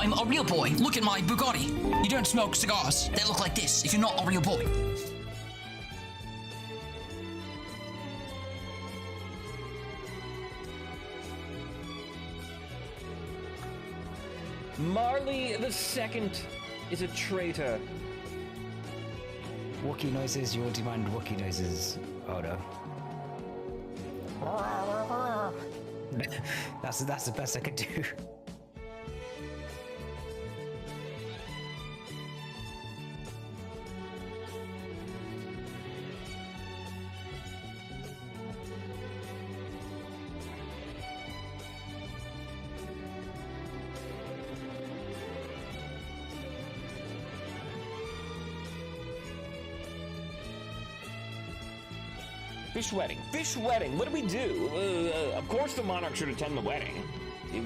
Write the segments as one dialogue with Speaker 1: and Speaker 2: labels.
Speaker 1: I'm a real boy. Look at my Bugatti. You don't smoke cigars that look like this if you're not a real boy.
Speaker 2: Marley the Second is a traitor.
Speaker 3: Wookie noises, you demand Wookie noises. Oh no. that's the best I could do.
Speaker 2: Fish wedding. Fish wedding. What do we do? Of course the monarch should attend the wedding. If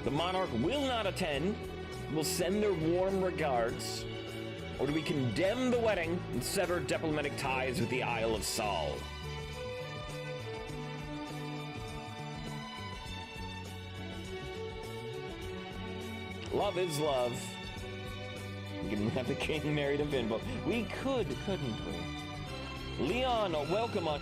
Speaker 2: the monarch will not attend, we'll send their warm regards. Or do we condemn the wedding and sever diplomatic ties with the Isle of Saul? Love is love. We can have the king marry to Vinvo. We could, couldn't we? Leon, welcome on.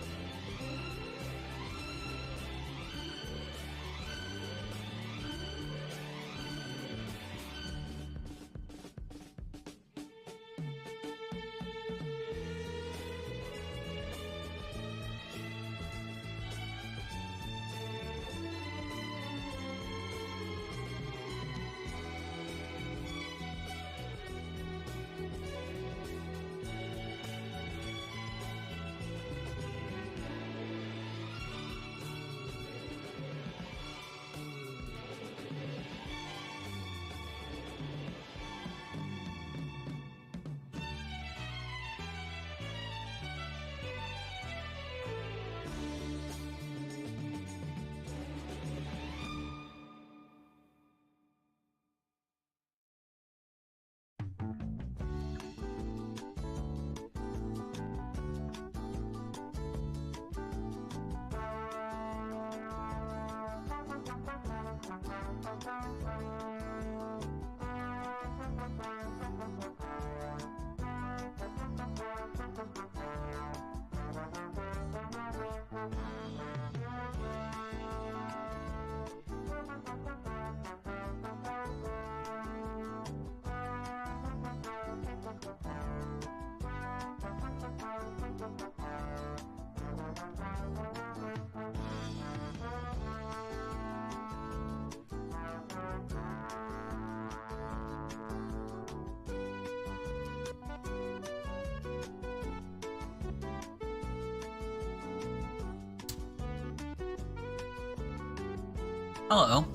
Speaker 1: Hello.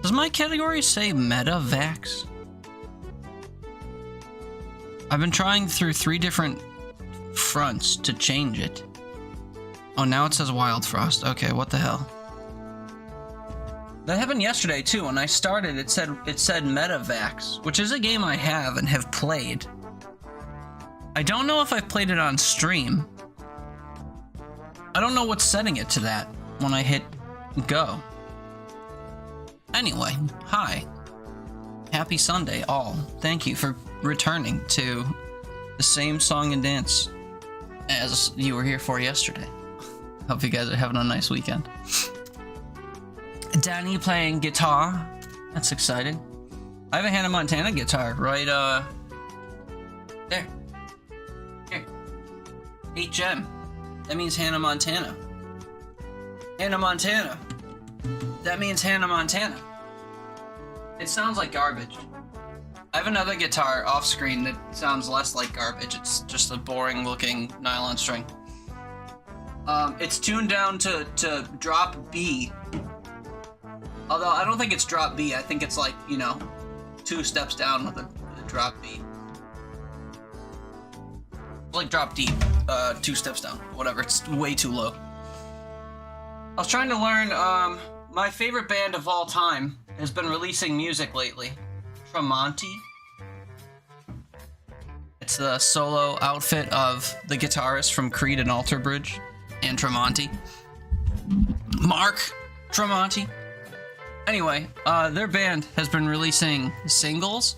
Speaker 1: Does my category say meta-vax? I've been trying through 3 different fronts to change it. Oh, now it says Wild Frost. Okay, what the hell? That happened yesterday too. When I started, it said meta-vax, which is a game I have and have played. I don't know if I've played it on stream. I don't know what's setting it to that when I hit go. Anyway, hi. Happy Sunday, all. Thank you for returning to the same song and dance as you were here for yesterday. Hope you guys are having a nice weekend. Danny playing guitar. That's exciting. I have a Hannah Montana guitar right, there. Here. HM. That means Hannah Montana. Hannah Montana. That means Hannah Montana. It sounds like garbage. I have another guitar off screen that sounds less like garbage. It's just a boring looking nylon string. It's tuned down to drop B. Although I don't think it's drop B. I think it's like, you know, 2 steps down with a drop B. Like drop D, 2 steps down, whatever, it's way too low. I was trying to learn, my favorite band of all time has been releasing music lately, Tremonti. It's the solo outfit of the guitarist from Creed and Alter Bridge, and Tremonti. Mark Tremonti. Anyway, their band has been releasing singles,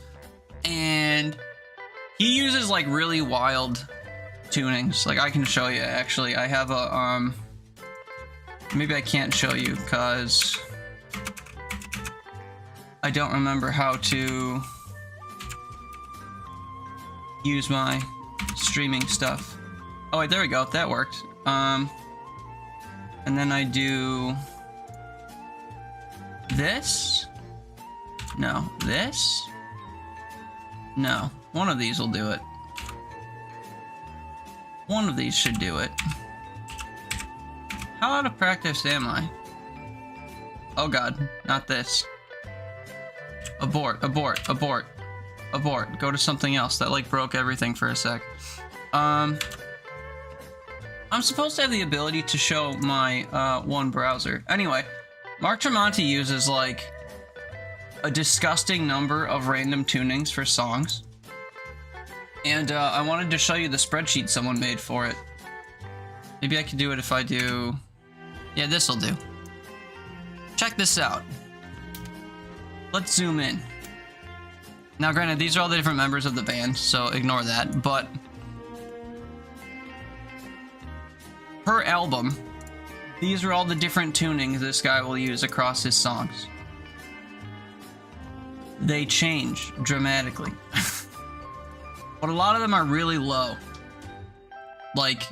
Speaker 1: and he uses like really wild tunings. Like I can show you. Actually, I have a maybe I can't show you because I don't remember how to use my streaming stuff. Oh wait, there we go. That worked. And then I do this. No, this. No, one of these will do it. One of these should do it. How out of practice am I? Oh god, not this. Abort, abort, abort, abort. Go to something else. That like broke everything for a sec. I'm supposed to have the ability to show my one browser. Anyway, Mark Tremonti uses like a disgusting number of random tunings for songs. And I wanted to show you the spreadsheet someone made for it. Maybe I could do it if I do... Yeah, this'll do. Check this out. Let's zoom in. Now, granted, these are all the different members of the band, so ignore that, but... per album, these are all the different tunings this guy will use across his songs. They change dramatically. But a lot of them are really low. Like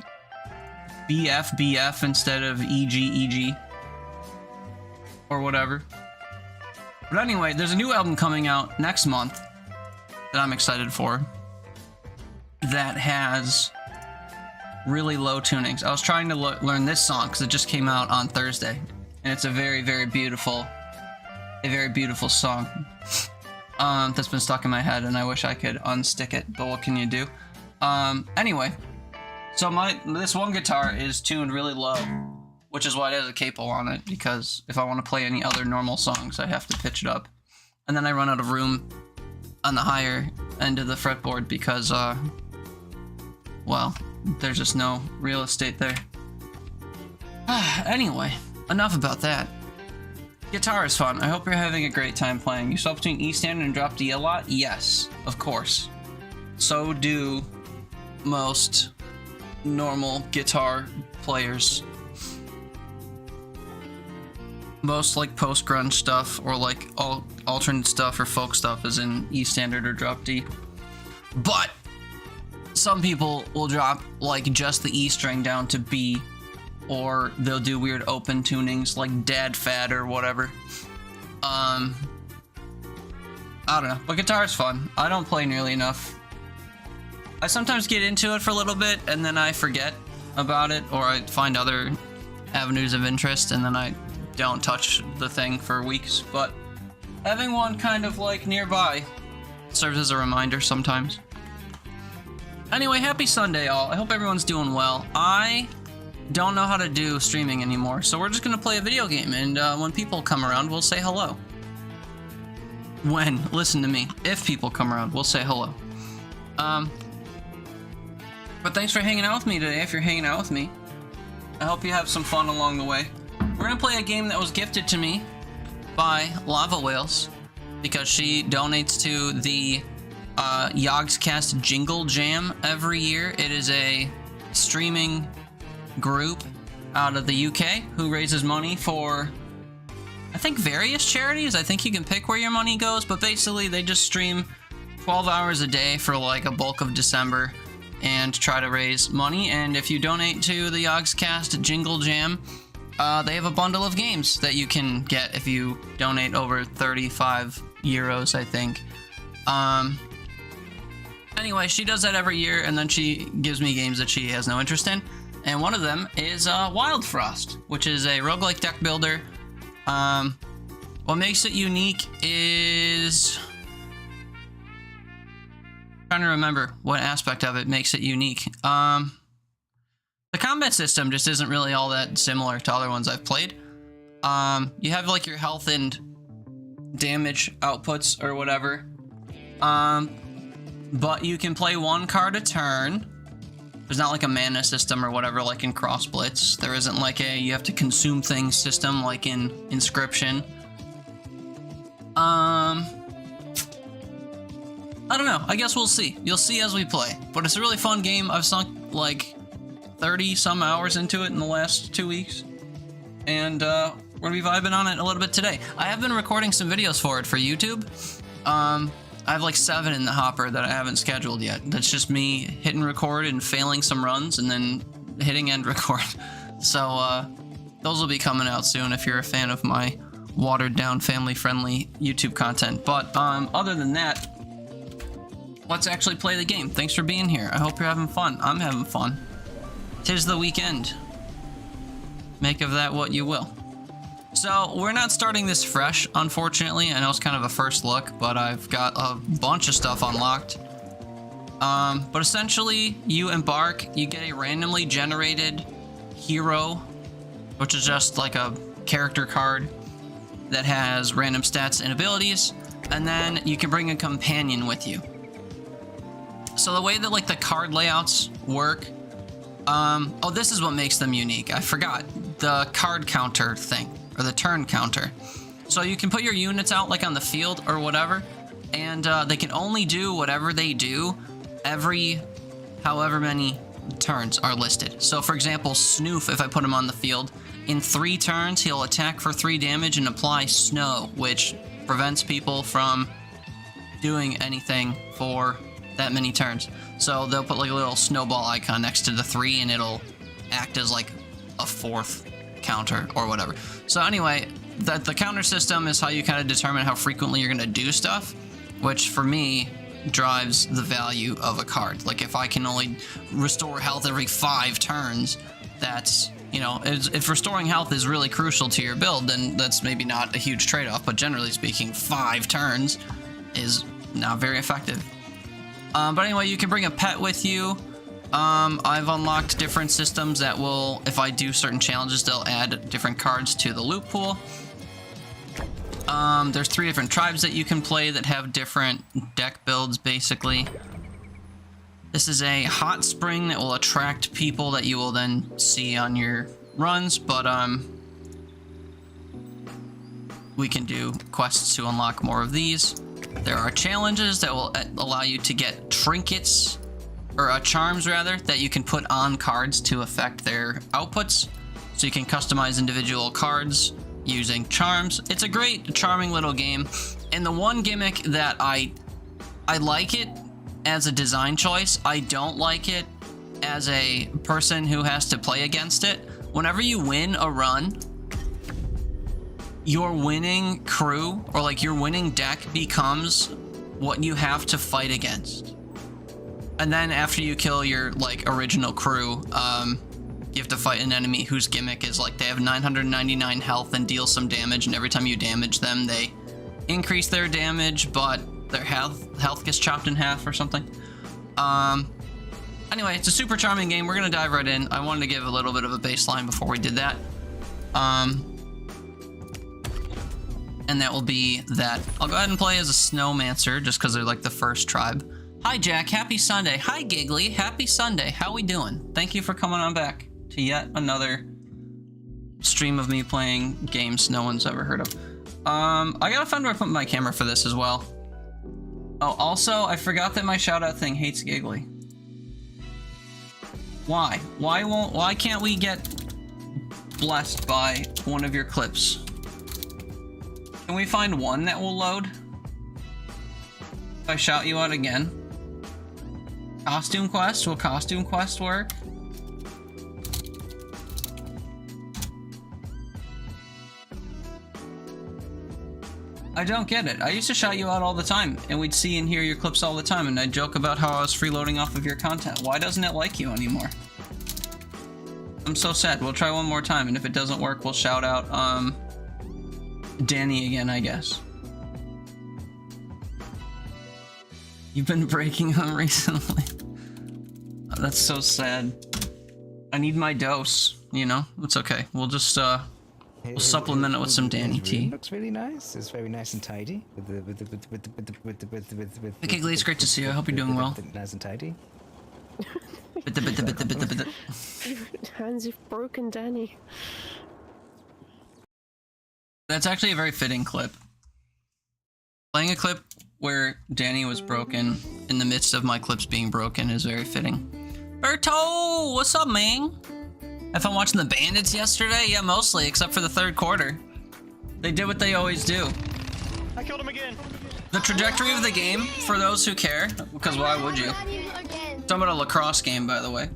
Speaker 1: BF, BF instead of EG, EG. Or whatever. But anyway, there's a new album coming out next month that I'm excited for that has really low tunings. I was trying to learn this song because it just came out on Thursday, and it's a very, very beautiful song that's been stuck in my head, and I wish I could unstick it, but what can you do? Anyway, so this one guitar is tuned really low, which is why it has a capo on it, because if I want to play any other normal songs, I have to pitch it up, and then I run out of room on the higher end of the fretboard because, well, there's just no real estate there. Anyway, enough about that. Guitar is fun. I hope you're having a great time playing. You swap between E standard and drop D a lot? Yes, of course. So do most normal guitar players. Most like post-grunge stuff or like alternate stuff or folk stuff is in E standard or drop D. But some people will drop like just the E string down to B, or they'll do weird open tunings like Dad Fad or whatever. I don't know, but guitar is fun. I don't play nearly enough. I sometimes get into it for a little bit and then I forget about it, or I find other avenues of interest and then I don't touch the thing for weeks, but having one kind of like nearby serves as a reminder sometimes. Anyway, happy Sunday, all. I hope everyone's doing well. I don't know how to do streaming anymore, so we're just gonna play a video game, and when people come around, we'll say hello. Listen to me. If people come around, we'll say hello. But thanks for hanging out with me today, if you're hanging out with me. I hope you have some fun along the way. We're gonna play a game that was gifted to me by Lava Whales, because she donates to the Yogscast Jingle Jam every year. It is a streaming group out of the UK who raises money for, I think, various charities. I think you can pick where your money goes, but basically they just stream 12 hours a day for like a bulk of December and try to raise money. And if you donate to the Yogscast Jingle Jam, they have a bundle of games that you can get if you donate over 35 euros, I think. Anyway, she does that every year, and then she gives me games that she has no interest in. And one of them is Wild Frost, which is a roguelike deck builder. What makes it unique is... I'm trying to remember what aspect of it makes it unique. The combat system just isn't really all that similar to other ones I've played. You have like your health and damage outputs or whatever. But you can play one card a turn. There's not like a mana system or whatever like in Cross Blitz. There isn't like a you have to consume things system like in Inscription. I don't know. I guess we'll see. You'll see as we play. But it's a really fun game. I've sunk like 30 some hours into it in the last 2 weeks. And we're gonna be vibing on it a little bit today. I have been recording some videos for it for YouTube. I have like 7 in the hopper that I haven't scheduled yet. That's just me hitting record and failing some runs and then hitting end record. So those will be coming out soon if you're a fan of my watered down family friendly YouTube content. But other than that, let's actually play the game. Thanks for being here. I hope you're having fun. I'm having fun. 'Tis the weekend. Make of that what you will. So we're not starting this fresh, unfortunately. I know it's kind of a first look, but I've got a bunch of stuff unlocked. But essentially, you embark, you get a randomly generated hero, which is just like a character card that has random stats and abilities, and then you can bring a companion with you. So the way that like the card layouts work, oh, this is what makes them unique. I forgot the card counter thing, or the turn counter. So you can put your units out like on the field or whatever, and they can only do whatever they do every however many turns are listed. So for example, Snoof, if I put him on the field, in 3 turns he'll attack for 3 damage and apply snow, which prevents people from doing anything for that many turns. So they'll put like a little snowball icon next to the 3 and it'll act as like a 4th counter or whatever. So anyway, the counter system is how you kind of determine how frequently you're going to do stuff, which for me drives the value of a card. Like if I can only restore health every 5 turns, that's, you know, if restoring health is really crucial to your build, then that's maybe not a huge trade-off, but generally speaking, 5 turns is not very effective. But anyway, you can bring a pet with you. I've unlocked different systems that will, if I do certain challenges, they'll add different cards to the loot pool. There's 3 different tribes that you can play that have different deck builds, basically. This is a hot spring that will attract people that you will then see on your runs, but we can do quests to unlock more of these. There are challenges that will allow you to get trinkets, or charms rather, that you can put on cards to affect their outputs. So you can customize individual cards using charms. It's a great, charming little game. And the one gimmick that I like it as a design choice, I don't like it as a person who has to play against it. Whenever you win a run, your winning crew, or like your winning deck, becomes what you have to fight against. And then after you kill your like original crew, you have to fight an enemy whose gimmick is like they have 999 health and deal some damage, and every time you damage them, they increase their damage, but their health gets chopped in half or something. Anyway, it's a super charming game. We're gonna dive right in. I wanted to give a little bit of a baseline before we did that. And that will be that. I'll go ahead and play as a Snowmancer just because they're like the first tribe. Hi Jack, happy Sunday. Hi Giggly, happy Sunday. How we doing? Thank you for coming on back to yet another stream of me playing games no one's ever heard of. I gotta find where I put my camera for this as well. Oh, also, I forgot that my shout out thing hates Giggly. Why? Why can't we get blessed by one of your clips? Can we find one that will load? If I shout you out again. Costume quest? Will costume quest work? I don't get it. I used to shout you out all the time, and we'd see and hear your clips all the time, and I'd joke about how I was freeloading off of your content. Why doesn't it like you anymore? I'm so sad. We'll try one more time, and if it doesn't work, we'll shout out, Danny again, I guess. You've been breaking them recently. Oh, that's so sad. I need my dose, you know? It's okay. We'll just, we'll supplement it with some Danny tea.
Speaker 3: Looks really nice. It's very nice and tidy.
Speaker 1: Giggly, it's great to see you. I hope you're doing well.
Speaker 3: Nice and tidy.
Speaker 4: Hands, you've broken Danny.
Speaker 1: That's actually a very fitting clip. Playing a clip where Danny was broken in the midst of my clips being broken is very fitting. Berto, what's up, man? Have fun watching the Bandits yesterday? Yeah, mostly, except for the third quarter. They did what they always do.
Speaker 5: I killed him again.
Speaker 1: The trajectory of the game, for those who care, because why would you? Talking about a lacrosse game, by the way.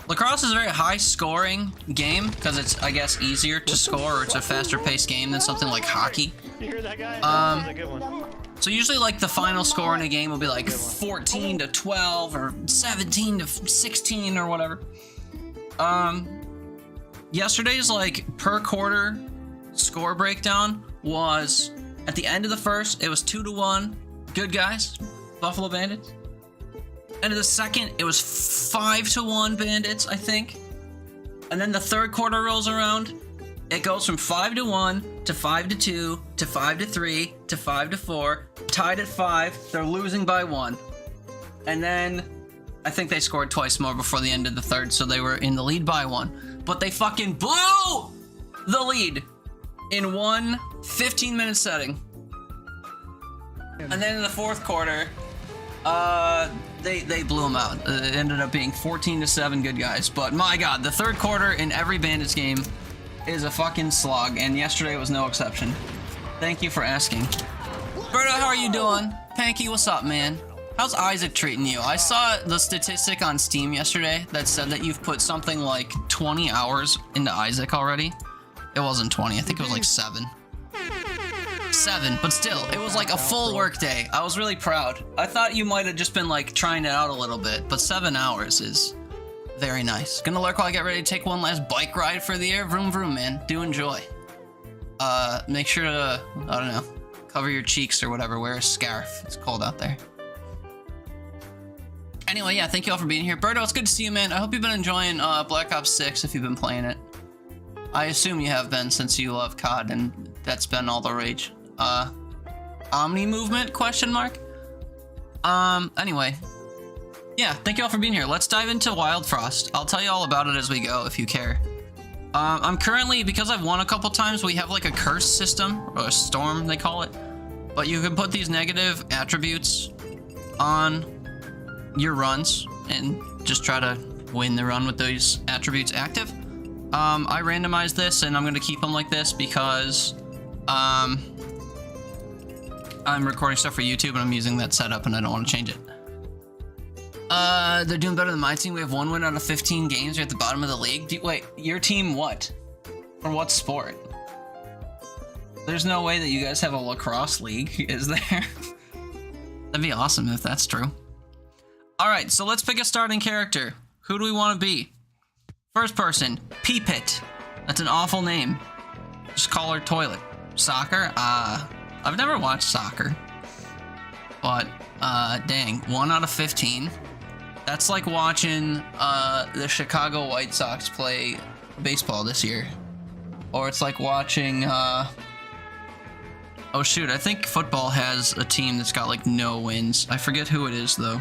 Speaker 1: Lacrosse is a very high-scoring game because it's, I guess, easier to score, or it's a faster-paced game than something like hockey.
Speaker 5: You hear that guy? That was a good one.
Speaker 1: So usually, like, the final score in a game will be like 14-12 or 17-16 or whatever. Yesterday's, like, per quarter score breakdown was, at the end of the first, it was 2-1, good guys, Buffalo Bandits. End of the second, it was 5-1 Bandits, I think. And then the third quarter rolls around, it goes from 5-1 to 5-2 to 5-3 to 5-4, tied at 5. They're losing by 1, and then I think they scored twice more before the end of the third, so they were in the lead by 1. But they fucking blew the lead in one 15-minute setting. And then in the fourth quarter, they blew them out. It ended up being 14-7 good guys. But my god, the third quarter in every Bandits game is a fucking slog, and yesterday was no exception. Thank you for asking. Berto, how are you doing? Panky, what's up, man? How's Isaac treating you? I saw the statistic on Steam yesterday that said that you've put something like 20 hours into Isaac already. It wasn't 20, I think it was like 7. 7, but still, it was like a full work day. I was really proud. I thought you might have just been like trying it out a little bit, but 7 hours is very nice. Gonna lurk while I get ready to take one last bike ride for the year. Vroom vroom, man. Do enjoy. Make sure to, I don't know, cover your cheeks or whatever. Wear a scarf. It's cold out there. Anyway, yeah, thank you all for being here. Berto, it's good to see you, man. I hope you've been enjoying Black Ops 6 if you've been playing it. I assume you have been, since you love COD and that's been all the rage. Omni movement, question mark? Anyway. Yeah, thank you all for being here. Let's dive into Wild Frost. I'll tell you all about it as we go, if you care. I'm currently, because I've won a couple times, we have like a curse system, or a storm, they call it. But you can put these negative attributes on your runs and just try to win the run with those attributes active. I randomized this, and I'm going to keep them like this because I'm recording stuff for YouTube and I'm using that setup and I don't want to change it. They're doing better than my team. We have 1 win out of 15 games. We're at the bottom of the league. Wait, your team what? For what sport? There's no way that you guys have a lacrosse league, is there? That'd be awesome if that's true. Alright, so let's pick a starting character. Who do we want to be? First person, Pee-Pit. That's an awful name. Just call her Toilet. Soccer? I've never watched soccer. But, dang, 1 out of 15. That's like watching, the Chicago White Sox play baseball this year. Or it's like watching, oh shoot, I think football has a team that's got like no wins. I forget who it is though.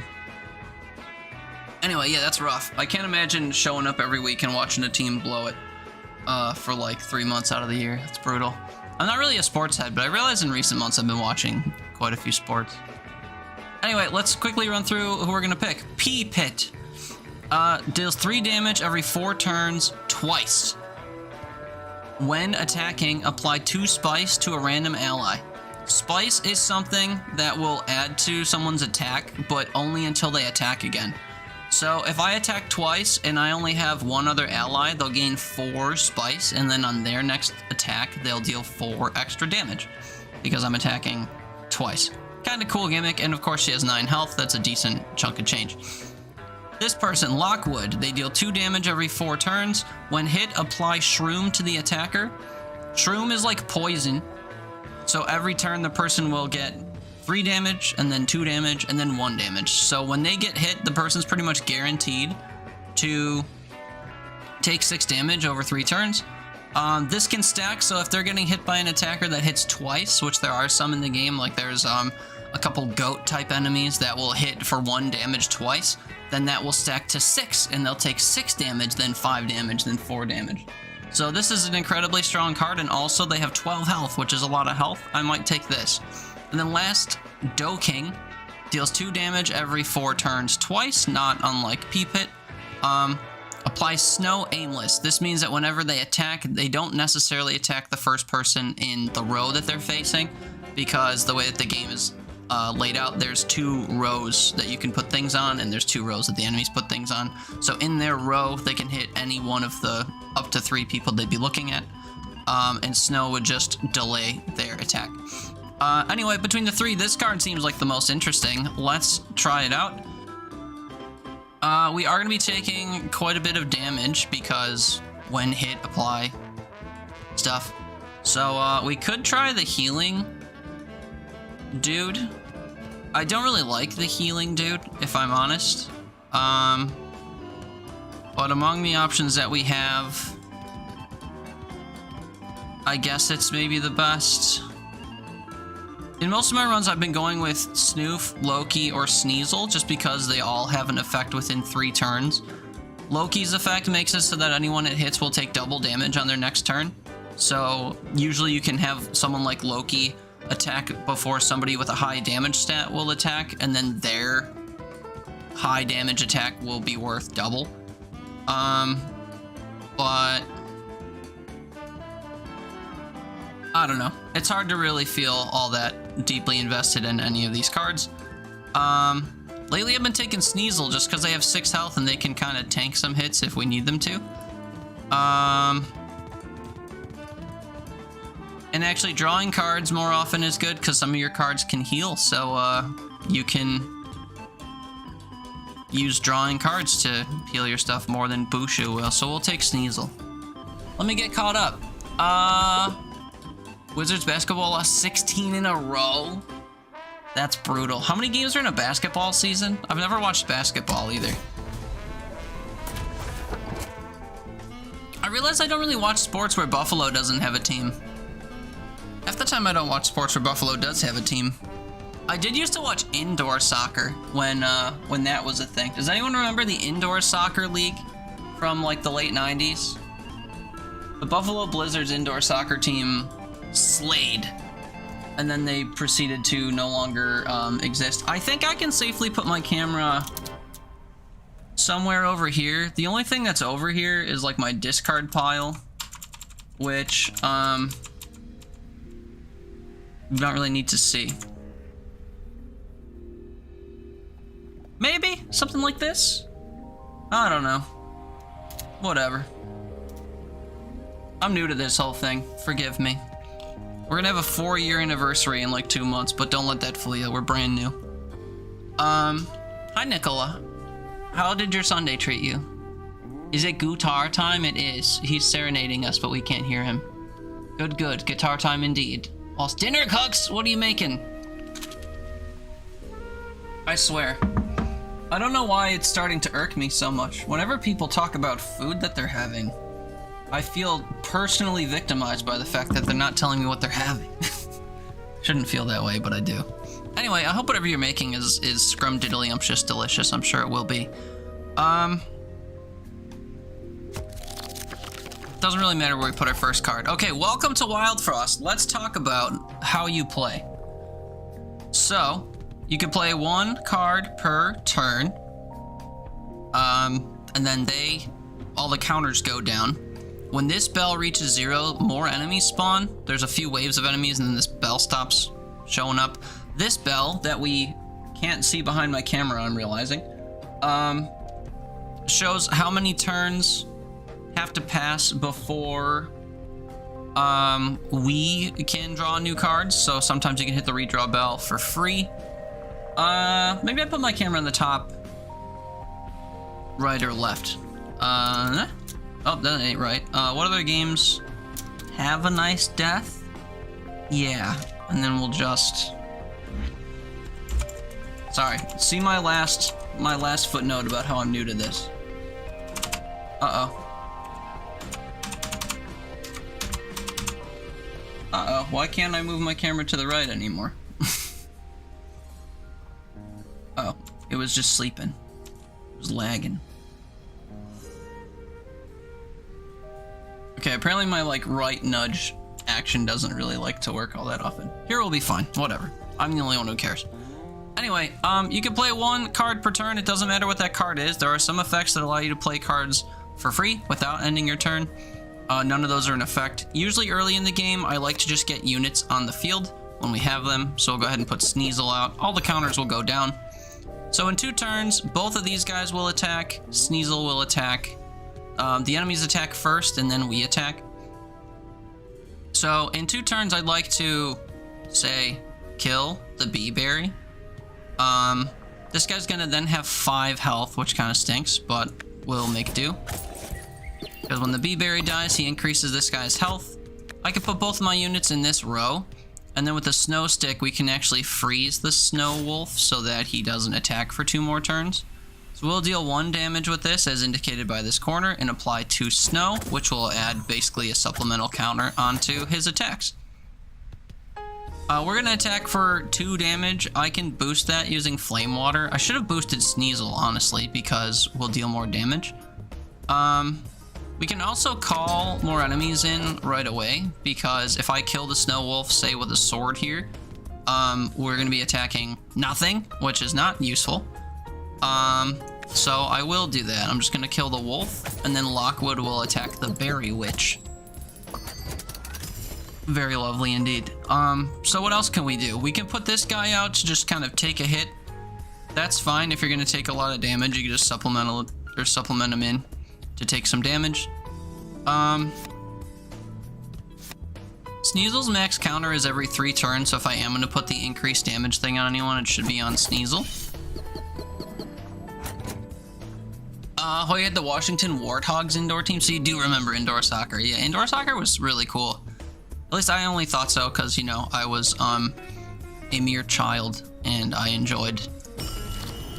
Speaker 1: Anyway, yeah, that's rough. I can't imagine showing up every week and watching a team blow it for like 3 months out of the year. That's brutal. I'm not really a sports head, but I realize in recent months I've been watching quite a few sports. Anyway, let's quickly run through who we're going to pick. Pee-Pit. Deals 3 damage every 4 turns twice. When attacking, apply 2 spice to a random ally. Spice is something that will add to someone's attack, but only until they attack again. So if I attack twice and I only have 1 other ally, they'll gain 4 spice, and then on their next attack, they'll deal 4 extra damage because I'm attacking twice. Kind of cool gimmick, and of course she has 9 health. That's a decent chunk of change. This person, Lockwood, they deal 2 damage every 4 turns. When hit, apply Shroom to the attacker. Shroom is like poison, so every turn the person will get 3 damage, and then 2 damage, and then 1 damage. So when they get hit, the person's pretty much guaranteed to take 6 damage over 3 turns. This can stack, so if they're getting hit by an attacker that hits twice, which there are some in the game, like there's a couple goat-type enemies that will hit for 1 damage twice, then that will stack to 6, and they'll take 6 damage, then 5 damage, then 4 damage. So this is an incredibly strong card, and also they have 12 health, which is a lot of health. I might take this. And then last, Doe King. Deals 2 damage every 4 turns twice, not unlike P-Pit. Applies Snow Aimless. This means that whenever they attack, they don't necessarily attack the first person in the row that they're facing, because the way that the game is laid out, there's 2 rows that you can put things on, and there's 2 rows that the enemies put things on. So in their row, they can hit any one of the up to 3 people they'd be looking at, and Snow would just delay their attack. Anyway, between the 3, this card seems like the most interesting. Let's try it out. We are going to be taking quite a bit of damage because when hit, apply stuff. So we could try the healing dude. I don't really like the healing dude, if I'm honest. But among the options that we have, I guess it's maybe the best. In most of my runs, I've been going with Snoof, Loki, or Sneasel, just because they all have an effect within 3 turns. Loki's effect makes it so that anyone it hits will take double damage on their next turn. So usually you can have someone like Loki attack before somebody with a high damage stat will attack, and then their high damage attack will be worth double. But I don't know. It's hard to really feel all that deeply invested in any of these cards. Lately I've been taking Sneasel just because they have 6 health and they can kind of tank some hits if we need them to. And actually drawing cards more often is good because some of your cards can heal, so you can use drawing cards to heal your stuff more than Bushu will, so we'll take Sneasel. Let me get caught up. Wizards basketball lost 16 in a row? That's brutal. How many games are in a basketball season? I've never watched basketball either. I realize I don't really watch sports where Buffalo doesn't have a team. Half the time I don't watch sports where Buffalo does have a team. I did used to watch indoor soccer when that was a thing. Does anyone remember the indoor soccer league from like the late 90s? The Buffalo Blizzards indoor soccer team slayed, and then they proceeded to no longer exist. I think I can safely put my camera somewhere over here. The only thing that's over here is like my discard pile, which you don't really need to see. Maybe something like this? I don't know. Whatever. I'm new to this whole thing. Forgive me. We're gonna have a 4-year anniversary in like 2 months, but don't let that fool you. We're brand new. Hi Nicola. How did your Sunday treat you? Is it guitar time? It is. He's serenading us, but we can't hear him. Good, good. Guitar time indeed. Whilst dinner cooks, what are you making? I swear. I don't know why it's starting to irk me so much. Whenever people talk about food that they're having, I feel personally victimized by the fact that they're not telling me what they're having. Shouldn't feel that way, but I do. Anyway, I hope whatever you're making is scrumdiddlyumptious delicious. I'm sure it will be. Doesn't really matter where we put our first card. Okay, welcome to Wild Frost. Let's talk about how you play. So, you can play 1 card per turn. And then all the counters go down. When this bell reaches 0, more enemies spawn. There's a few waves of enemies and then this bell stops showing up. This bell that we can't see behind my camera, I'm realizing, shows how many turns have to pass before we can draw new cards. So sometimes you can hit the redraw bell for free. Maybe I put my camera on the top right or left. Oh, that ain't right. What other games have a nice death? Yeah, and then we'll just... Sorry, see my last footnote about how I'm new to this. Uh-oh. Uh-oh, why can't I move my camera to the right anymore? Oh, it was just sleeping. It was lagging. Okay, apparently my like right nudge action doesn't really like to work all that often. Here will be fine, whatever. I'm the only one who cares. Anyway, you can play 1 card per turn. It doesn't matter what that card is. There are some effects that allow you to play cards for free without ending your turn. None of those are in effect. Usually early in the game, I like to just get units on the field when we have them. So we'll go ahead and put Sneasel out. All the counters will go down. So in 2 turns, both of these guys will attack. Sneasel will attack. The enemies attack first, and then we attack. So in 2 turns, I'd like to, say, kill the Bee-Berry. This guy's gonna then have 5 health, which kind of stinks, but we'll make do. Because when the Bee-Berry dies, he increases this guy's health. I can put both my units in this row, and then with the Snow Stick, we can actually freeze the Snow Wolf so that he doesn't attack for 2 more turns. So we'll deal 1 damage with this, as indicated by this corner, and apply 2 snow, which will add basically a supplemental counter onto his attacks. We're going to attack for 2 damage. I can boost that using Flame Water. I should have boosted Sneasel, honestly, because we'll deal more damage. We can also call more enemies in right away, because if I kill the Snow Wolf, say with a sword here, we're going to be attacking nothing, which is not useful. So I will do that. I'm just going to kill the wolf, and then Lockwood will attack the Berry Witch. Very lovely indeed. So what else can we do? We can put this guy out to just kind of take a hit. That's fine. If you're going to take a lot of damage, you can just supplement him in to take some damage. Sneasel's max counter is every 3 turns, so if I am going to put the increased damage thing on anyone, it should be on Sneasel. Hoy had the Washington Warthogs indoor team, so you do remember indoor soccer. Yeah, indoor soccer was really cool. At least I only thought so, because, you know, I was a mere child, and I enjoyed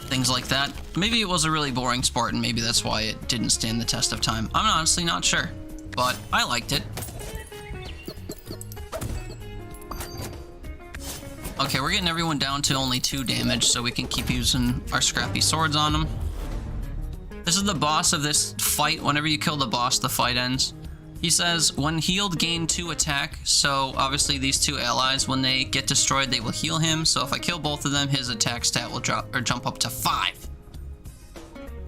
Speaker 1: things like that. Maybe it was a really boring sport, and maybe that's why it didn't stand the test of time. I'm honestly not sure, but I liked it. Okay, we're getting everyone down to only 2 damage, so we can keep using our scrappy swords on them. This is the boss of this fight. Whenever you kill the boss, the fight ends. He says, when healed, gain 2 attack. So obviously these 2 allies, when they get destroyed, they will heal him. So if I kill both of them, his attack stat will drop or jump up to 5.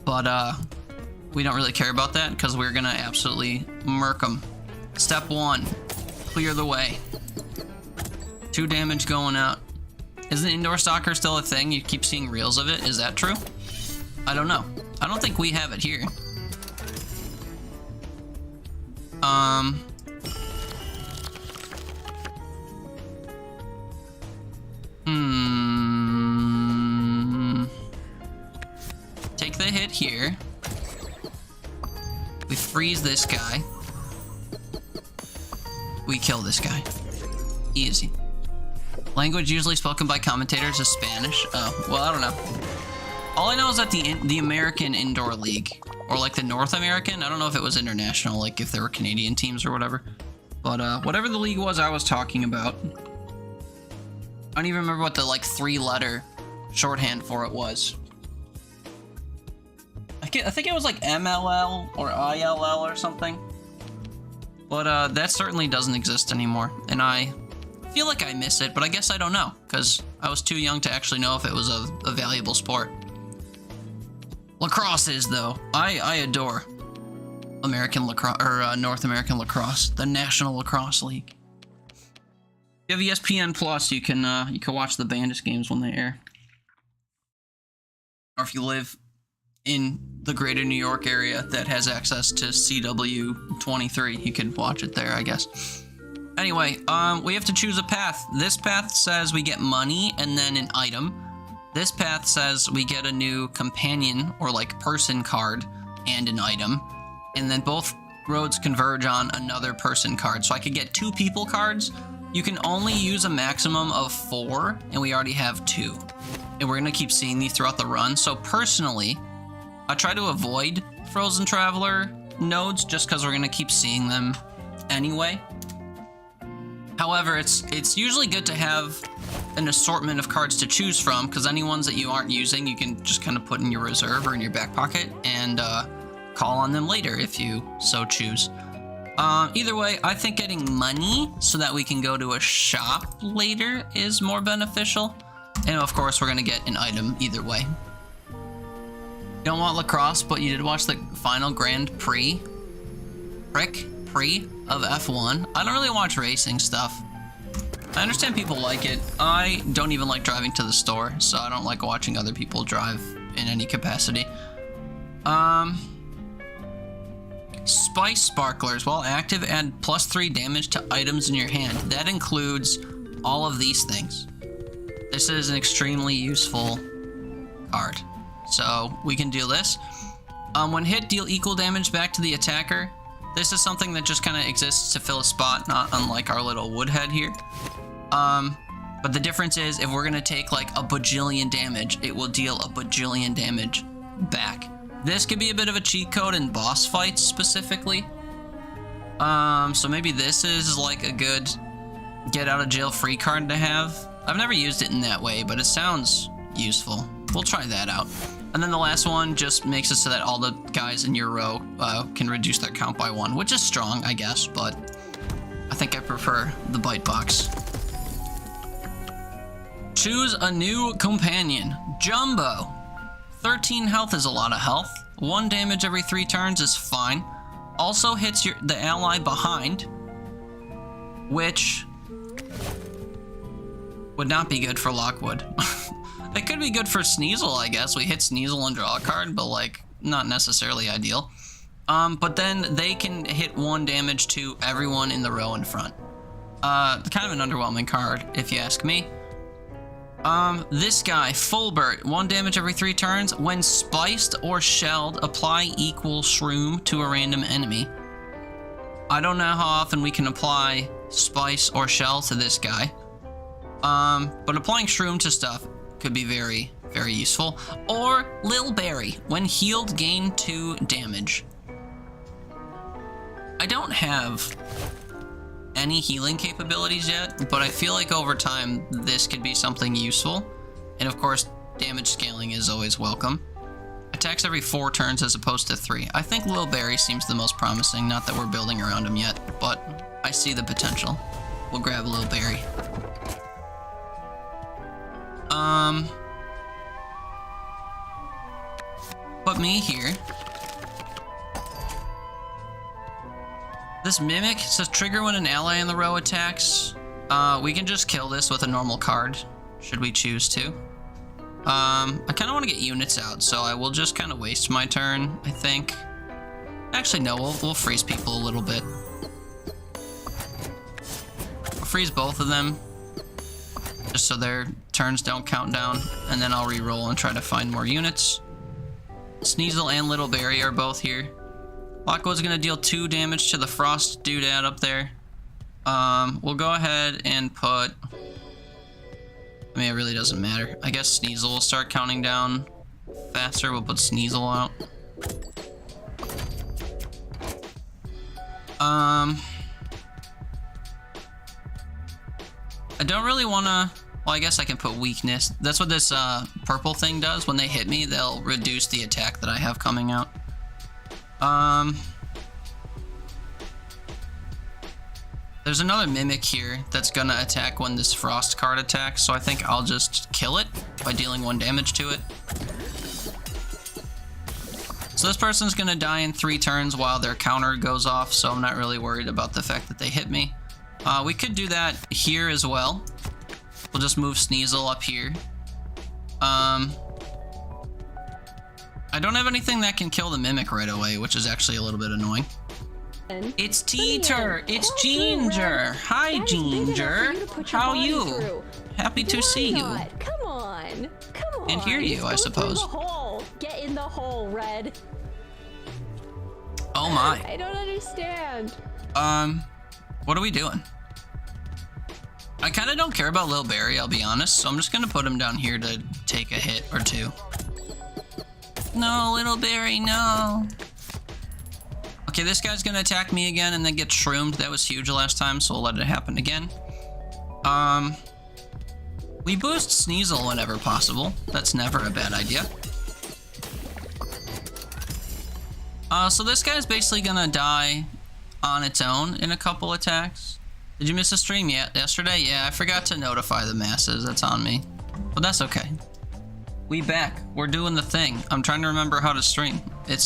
Speaker 1: But we don't really care about that, because we're gonna absolutely murk them. Step 1, clear the way. 2 damage going out. Isn't indoor soccer still a thing? You keep seeing reels of it. Is that true? I don't know. I don't think we have it here. Take the hit here. We freeze this guy. We kill this guy. Easy. Language usually spoken by commentators is Spanish. Oh, well, I don't know. All I know is that the American Indoor League, or like the North American, I don't know if it was international, like if there were Canadian teams or whatever. But whatever the league was I was talking about, I don't even remember what the like 3-letter shorthand for it was. I think it was like MLL or ILL or something. But that certainly doesn't exist anymore, and I feel like I miss it, but I guess I don't know, because I was too young to actually know if it was a valuable sport. Lacrosse is, though. I adore American lacrosse, or North American lacrosse, the National Lacrosse League. If you have ESPN Plus, you can watch the Bandits games when they air. Or if you live in the greater New York area that has access to CW23, you can watch it there, I guess. Anyway, we have to choose a path. This path says we get money and then an item. This path says we get a new companion or like person card and an item. And then both roads converge on another person card. So I could get 2 people cards. You can only use a maximum of 4, and we already have 2. And we're gonna keep seeing these throughout the run. So personally, I try to avoid Frozen Traveler nodes just because we're gonna keep seeing them anyway. However, it's usually good to have an assortment of cards to choose from, because any ones that you aren't using, you can just kind of put in your reserve or in your back pocket and call on them later if you so choose. Either way, I think getting money so that we can go to a shop later is more beneficial. And of course, we're gonna get an item either way. You don't want lacrosse, but you did watch the final Grand Prix of F1. I don't really watch racing stuff. I understand people like it. I don't even like driving to the store, so I don't like watching other people drive in any capacity. Spice sparklers, while active, add +3 damage to items in your hand. That includes all of these things. This is an extremely useful card. So we can do this. When hit, deal equal damage back to the attacker. This is something that just kind of exists to fill a spot, not unlike our little woodhead here. But the difference is if we're gonna take like a bajillion damage, it will deal a bajillion damage back. This could be a bit of a cheat code in boss fights specifically. So maybe this is like a good get out of jail free card to have. I've never used it in that way, but it sounds useful. We'll try that out. And then the last one just makes it so that all the guys in your row can reduce their count by 1, which is strong, I guess, but I think I prefer the bite box. Choose a new companion. Jumbo. 13 health is a lot of health. 1 damage every 3 turns is fine. Also hits the ally behind, which would not be good for Lockwood. It could be good for Sneasel, I guess. We hit Sneasel and draw a card, but like not necessarily ideal. But then they can hit 1 damage to everyone in the row in front. Kind of an underwhelming card, if you ask me. This guy, Fulbert, 1 damage every 3 turns. When spiced or shelled, apply equal shroom to a random enemy. I don't know how often we can apply spice or shell to this guy. But applying shroom to stuff could be very, very useful. Or Lil Berry, when healed, gain 2 damage. I don't have any healing capabilities yet, but I feel like over time this could be something useful. And of course, damage scaling is always welcome. Attacks every 4 turns as opposed to 3. I think Lil Berry seems the most promising, not that we're building around him yet, but I see the potential. We'll grab Lil Berry. Put me here. This Mimic says trigger when an ally in the row attacks. We can just kill this with a normal card, should we choose to. I kind of want to get units out, so I will just kind of waste my turn, I think. Actually, no, we'll freeze people a little bit. We'll freeze both of them, just so their turns don't count down, and then I'll re-roll and try to find more units. Sneasel and Little Berry are both here. Lockwood's gonna deal 2 damage to the frost doodad up there. We'll go ahead and put... I mean, it really doesn't matter. I guess Sneasel will start counting down faster. We'll put Sneasel out. I don't really wanna... Well, I guess I can put weakness. That's what this purple thing does. When they hit me, they'll reduce the attack that I have coming out. There's another Mimic here that's gonna attack when this Frost card attacks, so I think I'll just kill it by dealing 1 damage to it. So this person's gonna die in 3 turns while their counter goes off, so I'm not really worried about the fact that they hit me. We could do that here as well. We'll just move Sneasel up here. I don't have anything that can kill the Mimic right away, which is actually a little bit annoying. It's Teeter! It's Ginger! Hi, Ginger! How you? Happy to see you.
Speaker 6: Come on! Come on!
Speaker 1: And hear you, I suppose.
Speaker 6: Get in the hole, Red.
Speaker 1: Oh my.
Speaker 6: I don't understand.
Speaker 1: What are we doing? I kind of don't care about Lil Berry, I'll be honest, so I'm just gonna put him down here to take a hit or 2. No, Little Berry, no. Okay, this guy's gonna attack me again and then get shroomed. That was huge last time, so we'll let it happen again. We boost Sneasel whenever possible. That's never a bad idea. So this guy's basically gonna die on its own in a couple attacks. Did you miss a stream yet? Yesterday? Yeah, I forgot to notify the masses. That's on me. But that's okay. We back. We're doing the thing. I'm trying to remember how to stream. It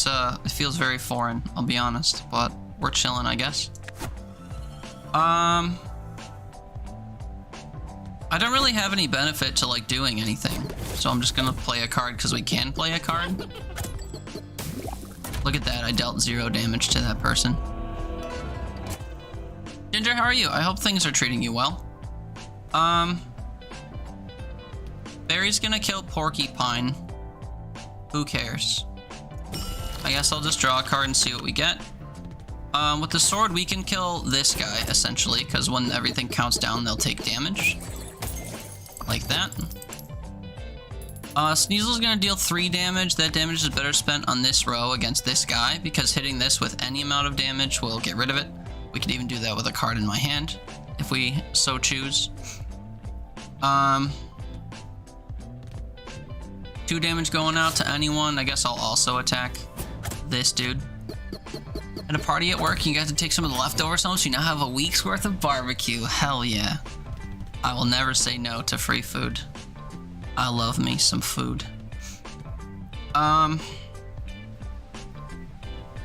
Speaker 1: feels very foreign, I'll be honest, but we're chilling, I guess. I don't really have any benefit to like doing anything, so I'm just gonna play a card because we can play a card. Look at that, I dealt 0 damage to that person. Ginger, how are you? I hope things are treating you well. Barry's gonna kill Porcupine. Who cares? I guess I'll just draw a card and see what we get. With the sword, we can kill this guy, essentially, because when everything counts down, they'll take damage. Like that. Sneasel's gonna deal 3 damage. That damage is better spent on this row against this guy, because hitting this with any amount of damage will get rid of it. We could even do that with a card in my hand, if we so choose. 2 damage going out to anyone. I guess I'll also attack this dude. At a party at work, you got to take some of the leftovers home, so you now have a week's worth of barbecue. Hell yeah. I will never say no to free food. I love me some food.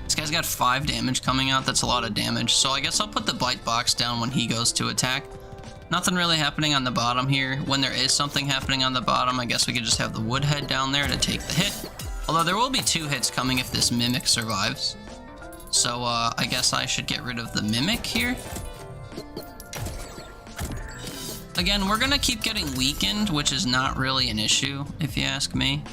Speaker 1: This guy's got 5 damage coming out. That's a lot of damage. So I guess I'll put the bite box down when he goes to attack. Nothing really happening on the bottom here. When there is something happening on the bottom, I guess we could just have the woodhead down there to take the hit. Although there will be 2 hits coming if this mimic survives. So I guess I should get rid of the mimic here. Again, we're gonna keep getting weakened, which is not really an issue, if you ask me.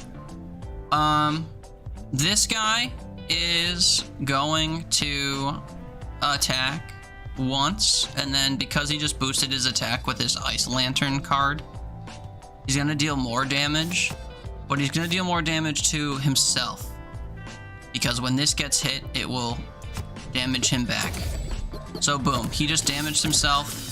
Speaker 1: This guy is going to attack once, and then because he just boosted his attack with his Ice Lantern card, he's gonna deal more damage, but he's gonna deal more damage to himself, because when this gets hit, it will damage him back. So boom, he just damaged himself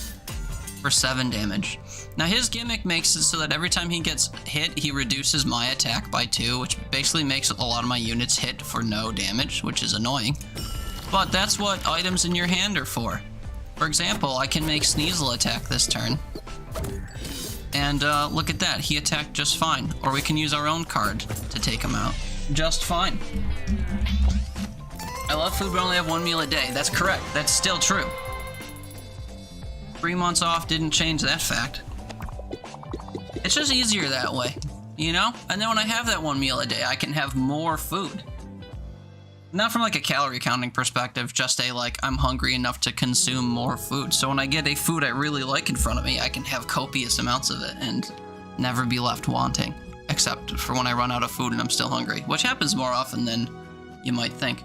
Speaker 1: for 7 damage. Now his gimmick makes it so that every time he gets hit, he reduces my attack by 2, which basically makes a lot of my units hit for no damage, which is annoying. But that's what items in your hand are for. For example, I can make Sneasel attack this turn. And look at that, he attacked just fine. Or we can use our own card to take him out. Just fine. I love food but only have 1 meal a day. That's correct, that's still true. 3 months off didn't change that fact. It's just easier that way, you know? And then when I have that 1 meal a day, I can have more food. Not from like a calorie counting perspective, just a like, I'm hungry enough to consume more food. So when I get a food I really like in front of me, I can have copious amounts of it and never be left wanting. Except for when I run out of food and I'm still hungry, which happens more often than you might think.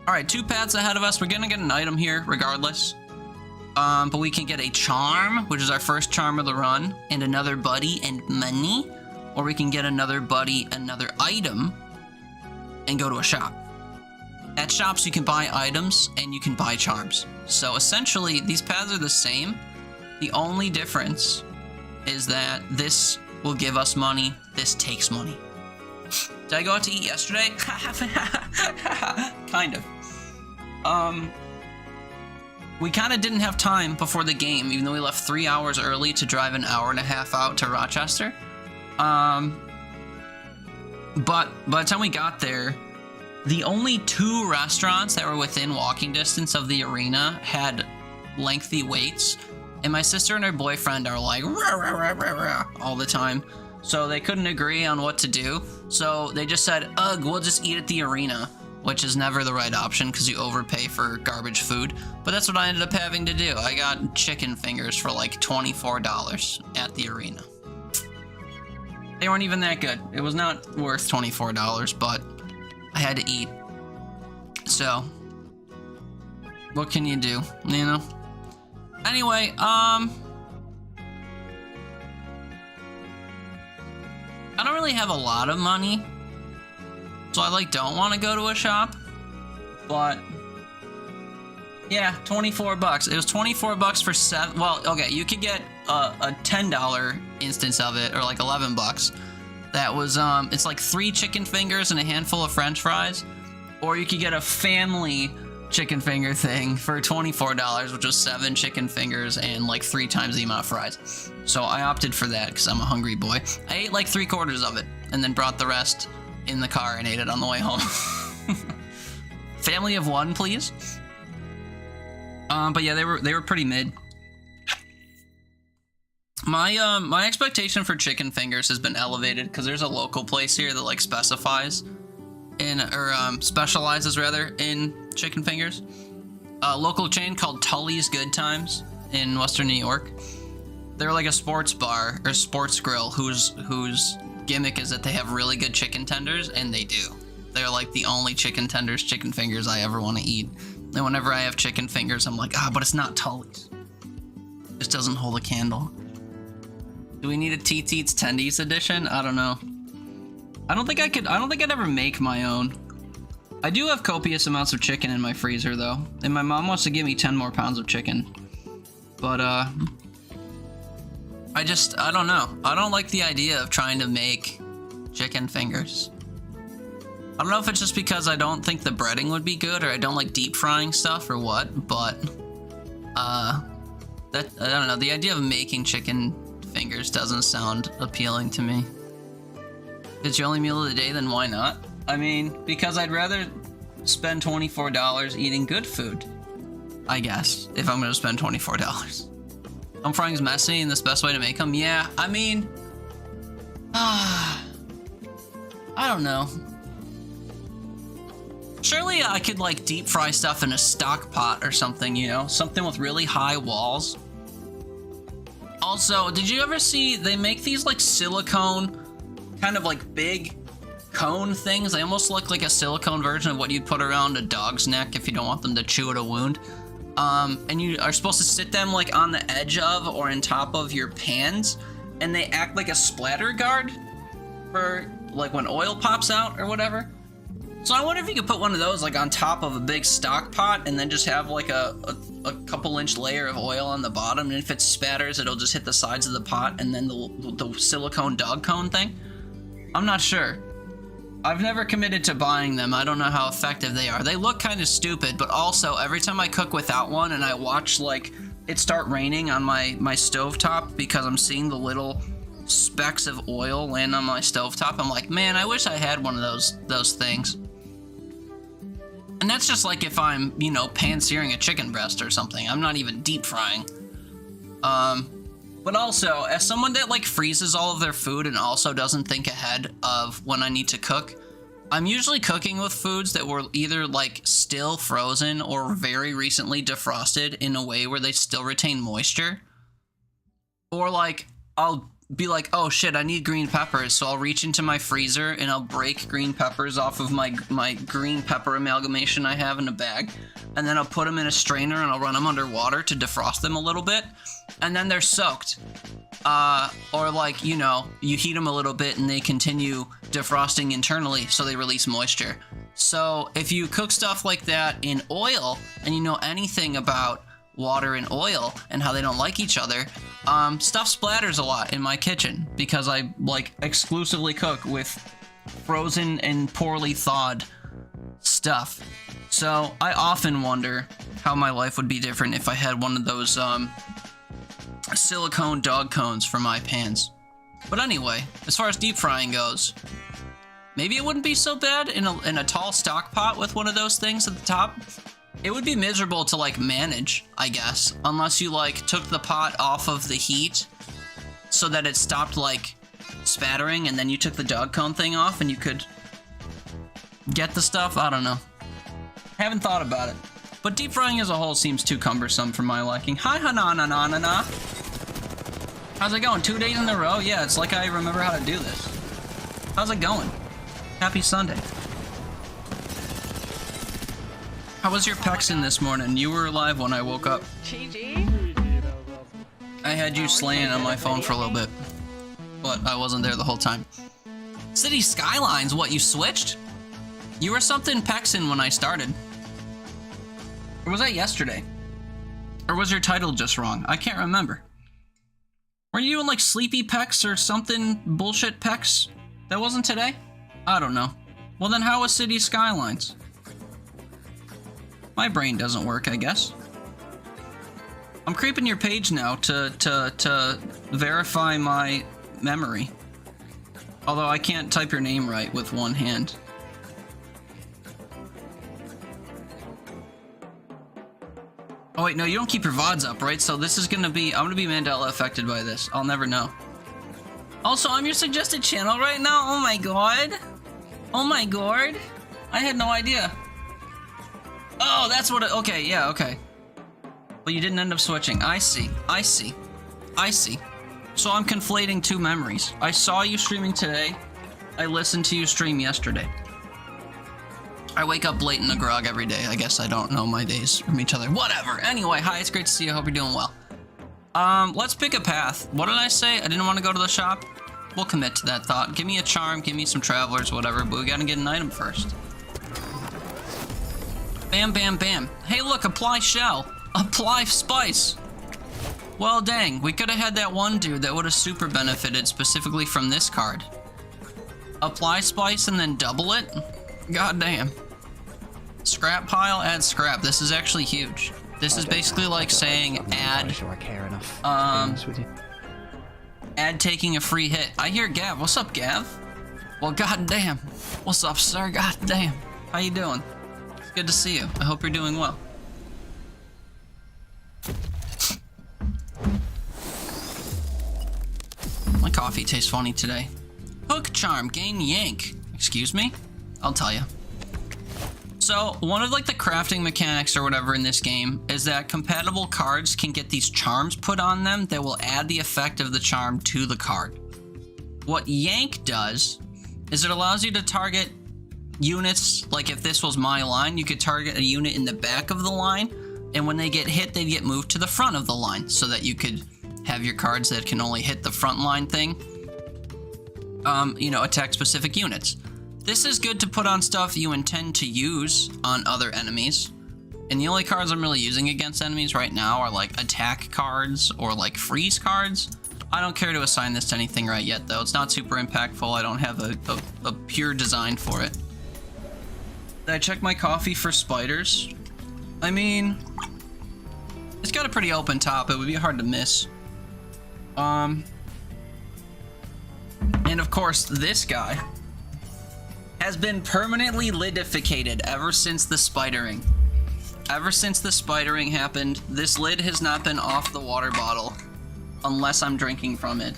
Speaker 1: Alright, 2 paths ahead of us. We're gonna get an item here regardless. But we can get a charm, which is our first charm of the run, and another buddy and money. Or we can get another buddy, another item, and go to a shop. At shops, you can buy items and you can buy charms. So essentially, these paths are the same. The only difference is that this will give us money, this takes money. Did I go out to eat yesterday? Kind of. We kind of didn't have time before the game, even though we left 3 hours early to drive an hour and a half out to Rochester. But by the time we got there, the only 2 restaurants that were within walking distance of the arena had lengthy waits, and my sister and her boyfriend are like rah, rah, rah, rah, rah, all the time, so they couldn't agree on what to do, so they just said, ugh, we'll just eat at the arena, which is never the right option because you overpay for garbage food, but that's what I ended up having to do. I got chicken fingers for like $24 at the arena. They weren't even that good. It was not worth $24, but I had to eat. So, what can you do, you know? Anyway, I don't really have a lot of money, so I like don't want to go to a shop, but yeah, 24 bucks. It was 24 bucks for 7. Well, okay, you could get a $10 instance of it, or like 11 bucks that was, it's like 3 chicken fingers and a handful of french fries. Or you could get a family chicken finger thing for $24, which was 7 chicken fingers and like 3 times the amount of fries. So I opted for that because I'm a hungry boy. I ate like 3/4 of it and then brought the rest in the car and ate it on the way home. Family of 1, please. But yeah, they were pretty mid. My expectation for chicken fingers has been elevated because there's a local place here that like specifies in, or specializes rather, in chicken fingers. A local chain called Tully's Good Times in Western New York. They're like a sports bar or sports grill whose gimmick is that they have really good chicken tenders, and they do. They're like the only chicken fingers I ever want to eat. And whenever I have chicken fingers, I'm like, but it's not Tully's. It just doesn't hold a candle. Do we need a Teats Eats Tendies edition? I don't know. I don't think I'd ever make my own. I do have copious amounts of chicken in my freezer though, and my mom wants to give me 10 more pounds of chicken. But I don't know. I don't like the idea of trying to make chicken fingers. I don't know if it's just because I don't think the breading would be good, or I don't like deep frying stuff, or what, but I don't know. The idea of making chicken fingers doesn't sound appealing to me. If it's your only meal of the day, then why not? I mean, because I'd rather spend $24 eating good food, I guess, if I'm gonna spend $24. Home frying's messy and this best way to make them? Yeah, I mean, I don't know. Surely I could like deep fry stuff in a stock pot or something, you know? Something with really high walls. Also, did you ever see, they make these like silicone, kind of like big cone things. They almost look like a silicone version of what you'd put around a dog's neck if you don't want them to chew at a wound. And you are supposed to sit them like on the edge of or on top of your pans, and they act like a splatter guard for like when oil pops out or whatever. So I wonder if you could put one of those like on top of a big stock pot and then just have like a couple inch layer of oil on the bottom, and if it spatters, it'll just hit the sides of the pot, and then the silicone dog cone thing. I'm not sure. I've never committed to buying them. I don't know how effective they are. They look kind of stupid, but also every time I cook without one and I watch like it start raining on my stovetop because I'm seeing the little specks of oil land on my stovetop, I'm like, man, I wish I had one of those things. And that's just like if I'm, you know, pan-searing a chicken breast or something. I'm not even deep frying. But also, as someone that like freezes all of their food and also doesn't think ahead of when I need to cook, I'm usually cooking with foods that were either like still frozen or very recently defrosted in a way where they still retain moisture. Or like, I'll be like, oh shit, I need green peppers, so I'll reach into my freezer and I'll break green peppers off of my green pepper amalgamation I have in a bag, and then I'll put them in a strainer and I'll run them under water to defrost them a little bit, and then they're soaked. Or like, you know, you heat them a little bit and they continue defrosting internally so they release moisture. So if you cook stuff like that in oil and you know anything about water and oil and how they don't like each other, stuff splatters a lot in my kitchen because I like exclusively cook with frozen and poorly thawed stuff. So I often wonder how my life would be different if I had one of those silicone dog cones for my pans. But anyway, as far as deep frying goes, maybe it wouldn't be so bad in a tall stock pot with one of those things at the top. It would be miserable to like manage, I guess, unless you like took the pot off of the heat so that it stopped like spattering, and then you took the dog cone thing off and you could get the stuff. I don't know. Haven't thought about it. But deep frying as a whole seems too cumbersome for my liking. Hi, na. How's it going? 2 days in a row? Yeah, it's like I remember how to do this. How's it going? Happy Sunday. How was your Pexin this morning? You were alive when I woke up. I had you slaying on my phone for a little bit, but I wasn't there the whole time. City Skylines, what, you switched? You were something Pexin when I started. Or was that yesterday? Or was your title just wrong? I can't remember. Were you in like Sleepy Pex or something bullshit Pex That wasn't today? I don't know. Well then how was City Skylines? My brain doesn't work, I guess. I'm creeping your page now to verify my memory. Although I can't type your name right with one hand. Oh wait, no, you don't keep your VODs up, right? So this is gonna be, I'm gonna be Mandela affected by this. I'll never know. Also, I'm your suggested channel right now? Oh my god. Oh my god. I had no idea. Oh, that's what it, okay, yeah, okay. But you didn't end up switching. I see, I see, I see. So I'm conflating two memories. I saw you streaming today. I listened to you stream yesterday. I wake up late in the grog every day. I guess I don't know my days from each other. Whatever. Anyway, hi, it's great to see you. I hope you're doing well. Let's pick a path. What did I say? I didn't want to go to the shop? We'll commit to that thought. Give me a charm, give me some travelers, whatever, but we gotta get an item first. Bam, bam, bam. Hey, look, apply shell. Apply spice. Well, dang, we could have had that one dude that would have super benefited specifically from this card. Apply spice and then double it? God damn. Scrap pile, add scrap. This is actually huge. This is basically like saying add,
Speaker 3: Sure I care enough. To be honest with you.
Speaker 1: add taking a free hit. I hear Gav. What's up, Gav? Well, god damn. What's up, sir? God damn. How you doing? It's good to see you. I hope you're doing well. My coffee tastes funny today. Hook charm, gain yank. Excuse me? I'll tell you. So, one of like the crafting mechanics or whatever in this game is that compatible cards can get these charms put on them that will add the effect of the charm to the card. What yank does is it allows you to target units, like if this was my line, you could target a unit in the back of the line, and when they get hit, they get moved to the front of the line so that you could have your cards that can only hit the front line thing, you know, attack specific units. This is good to put on stuff you intend to use on other enemies. And the only cards I'm really using against enemies right now are like attack cards or like freeze cards. I don't care to assign this to anything right yet though. It's not super impactful. I don't have a pure design for it. Did I check my coffee for spiders? I mean, it's got a pretty open top. It would be hard to miss. And of course, this guy has been permanently lidificated ever since the spidering. Ever since the spidering happened, this lid has not been off the water bottle unless I'm drinking from it.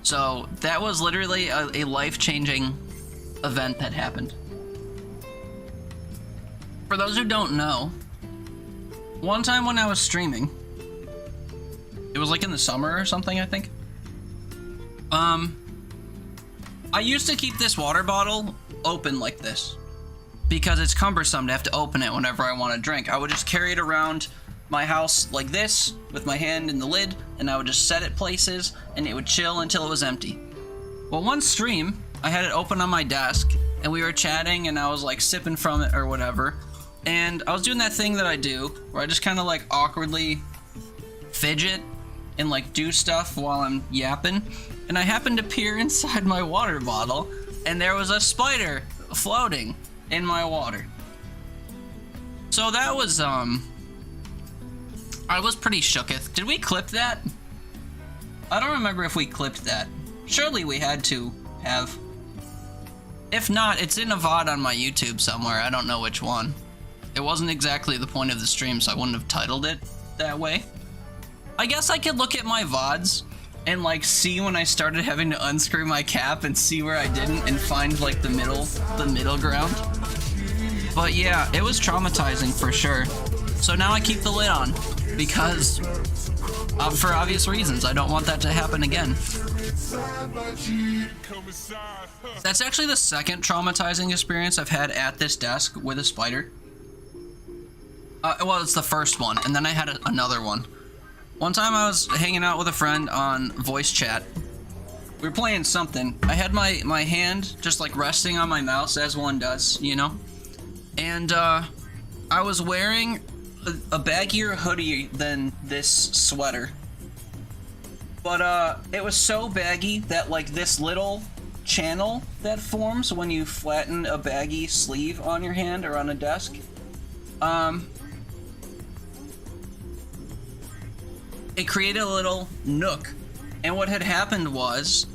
Speaker 1: So that was literally a life-changing event that happened. For those who don't know, one time when I was streaming, it was like in the summer or something, I think. I used to keep this water bottle open like this because it's cumbersome to have to open it whenever I want to drink. I would just carry it around my house like this with my hand in the lid, and I would just set it places and it would chill until it was empty. Well, one stream, I had it open on my desk and we were chatting and I was like sipping from it or whatever. And I was doing that thing that I do where I just kind of like awkwardly fidget and like do stuff while I'm yapping. And I happened to peer inside my water bottle and there was a spider floating in my water. So that was, I was pretty shooketh. Did we clip that? I don't remember if we clipped that. Surely we had to have. If not, it's in a VOD on my YouTube somewhere. I don't know which one. It wasn't exactly the point of the stream, so I wouldn't have titled it that way. I guess I could look at my VODs and like see when I started having to unscrew my cap and see where I didn't and find like the middle ground. But yeah, it was traumatizing for sure. So now I keep the lid on because for obvious reasons, I don't want that to happen again. That's actually the second traumatizing experience I've had at this desk with a spider. Well, it's the first one, and then I had another one. One time I was hanging out with a friend on voice chat. We were playing something. I had my hand just like resting on my mouse as one does, you know? And I was wearing a baggier hoodie than this sweater. But it was so baggy that like this little channel that forms when you flatten a baggy sleeve on your hand or on a desk. It created a little nook. And what had happened was,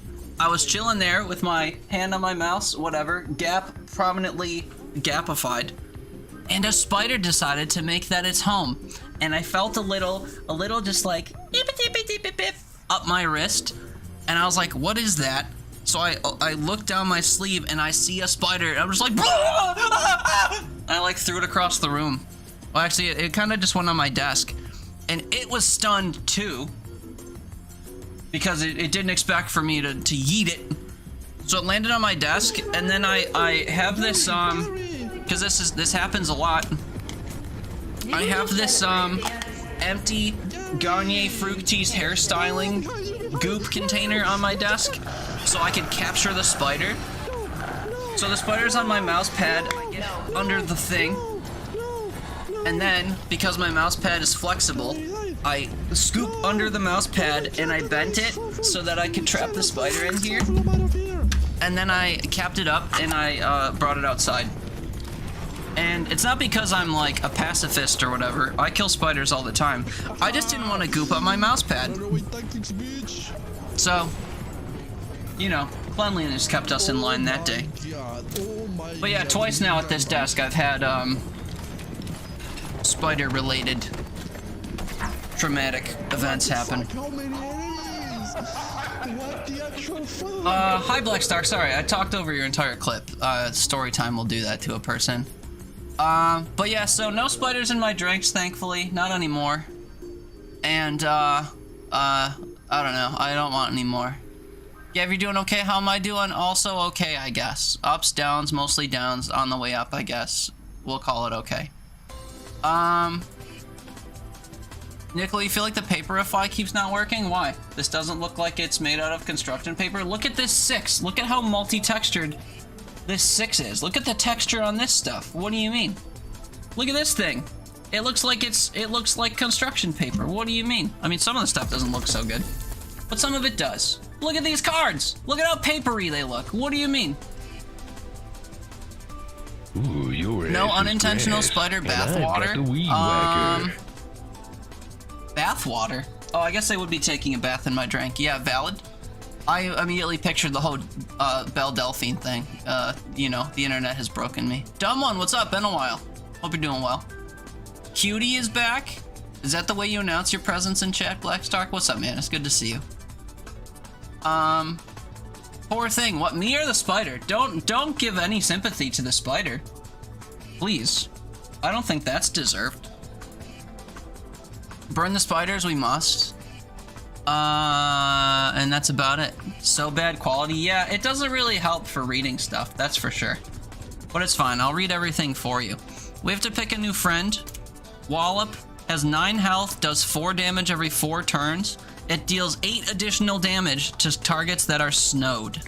Speaker 1: I was chilling there with my hand on my mouse, whatever, gap prominently gapified, and a spider decided to make that its home. And I felt a little just like beep, beep, beep, beep, beep, beep, up my wrist, and I was like, what is that? So I looked down my sleeve and I see a spider, and I'm just like, and I like threw it across the room. Well, actually, it kind of just went on my desk, and it was stunned too, because it didn't expect for me to yeet it. So it landed on my desk, and then I have this because this happens a lot. I have this empty Garnier Fructis hairstyling goop container on my desk, so I can capture the spider. So the spider's on my mouse pad. I get under the thing, and then because my mouse pad is flexible, I scoop under the mouse pad and I bent it so that I could trap the spider in here. And then I capped it up and I brought it outside. And it's not because I'm like a pacifist or whatever. I kill spiders all the time. I just didn't want to goop up my mouse pad. So, you know, cleanliness kept us in line that day. But yeah, twice now at this desk I've had spider-related traumatic events happen. Hi Blackstar, sorry, I talked over your entire clip. Story time will do that to a person. But yeah, so no spiders in my drinks, thankfully, not anymore. And, I don't know, I don't want any more. Gav, you're doing okay? How am I doing? Also okay, I guess. Ups, downs, mostly downs, on the way up, I guess. We'll call it okay. Nickel, you feel like the Paperify keeps not working? Why? This doesn't look like it's made out of construction paper. Look at this 6. Look at how multi-textured this 6 is. Look at the texture on this stuff. What do you mean? Look at this thing. It looks like construction paper. What do you mean? I mean, some of the stuff doesn't look so good, but some of it does. Look at these cards. Look at how papery they look. What do you mean?
Speaker 7: Ooh, you're
Speaker 1: no unintentional spider bathwater. Bathwater? Oh, I guess I would be taking a bath in my drink. Yeah, valid. I immediately pictured the whole Belle Delphine thing. You know, the internet has broken me. Dumb one, what's up? Been a while. Hope you're doing well. Cutie is back. Is that the way you announce your presence in chat, Blackstark? What's up, man? It's good to see you. Poor thing. What, me or the spider? Don't give any sympathy to the spider. Please. I don't think that's deserved. Burn the spiders, we must. And that's about it. So bad quality. Yeah, it doesn't really help for reading stuff, that's for sure. But it's fine, I'll read everything for you. We have to pick a new friend. Wallop has 9 health, does 4 damage every 4 turns. It deals 8 additional damage to targets that are snowed.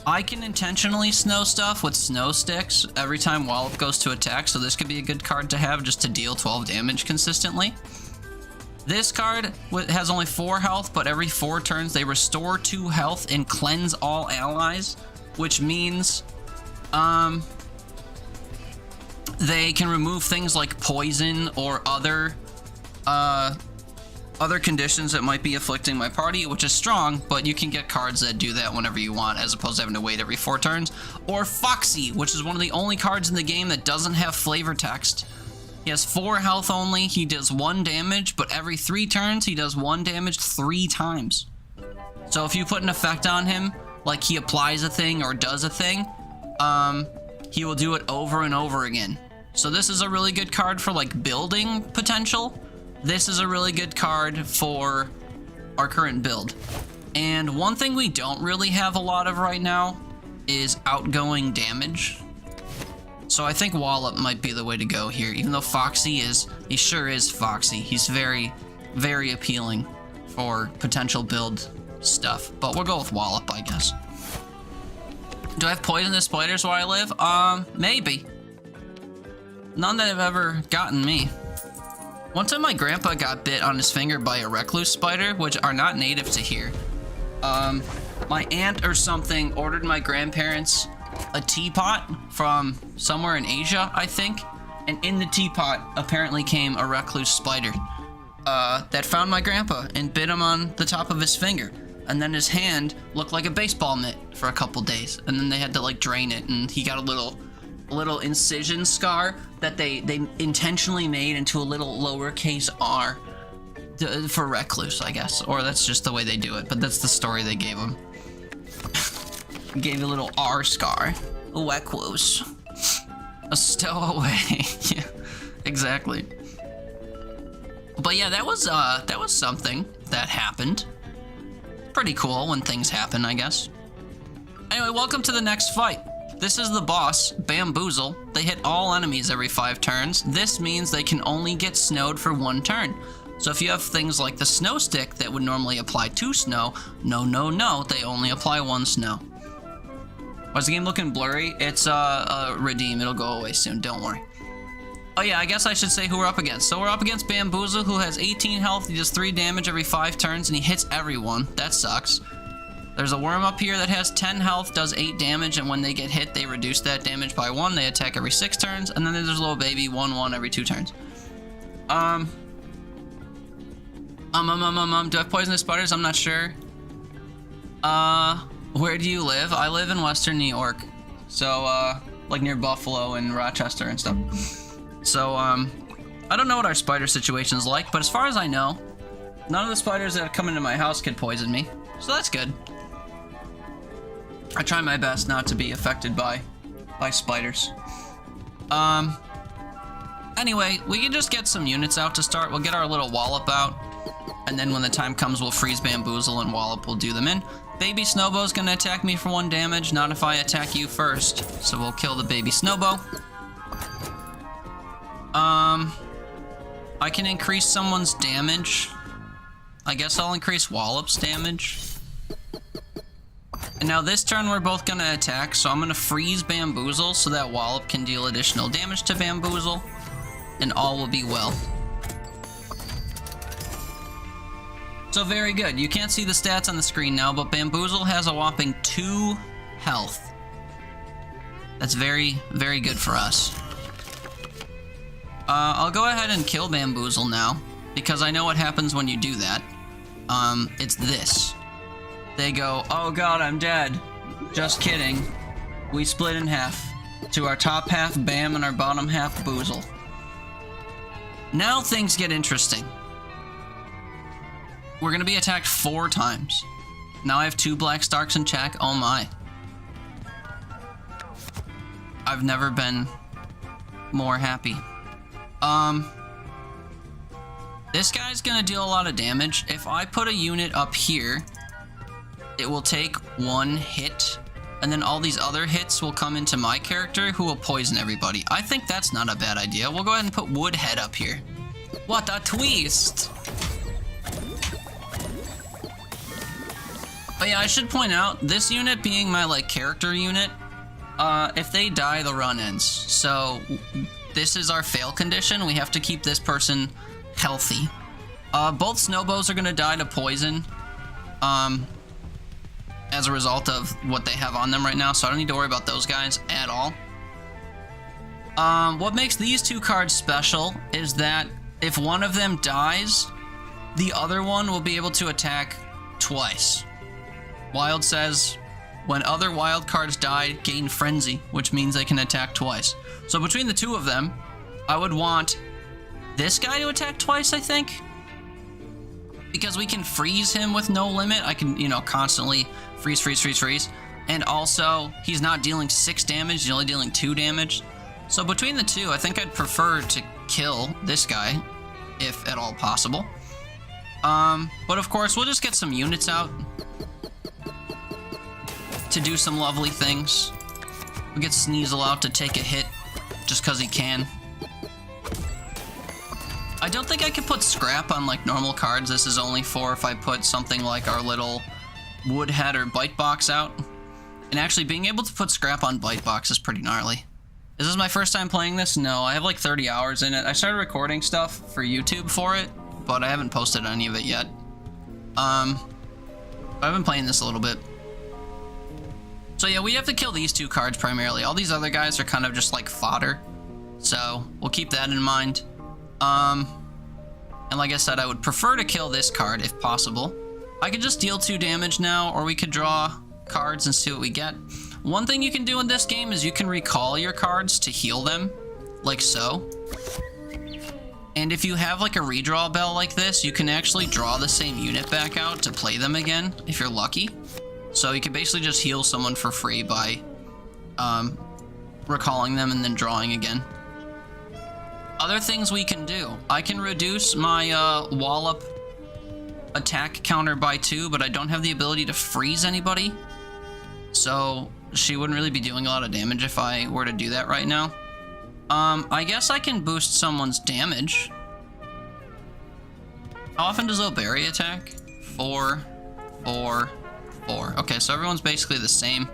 Speaker 1: I can intentionally snow stuff with snow sticks every time Wallop goes to attack, so this could be a good card to have just to deal 12 damage consistently. This card has only 4 health, but every 4 turns they restore 2 health and cleanse all allies, which means they can remove things like poison or other conditions that might be afflicting my party, which is strong, but you can get cards that do that whenever you want, as opposed to having to wait every 4 turns. Or Foxy, which is one of the only cards in the game that doesn't have flavor text. He has 4 health only, he does 1 damage, but every 3 turns he does 1 damage 3 times. So if you put an effect on him, like he applies a thing or does a thing, he will do it over and over again. So this is a really good card for like building potential. This is a really good card for our current build. And one thing we don't really have a lot of right now is outgoing damage. So I think Wallop might be the way to go here, even though Foxy he sure is Foxy. He's very, very appealing for potential build stuff. But we'll go with Wallop, I guess. Do I have poisonous spiders where I live? Maybe. None that have ever gotten me. One time my grandpa got bit on his finger by a recluse spider, which are not native to here. My aunt or something ordered my grandparents a teapot from somewhere in Asia, I think. And in the teapot apparently came a recluse spider that found my grandpa and bit him on the top of his finger. And then his hand looked like a baseball mitt for a couple days. And then they had to like drain it, and he got a little incision scar that they intentionally made into a little lowercase r for recluse, I guess. Or that's just the way they do it, but that's the story they gave him. Gave a little R scar. A recluse. A stowaway. Yeah, exactly. But yeah, that was something that happened. Pretty cool when things happen, I guess. Anyway, welcome to the next fight. This is the boss, Bamboozle. They hit all enemies every 5 turns. This means they can only get snowed for 1 turn. So if you have things like the snow stick that would normally apply 2 snow, no, they only apply 1 snow. Why is the game looking blurry? It's redeem. It'll go away soon. Don't worry. Oh yeah, I guess I should say who we're up against. So we're up against Bamboozle, who has 18 health. He does 3 damage every 5 turns, and he hits everyone. That sucks. There's a worm up here that has 10 health, does 8 damage, and when they get hit, they reduce that damage by 1. They attack every 6 turns, and then there's a little baby, 1/1 every 2 turns. Do I have poisonous spiders? I'm not sure. Where do you live? I live in Western New York. So, like near Buffalo and Rochester and stuff. So, I don't know what our spider situation is like, but as far as I know, none of the spiders that have come into my house could poison me. So that's good. I try my best not to be affected by spiders. Anyway, we can just get some units out to start. We'll get our little Wallop out, and then when the time comes, we'll freeze Bamboozle and Wallop will do them in. Baby Snowbow's gonna attack me for 1 damage, not if I attack you first. So we'll kill the baby Snowbow. I can increase someone's damage. I guess I'll increase Wallop's damage. And now this turn we're both gonna attack, so I'm gonna freeze Bamboozle so that Wallop can deal additional damage to Bamboozle, and all will be well. So very good. You can't see the stats on the screen now, but Bamboozle has a whopping 2 health. That's very, very good for us. I'll go ahead and kill Bamboozle now, because I know what happens when you do that. It's this. They go, oh god, I'm dead. Just kidding. We split in half. To our top half Bam and our bottom half Boozle. Now things get interesting. We're gonna be attacked 4 times. Now I have 2 Black Starks in check. Oh my. I've never been more happy. This guy's gonna deal a lot of damage. If I put a unit up here, it will take 1 hit, and then all these other hits will come into my character, who will poison everybody. I think that's not a bad idea. We'll go ahead and put Woodhead up here. What a twist! But yeah, I should point out, this unit being my, like, character unit, if they die, the run ends. So, this is our fail condition. We have to keep this person healthy. Both Snowbows are gonna die to poison, as a result of what they have on them right now, so I don't need to worry about those guys at all. What makes these 2 cards special is that if one of them dies, the other one will be able to attack twice. Wild says, when other wild cards die, gain Frenzy, which means they can attack twice. So between the 2 of them, I would want this guy to attack twice, I think. Because we can freeze him with no limit. I can, constantly freeze. And also, he's not dealing 6 damage, he's only dealing 2 damage. So between the 2, I think I'd prefer to kill this guy, if at all possible. But of course, we'll just get some units out to do some lovely things. We'll get Sneasel out to take a hit, just because he can. I don't think I can put Scrap on, like, normal cards. This is only for if I put something like our little Woodhead or Bite Box out. And actually, being able to put Scrap on Bite Box is pretty gnarly. Is this my first time playing this? No, I have like 30 hours in it. I started recording stuff for YouTube for it, but I haven't posted any of it yet. I've been playing this a little bit. So yeah, we have to kill these 2 cards primarily. All these other guys are kind of just like fodder. So we'll keep that in mind. And like I said, I would prefer to kill this card if possible. I could just deal 2 damage now, or we could draw cards and see what we get. One thing you can do in this game is you can recall your cards to heal them, like so. And if you have like a redraw bell like this, you can actually draw the same unit back out to play them again, if you're lucky. So you can basically just heal someone for free by recalling them and then drawing again. Other things we can do. I can reduce my wallop attack counter by 2, but I don't have the ability to freeze anybody. So she wouldn't really be doing a lot of damage if I were to do that right now. I guess I can boost someone's damage. How often does O'Berry attack? 4, 4, 4. Okay, so everyone's basically the same.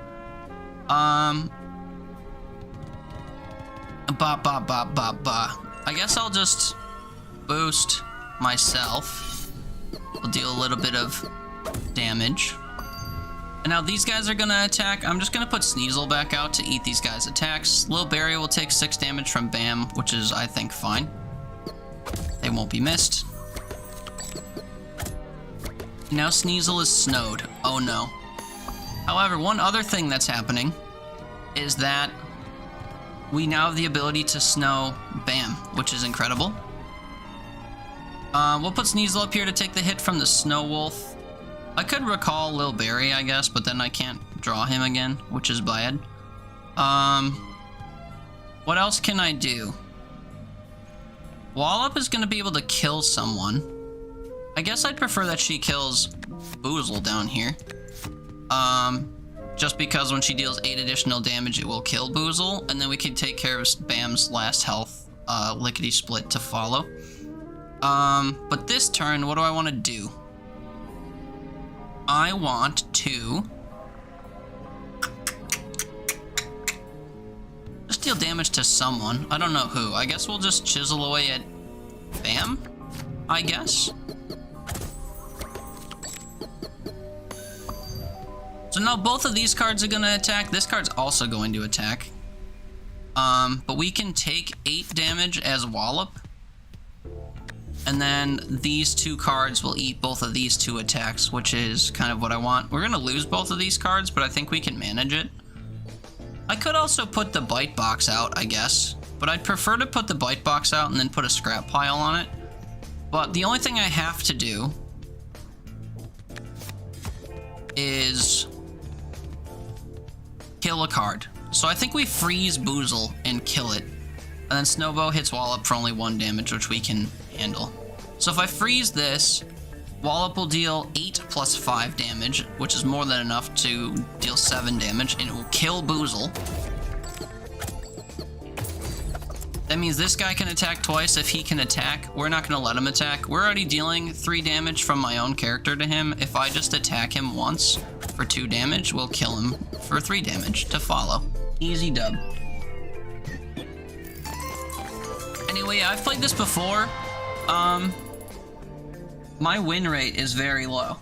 Speaker 1: I guess I'll just boost myself. I'll deal a little bit of damage. And now these guys are gonna attack. I'm just gonna put Sneasel back out to eat these guys' attacks. Lil Barry will take 6 damage from Bam, which is, I think, fine. They won't be missed. Now Sneasel is snowed. Oh no. However, one other thing that's happening is that we now have the ability to snow Bam, which is incredible. We'll put Sneasel up here to take the hit from the Snow Wolf. I could recall Lil Barry, I guess, but then I can't draw him again, which is bad. What else can I do? Wallop is going to be able to kill someone. I guess I'd prefer that she kills Boozle down here. Just because when she deals 8 additional damage, it will kill Boozle, and then we can take care of Bam's last health, Lickety Split to follow. But this turn, what do I want to do? I want to just deal damage to someone. I don't know who. I guess we'll just chisel away at Bam, I guess. So now both of these cards are going to attack. This card's also going to attack. But we can take 8 damage as Wallop. And then these 2 cards will eat both of these 2 attacks, which is kind of what I want. We're going to lose both of these cards, but I think we can manage it. I could also put the Bite Box out, I guess. But I'd prefer to put the Bite Box out and then put a scrap pile on it. But the only thing I have to do is kill a card. So I think we freeze Boozle and kill it. And then Snowbow hits Wallop for only 1 damage, which we can handle. So if I freeze this, Wallop will deal 8 plus 5 damage, which is more than enough to deal 7 damage, and it will kill Boozle. That means this guy can attack twice if he can attack. We're not going to let him attack. We're already dealing 3 damage from my own character to him. If I just attack him once for 2 damage, we'll kill him for 3 damage to follow. Easy dub. Anyway, I've played this before. My win rate is very low.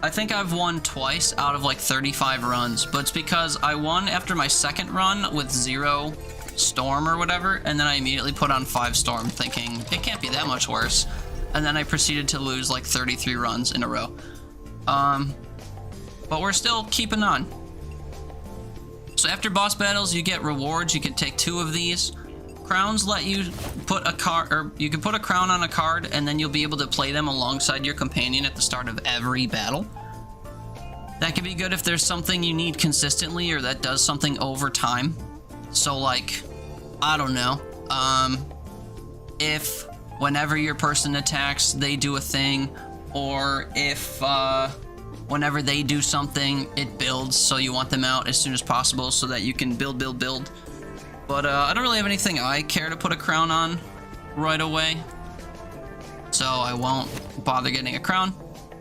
Speaker 1: I think I've won twice out of like 35 runs, but it's because I won after my second run with 0 Storm or whatever, and then I immediately put on 5 Storm thinking it can't be that much worse, and then I proceeded to lose like 33 runs in a row. But we're still keeping on. So after boss battles, you get rewards. You can take 2 of these. Crowns let you put a card, or you can put a crown on a card, and then you'll be able to play them alongside your companion at the start of every battle. That can be good if there's something you need consistently, or that does something over time. So like, I don't know, if whenever your person attacks, they do a thing, or if whenever they do something, it builds, so you want them out as soon as possible so that you can build. But I don't really have anything I care to put a crown on right away, so I won't bother getting a crown.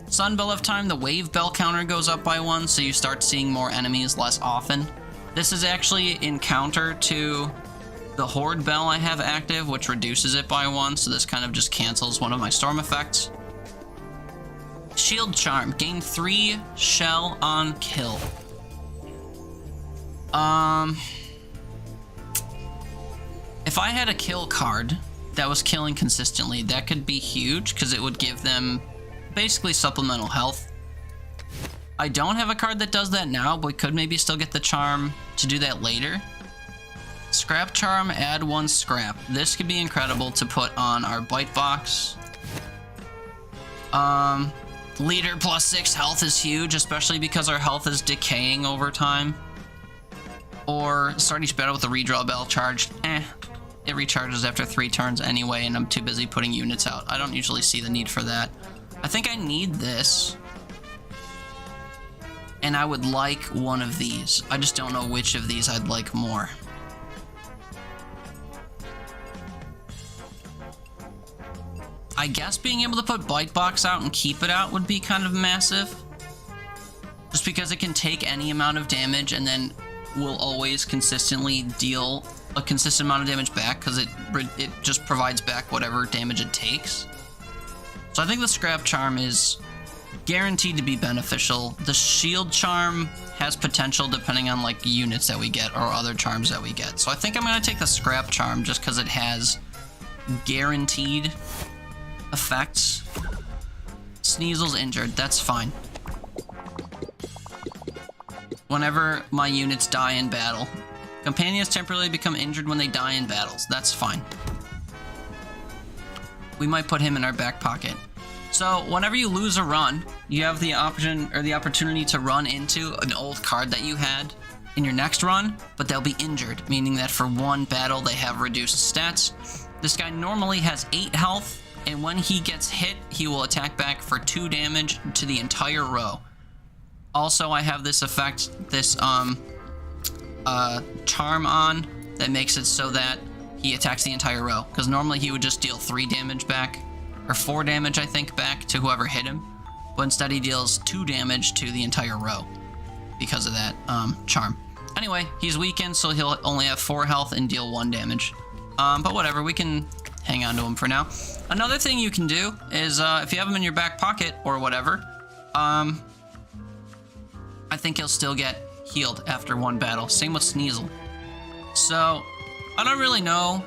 Speaker 1: Sunbell of Time, the wave bell counter goes up by 1, so you start seeing more enemies less often. This is actually in counter to the Horde Bell I have active, which reduces it by 1, so this kind of just cancels one of my storm effects. Shield Charm, gain 3 shell on kill. If I had a kill card that was killing consistently, that could be huge because it would give them basically supplemental health. I don't have a card that does that now, but we could maybe still get the charm to do that later. Scrap charm, add 1 scrap. This could be incredible to put on our bite box. Leader plus 6 health is huge, especially because our health is decaying over time. Or start each battle with a redraw bell charged. It recharges after 3 turns anyway, and I'm too busy putting units out. I don't usually see the need for that. I think I need this. And I would like one of these. I just don't know which of these I'd like more. I guess being able to put Bite Box out and keep it out would be kind of massive. Just because it can take any amount of damage and then will always consistently deal a consistent amount of damage back because it just provides back whatever damage it takes. So I think the Scrap Charm is guaranteed to be beneficial. The Shield Charm has potential depending on like units that we get or other charms that we get. So I think I'm going to take the Scrap Charm just because it has guaranteed effects. Sneasel's injured, that's fine. Whenever my units die in battle. Companions temporarily become injured when they die in battles. That's fine. We might put him in our back pocket. So whenever you lose a run, you have the option or the opportunity to run into an old card that you had in your next run, but they'll be injured, meaning that for 1 battle they have reduced stats. This guy normally has 8 health, and when he gets hit, he will attack back for 2 damage to the entire row. Also, I have this effect, this charm on that makes it so that he attacks the entire row. Because normally he would just deal 3 damage back, or 4 damage, I think, back to whoever hit him. But instead he deals 2 damage to the entire row because of that charm. Anyway, he's weakened, so he'll only have 4 health and deal 1 damage. But whatever, we can hang on to him for now. Another thing you can do is, if you have him in your back pocket or whatever, I think he'll still get healed after 1 battle. Same with Sneasel. So, I don't really know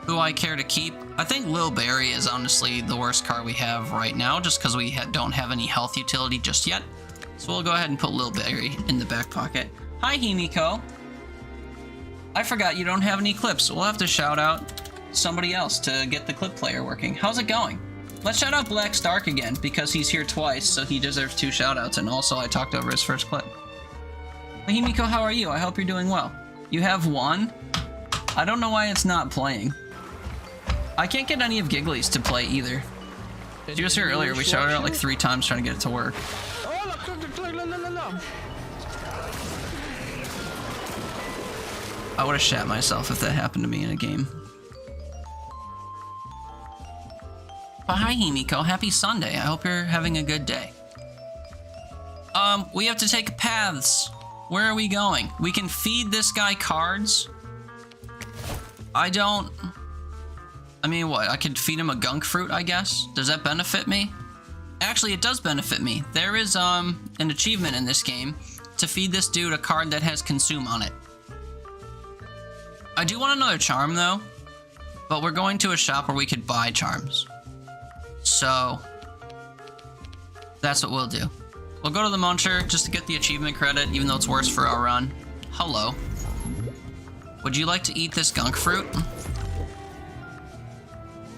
Speaker 1: who I care to keep. I think Lil Barry is honestly the worst card we have right now, just because we don't have any health utility just yet. So we'll go ahead and put Lil Barry in the back pocket. Hi, Himiko. I forgot you don't have any clips. We'll have to shout out somebody else to get the clip player working. How's it going? Let's shout out Black Stark again, because he's here twice, so he deserves 2 shoutouts, and also I talked over his first clip. Himiko, how are you? I hope you're doing well. You have 1? I don't know why it's not playing. I can't get any of Giggly's to play either. Did you guys hear earlier? We shouted out like 3 times trying to get it to work. I would have shat myself if that happened to me in a game. But hi, Himiko. Happy Sunday. I hope you're having a good day. We have to take paths. Where are we going? We can feed this guy cards. I mean, what? I could feed him a gunk fruit, I guess? Does that benefit me? Actually, it does benefit me. There is, an achievement in this game to feed this dude a card that has consume on it. I do want another charm, though. But we're going to a shop where we could buy charms. So, that's what we'll do. We'll go to the Muncher just to get the achievement credit, even though it's worse for our run. Hello. Would you like to eat this gunk fruit?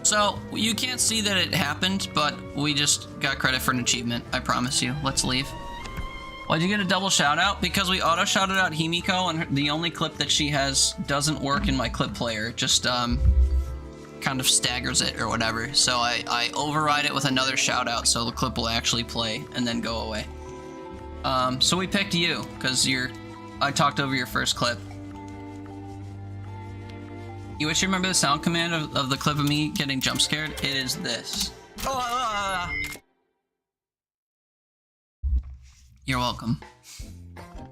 Speaker 1: So, you can't see that it happened, but we just got credit for an achievement, I promise you. Let's leave. Why'd you get a double shout out? Because we auto shouted out Himiko, and the only clip that she has doesn't work in my clip player. It just, kind of staggers it or whatever. So I override it with another shout out so the clip will actually play and then go away. So we picked you because I talked over your first clip. You wish you remember the sound command of the clip of me getting jump scared? It is this. You're welcome.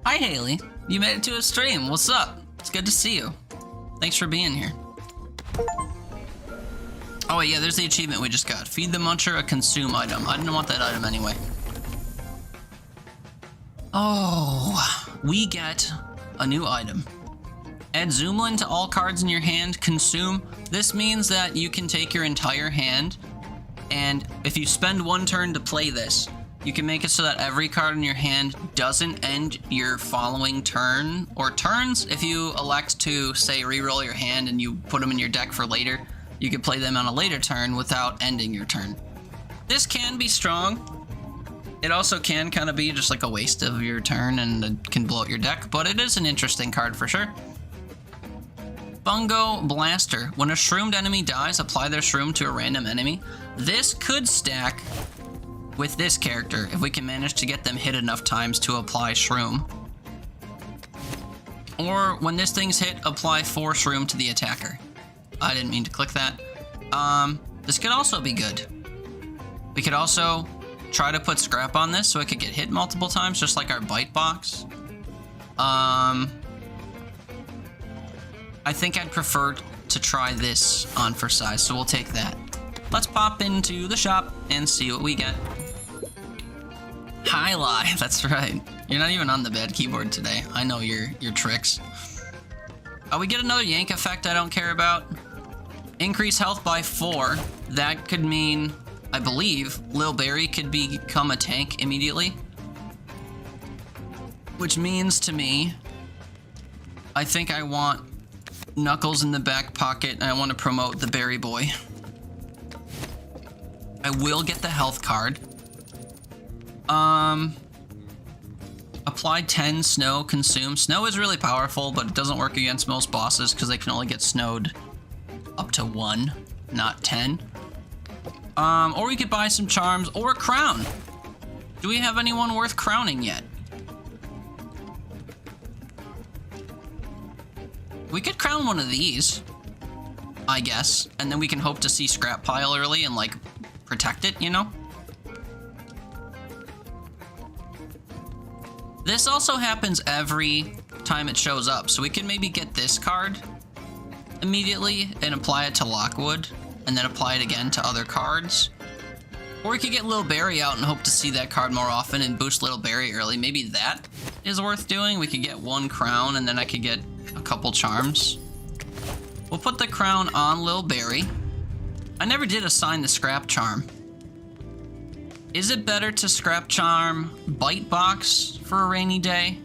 Speaker 1: Hi Haley, you made it to a stream. What's up? It's good to see you. Thanks for being here. Oh yeah, there's the achievement we just got. Feed the Muncher a consume item. I didn't want that item anyway. Oh, we get a new item. Add Zoomlin to all cards in your hand. Consume. This means that you can take your entire hand, and if you spend one turn to play this, you can make it so that every card in your hand doesn't end your following turn or turns. If you elect to, say, reroll your hand and you put them in your deck for later, you can play them on a later turn without ending your turn. This can be strong. It also can kind of be just like a waste of your turn and it can blow out your deck, but it is an interesting card for sure. Fungo Blaster. When a shroomed enemy dies, apply their shroom to a random enemy. This could stack with this character if we can manage to get them hit enough times to apply shroom. Or when this thing's hit, apply 4 shroom to the attacker. I didn't mean to click that. This could also be good. We could also try to put scrap on this so it could get hit multiple times, just like our bite box. I think I'd prefer to try this on for size, so we'll take that. Let's pop into the shop and see what we get. Highlight, that's right. You're not even on the bad keyboard today. I know your tricks. We get another yank effect I don't care about. Increase health by 4. That could mean, I believe, Lil Barry could become a tank immediately. Which means to me, I think I want Knuckles in the back pocket and I want to promote the Berry Boy. I will get the health card. Apply 10 snow, consume. Snow is really powerful, but it doesn't work against most bosses because they can only get snowed up to 1, not 10. Or we could buy some charms or a crown. Do we have anyone worth crowning yet? We could crown one of these, I guess, and then we can hope to see scrap pile early and like protect it, you know? This also happens every time it shows up, so we can maybe get this card immediately and apply it to Lockwood, and then apply it again to other cards. Or we could get Lil Barry out and hope to see that card more often and boost Lil Barry early. Maybe that is worth doing. We could get 1 crown and then I could get a couple charms. We'll put the crown on Lil Barry. I never did assign the scrap charm. Is it better to scrap charm Bite Box for a rainy day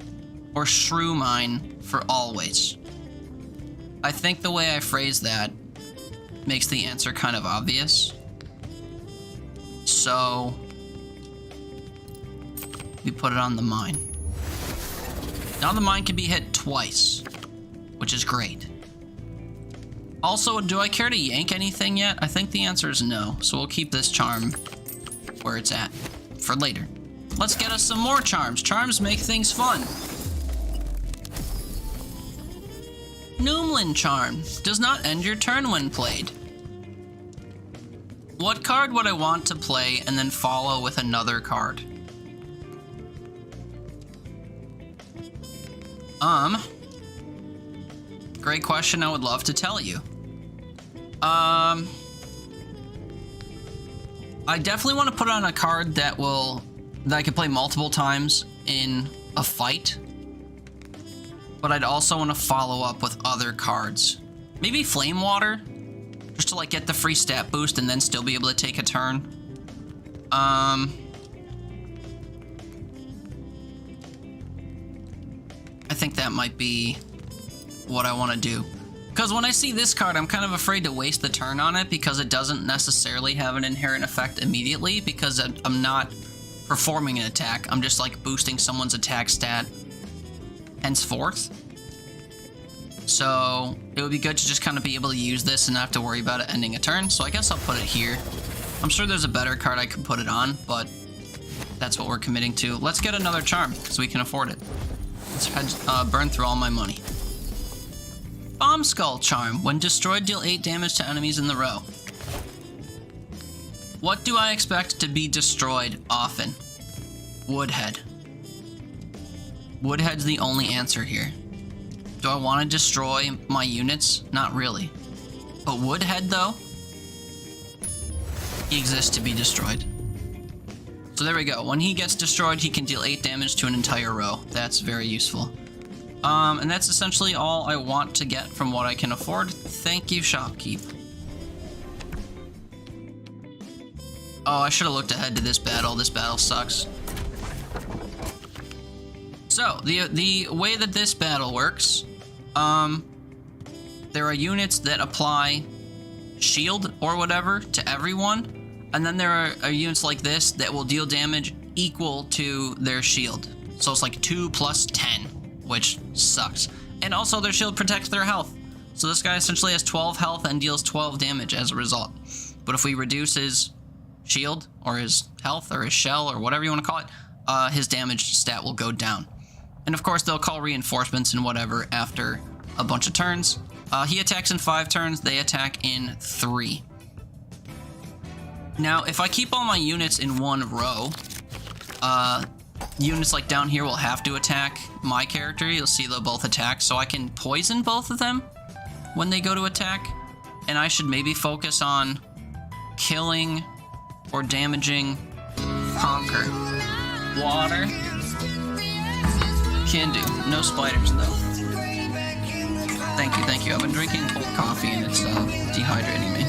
Speaker 1: or Shrew Mine for always? I think the way I phrase that makes the answer kind of obvious. So we put it on the mine. Now the mine can be hit twice, which is great. Also, do I care to yank anything yet? I think the answer is no, so we'll keep this charm where it's at for later. Let's get us some more charms. Charms make things fun. Noomlin charm. Does not end your turn when played. What card would I want to play and then follow with another card? Great question, I would love to tell you. I definitely want to put on a card that I can play multiple times in a fight. But I'd also want to follow up with other cards. Maybe Flame Water, just to like get the free stat boost and then still be able to take a turn. I think that might be what I want to do. Because when I see this card, I'm kind of afraid to waste the turn on it because it doesn't necessarily have an inherent effect immediately because I'm not performing an attack. I'm just like boosting someone's attack stat henceforth. So it would be good to just kind of be able to use this and not have to worry about it ending a turn. So I guess I'll put it here. I'm sure there's a better card I could put it on, but that's what we're committing to. Let's get another charm because we can afford it. Let's burn through all my money. Bomb Skull charm. When destroyed, deal 8 damage to enemies in the row. What do I expect to be destroyed often? Woodhead. Woodhead's the only answer here. Do I want to destroy my units? Not really. But Woodhead, though, he exists to be destroyed. So there we go. When he gets destroyed, he can deal 8 damage to an entire row. That's very useful. And that's essentially all I want to get from what I can afford. Thank you, shopkeep. Oh, I should have looked ahead to this battle. This battle sucks. So, the way that this battle works, there are units that apply shield or whatever to everyone, and then there are units like this that will deal damage equal to their shield. So it's like 2 plus 10, which sucks. And also their shield protects their health. So this guy essentially has 12 health and deals 12 damage as a result. But if we reduce his shield or his health or his shell or whatever you want to call it, his damage stat will go down. And of course they'll call reinforcements and whatever after a bunch of turns. He attacks in 5 turns, they attack in 3. Now, if I keep all my units in one row, units like down here will have to attack my character. You'll see they'll both attack, so I can poison both of them when they go to attack. And I should maybe focus on killing or damaging Conquer. Water. Can do. No spiders, though. Thank you. I've been drinking cold coffee and it's dehydrating me.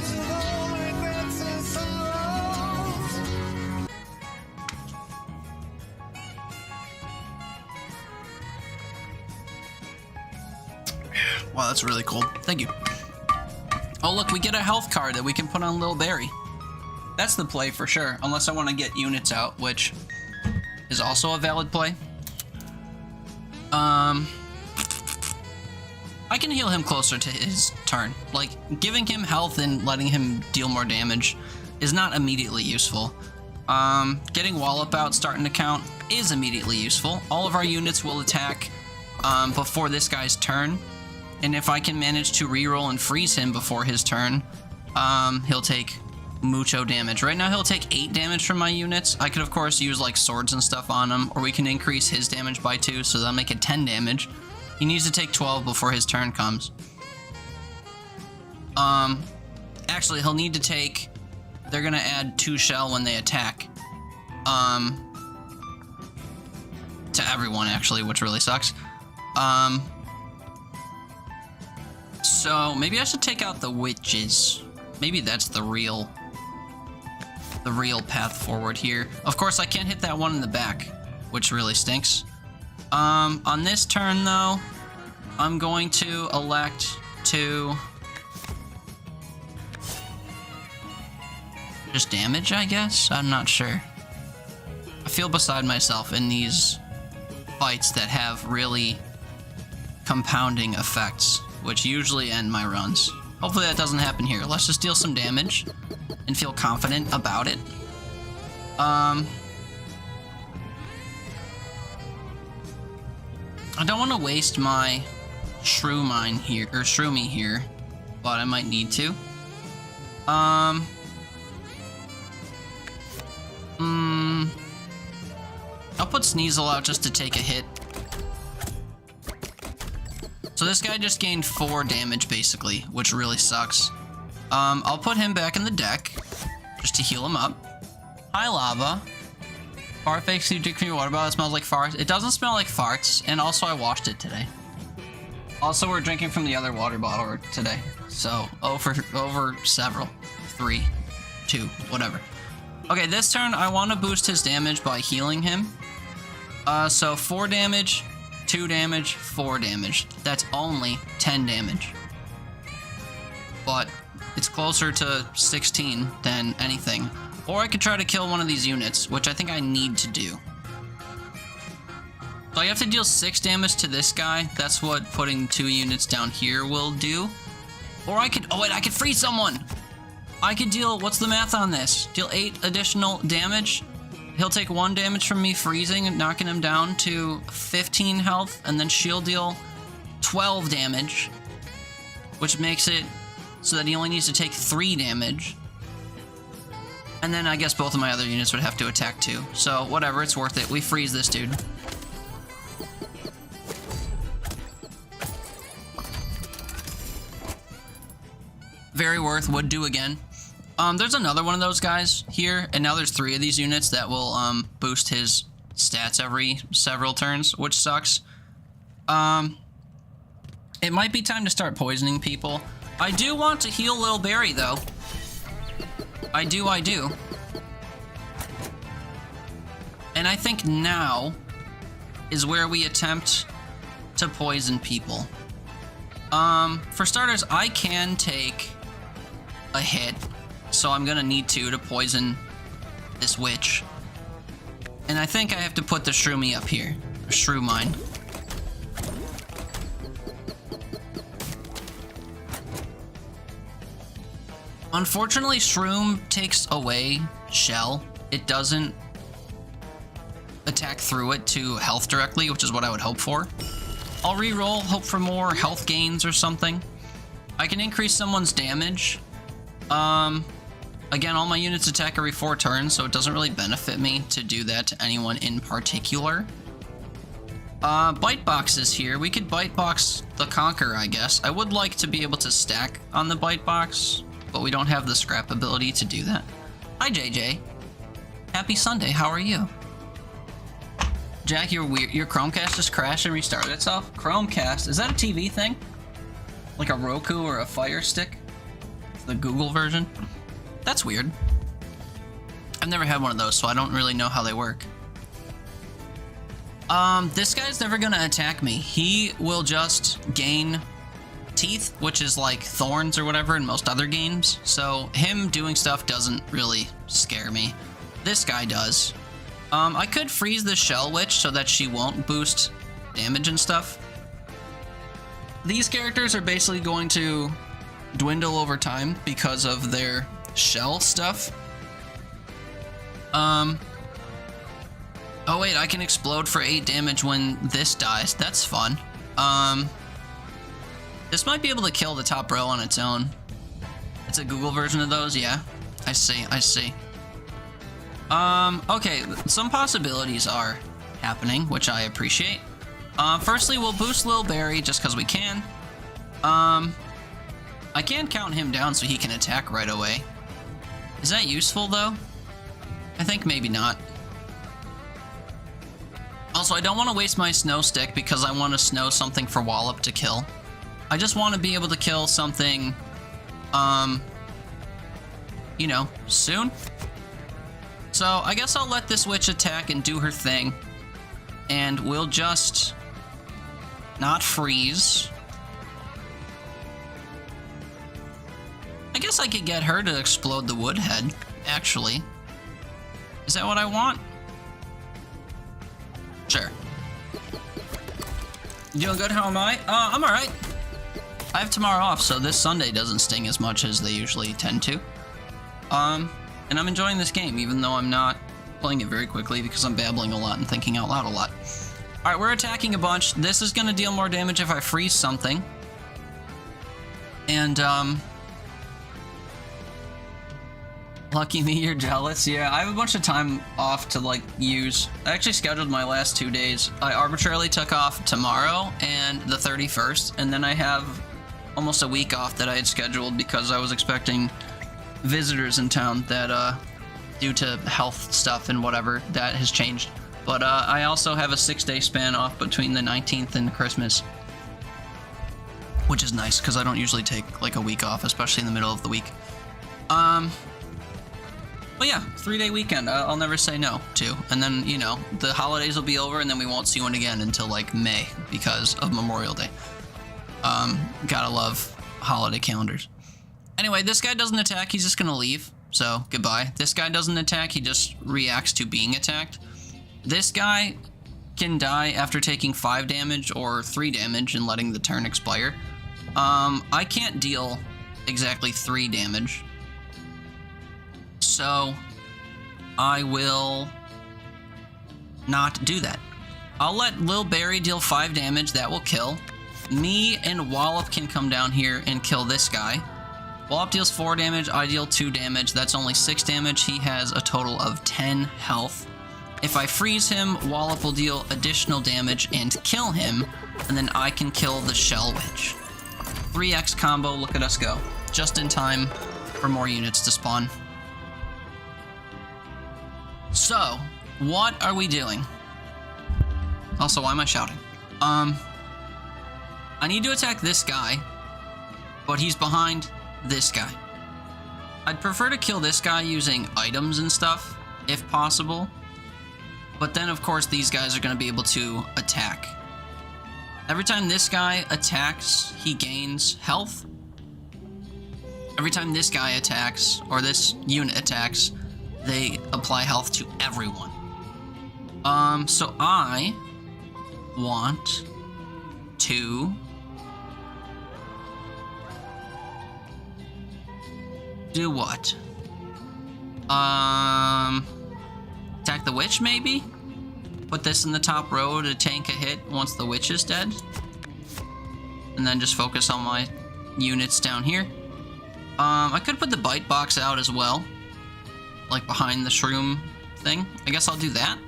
Speaker 1: Wow, that's really cold. Thank you. Oh, look, we get a health card that we can put on Lil Barry. That's the play for sure, unless I want to get units out, which is also a valid play. I can heal him closer to his turn. Like, giving him health and letting him deal more damage is not immediately useful. Getting Wallop out starting to count is immediately useful. All of our units will attack before this guy's turn. And if I can manage to reroll and freeze him before his turn, he'll take mucho damage. Right now he'll take 8 damage from my units. I could of course use like swords and stuff on him, or we can increase his damage by 2, so that'll make it 10 damage. He needs to take 12 before his turn comes. Actually he'll need to take, they're gonna add 2 shell when they attack. To everyone actually, which really sucks. So maybe I should take out the witches. Maybe that's the real path forward here. Of course, I can't hit that one in the back, which really stinks. On this turn, though, I'm going to elect to just damage, I guess? I'm not sure. I feel beside myself in these fights that have really compounding effects, which usually end my runs. Hopefully that doesn't happen here. Let's just deal some damage and feel confident about it. I don't want to waste my Shroomy here, but I might need to. I'll put Sneasel out just to take a hit. So this guy just gained 4 damage, basically, which really sucks. I'll put him back in the deck, just to heal him up. Hi, Lava. Fart fakes you drink from your water bottle. It smells like farts. It doesn't smell like farts, and also I washed it today. Also, we're drinking from the other water bottle today. So, over several. 3, 2, whatever. Okay, this turn, I want to boost his damage by healing him. So 4 damage, 2 damage, 4 damage. That's only 10 damage. But it's closer to 16 than anything. Or I could try to kill one of these units, which I think I need to do. So I have to deal 6 damage to this guy. That's what putting 2 units down here will do. Or I could, oh wait, I could free someone! I could deal, what's the math on this? Deal 8 additional damage. He'll take 1 damage from me freezing and knocking him down to 15 health, and then she'll deal 12 damage, which makes it so that he only needs to take 3 damage. And then I guess both of my other units would have to attack too. So whatever, it's worth it. We freeze this dude. Very worth, would do again. There's another one of those guys here, and now there's 3 of these units that will boost his stats every several turns, which sucks. It might be time to start poisoning people. I do want to heal Lil Barry, though. I do. And I think now is where we attempt to poison people. For starters, I can take a hit, so I'm gonna need to poison this witch. And I think I have to put the shroomy up here. Shrew mine. Unfortunately, shroom takes away shell. It doesn't attack through it to health directly, which is what I would hope for. I'll re-roll, hope for more health gains or something. I can increase someone's damage. Again, all my units attack every 4 turns, so it doesn't really benefit me to do that to anyone in particular. Bite box is here. We could bite box the Conqueror, I guess. I would like to be able to stack on the bite box, but we don't have the scrap ability to do that. Hi, JJ. Happy Sunday. How are you? Jack, you're weird. Your Chromecast just crashed and restarted itself? Chromecast? Is that a TV thing? Like a Roku or a Fire Stick? The Google version? That's weird. I've never had one of those, so I don't really know how they work. This guy's never gonna attack me. He will just gain teeth, which is like thorns or whatever in most other games. So him doing stuff doesn't really scare me. This guy does. I could freeze the Shell Witch so that she won't boost damage and stuff. These characters are basically going to dwindle over time because of their shell stuff. Oh wait, I can explode for 8 damage when this dies. That's fun. This might be able to kill the top row on its own. It's a Google version of those, yeah. I see. Okay, some possibilities are happening, which I appreciate. Firstly, we'll boost Lil Barry just because we can. I can count him down so he can attack right away. Is that useful, though? I think maybe not. Also, I don't want to waste my snow stick because I want to snow something for Wallop to kill. I just want to be able to kill something, you know, soon. So I guess I'll let this witch attack and do her thing. And we'll just not freeze. I guess I could get her to explode the wood head, actually. Is that what I want? Sure. You doing good? How am I? I'm alright. I have tomorrow off, so this Sunday doesn't sting as much as they usually tend to. And I'm enjoying this game, even though I'm not playing it very quickly because I'm babbling a lot and thinking out loud a lot. Alright, we're attacking a bunch. This is gonna deal more damage if I freeze something. And, lucky me, you're jealous. Yeah, I have a bunch of time off to, like, use. I actually scheduled my last 2 days. I arbitrarily took off tomorrow and the 31st, and then I have almost a week off that I had scheduled because I was expecting visitors in town that, due to health stuff and whatever, that has changed. But, I also have a 6-day span off between the 19th and Christmas, which is nice because I don't usually take, like, a week off, especially in the middle of the week. But yeah, 3-day weekend, I'll never say no to. And then, you know, the holidays will be over and then we won't see one again until like May because of Memorial Day. Gotta love holiday calendars. Anyway, this guy doesn't attack, he's just gonna leave. So, goodbye. This guy doesn't attack, he just reacts to being attacked. This guy can die after taking 5 damage or 3 damage and letting the turn expire. I can't deal exactly 3 damage. So, I will not do that. I'll let Lil Barry deal 5 damage, that will kill. Me and Wallop can come down here and kill this guy. Wallop deals 4 damage, I deal 2 damage, that's only 6 damage. He has a total of 10 health. If I freeze him, Wallop will deal additional damage and kill him, and then I can kill the Shell Witch. 3x combo, look at us go. Just in time for more units to spawn. So, what are we doing? Also, why am I shouting? I need to attack this guy, but he's behind this guy. I'd prefer to kill this guy using items and stuff, if possible. But then, of course, these guys are going to be able to attack. Every time this guy attacks, he gains health. Every time this guy attacks, or this unit attacks, they apply health to everyone. So I want to do what? Attack the witch, maybe? Put this in the top row to tank a hit once the witch is dead. And then just focus on my units down here. I could put the bite box out as well. Like behind the shroom thing. I guess I'll do that.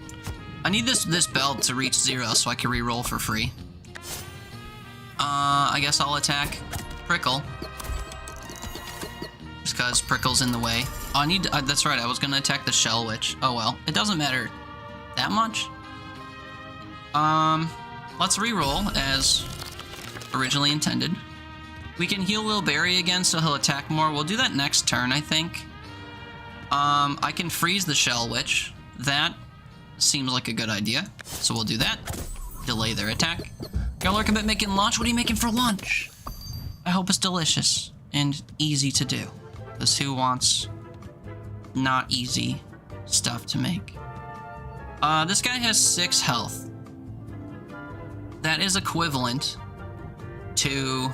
Speaker 1: I need this belt to reach 0 so I can re-roll for free. I guess I'll attack Prickle. Just because Prickle's in the way. Oh, I need to, that's right, I was gonna attack the Shell Witch. Oh well, it doesn't matter that much. Let's re-roll as originally intended. We can heal Lil Barry again so he'll attack more. We'll do that next turn, I think. I can freeze the Shell Witch. That seems like a good idea. So we'll do that. Delay their attack. Galorkabit making lunch? What are you making for lunch? I hope it's delicious and easy to do. Because who wants not easy stuff to make? This guy has 6 health. That is equivalent to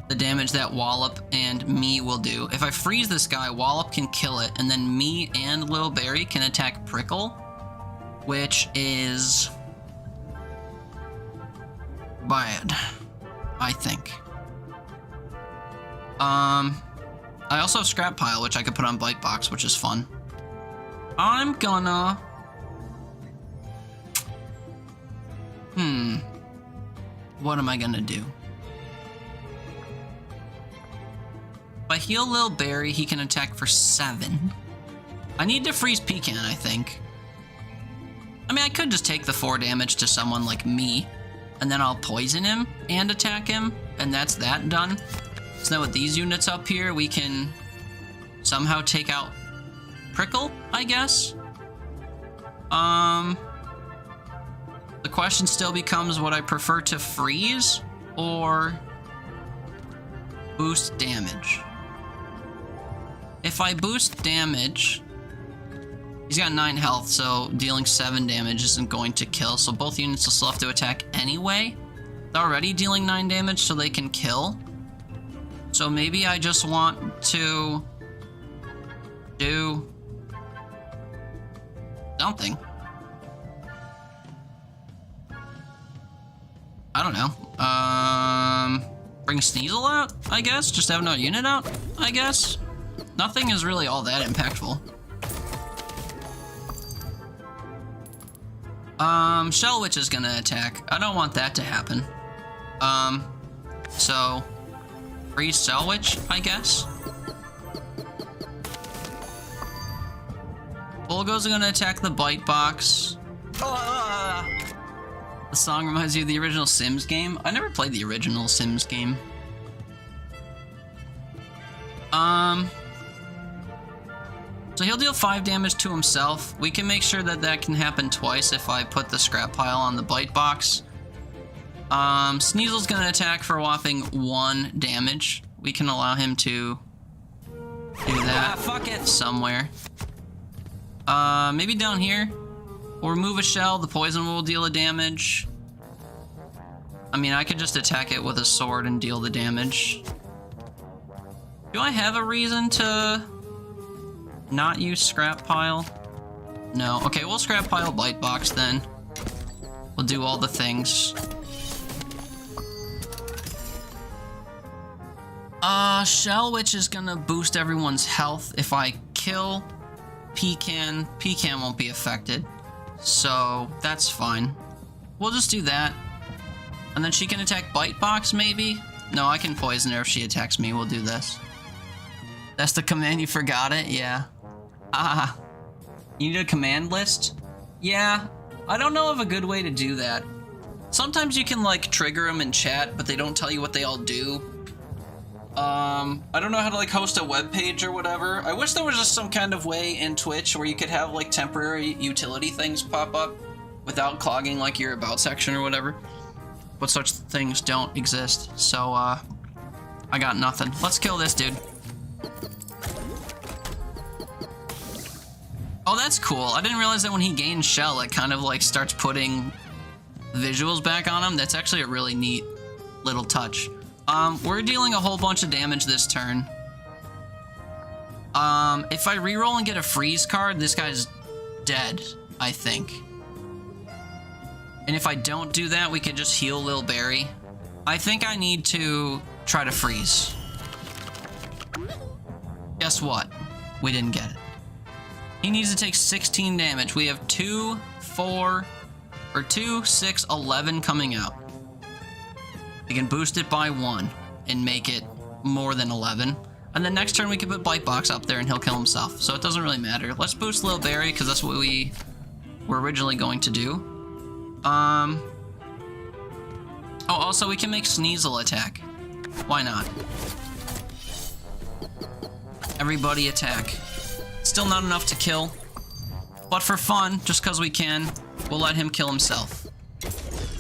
Speaker 1: the damage that Wallop and me will do. If I freeze this guy, Wallop can kill it, and then me and Lil Barry can attack Prickle, which is bad, I think. I also have Scrap Pile, which I could put on Bite Box, which is fun. I'm gonna... What am I gonna do? If I heal Lil Barry, he can attack for 7. I need to freeze Pecan, I think. I mean, I could just take the 4 damage to someone like me, and then I'll poison him and attack him, and that's that done. So now with these units up here, we can somehow take out Prickle, I guess? The question still becomes, would I prefer to freeze or boost damage? If I boost damage, he's got 9 health, so dealing 7 damage isn't going to kill, so both units will still have to attack anyway. They're already dealing 9 damage, so they can kill. So maybe I just want to do something. I don't know. Bring Sneasel out, I guess? Just have another unit out, I guess? Nothing is really all that impactful. Shell Witch is gonna attack. I don't want that to happen. So... freeze Shell Witch, I guess? Bulgo's gonna attack the Bite Box. The song reminds you of the original Sims game. I never played the original Sims game. So he'll deal 5 damage to himself. We can make sure that that can happen twice if I put the Scrap Pile on the Bite Box. Sneasel's gonna attack for a whopping 1 damage. We can allow him to do that fuck it. Somewhere. Maybe down here. We'll remove a shell, the poison will deal a damage. I mean, I could just attack it with a sword and deal the damage. Do I have a reason to not use Scrap Pile? No. Okay, we'll Scrap Pile Bite Box then. We'll do all the things. Shell Witch is gonna boost everyone's health. If I kill Pecan, Pecan won't be affected. So, that's fine. We'll just do that. And then she can attack Bite Box, maybe? No, I can poison her if she attacks me. We'll do this. That's the command, you forgot it? Yeah. You need a command list? Yeah. I don't know of a good way to do that. Sometimes you can like trigger them in chat, but they don't tell you what they all do. I don't know how to like host a web page or whatever. I wish there was just some kind of way in Twitch where you could have like temporary utility things pop up without clogging like your about section or whatever. But such things don't exist. So I got nothing. Let's kill this dude. Oh, that's cool. I didn't realize that when he gains shell, it kind of like starts putting visuals back on him. That's actually a really neat little touch. We're dealing a whole bunch of damage this turn. If I reroll and get a freeze card, this guy's dead, I think. And if I don't do that, we could just heal Lil Barry. I think I need to try to freeze. Guess what? We didn't get it. He needs to take 16 damage. We have 2, 6, 11 coming out. We can boost it by 1 and make it more than 11. And then next turn we can put Bite Box up there and he'll kill himself. So it doesn't really matter. Let's boost Lil Barry because that's what we were originally going to do. Oh, also we can make Sneasel attack. Why not? Everybody attack. Still not enough to kill. But for fun, just because we can, we'll let him kill himself.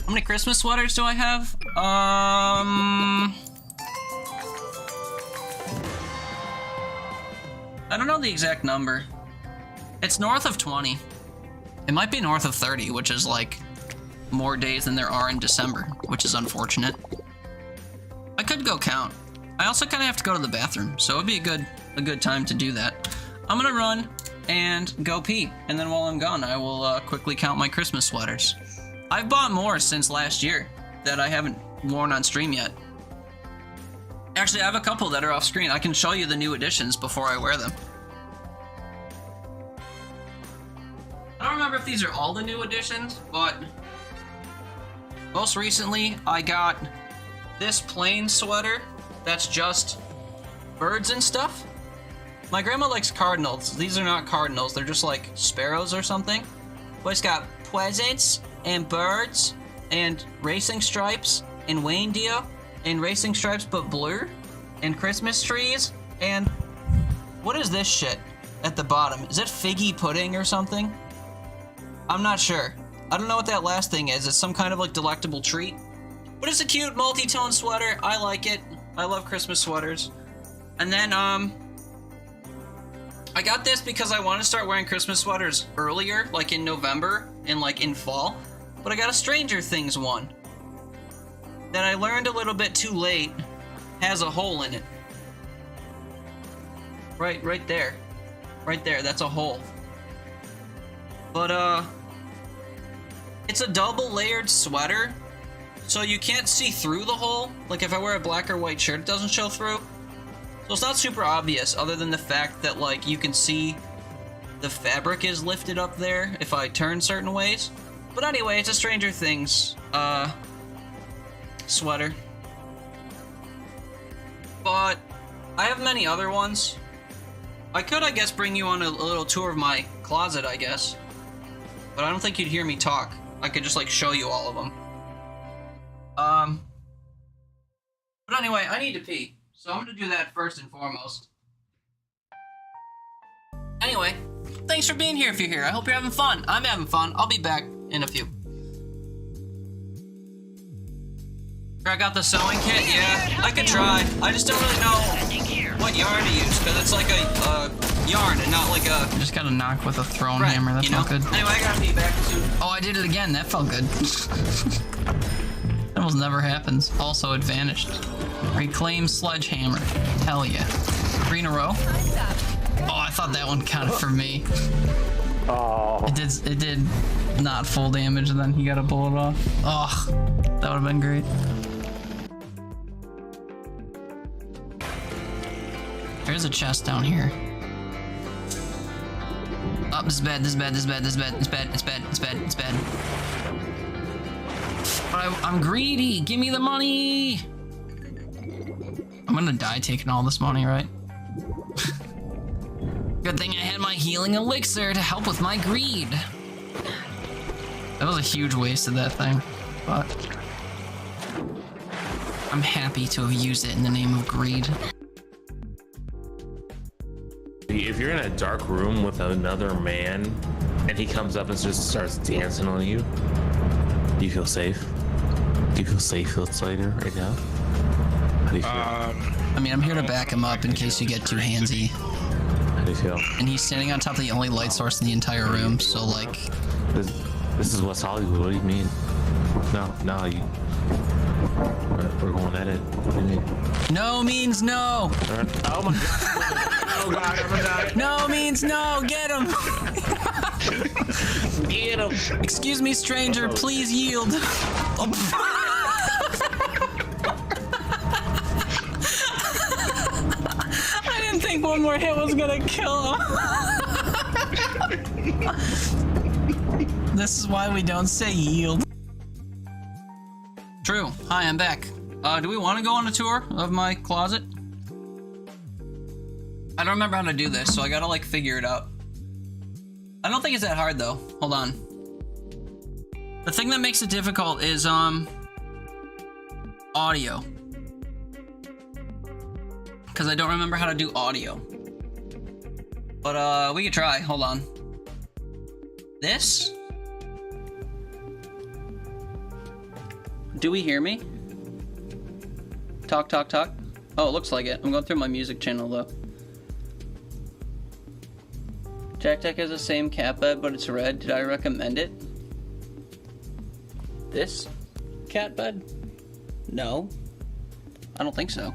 Speaker 1: How many Christmas sweaters do I have? I don't know the exact number. It's north of 20. It might be north of 30, which is like more days than there are in December, which is unfortunate. I could go count. I also kind of have to go to the bathroom, so it'd be a good time to do that. I'm gonna run and go pee, and then while I'm gone, I will quickly count my Christmas sweaters. I've bought more since last year that I haven't worn on stream yet. Actually, I have a couple that are off screen. I can show you the new editions before I wear them. I don't remember if these are all the new editions, but most recently I got this plain sweater that's just birds and stuff. My grandma likes cardinals. These are not cardinals, they're just like sparrows or something. But it's got presents and birds and racing stripes and reindeer and racing stripes but blue and Christmas trees and what is this shit at the bottom? Is it figgy pudding or something? I'm not sure. I don't know what that last thing is. It's some kind of like delectable treat. But it's a cute multi-tone sweater. I like it. I love Christmas sweaters. And then I got this because I want to start wearing Christmas sweaters earlier, like in November and like in fall. But I got a Stranger Things one that I learned a little bit too late has a hole in it. Right there. Right there, that's a hole. But it's a double layered sweater, so you can't see through the hole. Like if I wear a black or white shirt, it doesn't show through. So it's not super obvious other than the fact that like you can see the fabric is lifted up there if I turn certain ways. But anyway, it's a Stranger Things sweater. But I have many other ones. I could, I guess, bring you on a little tour of my closet, I guess. But I don't think you'd hear me talk. I could just like show you all of them. But anyway, I need to pee. So I'm gonna do that first and foremost. Anyway, thanks for being here if you're here. I hope you're having fun. I'm having fun. I'll be back in a few. I got the sewing kit? Yeah, I could try. I just don't really know what yarn to use, because it's like a yarn and not like a...
Speaker 3: You just gotta knock with a thrown hammer, that's not good.
Speaker 1: Anyway, I gotta be back soon.
Speaker 3: Oh, I did it again, that felt good. That almost never happens. Also, it vanished. Reclaim sledgehammer. Hell yeah. 3 in a row? Oh, I thought that one counted for me.
Speaker 2: Oh.
Speaker 3: It did not full damage, and then he got a bullet off. Oh, that would have been great. There's a chest down here. Oh, this is bad, this is bad, this is bad, this is bad, it's bad, it's bad, it's bad, it's bad. But I'm greedy, give me the money! I'm gonna die taking all this money, right? Good thing I had my healing elixir to help with my greed. That was a huge waste of that thing, but I'm happy to have used it in the name of greed.
Speaker 7: If you're in a dark room with another man and he comes up and just starts dancing on you, do you feel safe? Do you feel safe outside right now? How do you feel?
Speaker 3: I mean, I'm here to back him up in case you get too handsy.
Speaker 7: How do you feel?
Speaker 3: And he's standing on top of the only light source in the entire room, so like...
Speaker 7: This is West Hollywood, what do you mean? No, we're going at it. What do you mean?
Speaker 3: No means no!
Speaker 7: Oh my god. Oh god, I'm gonna die.
Speaker 3: No means no! Get him!
Speaker 7: Get him!
Speaker 3: Excuse me, stranger, please yield. I didn't think one more hit was gonna kill him. This is why we don't say yield. True. Hi, I'm back. Do we want to go on a tour of my closet? I don't remember how to do this, so I gotta, like, figure it out. I don't think it's that hard, though. Hold on. The thing that makes it difficult is, audio. Because I don't remember how to do audio. But, we could try. Hold on. This? Do we hear me? Talk, talk, talk. Oh, it looks like it. I'm going through my music channel, though. Jack Tech has the same cat bed, but it's red. Did I recommend it? This cat bed? No. I don't think so.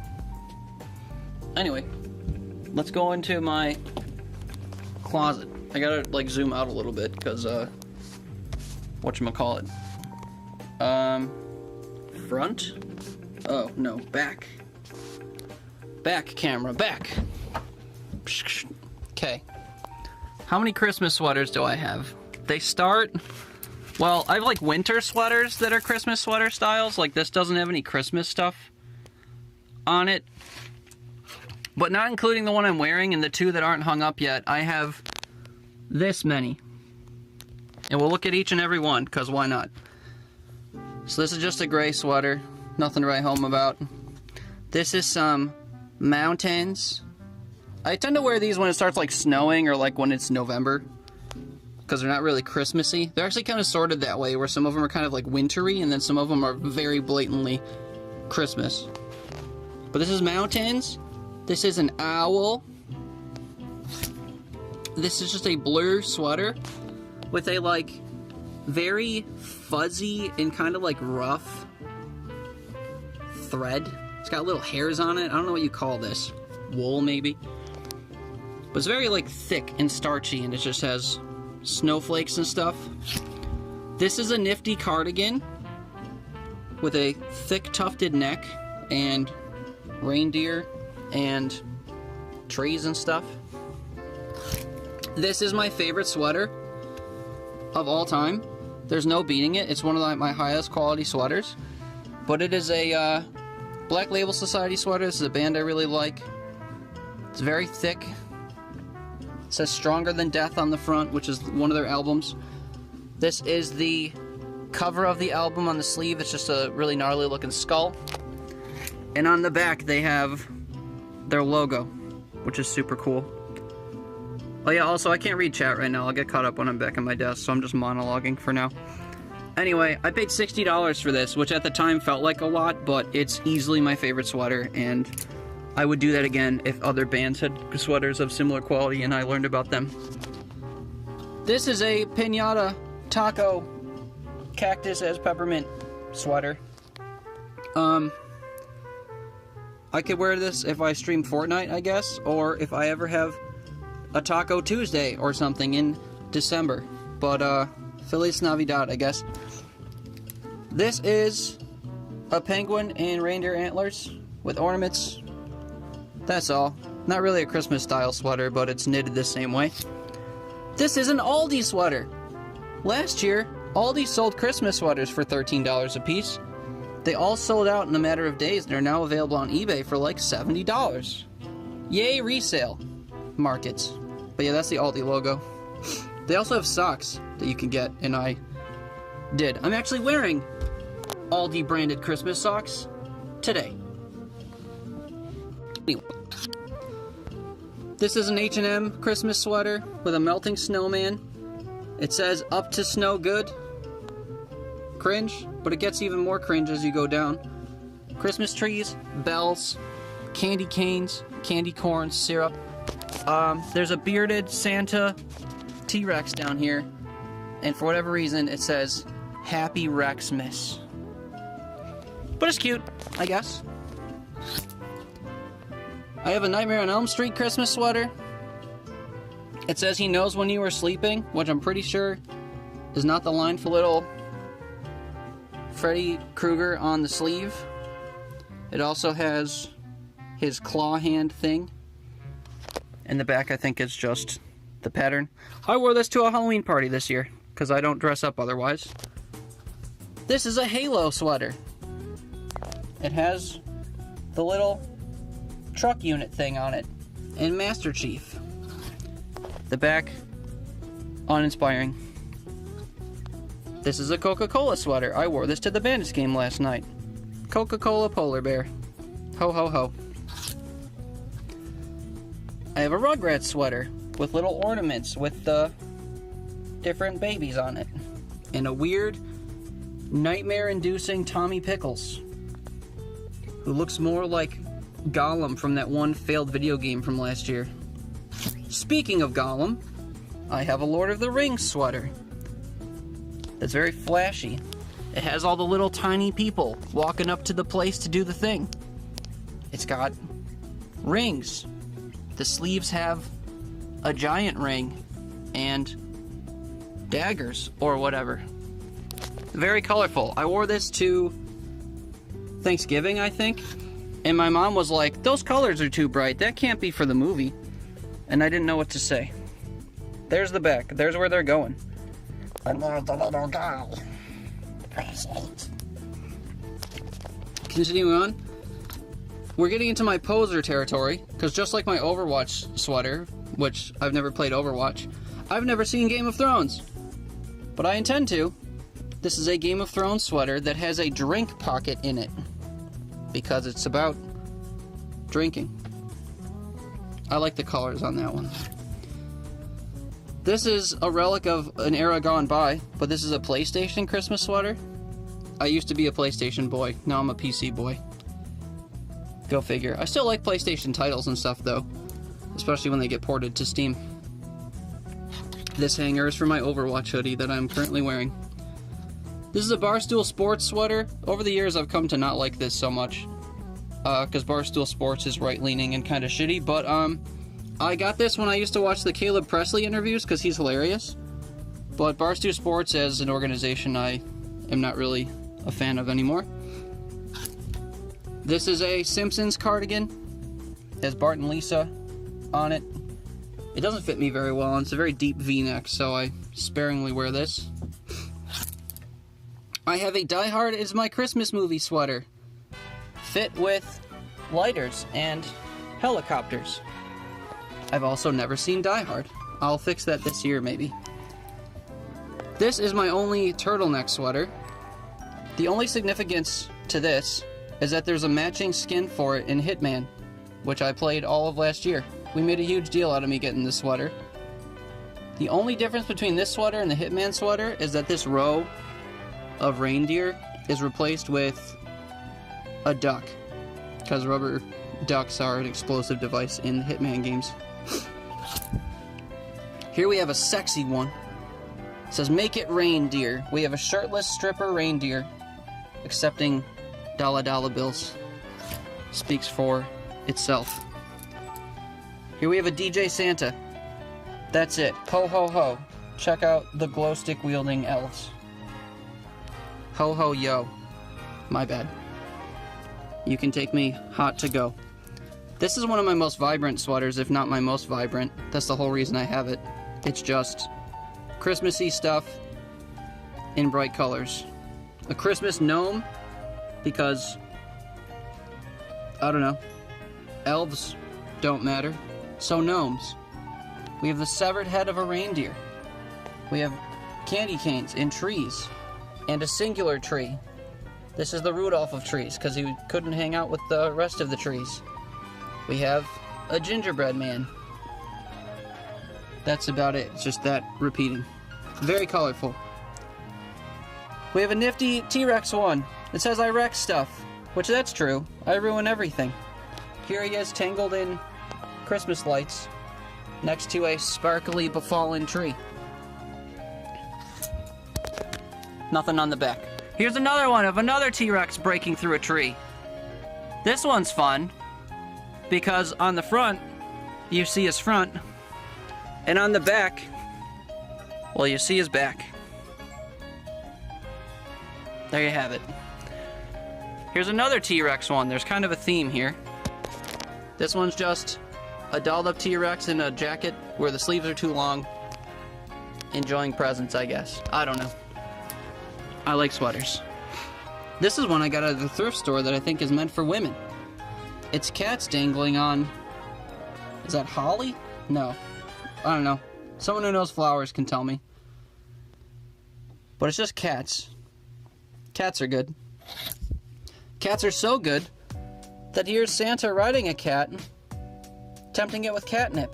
Speaker 3: Anyway, let's go into my closet. I gotta, like, zoom out a little bit, because, whatchamacallit. Front? Oh, no, back. Back camera, back. Okay. How many Christmas sweaters do I have? They start... Well, I have, like, winter sweaters that are Christmas sweater styles. Like, this doesn't have any Christmas stuff on it. But not including the one I'm wearing and the two that aren't hung up yet, I have this many. And we'll look at each and every one, because why not? So this is just a gray sweater. Nothing to write home about. This is some mountains. I tend to wear these when it starts, like, snowing or, like, when it's November. Because they're not really Christmassy. They're actually kind of sorted that way, where some of them are kind of, like, wintry, and then some of them are very blatantly Christmas. But this is mountains. This is an owl. This is just a blue sweater with a, like, very fuzzy and kind of, like, rough thread. It's got little hairs on it. I don't know what you call this. Wool, maybe? But it's very, like, thick and starchy, and it just has snowflakes and stuff. This is a nifty cardigan with a thick tufted neck and reindeer and trees and stuff. This is my favorite sweater of all time. There's no beating it. It's one of my highest quality sweaters. But it is a Black Label Society sweater. This is a band I really like. It's very thick. It says Stronger Than Death on the front, which is one of their albums. This is the cover of the album on the sleeve. It's just a really gnarly looking skull. And on the back they have their logo, which is super cool. Oh yeah, also I can't read chat right now. I'll get caught up when I'm back at my desk, so I'm just monologuing for now. Anyway, I paid $60 for this, which at the time felt like a lot, but it's easily my favorite sweater, and I would do that again if other bands had sweaters of similar quality and I learned about them. This is a piñata taco cactus as peppermint sweater. I could wear this if I stream Fortnite, I guess, or if I ever have a Taco Tuesday or something in December. But, Feliz Navidad, I guess. This is a penguin and reindeer antlers with ornaments. That's all. Not really a Christmas style sweater, but it's knitted the same way. This is an Aldi sweater. Last year, Aldi sold Christmas sweaters for $13 a piece. They all sold out in a matter of days and are now available on eBay for like $70. Yay, resale markets. But yeah, that's the Aldi logo. They also have socks that you can get, and I did. I'm actually wearing Aldi branded Christmas socks today. Anyway. This is an H&M Christmas sweater with a melting snowman. It says up to snow good. Cringe, but it gets even more cringe as you go down. Christmas trees, bells, candy canes, candy corn, syrup. There's a bearded Santa T-Rex down here, and for whatever reason it says Happy Rexmas. But it's cute, I guess. I have a Nightmare on Elm Street Christmas sweater. It says he knows when you were sleeping, which I'm pretty sure is not the line for little Freddy Krueger on the sleeve. It also has his claw hand thing. In the back, I think it's just the pattern. I wore this to a Halloween party this year, because I don't dress up otherwise. This is a Halo sweater. It has the little truck unit thing on it, and Master Chief. The back, uninspiring. This is a Coca-Cola sweater. I wore this to the Bandits game last night. Coca-Cola polar bear. Ho ho ho. I have a Rugrats sweater with little ornaments with the different babies on it. And a weird, nightmare-inducing Tommy Pickles, who looks more like Gollum from that one failed video game from last year. Speaking of Gollum, I have a Lord of the Rings sweater. It's very flashy. It has all the little tiny people walking up to the place to do the thing. It's got rings. The sleeves have a giant ring and daggers or whatever. Very colorful. I wore this to Thanksgiving, I think. And my mom was like, those colors are too bright. That can't be for the movie. And I didn't know what to say. There's the back. There's where they're going. And there's the little guy. Continuing on. We're getting into my poser territory. Because just like my Overwatch sweater, which I've never played Overwatch, I've never seen Game of Thrones. But I intend to. This is a Game of Thrones sweater that has a drink pocket in it. Because it's about drinking. I like the colors on that one. This is a relic of an era gone by, but this is a PlayStation Christmas sweater. I used to be a PlayStation boy, now I'm a PC boy. Go figure. I still like PlayStation titles and stuff though, especially when they get ported to Steam. This hanger is for my Overwatch hoodie that I'm currently wearing. This is a Barstool Sports sweater. Over the years I've come to not like this so much, because Barstool Sports is right-leaning and kind of shitty, but I got this when I used to watch the Caleb Presley interviews because he's hilarious. But Barstool Sports as an organization I am not really a fan of anymore. This is a Simpsons cardigan. It has Bart and Lisa on it. It doesn't fit me very well, and it's a very deep V-neck, so I sparingly wear this. I have a Die Hard is my Christmas movie sweater. Fit with lighters and helicopters. I've also never seen Die Hard. I'll fix that this year, maybe. This is my only turtleneck sweater. The only significance to this is that there's a matching skin for it in Hitman, which I played all of last year. We made a huge deal out of me getting this sweater. The only difference between this sweater and the Hitman sweater is that this row of reindeer is replaced with a duck, because rubber ducks are an explosive device in Hitman games. Here we have a sexy one. It says, "Make it reindeer." We have a shirtless stripper reindeer accepting dollar bills. Speaks for itself. Here we have a DJ Santa. That's it. Ho ho ho. Check out the glow stick wielding elves. Ho ho yo. My bad. You can take me hot to go. This is one of my most vibrant sweaters, if not my most vibrant. That's the whole reason I have it. It's just Christmassy stuff in bright colors. A Christmas gnome, because, I don't know, elves don't matter, so gnomes. We have the severed head of a reindeer. We have candy canes in trees. and a singular tree. This is the Rudolph of trees, because he couldn't hang out with the rest of the trees. We have a gingerbread man. That's about it. It's just that repeating. Very colorful. We have a nifty T-Rex one. It says I wreck stuff, which that's true. I ruin everything. Here he is tangled in Christmas lights next to a sparkly befallen tree. Nothing on the back. Here's another one of another T-Rex breaking through a tree. This one's fun because on the front, you see his front, and on the back, well, you see his back. There you have it. Here's another T-Rex one. There's kind of a theme here. This one's just a dolled up T-Rex in a jacket where the sleeves are too long. Enjoying presents, I guess. I don't know. I like sweaters. This is one I got at the thrift store that I think is meant for women. It's cats dangling on... Is that holly? No. I don't know. Someone who knows flowers can tell me. But it's just cats. Cats are good. Cats are so good that here's Santa riding a cat, tempting it with catnip.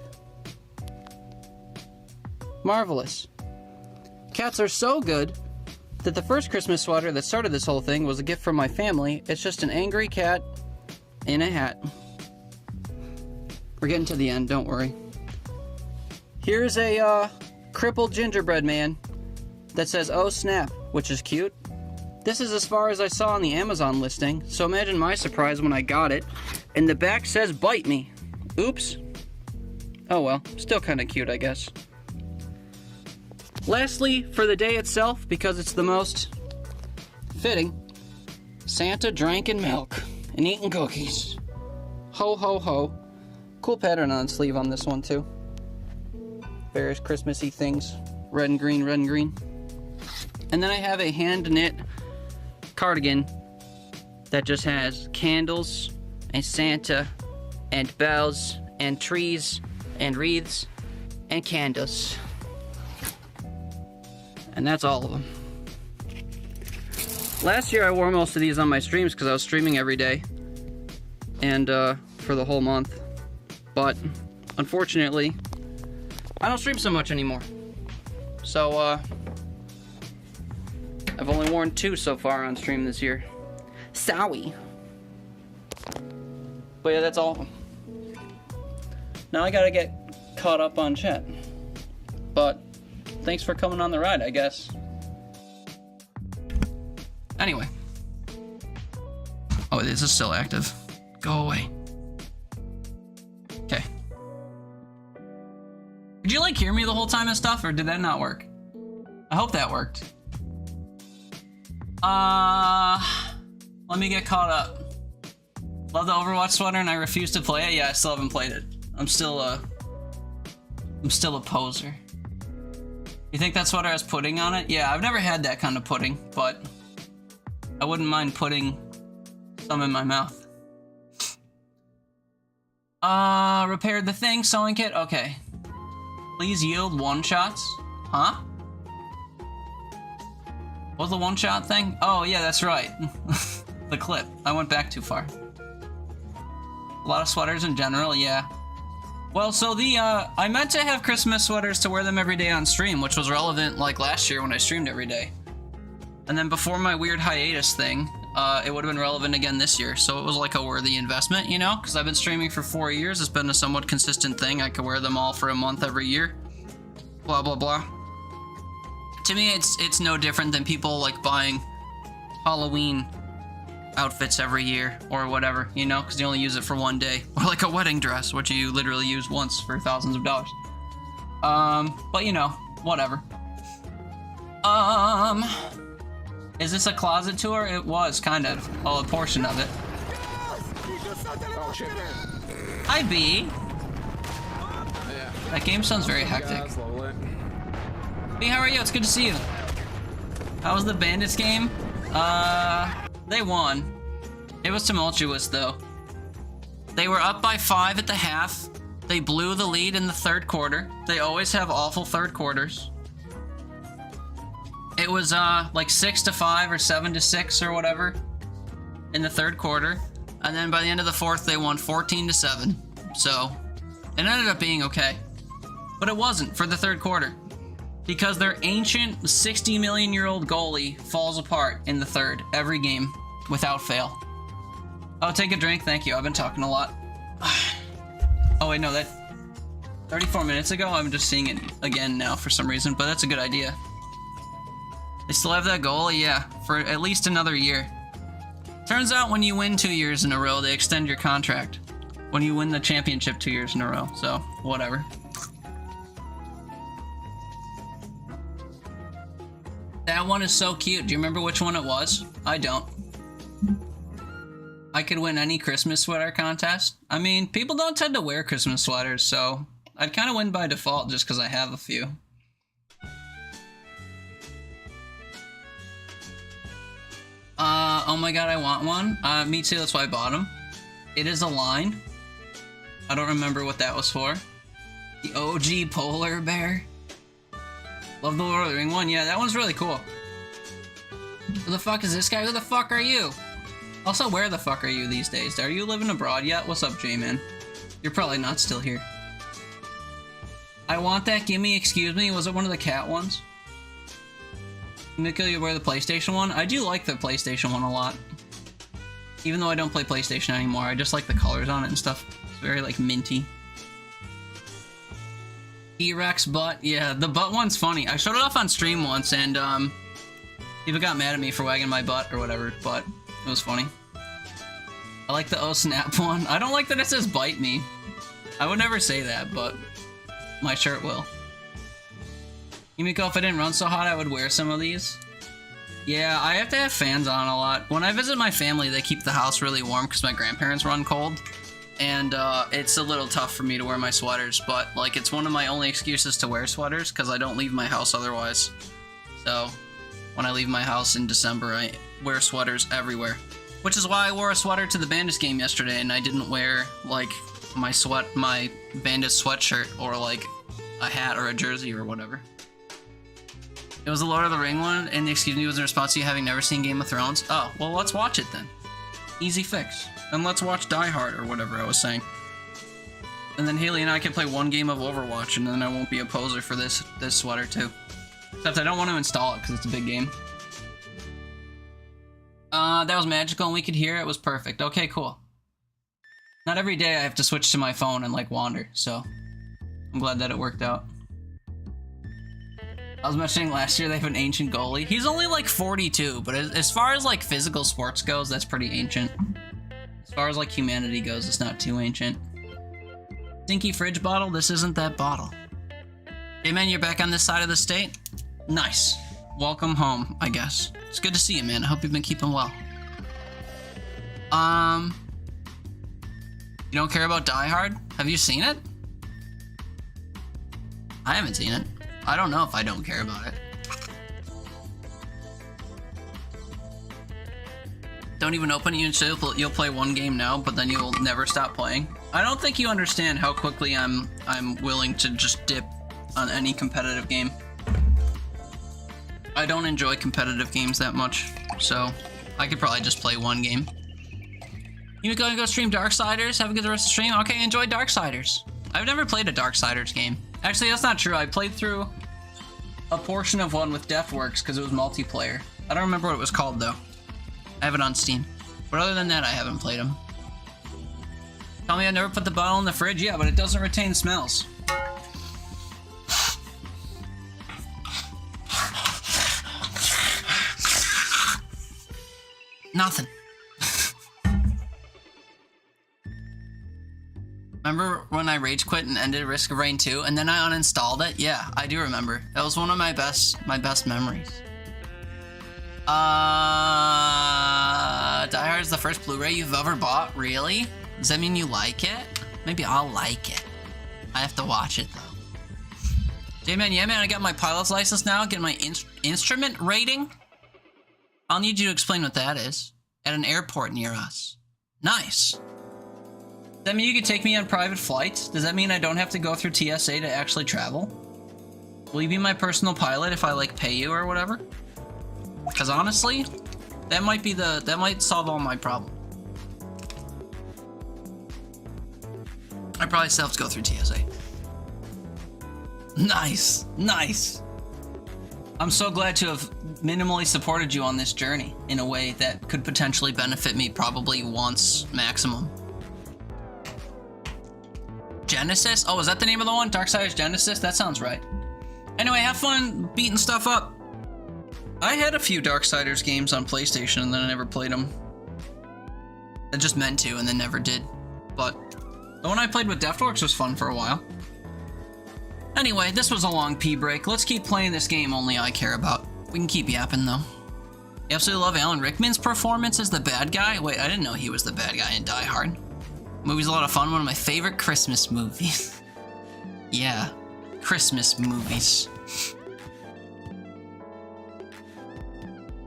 Speaker 3: Marvelous. Cats are so good that the first Christmas sweater that started this whole thing was a gift from my family. It's just an angry cat in a hat. We're getting to the end, don't worry. Here's a crippled gingerbread man that says, "Oh snap," which is cute. This is as far as I saw on the Amazon listing, so imagine my surprise when I got it, and the back says, "Bite me." Oops. Oh well, still kind of cute, I guess. Lastly, for the day itself, because it's the most fitting, Santa drinking milk and eating cookies. Ho ho ho. Cool pattern on the sleeve on this one too. Various Christmassy things. Red and green, red and green. And then I have a hand-knit cardigan that just has candles and Santa and bells and trees and wreaths and candles. And that's all of them. Last year I wore most of these on my streams because I was streaming every day and for the whole month. But unfortunately, I don't stream so much anymore. So I've only worn 2 so far on stream this year. Sorry. But yeah, that's all of them. Now I gotta get caught up on chat. But thanks for coming on the ride, I guess. Anyway. Oh, this is still active. Go away. Okay. Did you like hear me the whole time and stuff, or did that not work? I hope that worked. Let me get caught up. Love the Overwatch sweater and I refuse to play it. Yeah, I still haven't played it. I'm still a poser. You think that sweater has pudding on it? Yeah, I've never had that kind of pudding, but I wouldn't mind putting some in my mouth. Repaired the thing, sewing kit, okay. Please yield one-shots. Huh? What was the one-shot thing? Oh, yeah, that's right. The clip. I went back too far. A lot of sweaters in general, yeah. Well, so I meant to have Christmas sweaters to wear them every day on stream, which was relevant, like, last year when I streamed every day. And then before my weird hiatus thing, it would have been relevant again this year, so it was like a worthy investment, you know? Because I've been streaming for 4 years, it's been a somewhat consistent thing. I could wear them all for a month every year. Blah, blah, blah. To me, it's no different than people, like, buying Halloween outfits every year, or whatever, you know? Because you only use it for one day. Or like a wedding dress, which you literally use once for thousands of dollars. But, you know, whatever. Is this a closet tour? It was, kind of. Well, a portion of it.
Speaker 8: Oh, shit.
Speaker 3: Hi, B. That game sounds very hectic. B, how are you? It's good to see you. How was the Bandits game? They won. It was tumultuous, though. They were up by 5 at the half. They blew the lead in the third quarter. They always have awful third quarters. It was like 6-5 or 7-6 or whatever in the third quarter, and then by the end of the fourth they won 14-7. So it ended up being okay, but it wasn't for the third quarter because their ancient 60 million year old goalie falls apart in the third every game without fail. Oh, take a drink, thank you. I've been talking a lot. Oh wait, no, that 34 minutes ago. I'm just seeing it again now for some reason, but that's a good idea. They still have that goalie, yeah, for at least another year. Turns out when you win 2 years in a row, they extend your contract. When you win the championship 2 years in a row, so whatever. That one is so cute. Do you remember which one it was? I don't. I could win any Christmas sweater contest. I mean, people don't tend to wear Christmas sweaters, so I'd kind of win by default just because I have a few. Oh my god, I want one. Me too, that's why I bought them. It is a line. I don't remember what that was for. The OG polar bear. Love the Lord of the Ring one. Yeah, that one's really cool. Who the fuck is this guy? Who the fuck are you? Also, where the fuck are you these days? Are you living abroad yet? What's up, J-Man? You're probably not still here. I want that. Gimme, excuse me. Was it one of the cat ones? Nico, you wear the PlayStation one? I do like the PlayStation one a lot. Even though I don't play PlayStation anymore, I just like the colors on it and stuff. It's very, like, minty. T-Rex butt. Yeah, the butt one's funny. I showed it off on stream once, and, people got mad at me for wagging my butt or whatever, but it was funny. I like the oh snap one. I don't like that it says bite me. I would never say that, but my shirt will. Yumiko, if I didn't run so hot, I would wear some of these. Yeah, I have to have fans on a lot. When I visit my family, they keep the house really warm because my grandparents run cold. And it's a little tough for me to wear my sweaters, but like it's one of my only excuses to wear sweaters because I don't leave my house otherwise. So when I leave my house in December, I wear sweaters everywhere. Which is why I wore a sweater to the Bandits game yesterday and I didn't wear like my Bandits sweatshirt or like a hat or a jersey or whatever. It was the Lord of the Ring one, and the excuse me was in response to you having never seen Game of Thrones. Oh, well, let's watch it then. Easy fix. And let's watch Die Hard or whatever I was saying. And then Haley and I can play one game of Overwatch, and then I won't be a poser for this sweater too. Except I don't want to install it because it's a big game. That was magical, and we could hear it. It was perfect. Okay, cool. Not every day I have to switch to my phone and like wander, so I'm glad that it worked out. I was mentioning last year they have an ancient goalie. He's only like 42, but as far as like physical sports goes, that's pretty ancient. As far as like humanity goes, it's not too ancient. Stinky fridge bottle? This isn't that bottle. Hey man, you're back on this side of the state? Nice. Welcome home, I guess. It's good to see you, man. I hope you've been keeping well. You don't care about Die Hard? Have you seen it? I haven't seen it. I don't know if I don't care about it. Don't even open it. You'll play one game now, but then you'll never stop playing. I don't think you understand how quickly I'm willing to just dip on any competitive game. I don't enjoy competitive games that much, so I could probably just play one game. You gonna go stream Darksiders? Have a good rest of the stream? Okay, enjoy Darksiders. I've never played a Darksiders game. Actually, that's not true. I played through a portion of one with Deathworks because it was multiplayer. I don't remember what it was called, though. I have it on Steam. But other than that, I haven't played them. Tell me I never put the bottle in the fridge? Yeah, but it doesn't retain smells. Nothing. Remember when I rage quit and ended Risk of Rain 2 and then I uninstalled it? Yeah, I do remember. That was one of my best memories. Die Hard is the first Blu-ray you've ever bought? Really? Does that mean you like it? Maybe I'll like it. I have to watch it though. J-Man, yeah man, I got my pilot's license now, getting my instrument rating. I'll need you to explain what that is. At an airport near us. Nice. Does that mean you could take me on private flights? Does that mean I don't have to go through TSA to actually travel? Will you be my personal pilot if I, like, pay you or whatever?
Speaker 1: Because honestly, that might solve all my problems. I probably still have to go through TSA. Nice, nice. I'm so glad to have minimally supported you on this journey in a way that could potentially benefit me probably once maximum. Genesis? Oh, is that the name of the one? Darksiders Genesis? That sounds right. Anyway, have fun beating stuff up. I had a few Darksiders games on PlayStation and then I never played them. I just meant to and then never did. But the one I played with Deftworks was fun for a while. Anyway, this was a long pee break. Let's keep playing this game only I care about. We can keep yapping though. I absolutely love Alan Rickman's performance as the bad guy. Wait, I didn't know he was the bad guy in Die Hard. The movie's a lot of fun, one of my favorite Christmas movies. Yeah, Christmas movies.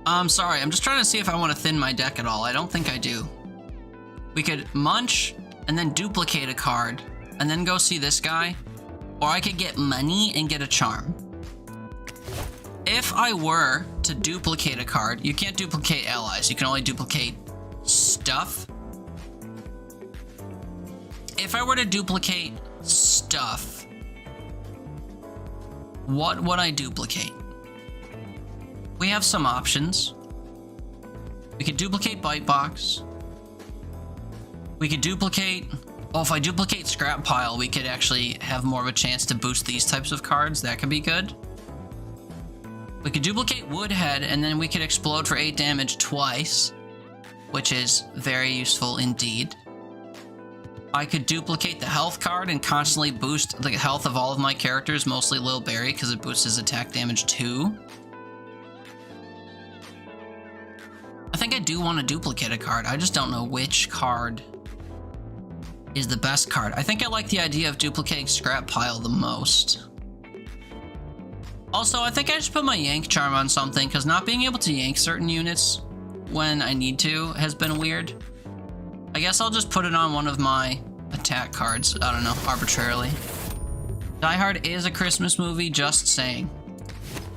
Speaker 1: I'm sorry, I'm just trying to see if I want to thin my deck at all. I don't think I do. We could munch and then duplicate a card and then go see this guy. Or I could get money and get a charm. If I were to duplicate a card, you can't duplicate allies. You can only duplicate stuff. If I were to duplicate stuff, what would I duplicate? We have some options. We could duplicate Bite Box. We could duplicate... Oh, if I duplicate Scrap Pile, we could actually have more of a chance to boost these types of cards. That could be good. We could duplicate Woodhead, and then we could explode for 8 damage twice, which is very useful indeed. I could duplicate the health card and constantly boost the health of all of my characters, mostly Lil Barry, because it boosts his attack damage too. I think I do want to duplicate a card. I just don't know which card is the best card. I think I like the idea of duplicating Scrap Pile the most. Also, I think I just put my Yank Charm on something, because not being able to yank certain units when I need to has been weird. I guess I'll just put it on one of my attack cards. I don't know, arbitrarily. Die Hard is a Christmas movie, just saying.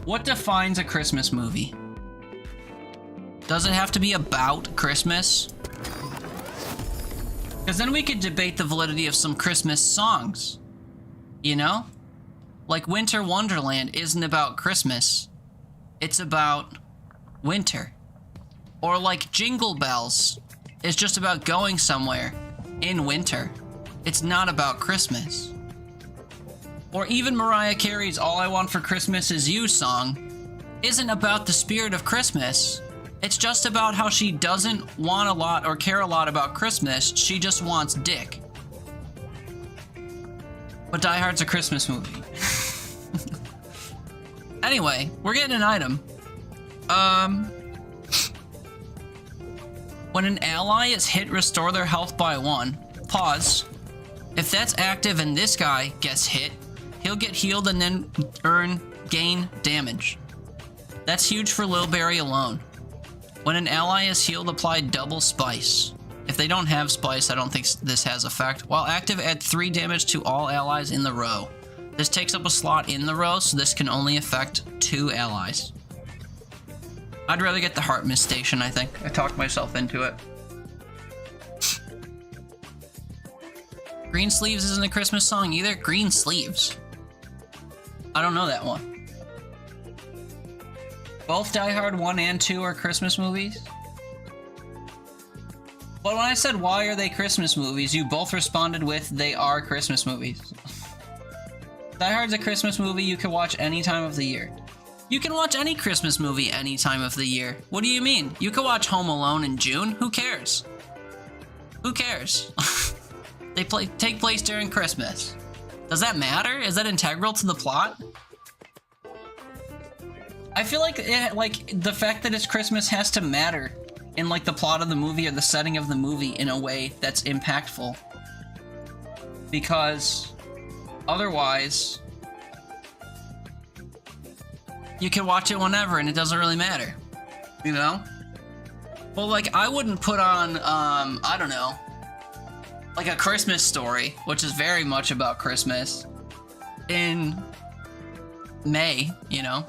Speaker 1: What defines a Christmas movie? Does it have to be about Christmas? Because then we could debate the validity of some Christmas songs. You know? Like Winter Wonderland isn't about Christmas. It's about winter. Or like Jingle Bells is just about going somewhere in winter. It's not about Christmas. Or even Mariah Carey's All I Want for Christmas Is You song isn't about the spirit of Christmas. It's just about how she doesn't want a lot or care a lot about Christmas. She just wants dick. But Die Hard's a Christmas movie. Anyway, we're getting an item. When an ally is hit, restore their health by 1. Pause. If that's active and this guy gets hit, he'll get healed and then gain damage. That's huge for Lil Barry alone. When an ally is healed, apply double spice. If they don't have spice, I don't think this has effect. While active, add 3 damage to all allies in the row. This takes up a slot in the row, so this can only affect 2 allies. I'd rather get the Heart Mist Station, I think. I talked myself into it. Green Sleeves isn't a Christmas song either. Green Sleeves. I don't know that one. Both Die Hard 1 and 2 are Christmas movies? But when I said, why are they Christmas movies, you both responded with, they are Christmas movies. Die Hard's a Christmas movie you can watch any time of the year. You can watch any Christmas movie any time of the year. What do you mean? You can watch Home Alone in June? Who cares? Who cares? They take place during Christmas. Does that matter? Is that integral to the plot? I feel like the fact that it's Christmas has to matter in like the plot of the movie or the setting of the movie in a way that's impactful. Because otherwise, you can watch it whenever and it doesn't really matter, you know? Well, like I wouldn't put on, I don't know, like A Christmas Story, which is very much about Christmas, in May, you know?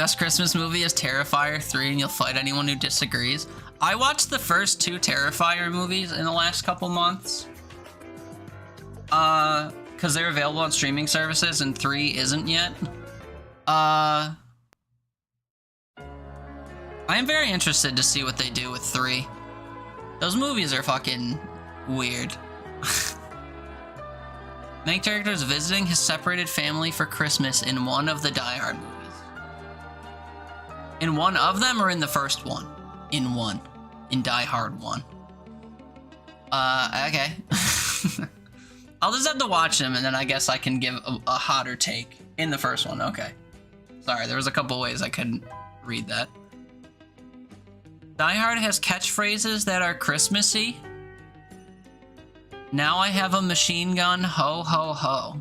Speaker 1: Best Christmas movie is Terrifier 3, and you'll fight anyone who disagrees. I watched the first 2 Terrifier movies in the last couple months. Because they're available on streaming services, and 3 isn't yet. I am very interested to see what they do with 3. Those movies are fucking weird. Main character is visiting his separated family for Christmas in one of the Die Hard movies. In one of them or in the first one? In one. In Die Hard 1. Okay. I'll just have to watch them and then I guess I can give a hotter take. In the first one, okay. Sorry, there was a couple ways I couldn't read that. Die Hard has catchphrases that are Christmassy. Now I have a machine gun, ho ho ho.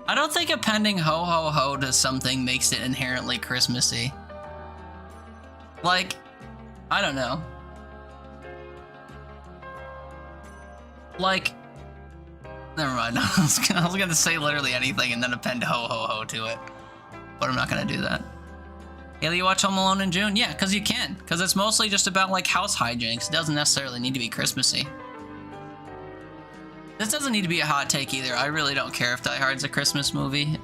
Speaker 1: I don't think appending ho ho ho to something makes it inherently Christmassy. Like, I don't know. Like, never mind. I was gonna say literally anything and then append ho ho ho to it. But I'm not gonna do that. Haley, you watch Home Alone in June? Yeah, because you can. Because it's mostly just about, like, house hijinks. It doesn't necessarily need to be Christmassy. This doesn't need to be a hot take either. I really don't care if Die Hard's a Christmas movie.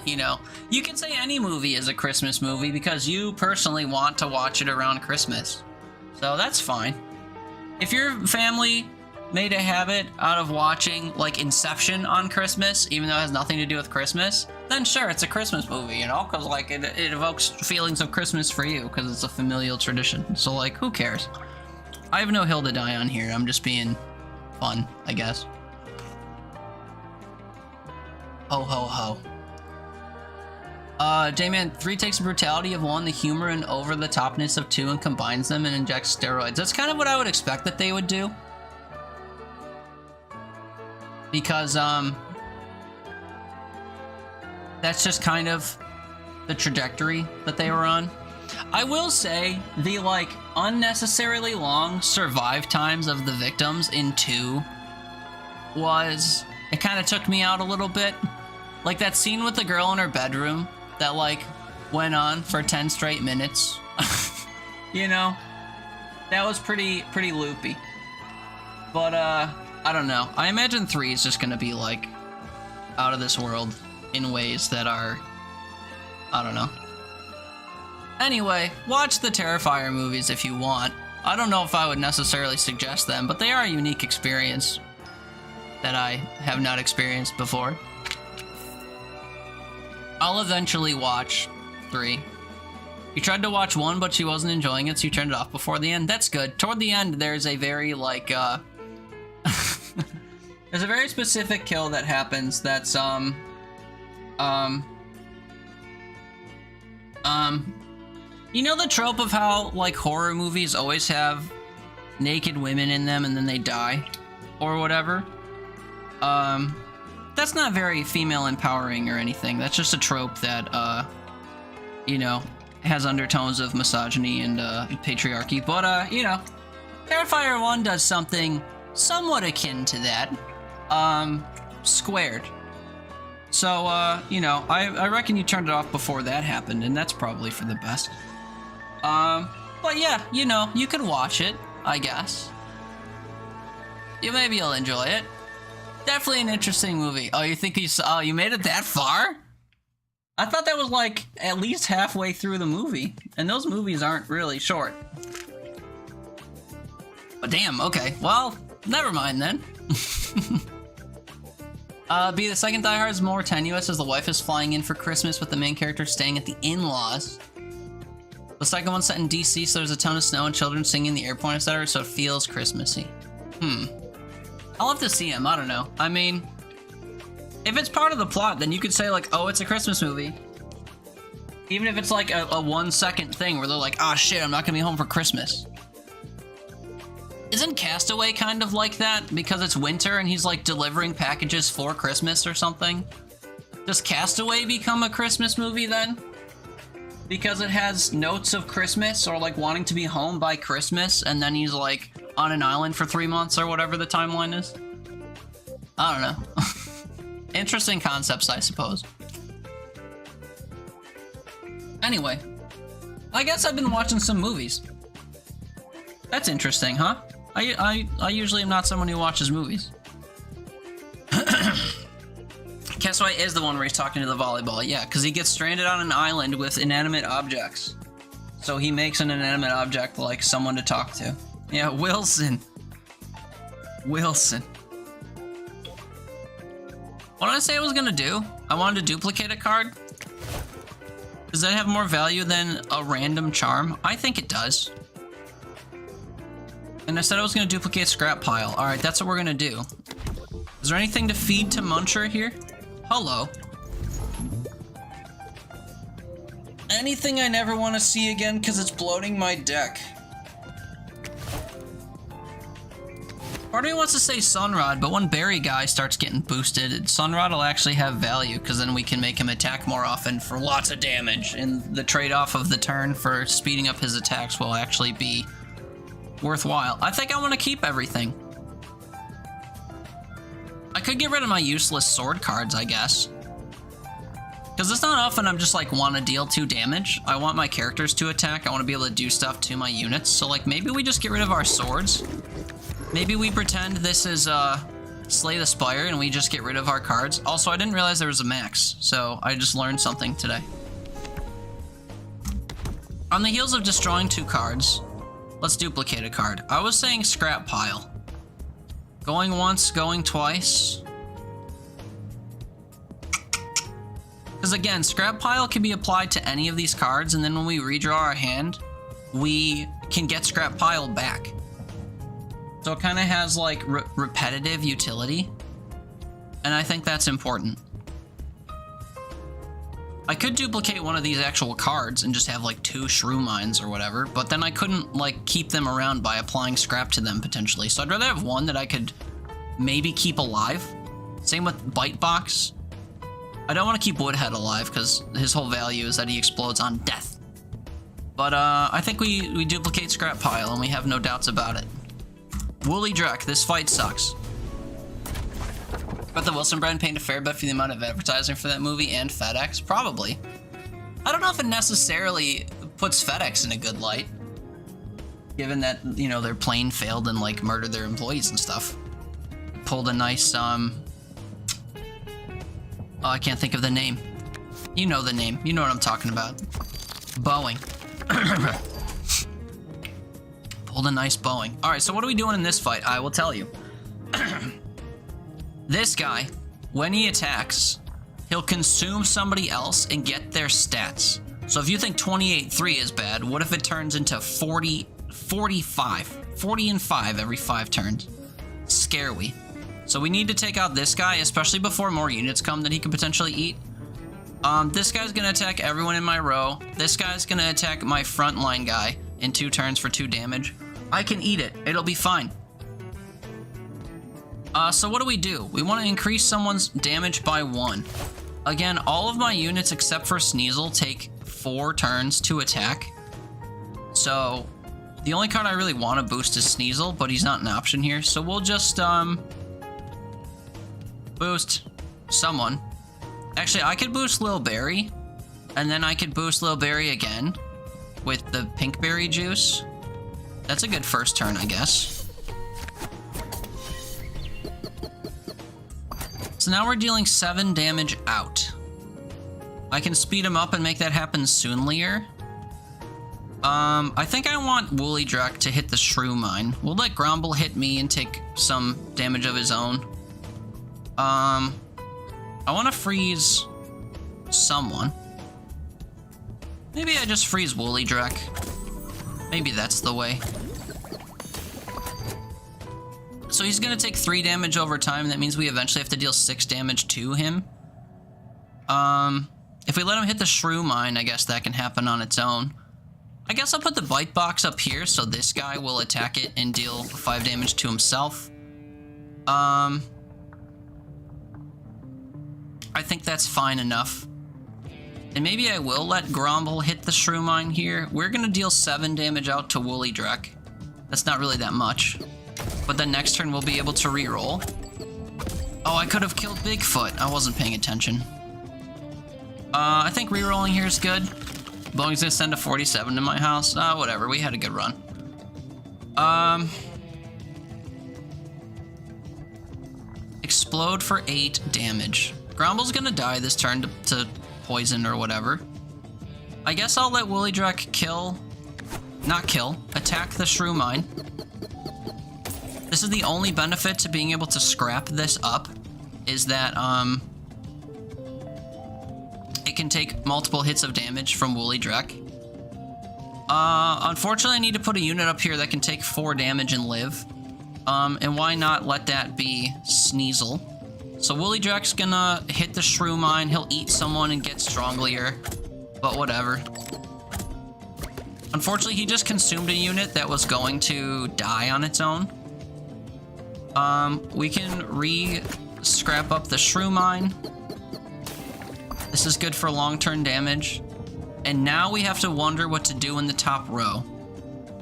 Speaker 1: You know, you can say any movie is a Christmas movie because you personally want to watch it around Christmas. So that's fine. If your family made a habit out of watching, like, Inception on Christmas, even though it has nothing to do with Christmas, then sure, it's a Christmas movie, you know? Because, like, it evokes feelings of Christmas for you because it's a familial tradition. So, like, who cares? I have no hill to die on here. I'm just being fun, I guess. Ho, ho, ho. J-Man, 3 takes the brutality of 1, the humor and over-the-topness of 2, and combines them and injects steroids. That's kind of what I would expect that they would do. Because, that's just kind of the trajectory that they were on. I will say, the, like, unnecessarily long survive times of the victims in 2 was... It kind of took me out a little bit. Like, that scene with the girl in her bedroom that, like, went on for 10 straight minutes. You know? That was pretty loopy. But, I don't know. I imagine 3 is just gonna be, like, out of this world in ways that are... I don't know. Anyway, watch the Terrifier movies if you want. I don't know if I would necessarily suggest them, but they are a unique experience that I have not experienced before. I'll eventually watch 3. You tried to watch 1, but she wasn't enjoying it, so you turned it off before the end. That's good. Toward the end, there's a very, like, there's a very specific kill that happens that's, you know the trope of how, like, horror movies always have naked women in them and then they die? Or whatever? That's not very female empowering or anything. That's just a trope that, you know, has undertones of misogyny and, patriarchy. But, you know, Terrifier 1 does something somewhat akin to that. Squared. So, you know, I reckon you turned it off before that happened, and that's probably for the best. But yeah, you know, you could watch it, I guess. Maybe you'll enjoy it. Definitely an interesting movie. Oh, you think you made it that far? I thought that was, like, at least halfway through the movie. And those movies aren't really short. But damn, okay. Well, never mind then. B, the second Die Hard is more tenuous as the wife is flying in for Christmas with the main character staying at the in-laws. The second one's set in DC, so there's a ton of snow and children singing in the airport, etc., so it feels Christmassy. I'll have to see him, I don't know. I mean, if it's part of the plot, then you could say, like, oh, it's a Christmas movie. Even if it's like a 1-second thing where they're like, ah, shit, I'm not gonna be home for Christmas. Isn't Castaway kind of like that? Because it's winter and he's, like, delivering packages for Christmas or something? Does Castaway become a Christmas movie then? Because it has notes of Christmas or, like, wanting to be home by Christmas, and then he's, like, on an island for 3 months or whatever the timeline is? I don't know. Interesting concepts, I suppose. Anyway, I guess I've been watching some movies. That's interesting, huh? I usually am not someone who watches movies. Castaway is the one where he's talking to the volleyball, yeah, because he gets stranded on an island with inanimate objects. So he makes an inanimate object like someone to talk to. Yeah, Wilson. Wilson. What did I say I was gonna do? I wanted to duplicate a card. Does that have more value than a random charm? I think it does. And I said I was gonna duplicate scrap pile. Alright, that's what we're gonna do. Is there anything to feed to Muncher here? Hello. Anything I never want to see again because it's bloating my deck. Part of me wants to say Sunrod, but when Berry Guy starts getting boosted, Sunrod will actually have value because then we can make him attack more often for lots of damage, and the trade-off of the turn for speeding up his attacks will actually be worthwhile. I think I want to keep everything. I could get rid of my useless sword cards, I guess. Because it's not often I'm just like want to deal 2 damage. I want my characters to attack. I want to be able to do stuff to my units. So like maybe we just get rid of our swords. Maybe we pretend this is Slay the Spire and we just get rid of our cards. Also, I didn't realize there was a max, so I just learned something today. On the heels of destroying 2 cards, let's duplicate a card. I was saying scrap pile. Going once, going twice. Because again, scrap pile can be applied to any of these cards, and then when we redraw our hand, we can get scrap pile back. So it kind of has like repetitive utility, and I think that's important. I could duplicate one of these actual cards and just have like 2 shrew mines or whatever, but then I couldn't like keep them around by applying scrap to them potentially. So I'd rather have one that I could maybe keep alive. Same with Bite Box. I don't want to keep Woodhead alive because his whole value is that he explodes on death. But I think we duplicate scrap pile and we have no doubts about it. Woolly Drek, this fight sucks. But the Wilson brand paid a fair bit for the amount of advertising for that movie and FedEx? Probably. I don't know if it necessarily puts FedEx in a good light. Given that, you know, their plane failed and, like, murdered their employees and stuff. Pulled a nice, oh, I can't think of the name. You know the name. You know what I'm talking about. Boeing. Pulled a nice Boeing. Alright, so what are we doing in this fight? I will tell you. This guy, when he attacks, he'll consume somebody else and get their stats. So if you think 28-3 is bad, what if it turns into 40, 45? 40 and 5 every 5 turns. Scary. So we need to take out this guy, especially before more units come that he could potentially eat. This guy's gonna attack everyone in my row. This guy's gonna attack my frontline guy in 2 turns for 2 damage. I can eat it. It'll be fine. So what do? We want to increase someone's damage by 1. Again, all of my units except for Sneasel take 4 turns to attack. So the only card I really want to boost is Sneasel, but he's not an option here. So we'll just boost someone. Actually, I could boost Lil Berry, and then I could boost Lil Berry again with the pink berry juice. That's a good first turn, I guess. So now we're dealing 7 damage out. I can speed him up and make that happen soonlier. I think I want Woolly Drek to hit the Shrew Mine. We'll let Grumble hit me and take some damage of his own. I want to freeze someone. Maybe I just freeze Woolly Drek. Maybe that's the way. So he's going to take 3 damage over time. That means we eventually have to deal 6 damage to him. If we let him hit the Shrew Mine, I guess that can happen on its own. I guess I'll put the Bite Box up here so this guy will attack it and deal 5 damage to himself. I think that's fine enough. And maybe I will let Grumble hit the Shrew Mine here. We're going to deal 7 damage out to Woolly Drek. That's not really that much. But then next turn we'll be able to reroll. Oh, I could have killed Bigfoot. I wasn't paying attention. I think rerolling here is good.
Speaker 3: Boeing's gonna send a 47 to my house. Whatever. We had a good run. Explode for 8 damage. Grumble's gonna die this turn to poison or whatever. I guess I'll let Woolly Drek attack the Shrew Mine. This is the only benefit to being able to scrap this up, is that, it can take multiple hits of damage from Woolly Drek. Unfortunately, I need to put a unit up here that can take 4 damage and live. And why not let that be Sneasel? So Woolly Drek's gonna hit the Shrew Mine, he'll eat someone and get stronglier, but whatever. Unfortunately, he just consumed a unit that was going to die on its own. We can scrap up the Shrew Mine. This is good for long-term damage. And now we have to wonder what to do in the top row.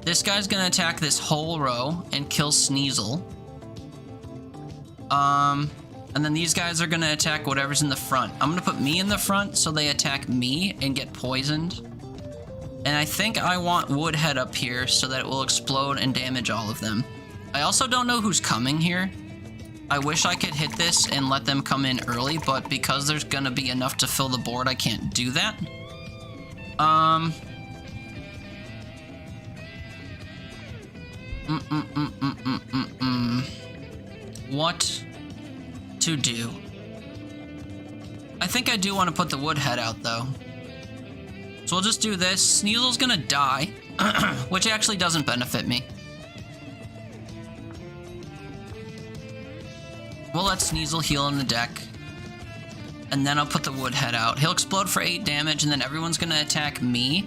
Speaker 3: This guy's gonna attack this whole row and kill Sneasel. And then these guys are gonna attack whatever's in the front. I'm gonna put me in the front so they attack me and get poisoned. And I think I want Woodhead up here so that it will explode and damage all of them. I also don't know who's coming here. I wish I could hit this and let them come in early, but because there's gonna be enough to fill the board, I can't do that. What to do? I think I do want to put the Woodhead out, though. So we'll just do this. Sneasel's gonna die, which actually doesn't benefit me. We'll let Sneasel heal in the deck. And then I'll put the Woodhead out. He'll explode for 8 damage, and then everyone's gonna attack me.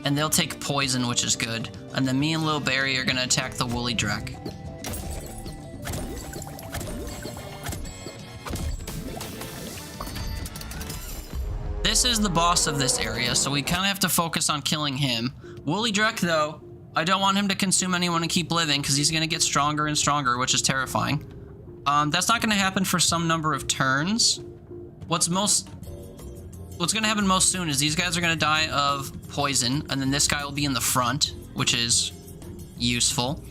Speaker 3: And they'll take poison, which is good. And then me and Lil Barry are gonna attack the Woolly Drek. This is the boss of this area, so we kind of have to focus on killing him. Woolly Drek, though, I don't want him to consume anyone and keep living, because he's gonna get stronger and stronger, which is terrifying. That's not gonna happen for some number of turns. What's gonna happen most soon is these guys are gonna die of poison, and then this guy will be in the front, which is useful.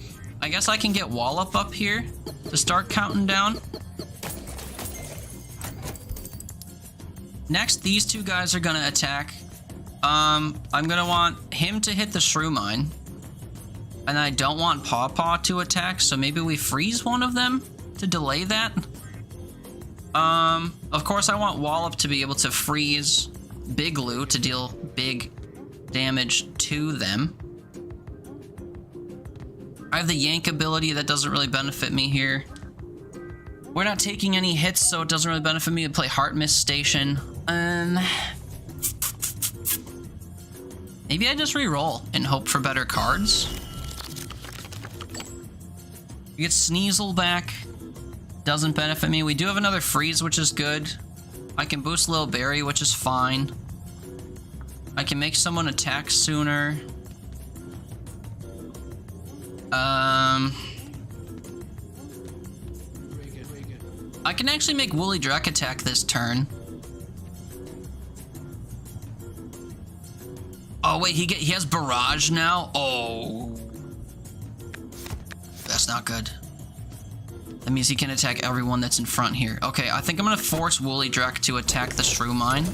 Speaker 3: I guess I can get Wallop up here to start counting down. Next, these two guys are gonna attack. I'm gonna want him to hit the Shrew Mine. And I don't want Paw Paw to attack, so maybe we freeze one of them to delay that. Of course, I want Wallop to be able to freeze Big Lou to deal big damage to them. I have the Yank ability that doesn't really benefit me here. We're not taking any hits, so it doesn't really benefit me to play Heart Mist Station. Maybe I just re-roll and hope for better cards. We get Sneasel back. Doesn't benefit me. We do have another freeze, which is good. I can boost Lil Barry, which is fine. I can make someone attack sooner. I can actually make Woolly Drek attack this turn. Oh wait, he has Barrage now? Oh. That's not good. That means he can attack everyone that's in front here. Okay, I think I'm gonna force Woolly Drek to attack the Shrew Mine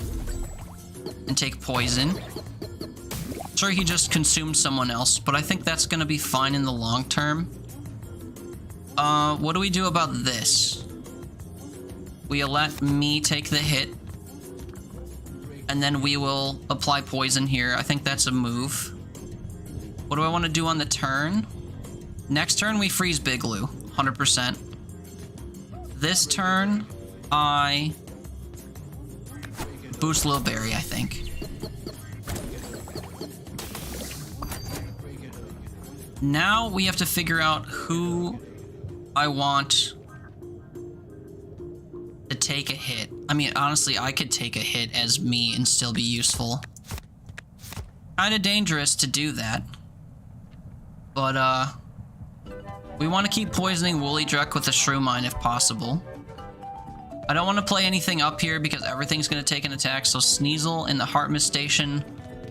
Speaker 3: and take poison. Sure, he just consumed someone else, but I think that's gonna be fine in the long term. What do we do about this? We let me take the hit, and then we will apply poison here. I think that's a move. What do I want to do on the turn? Next turn, we freeze Big Lou, 100%. This turn, I boost Lil Barry, I think. Now we have to figure out who I want to take a hit. I mean, honestly, I could take a hit as me and still be useful. Kinda dangerous to do that. But, we want to keep poisoning Woolly Drek with the Shrew Mine if possible. I don't want to play anything up here because everything's going to take an attack, so Sneasel in the Heart Mist Station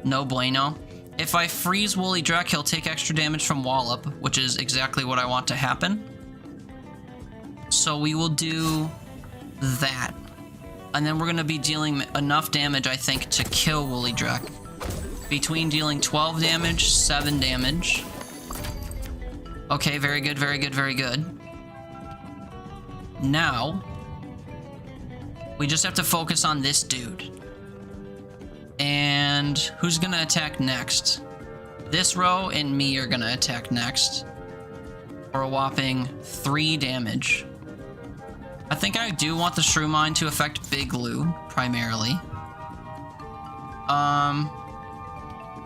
Speaker 3: No bueno. If I freeze Woolly Drek, he'll take extra damage from Wallop, which is exactly what I want to happen. So we will do that. And then we're going to be dealing enough damage, I think, to kill Woolly Drek. Between dealing 12 damage, 7 damage. Okay, very good, very good, very good. Now, we just have to focus on this dude. And who's going to attack next? This row and me are going to attack next. For a whopping 3 damage. I think I do want the Shrew Mine to affect Big Lou, primarily.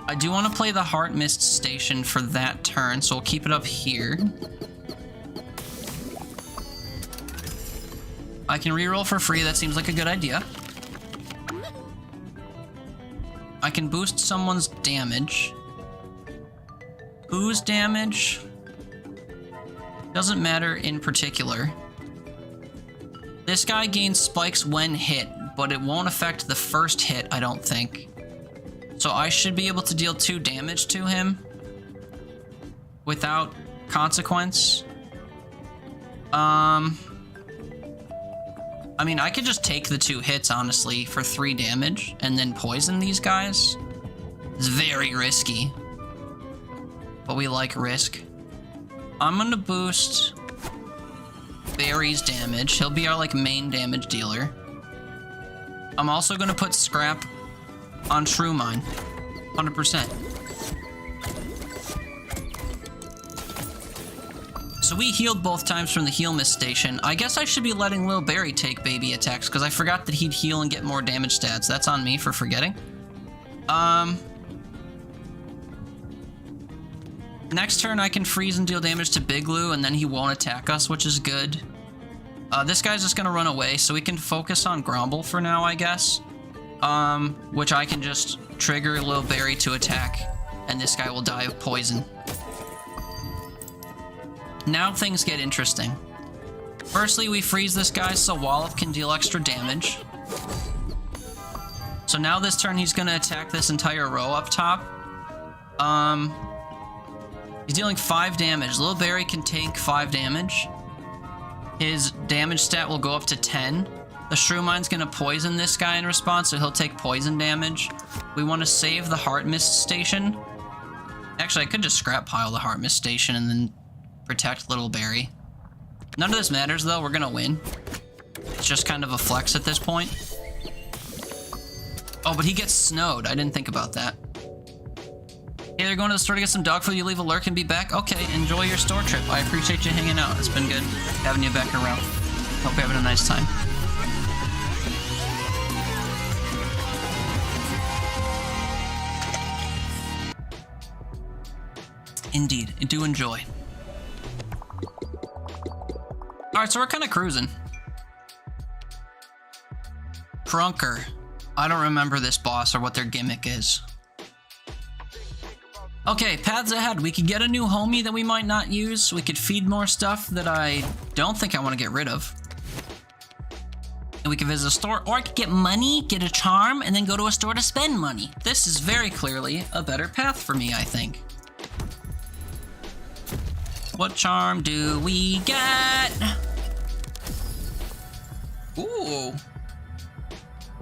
Speaker 3: I do want to play the Heart Mist Station for that turn, so we'll keep it up here. I can reroll for free, that seems like a good idea. I can boost someone's damage. Whose damage? Doesn't matter in particular. This guy gains spikes when hit, but it won't affect the first hit, I don't think. So I should be able to deal 2 damage to him without consequence. I mean, I could just take the 2 hits, honestly, for 3 damage and then poison these guys. It's very risky, but we like risk. I'm gonna boost Barry's damage. He'll be our, like, main damage dealer. I'm also gonna put Scrap on Shrew Mine. 100%. So we healed both times from the Heal Mist Station. I guess I should be letting Lil Barry take baby attacks, because I forgot that he'd heal and get more damage stats. That's on me for forgetting. Next turn I can freeze and deal damage to Big Lou, and then he won't attack us, which is good. This guy's just gonna run away, so we can focus on Grumble for now, I guess. Which I can just trigger Lil Barry to attack, and this guy will die of poison. Now things get interesting. Firstly, we freeze this guy so Wallop can deal extra damage. So now this turn he's gonna attack this entire row up top. He's dealing 5 damage. Lil Barry can take 5 damage. His damage stat will go up to 10. The Shrew Mine's gonna poison this guy in response, so he'll take poison damage. We want to save the Heart Mist Station. Actually, I could just scrap pile the Heart Mist Station and then protect Little Barry. None of this matters, though. We're gonna win. It's just kind of a flex at this point. Oh, but he gets snowed. I didn't think about that. Hey, they're going to the store to get some dog food. You leave a lurk and be back? Okay, enjoy your store trip. I appreciate you hanging out. It's been good having you back around. Hope you're having a nice time. Indeed, I do enjoy. Alright, so we're kind of cruising. Crunker. I don't remember this boss or what their gimmick is. Okay, paths ahead. We could get a new homie that we might not use. We could feed more stuff that I don't think I want to get rid of. And we could visit a store, or I could get money, get a charm, and then go to a store to spend money. This is very clearly a better path for me, I think. What charm do we get? Ooh.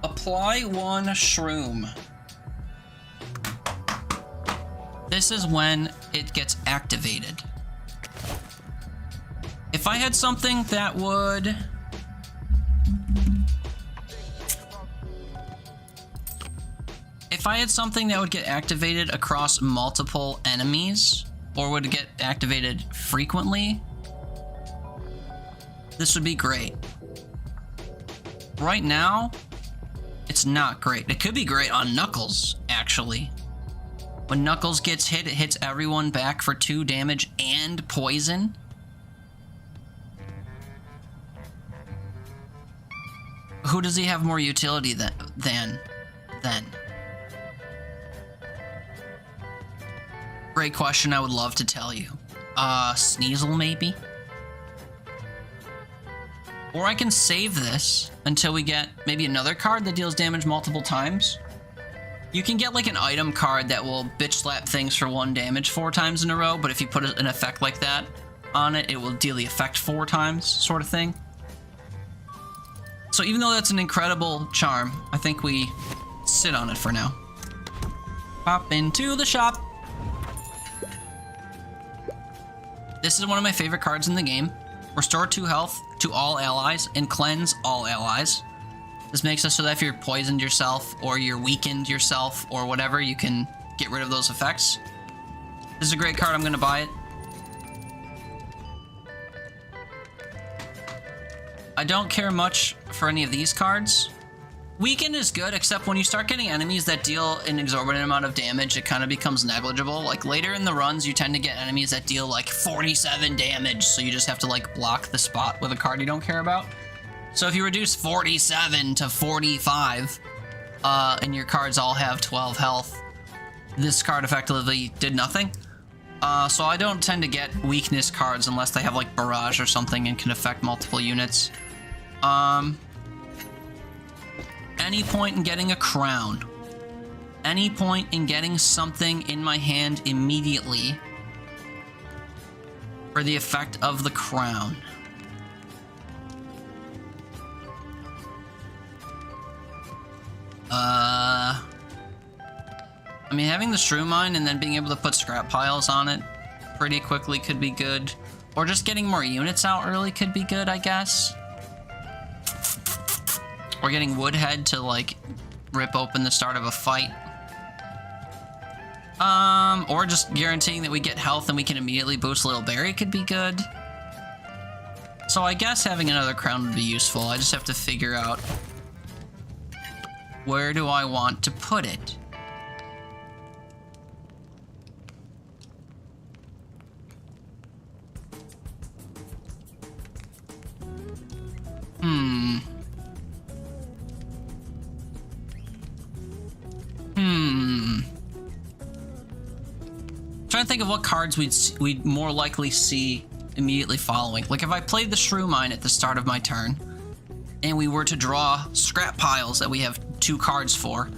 Speaker 3: Apply 1 shroom. This is when it gets activated. If I had something that would... If I had something that would get activated across multiple enemies, or would get activated frequently, this would be great. Right now, it's not great. It could be great on Knuckles, actually. When Knuckles gets hit, it hits everyone back for 2 damage and poison. Who does he have more utility than? Great question, I would love to tell you. Sneasel, maybe? Or I can save this until we get maybe another card that deals damage multiple times.
Speaker 1: You can get like an item card that will bitch slap things for 1 damage 4 times in a row, but if you put an effect like that on it, it will deal the effect 4 times, sort of thing. So even though that's an incredible charm, I think we sit on it for now. Pop into the shop. This is one of my favorite cards in the game. Restore 2 health to all allies and cleanse all allies. This makes it so that if you're poisoned yourself or you're weakened yourself or whatever, you can get rid of those effects. This is a great card. I'm going to buy it. I don't care much for any of these cards. Weaken is good, except when you start getting enemies that deal an exorbitant amount of damage, it kind of becomes negligible. Like later in the runs, you tend to get enemies that deal like 47 damage, so you just have to like block the spot with a card you don't care about. So if you reduce 47 to 45, and your cards all have 12 health, this card effectively did nothing. So I don't tend to get weakness cards unless they have like Barrage or something and can affect multiple units. Any point in getting a crown. Any point in getting something in my hand immediately for the effect of the crown. I mean, having the Shrew Mine and then being able to put scrap piles on it pretty quickly could be good. Or just getting more units out early could be good, I guess. Or getting Woodhead to, like, rip open the start of a fight. Or just guaranteeing that we get health and we can immediately boost Little Berry could be good. So I guess having another crown would be useful. I just have to figure out where do I want to put it. Trying to think of what cards we'd more likely see immediately following. Like if I played the Shrew Mine at the start of my turn, and we were to draw scrap piles that we have 2 cards for,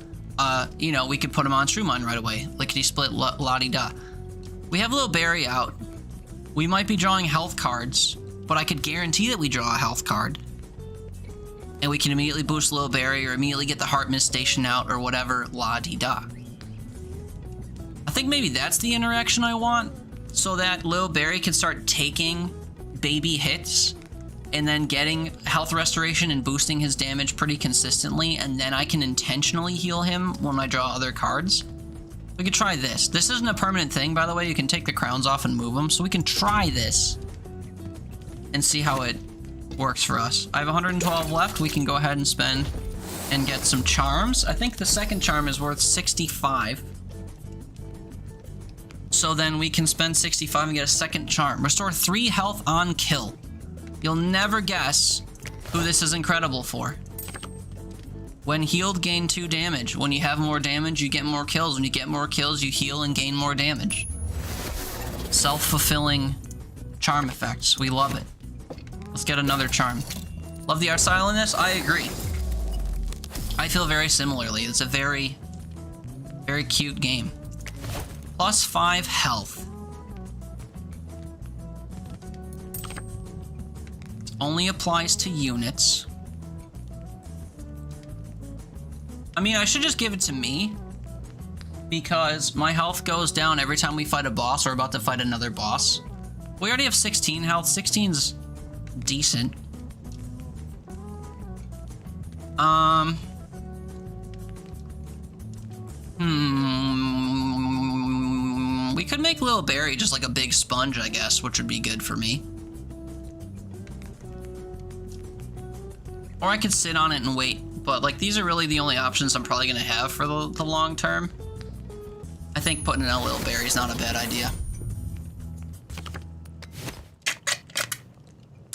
Speaker 1: you know, we could put them on Shrew Mine right away. Lickety split, la-di-da. We have Little Berry out. We might be drawing health cards, but I could guarantee that we draw a health card. And we can immediately boost Little Berry or immediately get the Heart Mist Station out or whatever, la-di-da. I think maybe that's the interaction I want, so that Little Berry can start taking baby hits and then getting health restoration and boosting his damage pretty consistently, and then I can intentionally heal him when I draw other cards. We could try this. This isn't a permanent thing, by the way. You can take the crowns off and move them, so we can try this and see how it works for us. I have 112 left. We can go ahead and spend and get some charms. I think the second charm is worth 65. So then we can spend 65 and get a second charm. Restore 3 health on kill. You'll never guess who this is incredible for. When healed, gain 2 damage. When you have more damage, you get more kills. When you get more kills, you heal and gain more damage. Self-fulfilling charm effects. We love it. Let's get another charm. Love the art style in this? I agree. I feel very similarly. It's a very, very cute game. Plus 5 health. Only applies to units. I mean, I should just give it to me, because my health goes down every time we fight a boss or about to fight another boss. We already have 16 health. 16's decent. We could make Little Berry just like a big sponge, I guess, which would be good for me. Or I could sit on it and wait, but like these are really the only options I'm probably gonna have for the long term. I think putting in a Little Berry is not a bad idea.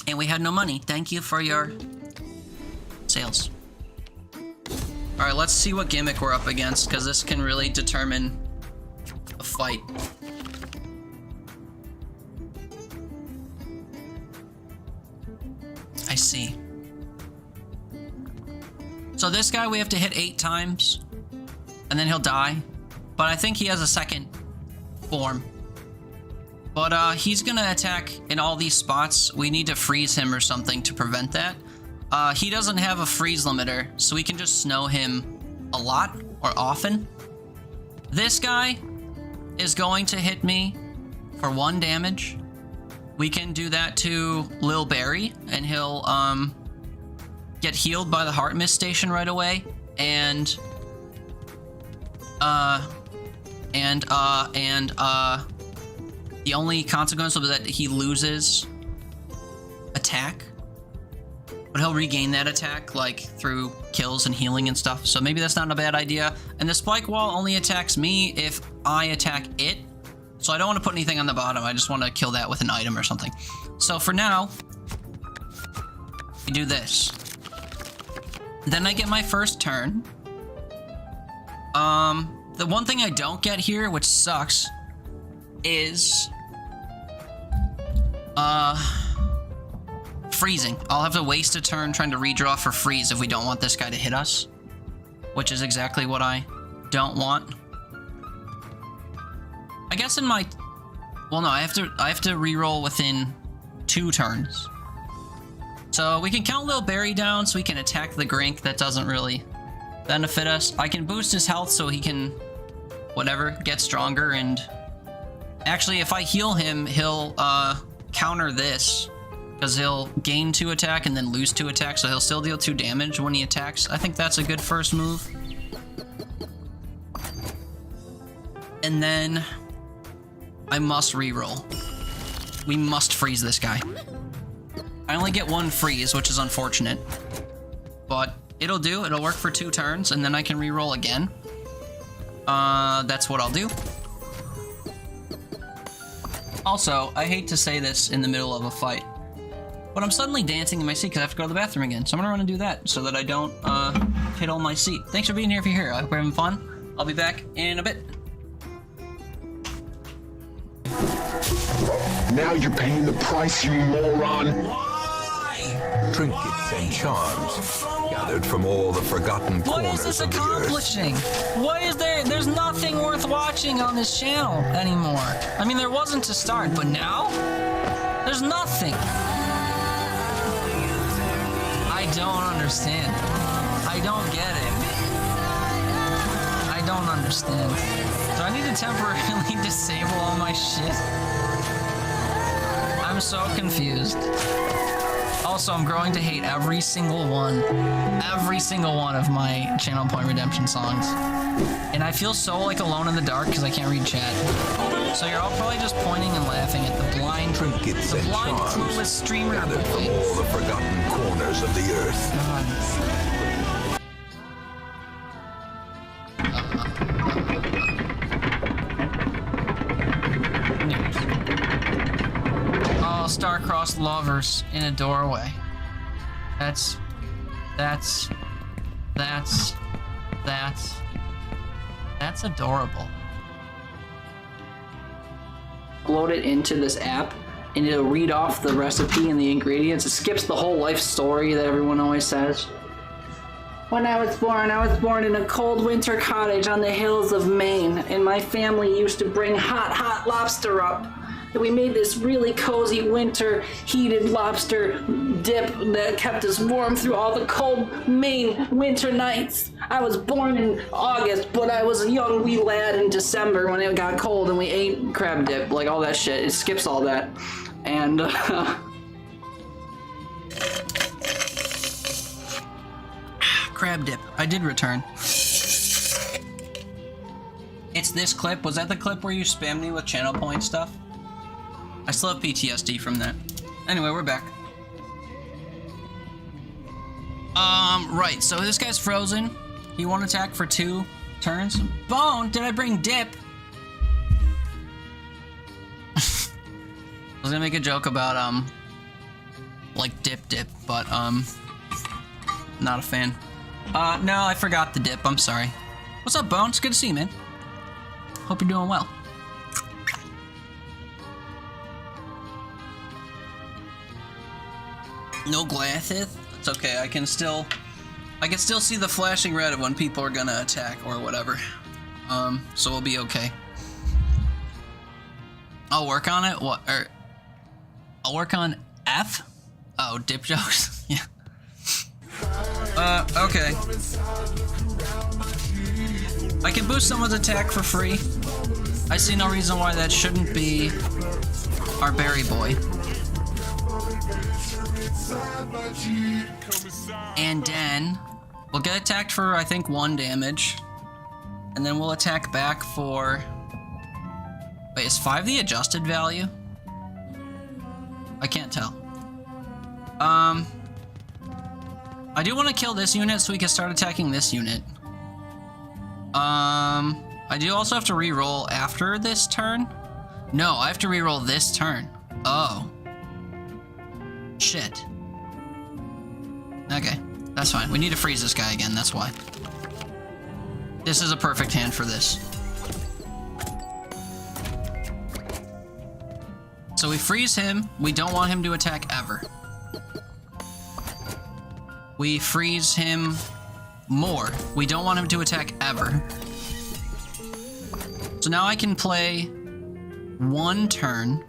Speaker 1: And we had no money. Thank you for your sales. Alright, let's see what gimmick we're up against, because this can really determine a fight. I see. So this guy we have to hit 8 times.
Speaker 3: and then he'll die. But I think he has a second form. But he's gonna attack in all these spots. We need to freeze him or something to prevent that. He doesn't have a freeze limiter, so we can just snow him a lot or often. This guy is going to hit me for 1 damage. We can do that to Lil Barry, and he'll get healed by the Heart Mist Station right away. And the only consequence will be that he loses attack, but he'll regain that attack like through kills and healing and stuff. So maybe that's not a bad idea. And the spike wall only attacks me if I attack it. So I don't want to put anything on the bottom. I just want to kill that with an item or something. So for now, we do this. Then I get my first turn. The one thing I don't get here, which sucks, is freezing. I'll have to waste a turn trying to redraw for freeze if we don't want this guy to hit us, which is exactly what I don't want. I guess in my, well, no, I have to reroll within 2 turns. So we can count Lil Barry down so we can attack the Grink. That doesn't really benefit us. I can boost his health so he can, whatever, get stronger. And actually, if I heal him, he'll counter this, because he'll gain 2 attack and then lose 2 attack, so he'll still deal 2 damage when he attacks. I think that's a good first move. And then I must reroll. We must freeze this guy. I only get 1 freeze, which is unfortunate, but it'll do. It'll work for 2 turns, and then I can reroll again. That's what I'll do. Also, I hate to say this in the middle of a fight, but I'm suddenly dancing in my seat because I have to go to the bathroom again. So I'm gonna run and do that so that I don't hit on my seat. Thanks for being here if you're here. I hope you're having fun. I'll be back in a bit.
Speaker 8: Now you're paying the price, you moron.
Speaker 9: Trinkets and charms gathered from all the forgotten
Speaker 3: What
Speaker 9: corners
Speaker 3: is this
Speaker 9: of the earth.
Speaker 3: accomplishing? What is there? There's nothing worth watching on this channel anymore. I mean, there wasn't to start, but now? There's nothing. I don't understand. I don't get it. I don't understand. Do I need to temporarily disable all my shit? I'm so confused. Also, I'm growing to hate every single one of my Channel Point Redemption songs. And I feel so like alone in the dark because I can't read chat. So you're all probably just pointing and laughing at the blind,
Speaker 9: Trinkets and charms
Speaker 3: clueless streamer.
Speaker 9: gathered from all the forgotten corners of the earth.
Speaker 3: Oh, star-crossed lovers in a doorway. That's adorable. Load it into this app, and it'll read off the recipe and the ingredients. It skips the whole life story that everyone always says. When I was born in a cold winter cottage on the hills of Maine, and my family used to bring hot lobster up. And we made this really cozy winter heated lobster dip that kept us warm through all the cold Maine winter nights. I was born in August, but I was a young wee lad in December when it got cold and we ate crab dip, like all that shit. It skips all that. And crab dip. I did return. It's this clip. Was that the clip where you spammed me with channel point stuff? I still have PTSD from that. Anyway, we're back. Right, so this guy's frozen. He won't attack for 2 turns. Bone, did I bring dip? I was gonna make a joke about, like dip, but, not a fan. No, I forgot the dip, I'm sorry. What's up, Bone? It's good to see you, man. Hope you're doing well. No glasses? It's okay, I can still see the flashing red of when people are gonna attack or whatever. So we'll be okay. I'll work on it. What? I'll work on F. Oh, dip jokes. Yeah. Okay. I can boost someone's attack for free. I see no reason why that shouldn't be our berry boy. And then we'll get attacked for, I think, 1 damage. And then we'll attack back for... Wait, is 5 the adjusted value? I can't tell. I do want to kill this unit so we can start attacking this unit. I do also have to re-roll after this turn. No, I have to re-roll this turn. Oh. Shit. Okay, that's fine. We need to freeze this guy again, that's why. This is a perfect hand for this. So we freeze him. We don't want him to attack ever. We freeze him more. We don't want him to attack ever. So now I can play 1 turn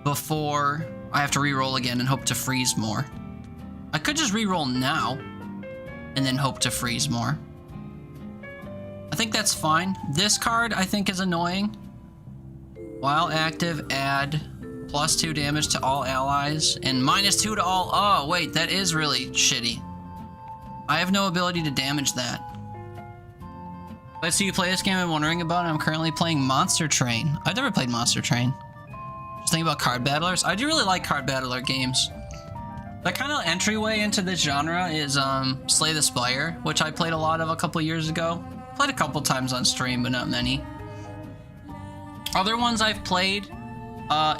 Speaker 3: before I have to re-roll again and hope to freeze more. I could just re-roll now and then hope to freeze more. I think that's fine. This card I think is annoying. While active, add +2 damage to all allies and -2 to all... Oh, wait, that is really shitty. I have no ability to damage that. Let's see you play this game I'm wondering about. I'm currently playing Monster Train. I've never played Monster Train. Just thinking about card battlers. I do really like card battler games. The kind of entryway into this genre is Slay the Spire, which I played a lot of a couple years ago. Played a couple times on stream, but not many. Other ones I've played,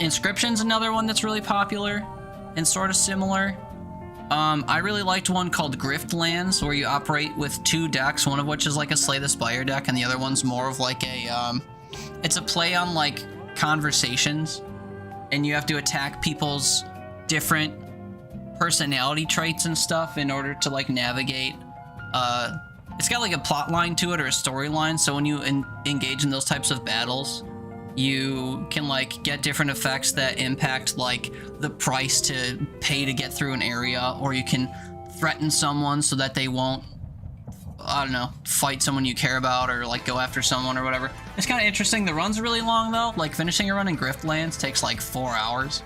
Speaker 3: Inscription's another one that's really popular and sort of similar. I really liked one called Griftlands, where you operate with 2 decks, one of which is like a Slay the Spire deck, and the other one's more of like a, it's a play on like conversations, and you have to attack people's different personality traits and stuff in order to like navigate. It's got like a plot line to it or a storyline, so when you engage in those types of battles, you can like get different effects that impact like the price to pay to get through an area, or you can threaten someone so that they won't, I don't know, fight someone you care about or like go after someone or whatever. It's kind of interesting. The run's really long though. Like finishing a run in Griftlands takes like 4 hours.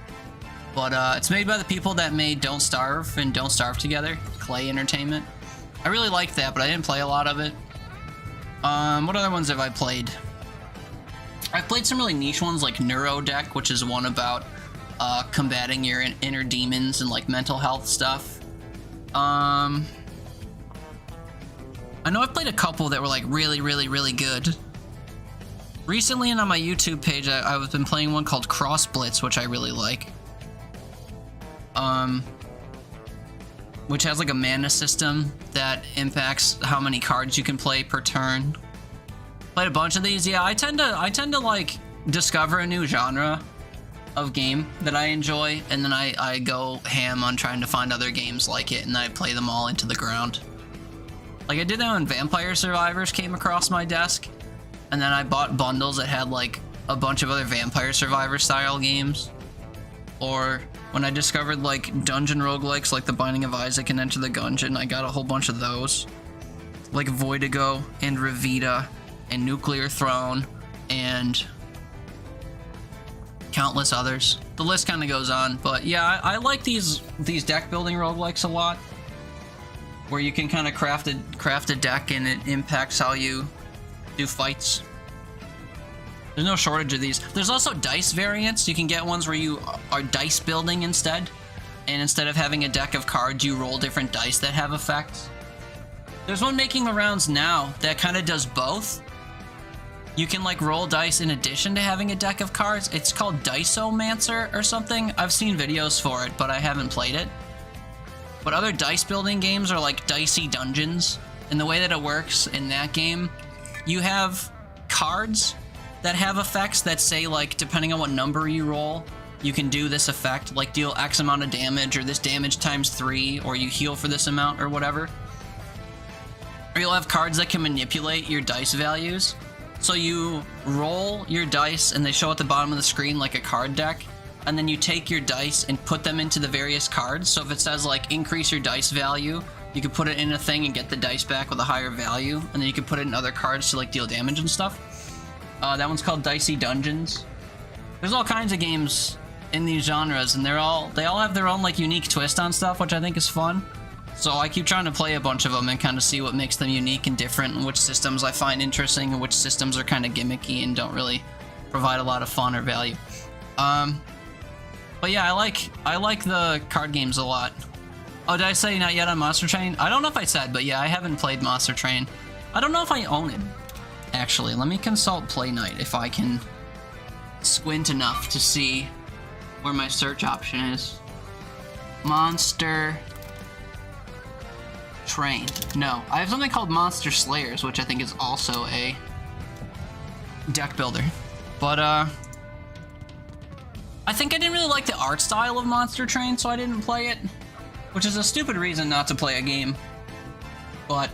Speaker 3: But it's made by the people that made Don't Starve and Don't Starve Together, Clay Entertainment. I really liked that, but I didn't play a lot of it. What other ones have I played? I've played some really niche ones like Neurodeck, which is one about combating your inner demons and like mental health stuff. I know I've played a couple that were like really, really, really good. Recently, and on my YouTube page, I've been playing one called Cross Blitz, which I really like. Which has like a mana system that impacts how many cards you can play per turn. Played a bunch of these. Yeah, I tend to like discover a new genre of game that I enjoy, and then I go ham on trying to find other games like it, and I play them all into the ground. Like I did that when Vampire Survivors came across my desk, and then I bought bundles that had like a bunch of other Vampire Survivor style games. Or when I discovered like dungeon roguelikes like The Binding of Isaac and Enter the Gungeon, I got a whole bunch of those. Like Voidigo and Revita and Nuclear Throne and countless others. The list kind of goes on, but yeah, I like these deck building roguelikes a lot, where you can kind of craft a deck and it impacts how you do fights. There's no shortage of these. There's also dice variants. You can get ones where you are dice building instead, and instead of having a deck of cards, you roll different dice that have effects. There's one making the rounds now that kind of does both. You can like roll dice in addition to having a deck of cards. It's called Diceomancer or something. I've seen videos for it, but I haven't played it. But other dice building games are like Dicey Dungeons, and the way that it works in that game, you have cards that have effects that say like, depending on what number you roll, you can do this effect, like deal X amount of damage, or this damage times 3, or you heal for this amount, or whatever. Or you'll have cards that can manipulate your dice values. So you roll your dice and they show at the bottom of the screen like a card deck. And then you take your dice and put them into the various cards. So if it says like increase your dice value, you can put it in a thing and get the dice back with a higher value. And then you can put it in other cards to like deal damage and stuff. That one's called Dicey Dungeons. There's all kinds of games in these genres, and they all have their own like unique twist on stuff, which I think is fun. So I keep trying to play a bunch of them and kind of see what makes them unique and different, and which systems I find interesting, and which systems are kind of gimmicky and don't really provide a lot of fun or value. But yeah, I like the card games a lot. Oh, did I say not yet on Monster Train? I don't know if I said, but yeah, I haven't played Monster Train. I don't know if I own it, actually. Let me consult Play Night if I can squint enough to see where my search option is. Monster Train. No, I have something called Monster Slayers, which I think is also a deck builder. But, I think I didn't really like the art style of Monster Train, so I didn't play it. Which is a stupid reason not to play a game. But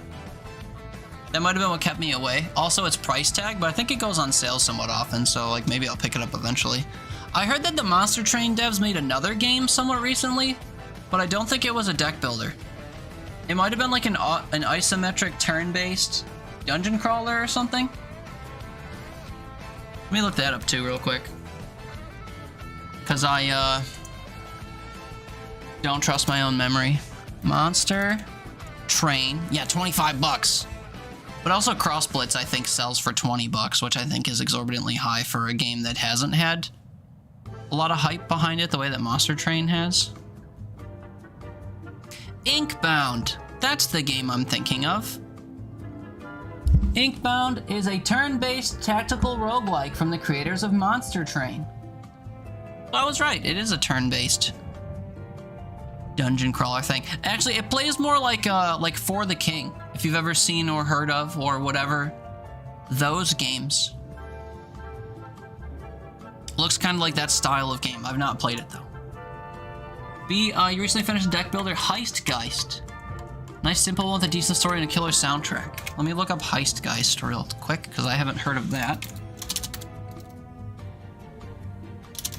Speaker 3: that might have been what kept me away. Also, it's price tag, but I think it goes on sale somewhat often, so like maybe I'll pick it up eventually. I heard that the Monster Train devs made another game somewhat recently, but I don't think it was a deck builder. It might have been like an isometric turn-based dungeon crawler or something. Let me look that up too real quick. Because I don't trust my own memory. Monster Train. Yeah, 25 bucks. But also Cross Blitz, I think, sells for 20 bucks, which I think is exorbitantly high for a game that hasn't had a lot of hype behind it the way that Monster Train has. Inkbound. That's the game I'm thinking of. Inkbound is a turn-based tactical roguelike from the creators of Monster Train. So I was right, it is a turn-based dungeon crawler thing. Actually, it plays more like For the King, if you've ever seen or heard of or whatever those games. Looks kind of like that style of game. I've not played it though. B, you recently finished a deck builder, Heistgeist. Nice simple one with a decent story and a killer soundtrack. Let me look up Heistgeist real quick, because I haven't heard of that.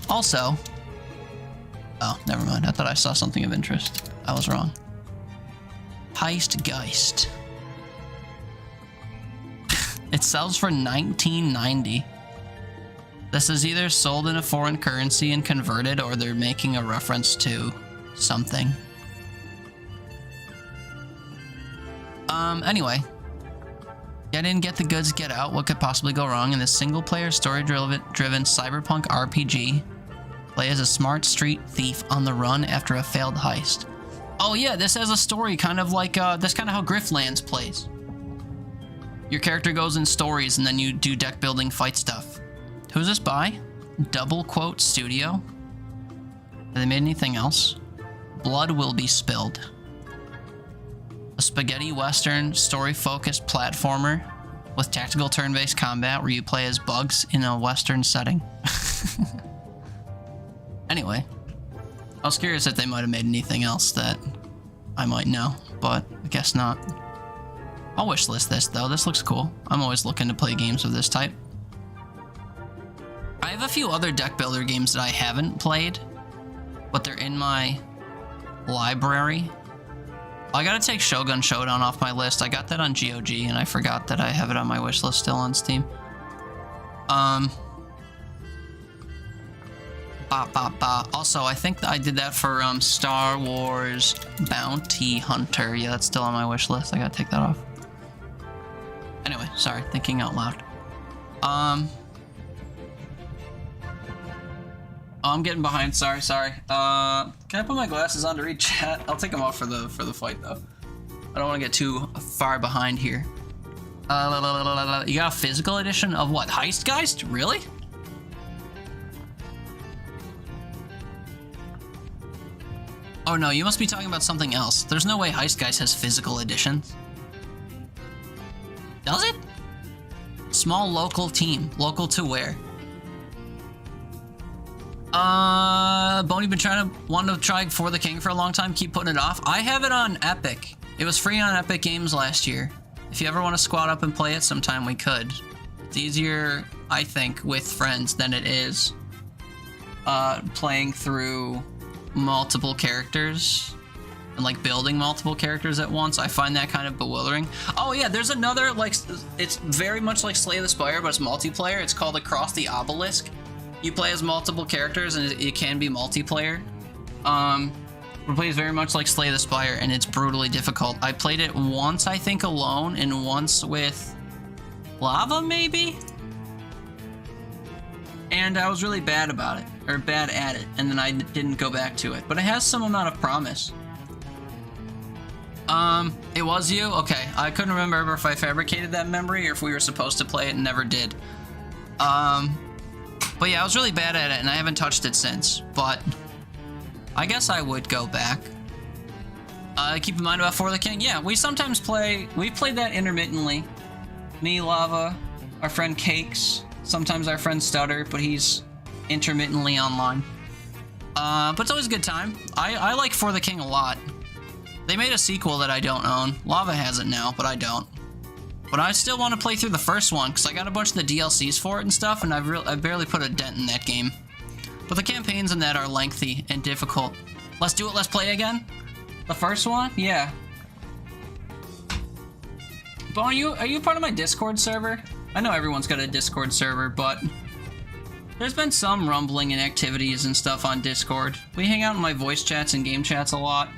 Speaker 3: Also, oh, never mind. I thought I saw something of interest. I was wrong. Heistgeist. It sells for $19.90. This is either sold in a foreign currency and converted, or they're making a reference to something. Anyway. Get in, get the goods, get out. What could possibly go wrong in this single-player, story-driven cyberpunk RPG? Play as a smart street thief on the run after a failed heist. Oh yeah, this has a story, kind of like, that's kind of how Griftlands plays. Your character goes in stories, and then you do deck-building fight stuff. Who's this by? Double Quote Studio? Have they made anything else? Blood Will Be Spilled. A spaghetti western, story-focused platformer with tactical turn-based combat where you play as bugs in a western setting. Anyway, I was curious if they might have made anything else that I might know, but I guess not. I'll wishlist this, though. This looks cool. I'm always looking to play games of this type. I have a few other deck builder games that I haven't played, but they're in my library. I gotta take Shogun Showdown off my list. I got that on GOG, and I forgot that I have it on my wish list still on Steam. Also, I think I did that for Star Wars Bounty Hunter. Yeah, that's still on my wish list. I gotta take that off. Anyway, sorry, thinking out loud. Oh, I'm getting behind. Sorry. Can I put my glasses on to read chat? I'll take them off for the fight though. I don't want to get too far behind here. You got a physical edition of what? Heistgeist? Really? Oh no, you must be talking about something else. There's no way Heistgeist has physical editions. Does it? Small local team. Local to where? Boney been wanting to try For the King for a long time, keep putting it off. I have it on Epic. It was free on Epic Games last year. If you ever want to squat up and play it sometime, we could. It's easier, I think, with friends than it is playing through multiple characters and like building multiple characters at once. I find that kind of bewildering. Oh yeah, there's another, like, it's very much like Slay the Spire, but it's multiplayer. It's called Across the Obelisk. You play as multiple characters and it can be multiplayer. It plays very much like Slay the Spire, and it's brutally difficult. I played it once, I think, alone, and once with Lava, maybe? And I was really bad about it, or bad at it, and then I didn't go back to it. But it has some amount of promise. It was you? Okay, I couldn't remember if I fabricated that memory or if we were supposed to play it and never did. But yeah, I was really bad at it, and I haven't touched it since, but I guess I would go back. Keep in mind about For the King. Yeah, we sometimes play, we've played that intermittently. Me, Lava, our friend Cakes, sometimes our friend Stutter, but he's intermittently online. But it's always a good time. I like For the King a lot. They made a sequel that I don't own. Lava has it now, but I don't. But I still want to play through the first one, because I got a bunch of the DLCs for it and stuff, and I've barely put a dent in that game. But the campaigns in that are lengthy and difficult. Let's do it, let's play again? The first one? Yeah. But are you part of my Discord server? I know everyone's got a Discord server, but there's been some rumbling and activities and stuff on Discord. We hang out in my voice chats and game chats a lot.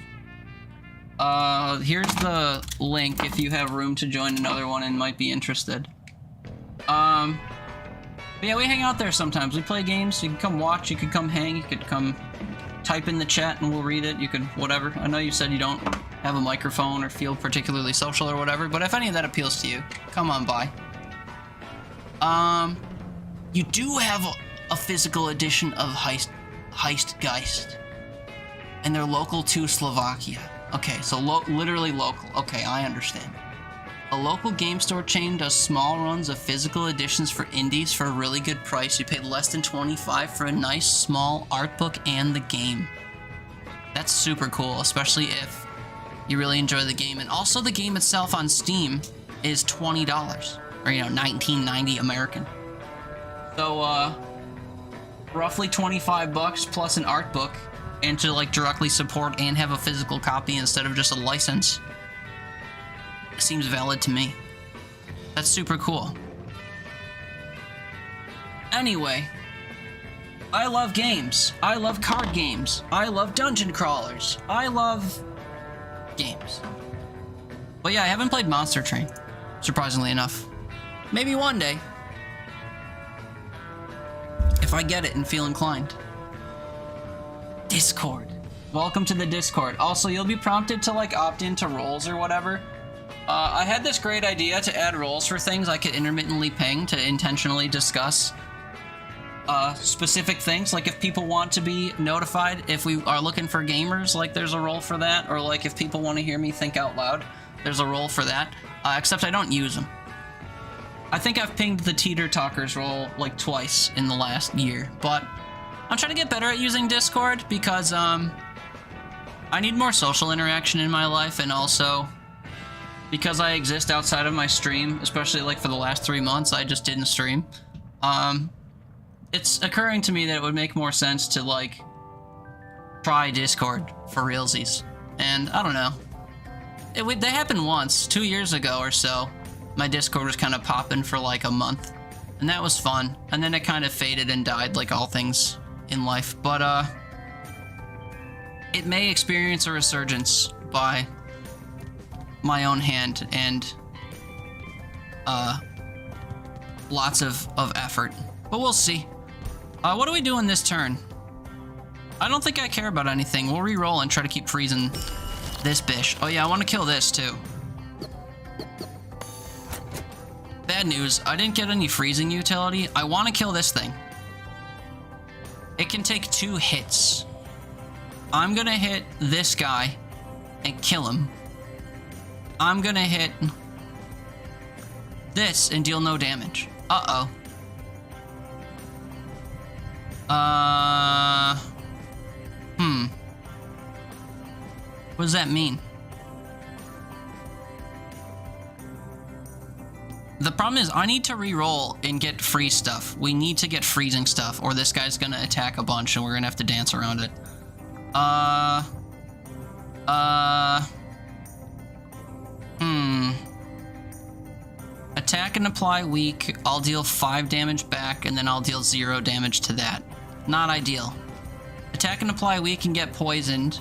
Speaker 3: Here's the link if you have room to join another one and might be interested. But yeah, we hang out there sometimes. We play games. You can come watch, you could come hang, you could come type in the chat and we'll read it. You could whatever. I know you said you don't have a microphone or feel particularly social or whatever, but if any of that appeals to you, come on by. You do have a physical edition of Heistgeist, and they're local to Slovakia. Okay, so literally local. Okay, I understand. A local game store chain does small runs of physical editions for indies for a really good price. You pay less than $25 for a nice small art book and the game. That's super cool, especially if you really enjoy the game. And also the game itself on Steam is $20, or $19.90 American. So roughly $25 plus an art book, and to like directly support and have a physical copy instead of just a license seems valid to me. That's super cool. Anyway, I love games. I love card games. I love dungeon crawlers. I love games. But yeah, I haven't played Monster Train, surprisingly enough. Maybe one day, if I get it and feel inclined. Discord. Welcome to the Discord. Also, you'll be prompted to like opt into roles or whatever. I had this great idea to add roles for things I could intermittently ping to intentionally discuss specific things. Like if people want to be notified if we are looking for gamers, like there's a role for that. Or like if people want to hear me think out loud, there's a role for that. Except I don't use them. I think I've pinged the Teeter Talkers role like twice in the last year, but I'm trying to get better at using Discord because I need more social interaction in my life, and also because I exist outside of my stream, especially like for the last 3 months, I just didn't stream. It's occurring to me that it would make more sense to like try Discord for realsies. And I don't know. That happened once, 2 years ago or so. My Discord was kind of popping for like a month, and that was fun. And then it kind of faded and died like all things in life. But it may experience a resurgence by my own hand and lots of effort. But we'll see. What are we doing this turn? I don't think I care about anything. We'll re-roll and try to keep freezing this bish. Oh yeah, I want to kill this too. Bad news, I didn't get any freezing utility. I want to kill this thing. It can take 2 hits. I'm gonna hit this guy and kill him. I'm gonna hit this and deal no damage. Uh-oh. What does that mean? The problem is I need to re-roll and get freeze stuff. We need to get freezing stuff, or this guy's gonna attack a bunch and we're gonna have to dance around it. Attack and apply weak. I'll deal 5 damage back, and then I'll deal 0 damage to that. Not ideal. Attack and apply weak and get poisoned,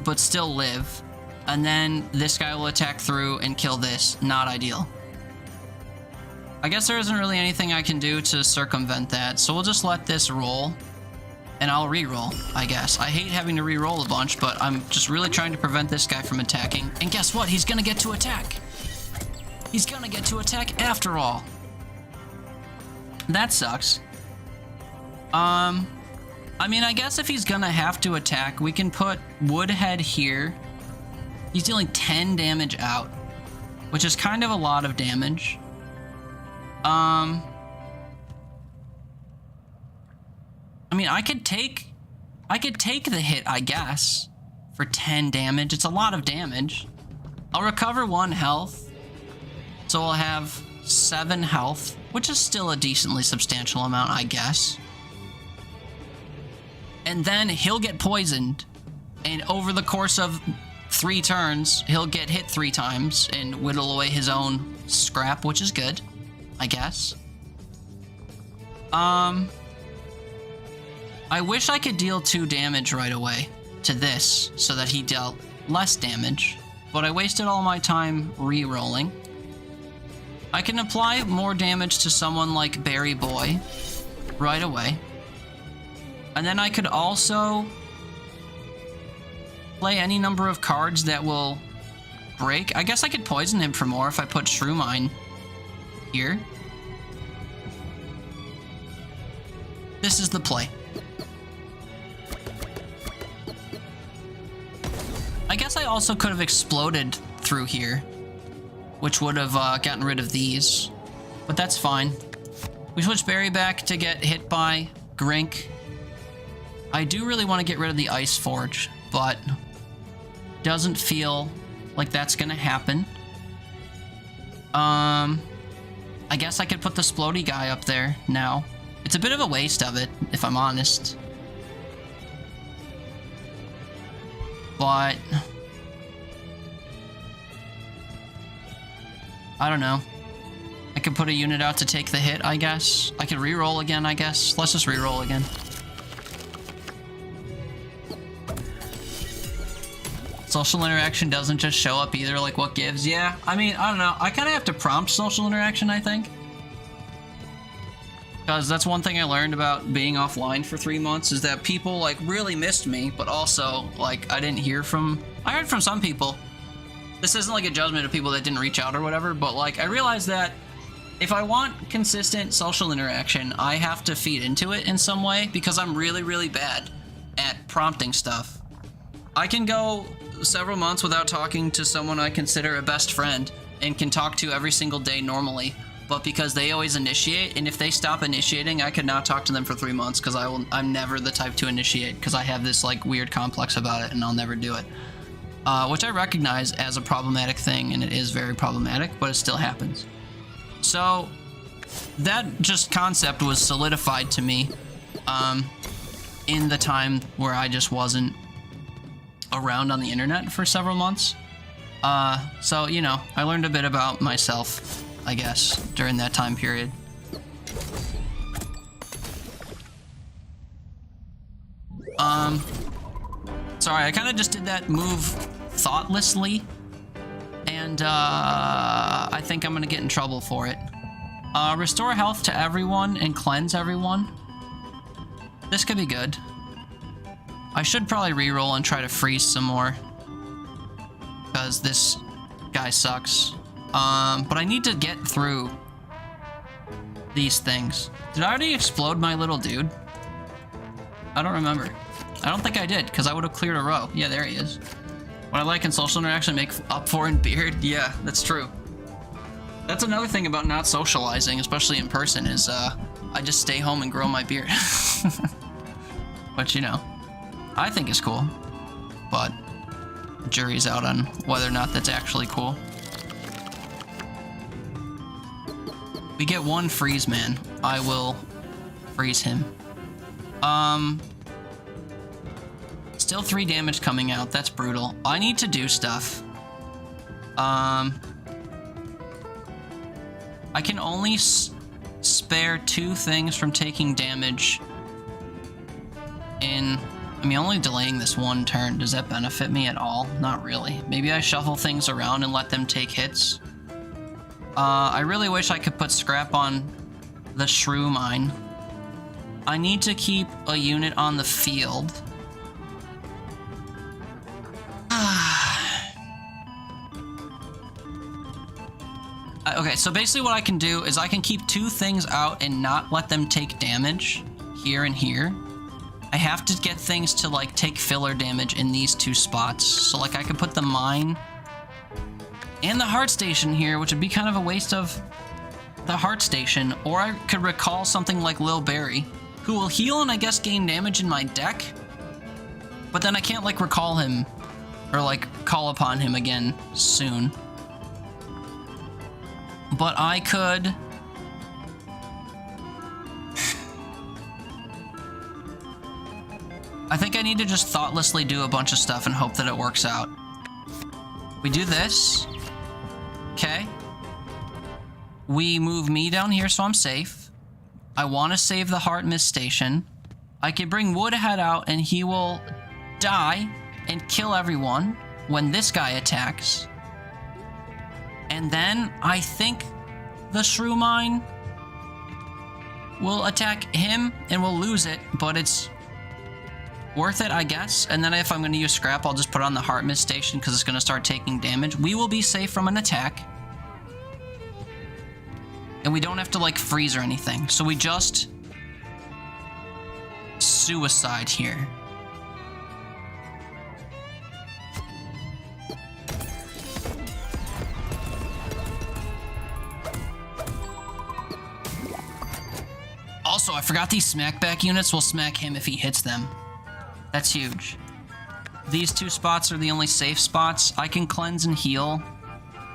Speaker 3: but still live. And then this guy will attack through and kill this. Not ideal. I guess there isn't really anything I can do to circumvent that, so we'll just let this roll, and I'll re-roll, I guess. I hate having to re-roll a bunch, but I'm just really trying to prevent this guy from attacking. And guess what? He's gonna get to attack! He's gonna get to attack after all! That sucks. I mean, I guess if he's gonna have to attack, we can put Woodhead here. He's dealing 10 damage out, which is kind of a lot of damage. I mean, I could take the hit, I guess, for 10 damage. It's a lot of damage. I'll recover 1 health, so I'll have 7 health, which is still a decently substantial amount, I guess. And then he'll get poisoned, and over the course of 3 turns, he'll get hit 3 times and whittle away his own scrap, which is good, I guess. I wish I could deal 2 damage right away to this so that he dealt less damage, but I wasted all my time re-rolling. I can apply more damage to someone like Berry Boy right away. And then I could also play any number of cards that will break. I guess I could poison him for more if I put Shrew Mine here. This is the play. I guess I also could have exploded through here, which would have gotten rid of these, but that's fine. We switch Berry back to get hit by Grink. I do really want to get rid of the Ice Forge, but doesn't feel like that's gonna happen. I guess I could put the Splody guy up there now. It's a bit of a waste of it, if I'm honest. But I don't know. I could put a unit out to take the hit, I guess. I could re-roll again, I guess. Let's just re-roll again. Social interaction doesn't just show up either, like what gives? Yeah, I mean, I don't know. I kind of have to prompt social interaction, I think. Because that's one thing I learned about being offline for 3 months, is that people, like, really missed me, but also, like, I heard from some people. This isn't like a judgment of people that didn't reach out or whatever, but, like, I realized that if I want consistent social interaction, I have to feed into it in some way, because I'm really, really bad at prompting stuff. I can go several months without talking to someone I consider a best friend and can talk to every single day normally, but because they always initiate, and if they stop initiating, I could not talk to them for 3 months, because I'm never the type to initiate, because I have this, like, weird complex about it, and I'll never do it. Which I recognize as a problematic thing, and it is very problematic, but it still happens. So, that just concept was solidified to me in the time where I just wasn't around on the internet for several months. So, you know, I learned a bit about myself, I guess, during that time period. Sorry, I kind of just did that move thoughtlessly, and I think I'm gonna get in trouble for it. Restore health to everyone and cleanse everyone. This could be good. I should probably reroll and try to freeze some more, because this guy sucks. But I need to get through these things. Did I already explode my little dude? I don't remember. I don't think I did, because I would have cleared a row. Yeah, there he is. What I like in social interaction, make up for in beard. Yeah, that's true. That's another thing about not socializing, especially in person, is I just stay home and grow my beard. But, you know, I think it's cool. But jury's out on whether or not that's actually cool. We get one freeze man. I will freeze him. Still 3 damage coming out. That's brutal. I need to do stuff. I can only spare 2 things from taking damage in... I mean, only delaying this 1 turn. Does that benefit me at all? Not really. Maybe I shuffle things around and let them take hits. I really wish I could put scrap on the shrew mine. I need to keep a unit on the field. Okay, so basically what I can do is I can keep 2 things out and not let them take damage here and here. I have to get things to like take filler damage in these 2 spots. So like I could put the mine and the heart station here, which would be kind of a waste of the heart station. Or I could recall something like Lil Barry, who will heal and I guess gain damage in my deck. But then I can't like recall him or like call upon him again soon. But I could... I think I need to just thoughtlessly do a bunch of stuff and hope that it works out. We do this. Okay. We move me down here so I'm safe. I want to save the Heart Mist Station. I could bring Woodhead out and he will die and kill everyone when this guy attacks. And then I think the Shrew Mine will attack him and we'll lose it, but it's worth it, I guess. And then if I'm going to use scrap, I'll just put on the Heart Mist Station because it's going to start taking damage. We will be safe from an attack. And we don't have to like freeze or anything. So we just suicide here. Also, I forgot these smackback units will smack him if he hits them. That's huge. These 2 spots are the only safe spots. I can cleanse and heal.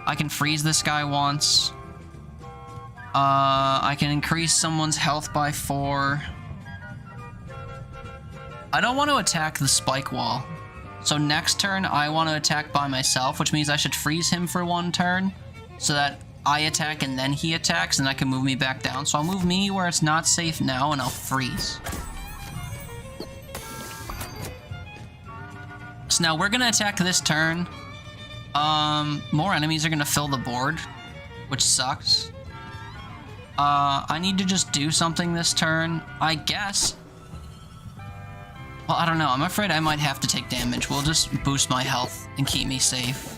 Speaker 3: I can freeze this guy once. I can increase someone's health by 4. I don't want to attack the spike wall. So next turn, I want to attack by myself, which means I should freeze him for 1 turn so that I attack and then he attacks and I can move me back down. So I'll move me where it's not safe now and I'll freeze. So now we're going to attack this turn. More enemies are going to fill the board, which sucks. I need to just do something this turn, I guess. Well, I don't know. I'm afraid I might have to take damage. We'll just boost my health and keep me safe.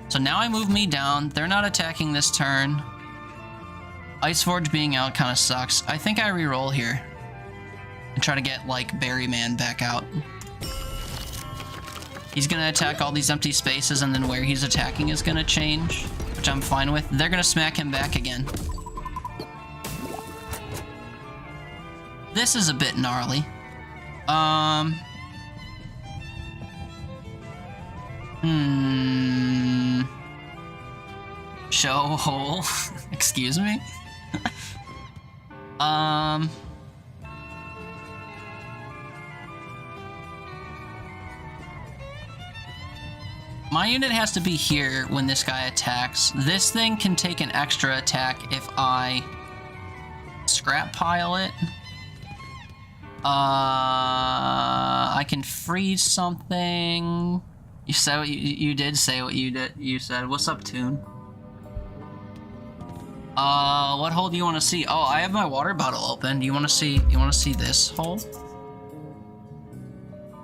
Speaker 3: So now I move me down. They're not attacking this turn. Iceforge being out kind of sucks. I think I reroll here and try to get, like, Berryman back out. He's going to attack all these empty spaces, and then where he's attacking is going to change, which I'm fine with. They're going to smack him back again. This is a bit gnarly. Show hole. Excuse me? My unit has to be here when this guy attacks. This thing can take an extra attack if I scrap pile it. I can freeze something. You said what you did say what you said. What's up, Toon? What hole do you want to see? Oh, I have my water bottle open. Do you want to see this hole?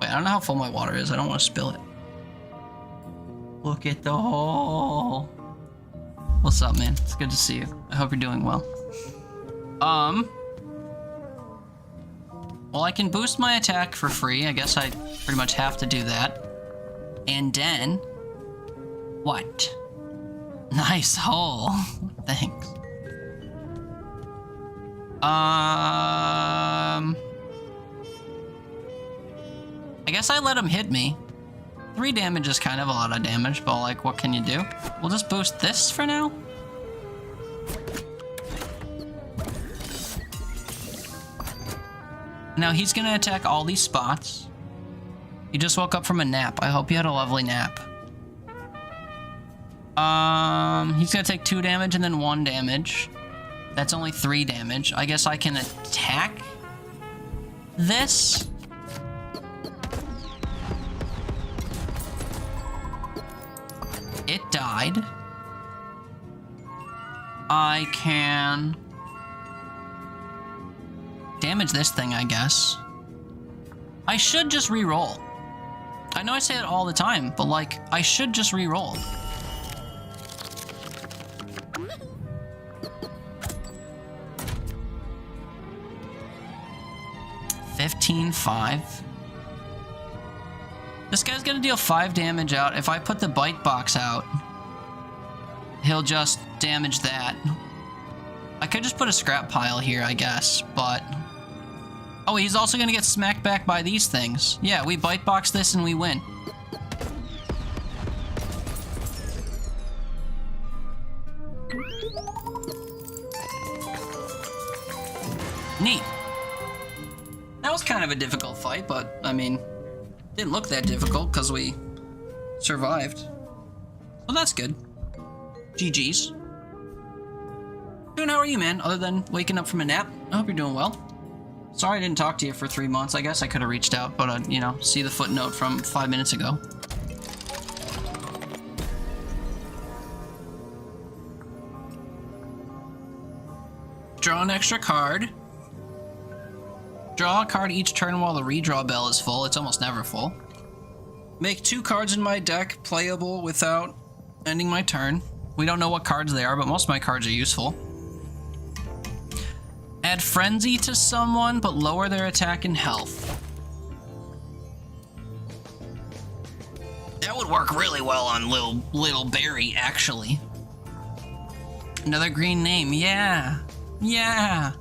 Speaker 3: Wait, I don't know how full my water is. I don't want to spill it. Look at the hole. What's up, man? It's good to see you. I hope you're doing well. Well, I can boost my attack for free. I guess I pretty much have to do that. And then... what? Nice hole. Thanks. I guess I let him hit me. 3 damage is kind of a lot of damage, but like, what can you do? We'll just boost this for now. Now he's gonna attack all these spots. He just woke up from a nap. I hope you had a lovely nap. He's gonna take 2 damage and then 1 damage. That's only 3 damage. I guess I can attack this. It died. I can damage this thing, I guess. I should just re-roll. I know I say it all the time, but like, I should just re-roll. $15,500. This guy's gonna deal 5 damage out. If I put the bite box out, he'll just damage that. I could just put a scrap pile here, I guess, but... Oh, he's also gonna get smacked back by these things. Yeah, we bite box this and we win. Neat. That was kind of a difficult fight, but, I mean, didn't look that difficult because we survived. Well, that's good. GG's. Dude, how are you, man? Other than waking up from a nap? I hope you're doing well. Sorry I didn't talk to you for 3 months. I guess I could have reached out, but, you know, see the footnote from 5 minutes ago. Draw an extra card. Draw a card each turn while the redraw bell is full. It's almost never full. Make 2 cards in my deck playable without ending my turn. We don't know what cards they are, but most of my cards are useful. Add Frenzy to someone, but lower their attack and health. That would work really well on Little Barry, actually. Another green name, yeah. Yeah.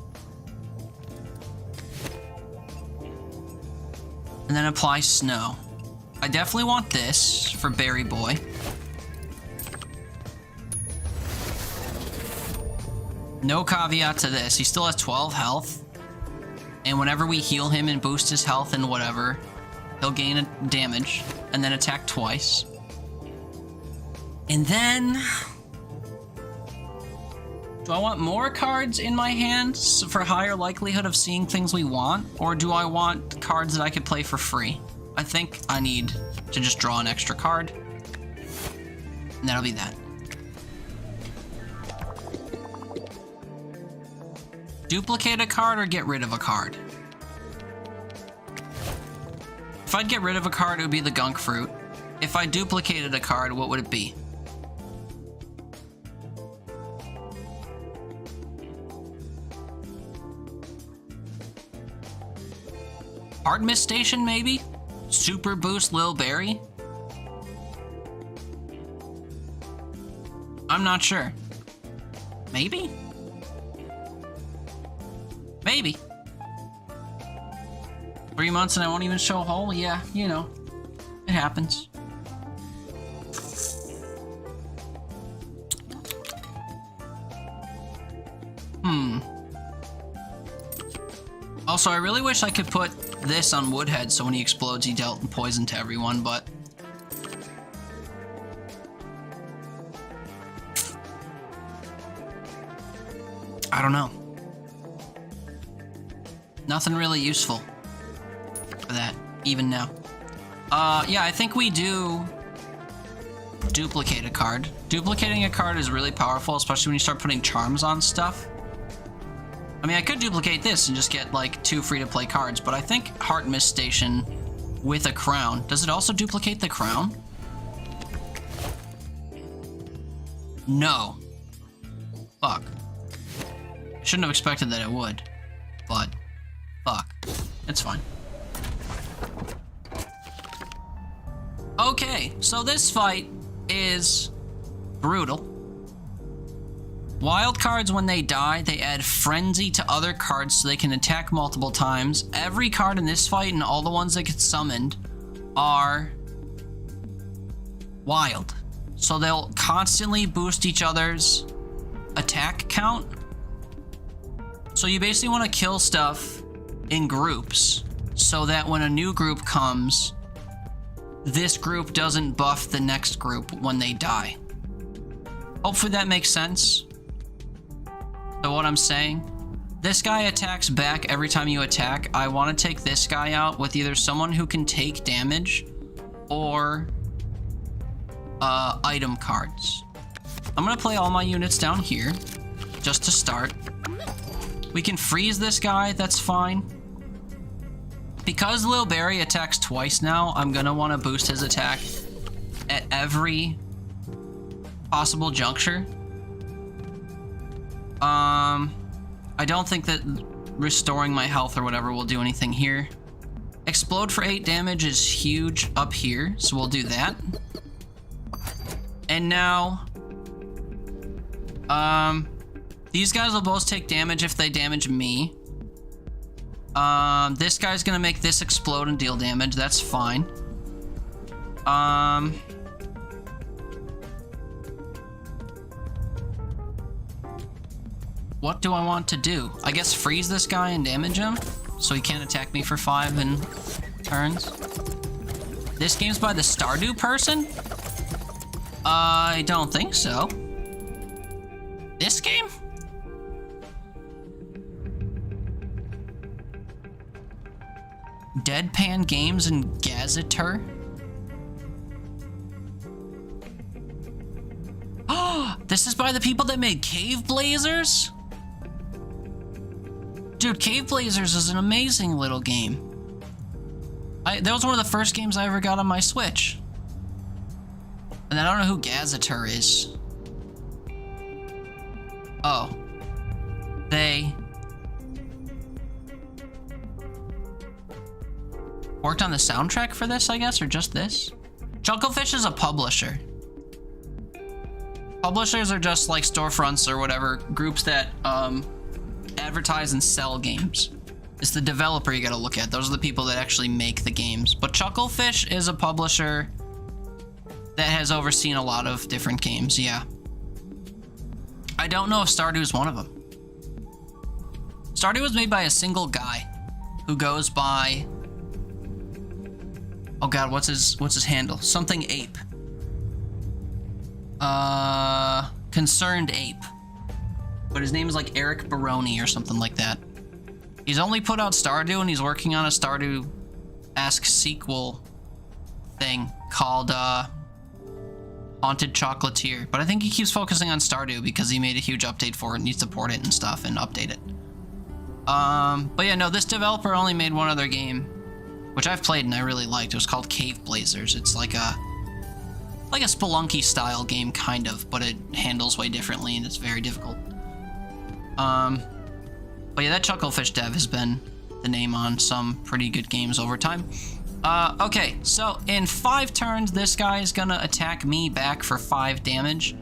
Speaker 3: And then apply Snow. I definitely want this for Berry Boy. No caveat to this. He still has 12 health. And whenever we heal him and boost his health and whatever, he'll gain a damage and then attack twice. And then... do I want more cards in my hand for higher likelihood of seeing things we want? Or do I want cards that I could play for free? I think I need to just draw an extra card. And that'll be that. Duplicate a card or get rid of a card? If I'd get rid of a card, it would be the Gunk Fruit. If I duplicated a card, what would it be? Heart Mist Station, maybe? Super Boost Lil Berry? I'm not sure. Maybe? Maybe. 3 months and I won't even show a hole? Yeah, you know. It happens. Also, I really wish I could put this on Woodhead so when he explodes he dealt poison to everyone, but... I don't know. Nothing really useful for that, even now. Yeah, I think we do duplicate a card. Duplicating a card is really powerful, especially when you start putting charms on stuff. I mean, I could duplicate this and just get, like, 2 free-to-play cards, but I think Heart Mist Station with a crown. Does it also duplicate the crown? No. Fuck. Shouldn't have expected that it would, but fuck. It's fine. Okay, so this fight is brutal. Wild cards, when they die, they add Frenzy to other cards so they can attack multiple times. Every card in this fight and all the ones that get summoned are wild. So they'll constantly boost each other's
Speaker 1: attack count. So you basically want to kill stuff in groups so that when a new group comes, this group doesn't buff the next group when they die. Hopefully that makes sense. So what I'm saying, this guy attacks back every time you attack. I want to take this guy out with either someone who can take damage or item cards. I'm gonna play all my units down here just to start. We can freeze this guy, that's fine. Because Lil Barry attacks twice now, I'm gonna want to boost his attack at every possible juncture. I don't think that restoring my health or whatever will do anything here. Explode for 8 damage is huge up here, so we'll do that. And now, these guys will both take damage if they damage me. This guy's gonna make this explode and deal damage, that's fine. What do I want to do? I guess freeze this guy and damage him, so he can't attack me for 5 in turns. This game's by the Stardew person? I don't think so. This game? Deadpan Games and Gazetteer? Oh, this is by the people that made Cave Blazers? Dude, Cave Blazers is an amazing little game. That was one of the first games I ever got on my Switch. And I don't know who Gazetteer is. Oh. They worked on the soundtrack for this, I guess, or just this? Chucklefish is a publisher. Publishers are just like storefronts or whatever, groups that advertise and sell games. It's the developer you gotta look at. Those are the people that actually make the games. But Chucklefish is a publisher that has overseen a lot of different games, yeah. I don't know if Stardew is one of them. Stardew was made by a single guy who goes by, oh god, what's his handle? Something Ape. Concerned Ape. But his name is like Eric Baroni or something like that. He's only put out Stardew, and he's working on a Stardew-esque sequel thing called Haunted Chocolatier. But I think he keeps focusing on Stardew because he made a huge update for it and needs to port it and stuff and update it. But yeah, no, this developer only made one other game, which I've played and I really liked. It was called Cave Blazers. It's like a Spelunky style game, kind of, but it handles way differently and it's very difficult. But yeah, that Chucklefish dev has been the name on some pretty good games over time. Okay, so in 5 turns, this guy is gonna attack me back for 5 damage,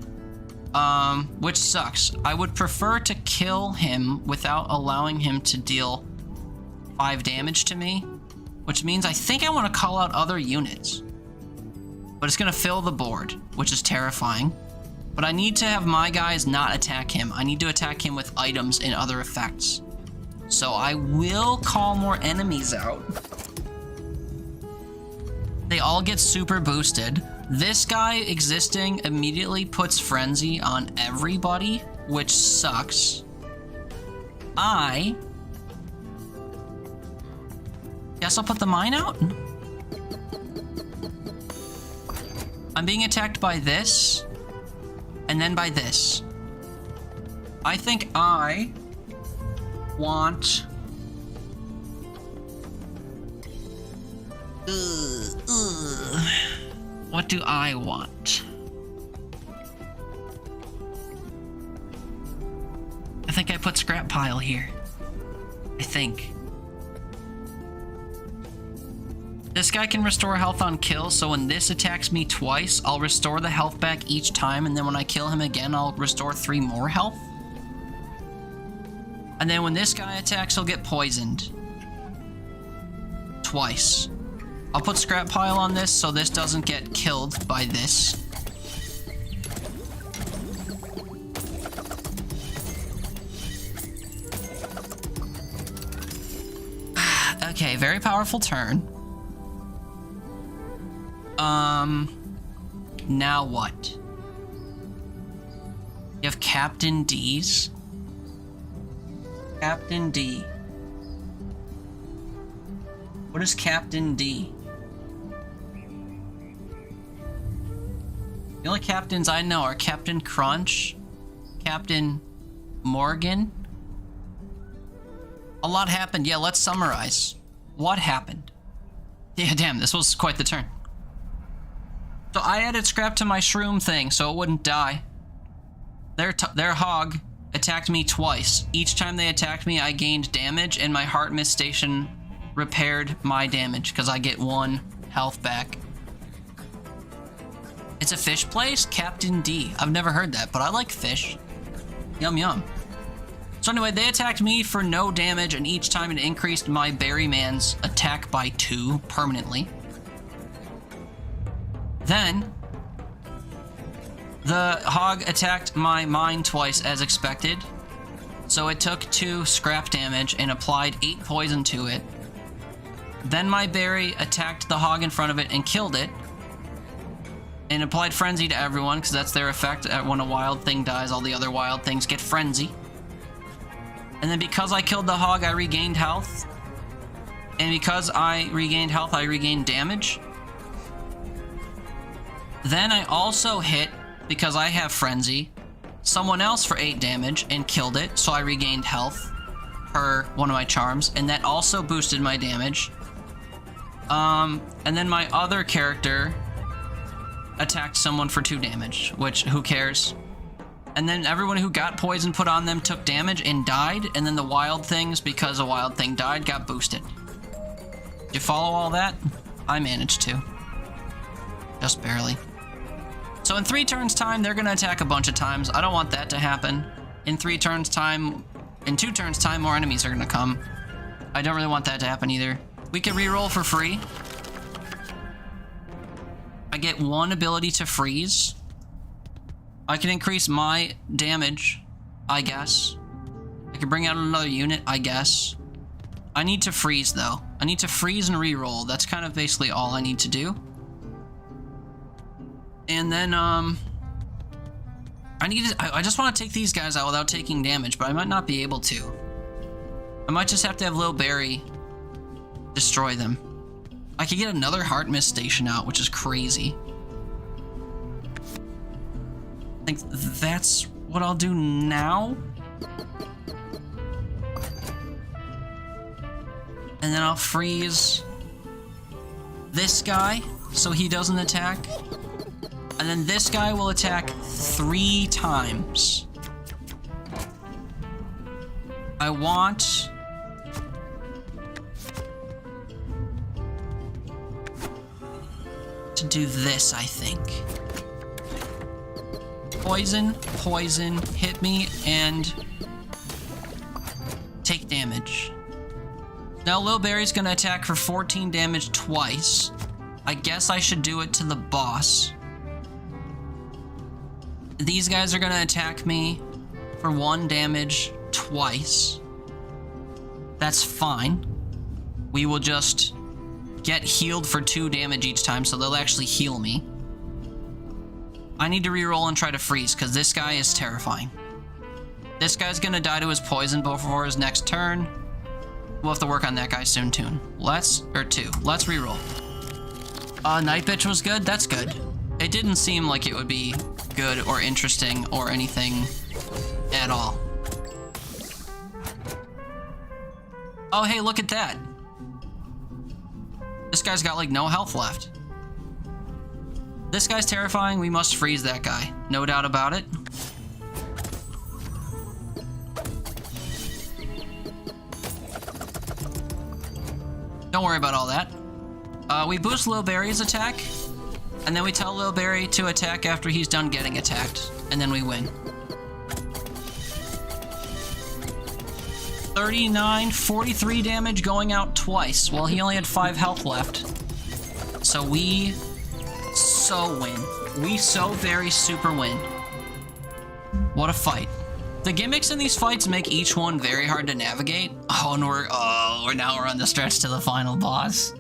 Speaker 1: which sucks. I would prefer to kill him without allowing him to deal 5 damage to me, which means I think I want to call out other units. But it's gonna fill the board, which is terrifying. But I need to have my guys not attack him. I need to attack him with items and other effects. So I will call more enemies out. They all get super boosted. This guy existing immediately puts Frenzy on everybody, which sucks. I guess I'll put the mine out. I'm being attacked by this, and then by this. I think I want... What do I want? I think I put scrap pile here. I think. This guy can restore health on kill, so when this attacks me twice, I'll restore the health back each time, and then when I kill him again, I'll restore 3 more health. And then when this guy attacks, he'll get poisoned. Twice. I'll put scrap pile on this so this doesn't get killed by this.
Speaker 3: Okay, very powerful turn. Now what? You have Captain D's. Captain D. What is Captain D? The only captains I know are Captain Crunch, Captain Morgan. A lot happened. Yeah, let's summarize. What happened? Yeah, damn, this was quite the turn. So I added scrap to my shroom thing so it wouldn't die. Their hog attacked me twice. Each time they attacked me, I gained damage, and my heart mist station repaired my damage because I get 1 health back. It's a fish place? Captain D. I've never heard that, but I like fish. Yum yum. So anyway, they attacked me for no damage, and each time it increased my Berryman's attack by 2 permanently. Then, the hog attacked my mine twice as expected. So it took 2 scrap damage and applied 8 poison to it. Then my berry attacked the hog in front of it and killed it. And applied frenzy to everyone, because that's their effect. When a wild thing dies, all the other wild things get frenzy. And then because I killed the hog, I regained health. And because I regained health, I regained damage. Then I also hit, because I have frenzy, someone else for 8 damage and killed it, so I regained health per one of my charms, and that also boosted my damage. And then my other character attacked someone for 2 damage, which, who cares? And then everyone who got poison put on them took damage and died, and then the wild things, because a wild thing died, got boosted. Did you follow all that? I managed to. Just barely. So in 3 turns time, they're gonna attack a bunch of times. I don't want that to happen. In 3 turns time, in 2 turns time, more enemies are gonna come. I don't really want that to happen either. We can reroll for free. I get 1 ability to freeze. I can increase my damage, I guess. I can bring out another unit, I guess. I need to freeze, though. I need to freeze and reroll. That's kind of basically all I need to do. And then, I just want to take these guys out without taking damage, but I might not be able to. I might just have to have Lil Barry destroy them. I could get another Heart Mist station out, which is crazy. I think that's what I'll do now. And then I'll freeze this guy so he doesn't attack. And then this guy will attack 3 times. I want to do this, I think. Poison, poison, hit me, and take damage. Now Lil Barry's gonna attack for 14 damage twice. I guess I should do it to the boss. These guys are gonna attack me for 1 damage twice. That's fine. We will just get healed for 2 damage each time, so they'll actually heal me. I need to reroll and try to freeze, because this guy is terrifying. This guy's gonna die to his poison before his next turn. We'll have to work on that guy soon, too. Let's reroll. Night Bitch was good? That's good. It didn't seem like it would be good or interesting or anything at all. Oh, hey, look at that. This guy's got, like, no health left. This guy's terrifying. We must freeze that guy. No doubt about it. Don't worry about all that. We boost Lil Barry's attack, and then we tell Lil Barry to attack after he's done getting attacked, and then we win. 39, 43 damage going out twice. Well, he only had 5 health left. So we so win. We so very super win. What a fight.
Speaker 1: The gimmicks in these fights make each one very hard to navigate. Oh, and we're on the stretch to the final boss.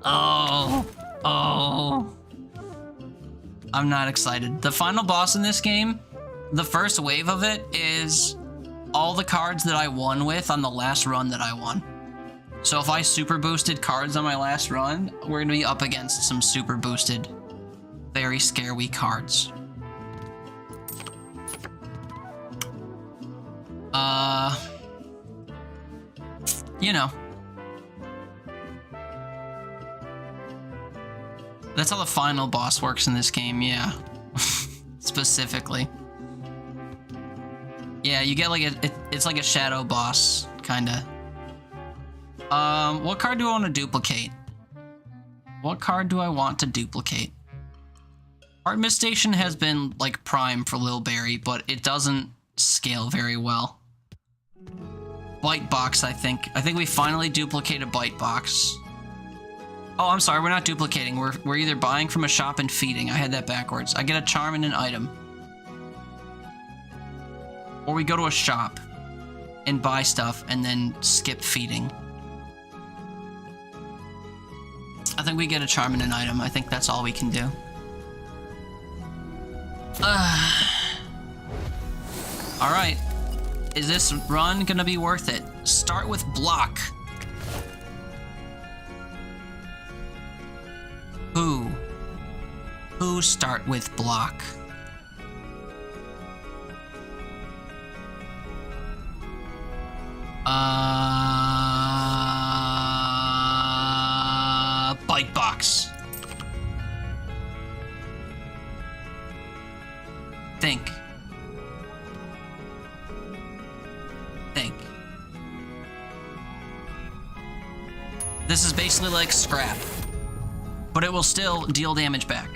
Speaker 1: Oh. I'm not excited. The final boss in this game, the first wave of it is all the cards that I won with on the last run that I won. So if I super boosted cards on my last run, we're gonna be up against some super boosted, very scary cards. You know. That's how the final boss works in this game, yeah. Specifically. Yeah, you get like it's like a shadow boss, kinda. What card do I want to duplicate? What card do I want to duplicate? Artemis Station has been like prime for Lil Barry, but it doesn't scale very well. Bite Box, I think. I think we finally duplicate a Bite Box. Oh, I'm sorry, we're not duplicating. We're either buying from a shop and feeding. I had that backwards. I get a charm and an item. Or we go to a shop and buy stuff and then skip feeding. I think we get a charm and an item. I think that's all we can do. Alright. Is this run gonna be worth it? Start with block. Who start with block? Bite Box. Think. This is basically like scrap, but it will still deal damage back.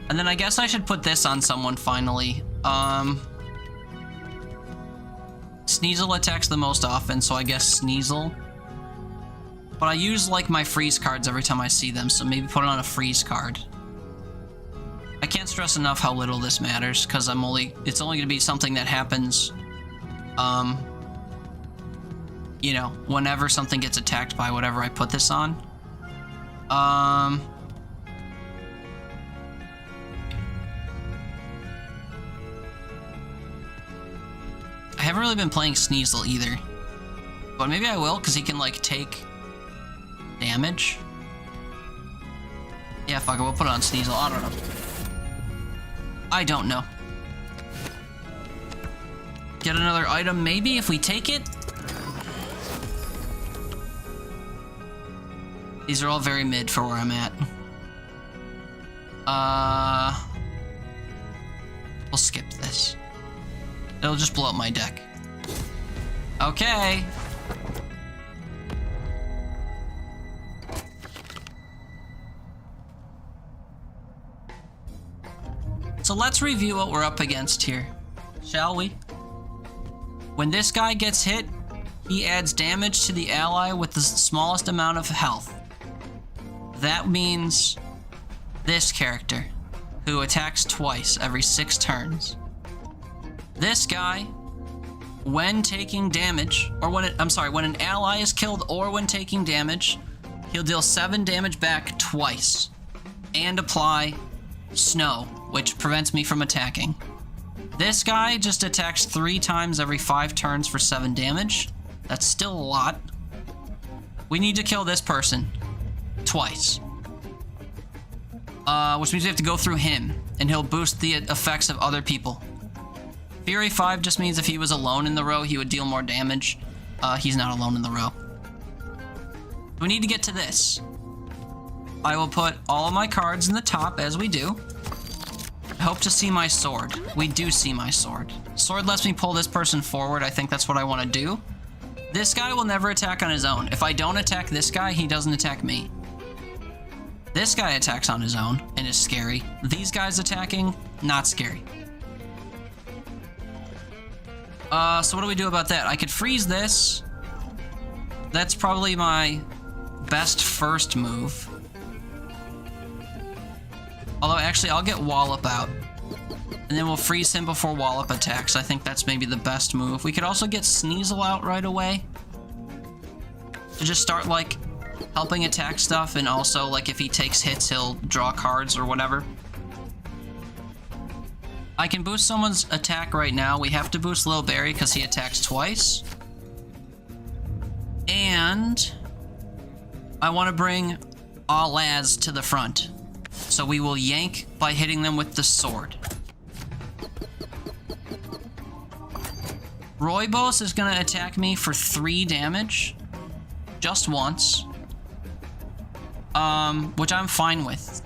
Speaker 1: And then I guess I should put this on someone finally. Sneasel attacks the most often, so I guess Sneasel. But I use like my freeze cards every time I see them, so maybe put it on a freeze card. I can't stress enough how little this matters, because it's only gonna be something that happens, you know, whenever something gets attacked by whatever I put this on. I haven't really been playing Sneasel either, but maybe I will, because he can like take damage. Yeah, fuck it, we'll put it on Sneasel. I don't know. Get another item maybe if we take it. These are all very mid for where I'm at. We'll skip this. It'll just blow up my deck. Okay. So let's review what we're up against here, shall we? When this guy gets hit, he adds damage to the ally with the smallest amount of health. That means this character, who attacks twice every 6 turns. This guy, when taking damage, or when an ally is killed or when taking damage, he'll deal 7 damage back twice, and apply snow, which prevents me from attacking. This guy just attacks 3 times every 5 turns for 7 damage. That's still a lot. We need to kill this person twice. Which means we have to go through him, and he'll boost the effects of other people. Fury 5 just means if he was alone in the row, he would deal more damage. He's not alone in the row. We need to get to this. I will put all of my cards in the top, as we do. I hope to see my sword. We do see my sword. Sword lets me pull this person forward. I think that's what I want to do. This guy will never attack on his own. If I don't attack this guy, he doesn't attack me. This guy attacks on his own and is scary. These guys attacking, not scary. So what do we do about that? I could freeze this. That's probably my best first move. Although, actually, I'll get Wallop out.
Speaker 3: And then we'll freeze him before Wallop attacks. I think that's maybe the best move. We could also get Sneasel out right away. To just start, like, helping attack stuff, and also, like, if he takes hits, he'll draw cards or whatever. I can boost someone's attack right now. We have to boost Lil Barry because he attacks twice. And I want to bring Alaz to the front. So we will yank by hitting them with the sword. Roybos is going to attack me for 3 damage. Just once. Which I'm fine with.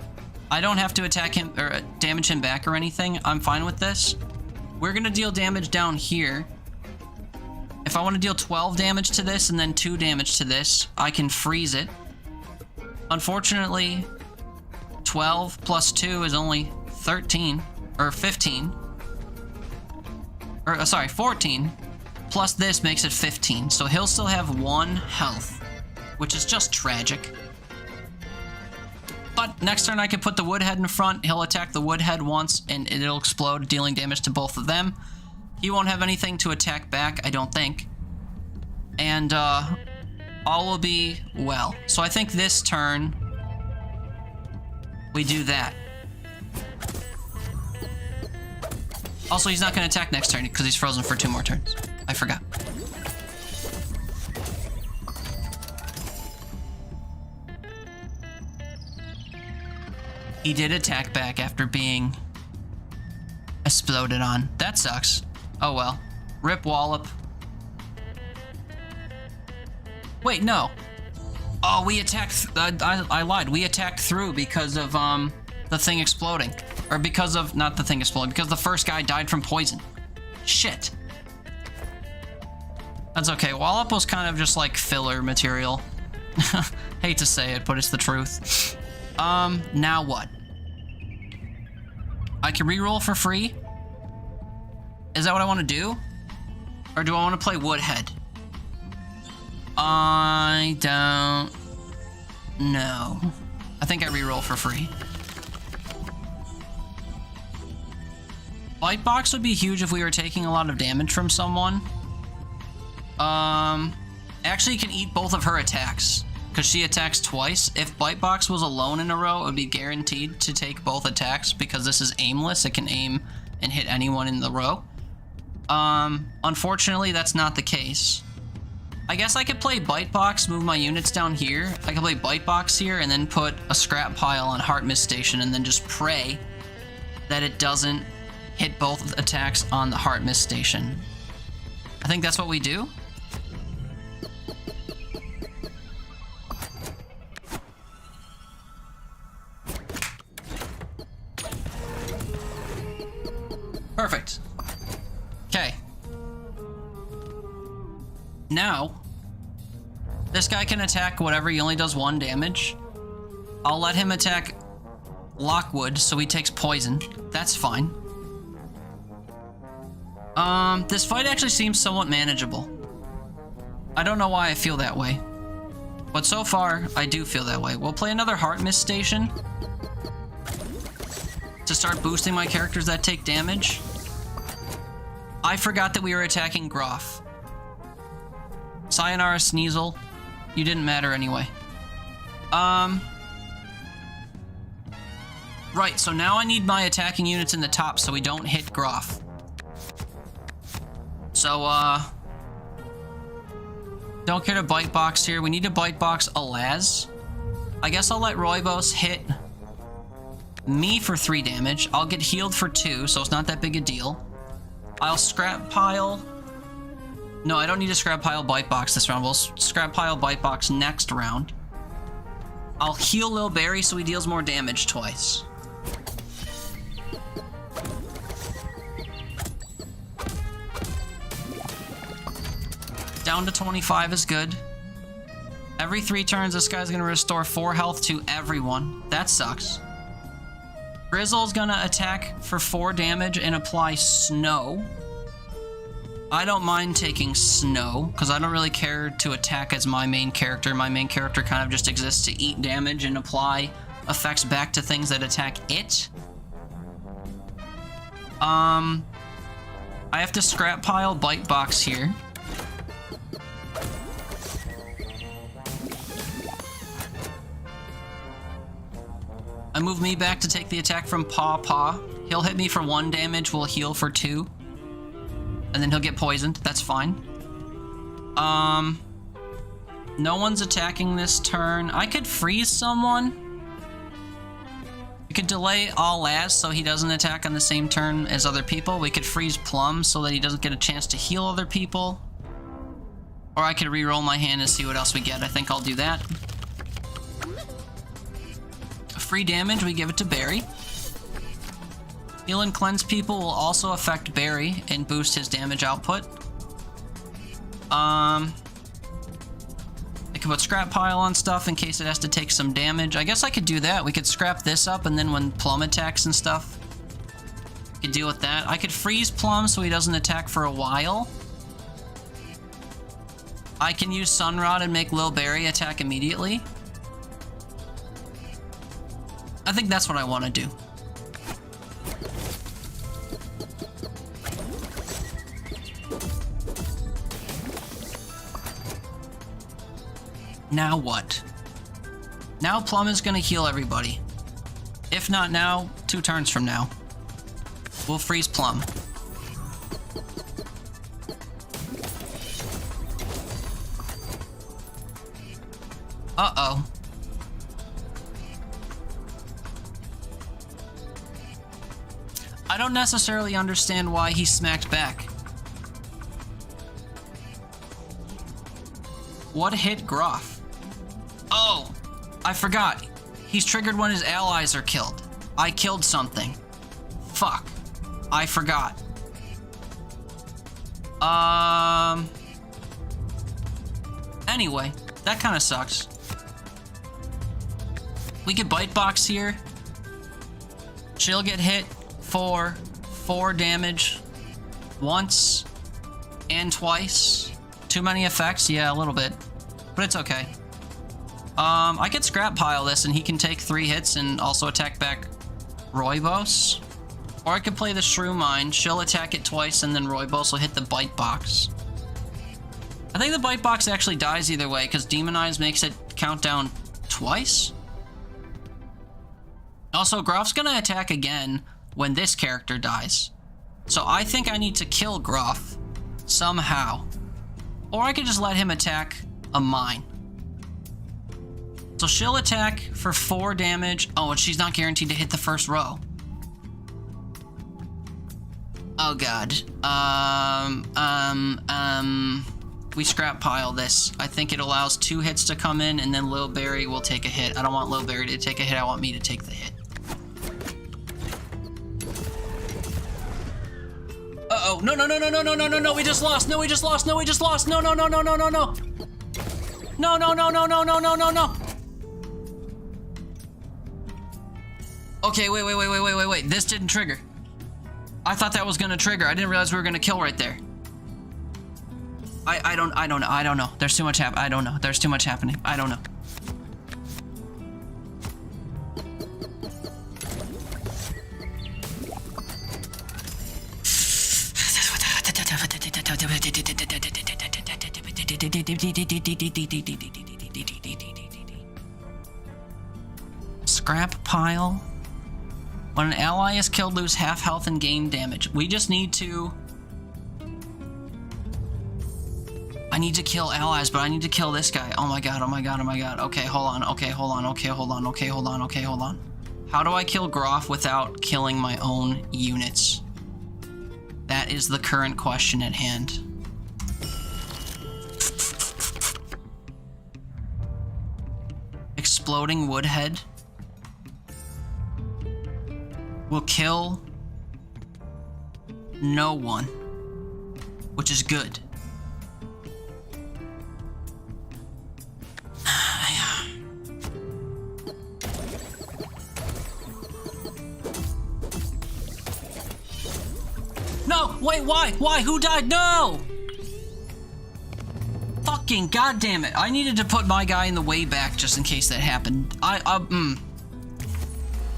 Speaker 3: I don't have to attack him or damage him back or anything. I'm fine with this. We're going to deal damage down here. If I want to deal 12 damage to this and then 2 damage to this, I can freeze it. Unfortunately, 12 plus 2 is only 13, or 15. Or, sorry, 14. Plus this makes it 15, so he'll still have 1 health, which is just tragic. But next turn I can put the Woodhead in front, he'll attack the Woodhead once, and it'll explode, dealing damage to both of them. He won't have anything to attack back, I don't think. And, all will be well. So I think this turn, we do that. Also, he's not going to attack next turn because he's frozen for 2 more turns. I forgot. He did attack back after being exploded on. That sucks. Oh well. Rip Wallop. Wait, no. Oh, we attacked... I lied. We attacked through because of, the thing exploding. Or because of... Not the thing exploding. Because the first guy died from poison. Shit. That's okay. Wallop was kind of just, like, filler material. Hate to say it, but it's the truth. Now what? I can reroll for free? Is that what I want to do? Or do I want to play Woodhead? I don't know. I think I reroll for free. Bite Box would be huge if we were taking a lot of damage from someone. Actually, you can eat both of her attacks, because she attacks twice. If Bite Box was alone in a row, it would be guaranteed to take both attacks, because this is aimless. It can aim and hit anyone in the row. Unfortunately, that's not the case. I guess I could play Bite Box, move my units down here. I could play Bite Box here, and then put a scrap pile on Heart Mist Station, and then just pray that it doesn't hit both attacks on the Heart Mist Station. I think that's what we do. Perfect. Okay. Now, this guy can attack whatever. He only does 1 damage. I'll let him attack Lockwood, so he takes poison. That's fine. This fight actually seems somewhat manageable. I don't know why I feel that way, but so far, I do feel that way. We'll play another Heart Mist Station to start boosting my characters that take damage. I forgot that we were attacking Groff. Sayonara Sneasel. You didn't matter anyway. Right, so now I need my attacking units in the top so we don't hit Groff. So, don't care to Bite Box here. We need to Bite Box Alaz. I guess I'll let Roybos hit me for 3 damage. I'll get healed for 2, so it's not that big a deal. I'll scrap pile... No, I don't need to scrap pile Bite Box this round. We'll scrap pile Bite Box next round. I'll heal Lil Barry so he deals more damage twice. Down to 25 is good. Every 3 turns, this guy's gonna restore 4 health to everyone. That sucks. Grizzle's gonna attack for 4 damage and apply snow. I don't mind taking snow, because I don't really care to attack as my main character. My main character kind of just exists to eat damage and apply effects back to things that attack it. I have to scrap pile bite box here. I move me back to take the attack from Paw. He'll hit me for 1 damage, we'll heal for 2. And then he'll get poisoned, that's fine. No one's attacking this turn. I could freeze someone. We could delay all as so he doesn't attack on the same turn as other people. We could freeze Plum so that he doesn't get a chance to heal other people. Or I could re-roll my hand and see what else we get. I think I'll do that. Free damage, we give it to Barry. Heal and cleanse people will also affect Barry and boost his damage output. I could put scrap pile on stuff in case it has to take some damage. I guess I could do that. We could scrap this up, and then when Plum attacks and stuff, we could deal with that. I could freeze Plum so he doesn't attack for a while. I can use Sunrod and make Lil Barry attack immediately. I think that's what I want to do. Now what? Now Plum is going to heal everybody. If not now, 2 turns from now. We'll freeze Plum. Uh-oh. I don't necessarily understand why he smacked back. What hit Groff? Oh, I forgot. He's triggered when his allies are killed. I killed something. Fuck. I forgot. Anyway, that kind of sucks. We get bite box here. She'll get hit for 4 damage once and twice. Too many effects? Yeah, a little bit. But it's okay. I could scrap pile this and he can take 3 hits and also attack back Roybos. Or I could play the Shrew Mine. She'll attack it twice and then Roybos will hit the bite box. I think the bite box actually dies either way because Demonize makes it count down twice. Also, Groff's gonna attack again when this character dies. So I think I need to kill Groff somehow. Or I could just let him attack a mine. So she'll attack for 4 damage. Oh, and she's not guaranteed to hit the first row. Oh god. We scrap pile this. I think it allows 2 hits to come in and then Lil Barry will take a hit. I don't want Lil Barry to take a hit, I want me to take the hit. Uh-oh, no, we just lost, no, we just lost, no. No. Okay, wait, this didn't trigger. I thought that was gonna trigger. I didn't realize we were gonna kill right there. I don't know. There's too much I don't know. There's too much happening. I don't know. Scrap pile. When an ally is killed, lose half health and gain damage. We just need to... I need to kill allies, but I need to kill this guy. Oh my god. Okay, hold on. How do I kill Groff without killing my own units? That is the current question at hand. Exploding Woodhead will kill no one, which is good. No! Wait, why? Who died? No! Fucking goddamn it. I needed to put my guy in the way back just in case that happened.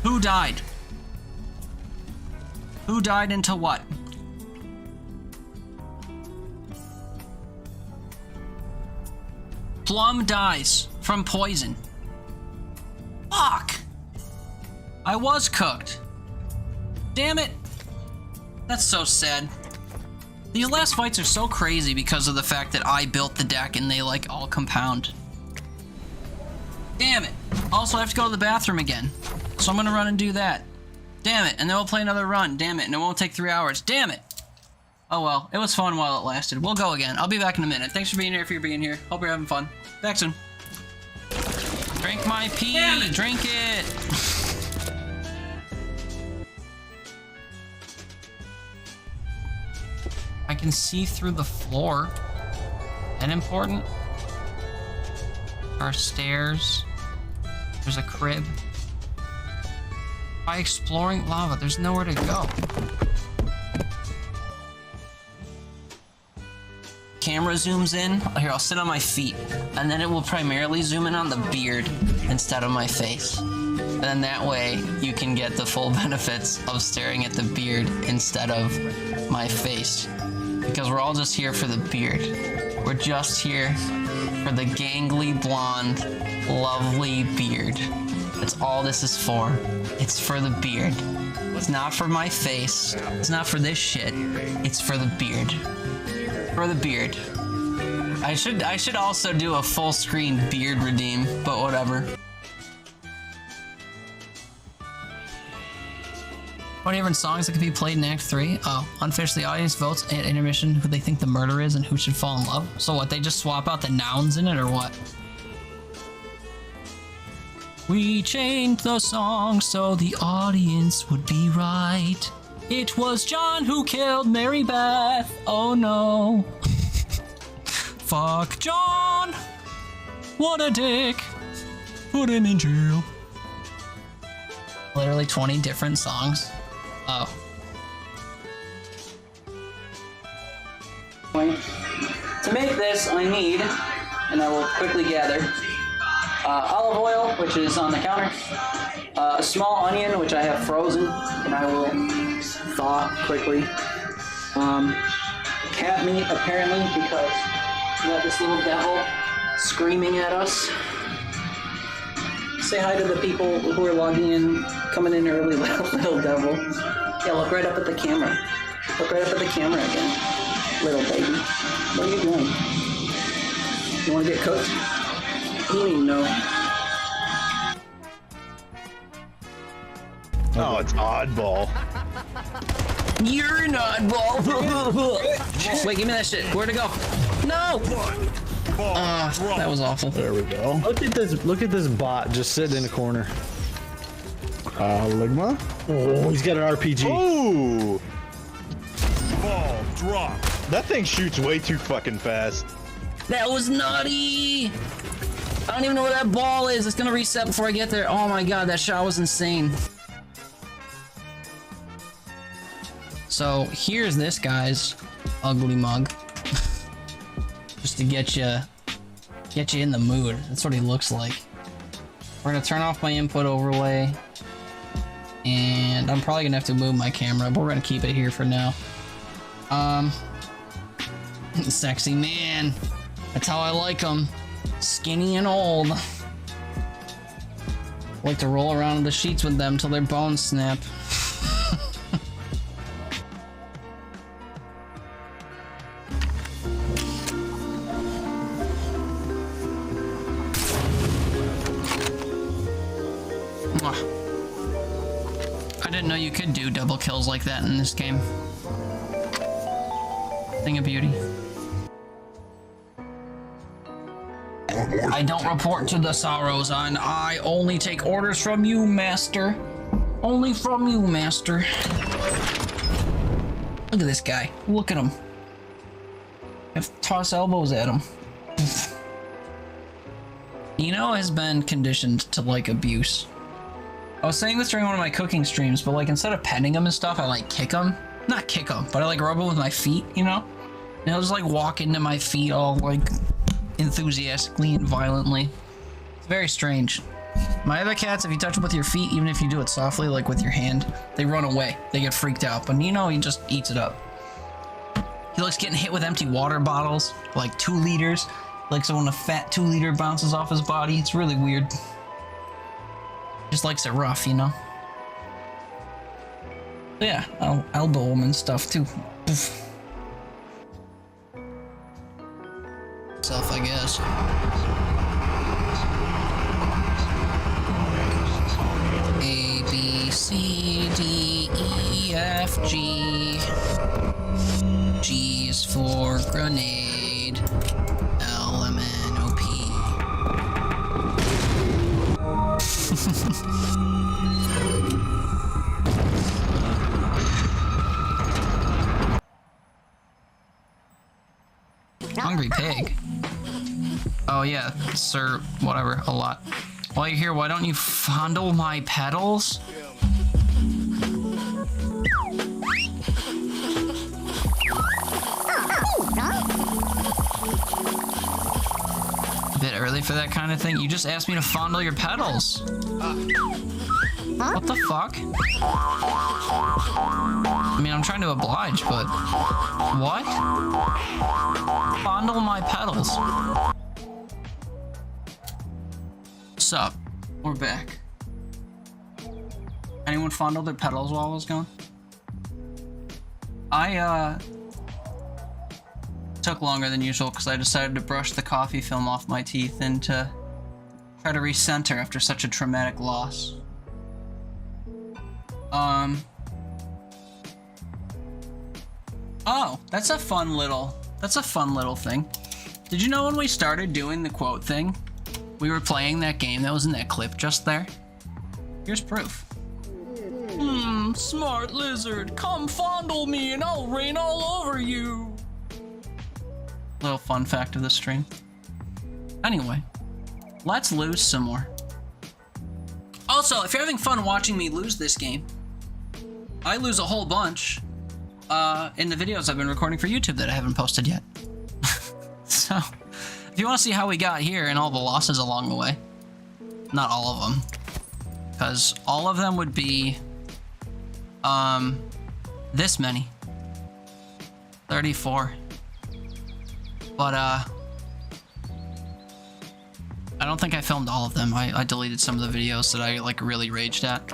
Speaker 3: Who died?
Speaker 1: Who died into what? Plum dies from poison. Fuck! I was cooked. Damn it! That's so sad. These last fights are so crazy because of the fact that I built the deck and they like all compound. Damn it. Also, I have to go to the bathroom again. So I'm gonna run and do that. Damn it. And then we'll play another run. Damn it. And it won't take 3 hours. Damn it. Oh well. It was fun while it lasted. We'll go again. I'll be back in a minute. Thanks for being here if you're being here. Hope you're having fun. Back soon. Drink my pee. Drink it. I can see through the floor. That important? There are stairs. There's a crib. By exploring lava, there's nowhere to go. Camera zooms in. Here, I'll sit on my feet. And then it will primarily zoom in on the beard instead of my face. And then that way, you can get the full benefits of staring at the beard instead of my face. Because we're all just here for the beard. We're just here for the gangly, blonde, lovely beard. That's all this is for. It's for the beard. It's not for my face. It's not for this shit. It's for the beard. For the beard. I should also do a full screen beard redeem, but whatever. 20 different songs that could be played in Act 3. Oh, unfinished. The audience votes at intermission who they think the murder is and who should fall in love. So what, they just swap out the nouns in it or what? We changed the song so the audience would be right. It was John who killed Mary Beth. Oh no. Fuck John. What a dick. Put him in jail. Literally 20 different songs. Oh. To make this, I need, and I will quickly gather, olive oil, which is on the counter, a small onion, which I have frozen, and I will thaw quickly. Cat meat, apparently, because we got this little devil screaming at us. Say hi to the people who are logging in, coming in early, little devil. Yeah, look right up at the camera. Look right up at the camera again, little baby. What are you doing? You want to get cooked? What do you mean, no?
Speaker 5: Oh, it's oddball.
Speaker 1: You're an oddball. Wait, give me that shit. Where'd it go? No! That was awful.
Speaker 5: There we go. Look at this bot just sitting in a corner. Ligma? Oh, he's got an RPG. Oh! Ball drop. That thing shoots way too fucking fast.
Speaker 1: That was nutty! I don't even know where that ball is. It's gonna reset before I get there. Oh my god, that shot was insane. So here's this guy's ugly mug. Just to get you in the mood. That's what he looks like. We're gonna turn off my input overlay. And I'm probably gonna have to move my camera, but we're gonna keep it here for now. Sexy man. That's how I like them. Skinny and old. Like to roll around in the sheets with them till their bones snap. I didn't know you could do double kills like that in this game. Thing of beauty. I don't report to the sorrows, and I only take orders from you, master. Only from you, master. Look at this guy. Look at him. I have to toss elbows at him. Eno has been conditioned to like abuse. I was saying this during one of my cooking streams, but like instead of petting him and stuff, I like kick him. Not kick him, but I like rub him with my feet, you know? And he'll just like walk into my feet all like enthusiastically and violently. It's very strange.
Speaker 3: My other cats, if you touch them with your feet, even if you do it softly, like with your hand, they run away. They get freaked out. But Nino, he just eats it up. He likes getting hit with empty water bottles, like 2 liters. He likes it when a fat 2 liter bounces off his body. It's really weird. Just likes it rough, you know? Yeah, I'll elbow him and stuff too. Poof. Self, I guess. A, B, C, D, E, F, G. G is for grenade. L, M, N, O, P. Hungry pig. Oh yeah, sir, whatever, a lot. While you're here, why don't you fondle my petals? A bit early for that kind of thing. You just asked me to fondle your petals. What the fuck? I mean, I'm trying to oblige, but... What? Fondle my petals. Sup? We're back. Anyone fondle their petals while I was gone? I, took longer than usual because I decided to brush the coffee film off my teeth and to try to recenter after such a traumatic loss. Oh, that's a fun little thing. Did you know when we started doing the quote thing, we were playing that game that was in that clip just there? Here's proof. Smart lizard, come fondle me and I'll rain all over you. Little fun fact of the stream. Anyway, let's lose some more. Also, if you're having fun watching me lose this game, I lose a whole bunch in the videos I've been recording for YouTube that I haven't posted yet. So, if you want to see how we got here and all the losses along the way, not all of them, because all of them would be this many. 34. But I don't think I filmed all of them. I deleted some of the videos that I like really raged at.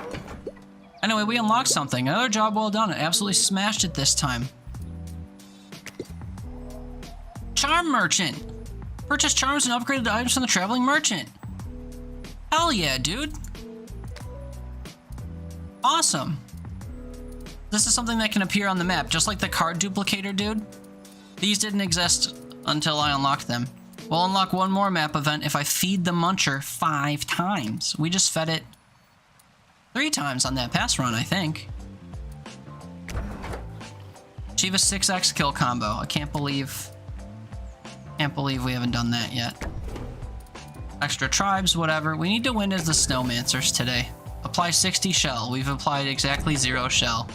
Speaker 3: Anyway, we unlocked something. Another job well done. I absolutely smashed it this time. Charm Merchant. Purchase charms and upgraded items from the Traveling Merchant. Hell yeah, dude. Awesome. This is something that can appear on the map, just like the card duplicator, dude. These didn't exist until I unlocked them. We'll unlock one more map event if I feed the Muncher 5 times. We just fed it 3 times on that pass run, I think. Achieve a 6x kill combo. I can't believe we haven't done that yet. Extra tribes, whatever. We need to win as the Snowmancers today. Apply 60 shell. We've applied exactly 0 shell.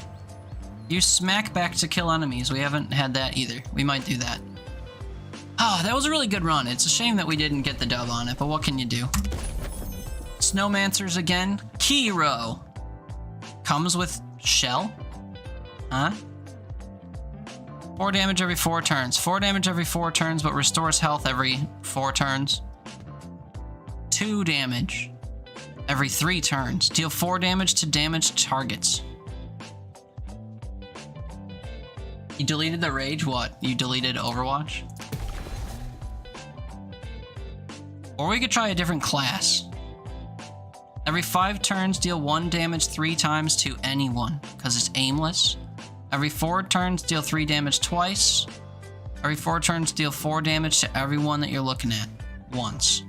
Speaker 3: Use smack back to kill enemies. We haven't had that either. We might do that. Oh, that was a really good run. It's a shame that we didn't get the dub on it, but what can you do? Snowmancers again. Kiro. Comes with shell? Huh? 4 damage every 4 turns. 4 damage every 4 turns, but restores health every 4 turns. 2 damage every 3 turns. Deal 4 damage to damaged targets. You deleted the rage? What? You deleted Overwatch? Or we could try a different class. Every 5 turns, deal 1 damage 3 times to anyone, because it's aimless. Every 4 turns, deal 3 damage twice. Every 4 turns, deal 4 damage to everyone that you're looking at once.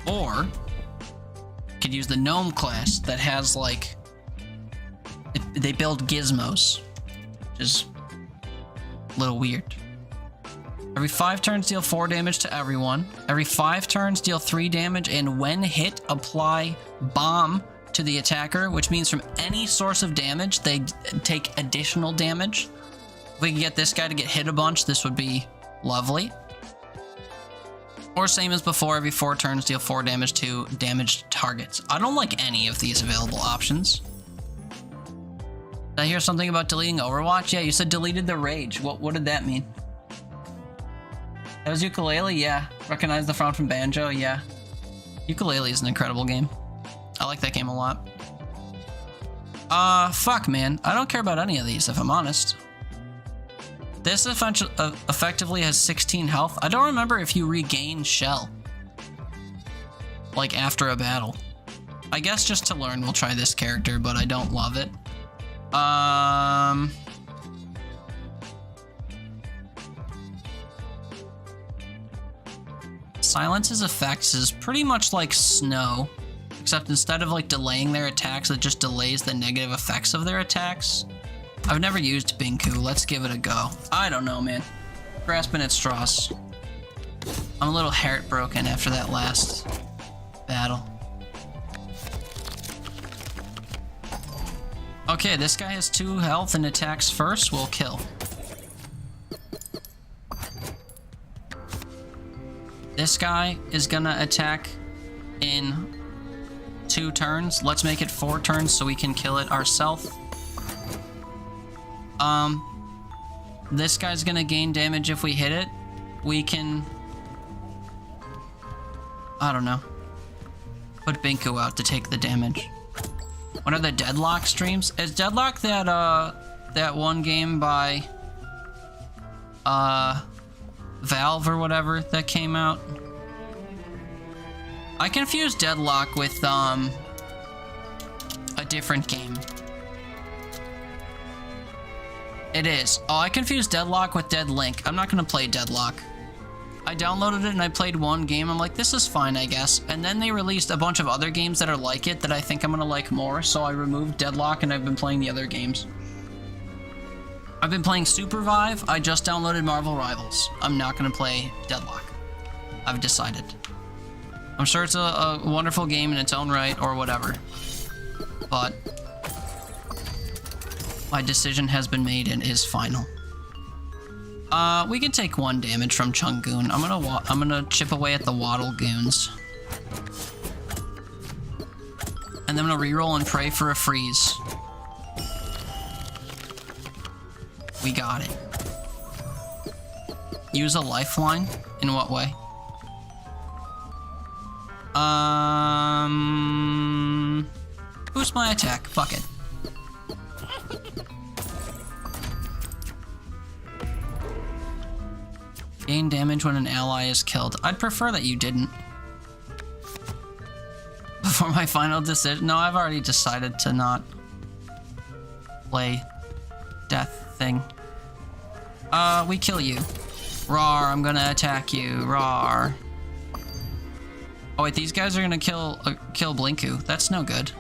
Speaker 3: Or, you could use the gnome class that has, like, they build gizmos, which is a little weird. Every 5 turns, deal 4 damage to everyone. Every 5 turns, deal 3 damage, and when hit, apply bomb to the attacker, which means from any source of damage, they take additional damage. If we could get this guy to get hit a bunch, this would be lovely. Or same as before, every 4 turns, deal 4 damage to damaged targets. I don't like any of these available options. Did I hear something about deleting Overwatch? Yeah, you said deleted the rage. What did that mean? That was Ukulele? Yeah. Recognize the frown from Banjo? Yeah. Ukulele is an incredible game. I like that game a lot. Fuck, man. I don't care about any of these, if I'm honest. This effectively has 16 health. I don't remember if you regain shell. Like, after a battle. I guess just to learn, we'll try this character, but I don't love it. Silence's effects is pretty much like snow. Except instead of, like, delaying their attacks, it just delays the negative effects of their attacks. I've never used Binku. Let's give it a go. I don't know, man. Grasping at straws. I'm a little heartbroken after that last battle. Okay, this guy has 2 health and attacks first. We'll kill. This guy is gonna attack in 2 turns. Let's make it 4 turns so we can kill it ourselves. This guy's gonna gain damage if we hit it. We can... I don't know. Put Binku out to take the damage. What are the Deadlock streams? Is Deadlock that one game by Valve or whatever that came out? I confused Deadlock with a different game. It is. Oh, I confused Deadlock with Dead Link. I'm not gonna play Deadlock. I downloaded it and I played one game. I'm like, this is fine, I guess. And then they released a bunch of other games that are like it that I think I'm gonna like more, so I removed Deadlock and I've been playing the other games. I've been playing Supervive. I just downloaded Marvel Rivals. I'm not gonna play Deadlock. I've decided. I'm sure it's a wonderful game in its own right or whatever. But my decision has been made and is final. We can take 1 damage from Chungoon. I'm gonna chip away at the Waddle Goons. And then I'm gonna reroll and pray for a freeze. We got it. Use a lifeline? In what way? Boost my attack. Fuck it. Gain damage when an ally is killed. I'd prefer that you didn't. Before my final decision. No, I've already decided to not play death thing. We kill you. Rawr, I'm gonna attack you. Rawr. Oh wait, these guys are gonna kill Blinku. That's no good.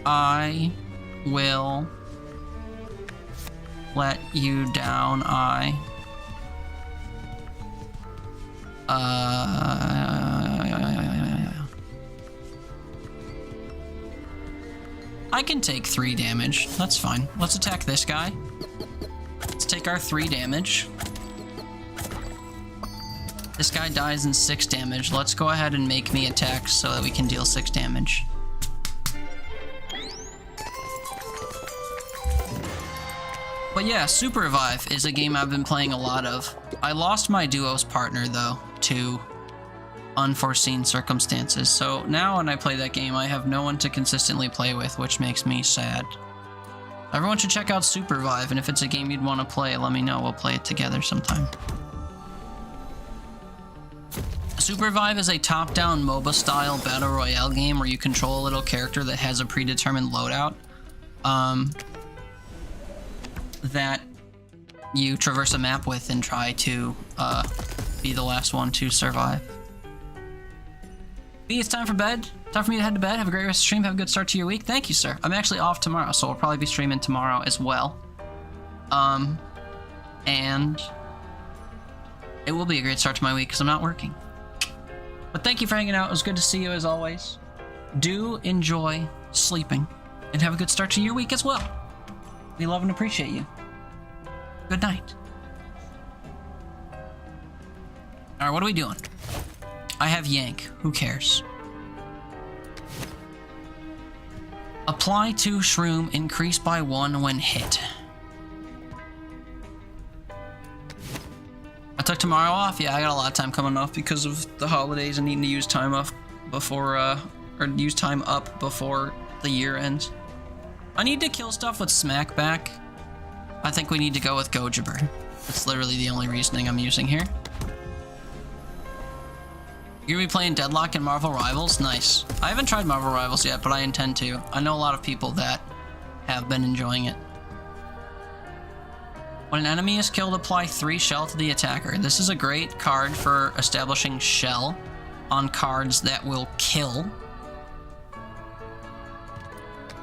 Speaker 3: I will let you down. I can take 3 damage. That's fine. Let's attack this guy. Let's take our 3 damage. This guy dies in 6 damage. Let's go ahead and make me attack so that we can deal 6 damage. But yeah, Supervive is a game I've been playing a lot of. I lost my duos partner, though, to unforeseen circumstances. So now when I play that game, I have no one to consistently play with, which makes me sad. Everyone should check out Supervive, and if it's a game you'd want to play, let me know. We'll play it together sometime. Supervive is a top-down MOBA-style battle royale game where you control a little character that has a predetermined loadout. That you traverse a map with and try to be the last one to survive. B, it's time for bed. Time for me to head to bed. Have a great rest of the stream. Have a good start to your week. Thank you, sir. I'm actually off tomorrow, so I'll probably be streaming tomorrow as well. And it will be a great start to my week because I'm not working. But thank you for hanging out. It was good to see you as always. Do enjoy sleeping and have a good start to your week as well. We love and appreciate you. Good night. Alright, what are we doing? I have Yank. Who cares? Apply to shroom, increase by 1 when hit. I took tomorrow off. Yeah, I got a lot of time coming off because of the holidays and needing to use time off before, or use time up before the year ends. I need to kill stuff with Smackback. I think we need to go with Gojibber. That's literally the only reasoning I'm using here. You're gonna be playing Deadlock and Marvel Rivals? Nice. I haven't tried Marvel Rivals yet, but I intend to. I know a lot of people that have been enjoying it. When an enemy is killed, apply 3 shell to the attacker. This is a great card for establishing shell on cards that will kill.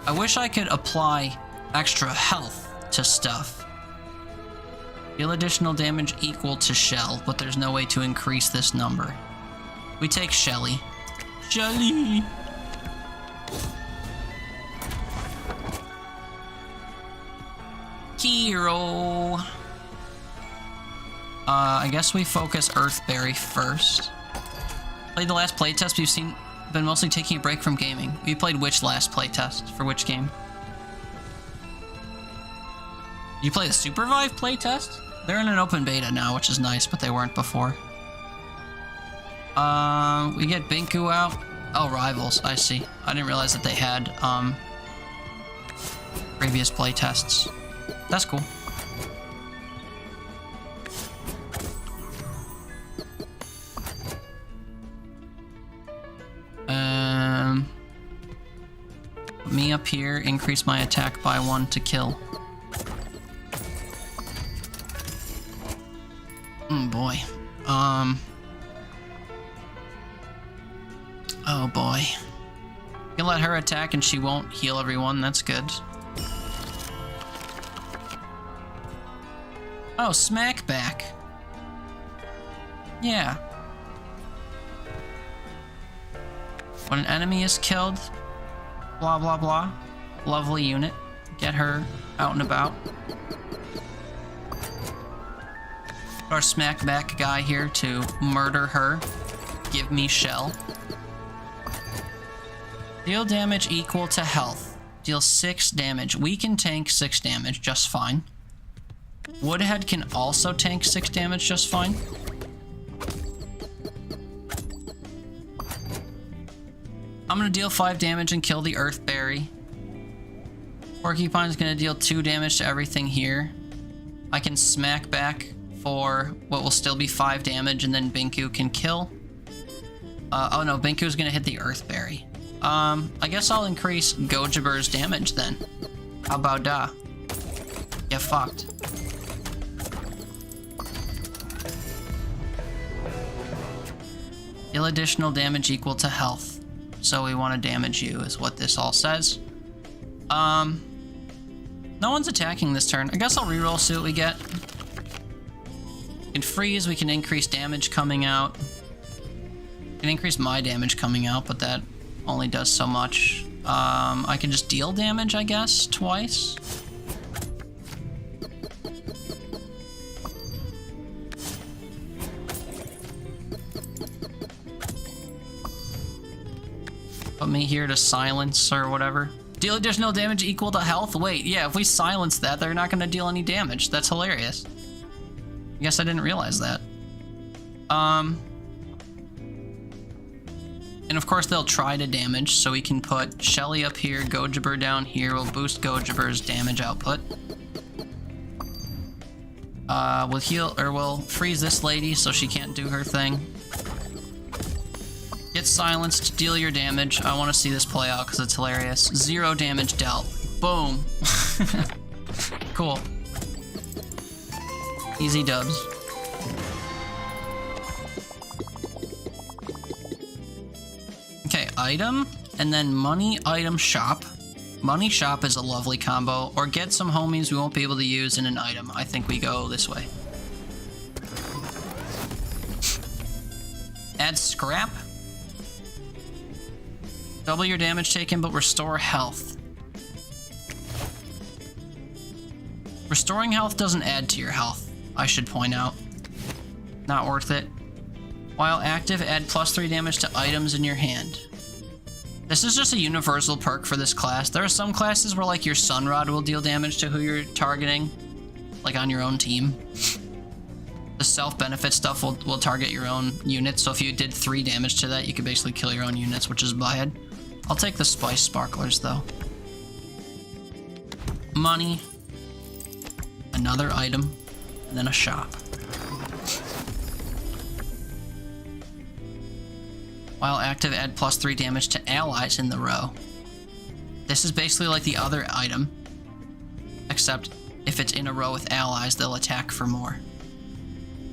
Speaker 3: I wish I could apply extra health to stuff. Deal additional damage equal to shell, but there's no way to increase this number. We take Shelly. Shelly! Hero! I guess we focus Earthberry first. Played the last playtest. We've been mostly taking a break from gaming. We played which last playtest? For which game? You play the Supervive playtest? They're in an open beta now, which is nice, but they weren't before. We get Binku out. Oh, Rivals, I see. I didn't realize that they had, previous playtests. That's cool. Put me up here, increase my attack by 1 to kill. Boy. Oh boy. You can let her attack and she won't heal everyone, that's good. Oh, Smackback. Yeah. When an enemy is killed, blah blah blah. Lovely unit. Get her out and about. Our Smackback guy here to murder her. Give me shell. Deal damage equal to health. Deal 6 damage. We can tank 6 damage just fine. Woodhead can also tank 6 damage just fine. I'm gonna deal 5 damage and kill the Earthberry. Porcupine's gonna deal 2 damage to everything here. I can smack back for what will still be 5 damage, and then Binku can kill. Oh no, Binku's gonna hit the Earthberry. I guess I'll increase Gojibber's damage then. How about that? Get fucked. Deal additional damage equal to health. So we want to damage you is what this all says. No one's attacking this turn. I guess I'll reroll, see what we get. We can freeze, we can increase damage coming out. We can increase my damage coming out, but that only does so much. I can just deal damage, I guess, twice. Put me here to silence or whatever. Deal additional damage equal to health? Wait, yeah, if we silence that, they're not gonna deal any damage. That's hilarious. I guess I didn't realize that. And of course they'll try to damage, so we can put Shelly up here, Gojibber down here. We'll boost Gojibber's damage output. We'll heal, or we'll freeze this lady so she can't do her thing. Get silenced, deal your damage. I want to see this play out because it's hilarious. 0 damage dealt. Boom. Cool. Easy dubs. Okay, item, and then money, item, shop. Money shop is a lovely combo, or get some homies we won't be able to use in an item. I think we go this way. Add scrap. Double your damage taken, but restore health. Restoring health doesn't add to your health, I should point out. Not worth it. While active, add +3 damage to items in your hand. This is just a universal perk for this class. There are some classes where like your Sun Rod will deal damage to who you're targeting, like on your own team. The self-benefit stuff will target your own units, so if you did 3 damage to that, you could basically kill your own units, which is bad. I'll take the Spice Sparklers, though. Money. Another item. And then a shop. While active, add +3 damage to allies in the row. This is basically like the other item, except if it's in a row with allies, they'll attack for more.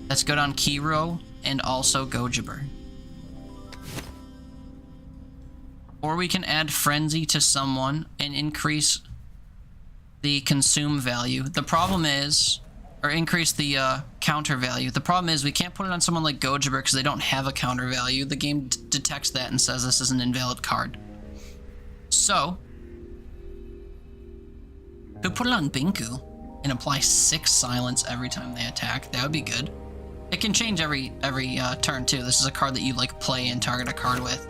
Speaker 3: That's good on Kiro and also Gojiber. Or we can add Frenzy to someone and increase the consume value. The problem is, or increase the counter value. The problem is we can't put it on someone like Gojiber because they don't have a counter value. The game detects that and says this is an invalid card. So, could put it on Binku and apply 6 silence every time they attack. That would be good. It can change every turn too. This is a card that you like play and target a card with.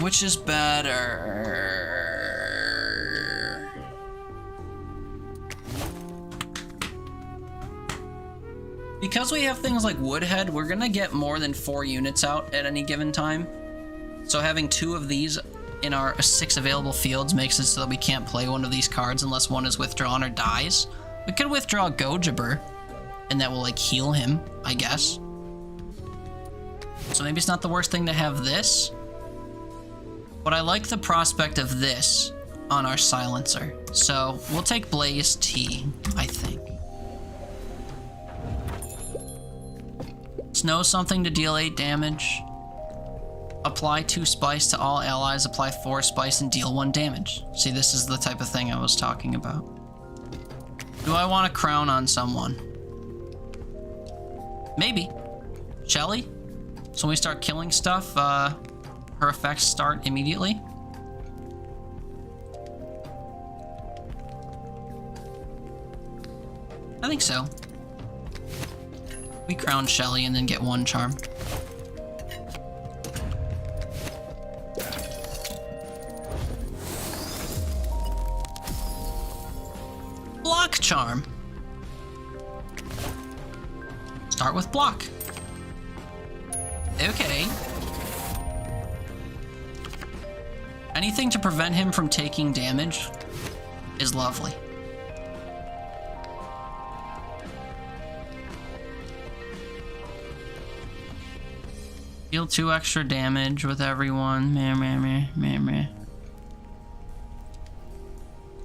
Speaker 3: Which is better? Because we have things like Woodhead, we're gonna get more than 4 units out at any given time. So having 2 of these in our 6 available fields makes it so that we can't play one of these cards unless one is withdrawn or dies. We could withdraw Gojiber, and that will like heal him, I guess. So maybe it's not the worst thing to have this. But I like the prospect of this on our silencer. So we'll take Blaze T, I think. Snow something to deal 8 damage. Apply 2 spice to all allies, apply 4 spice and deal 1 damage. See, this is the type of thing I was talking about. Do I want a crown on someone? Maybe. Shelly? So when we start killing stuff, her effects start immediately. I think so. We crown Shelly and then get 1 charm. Block charm. Start with block. Okay. Anything to prevent him from taking damage is lovely. Deal 2 extra damage with everyone. Meh, meh, meh, meh, meh.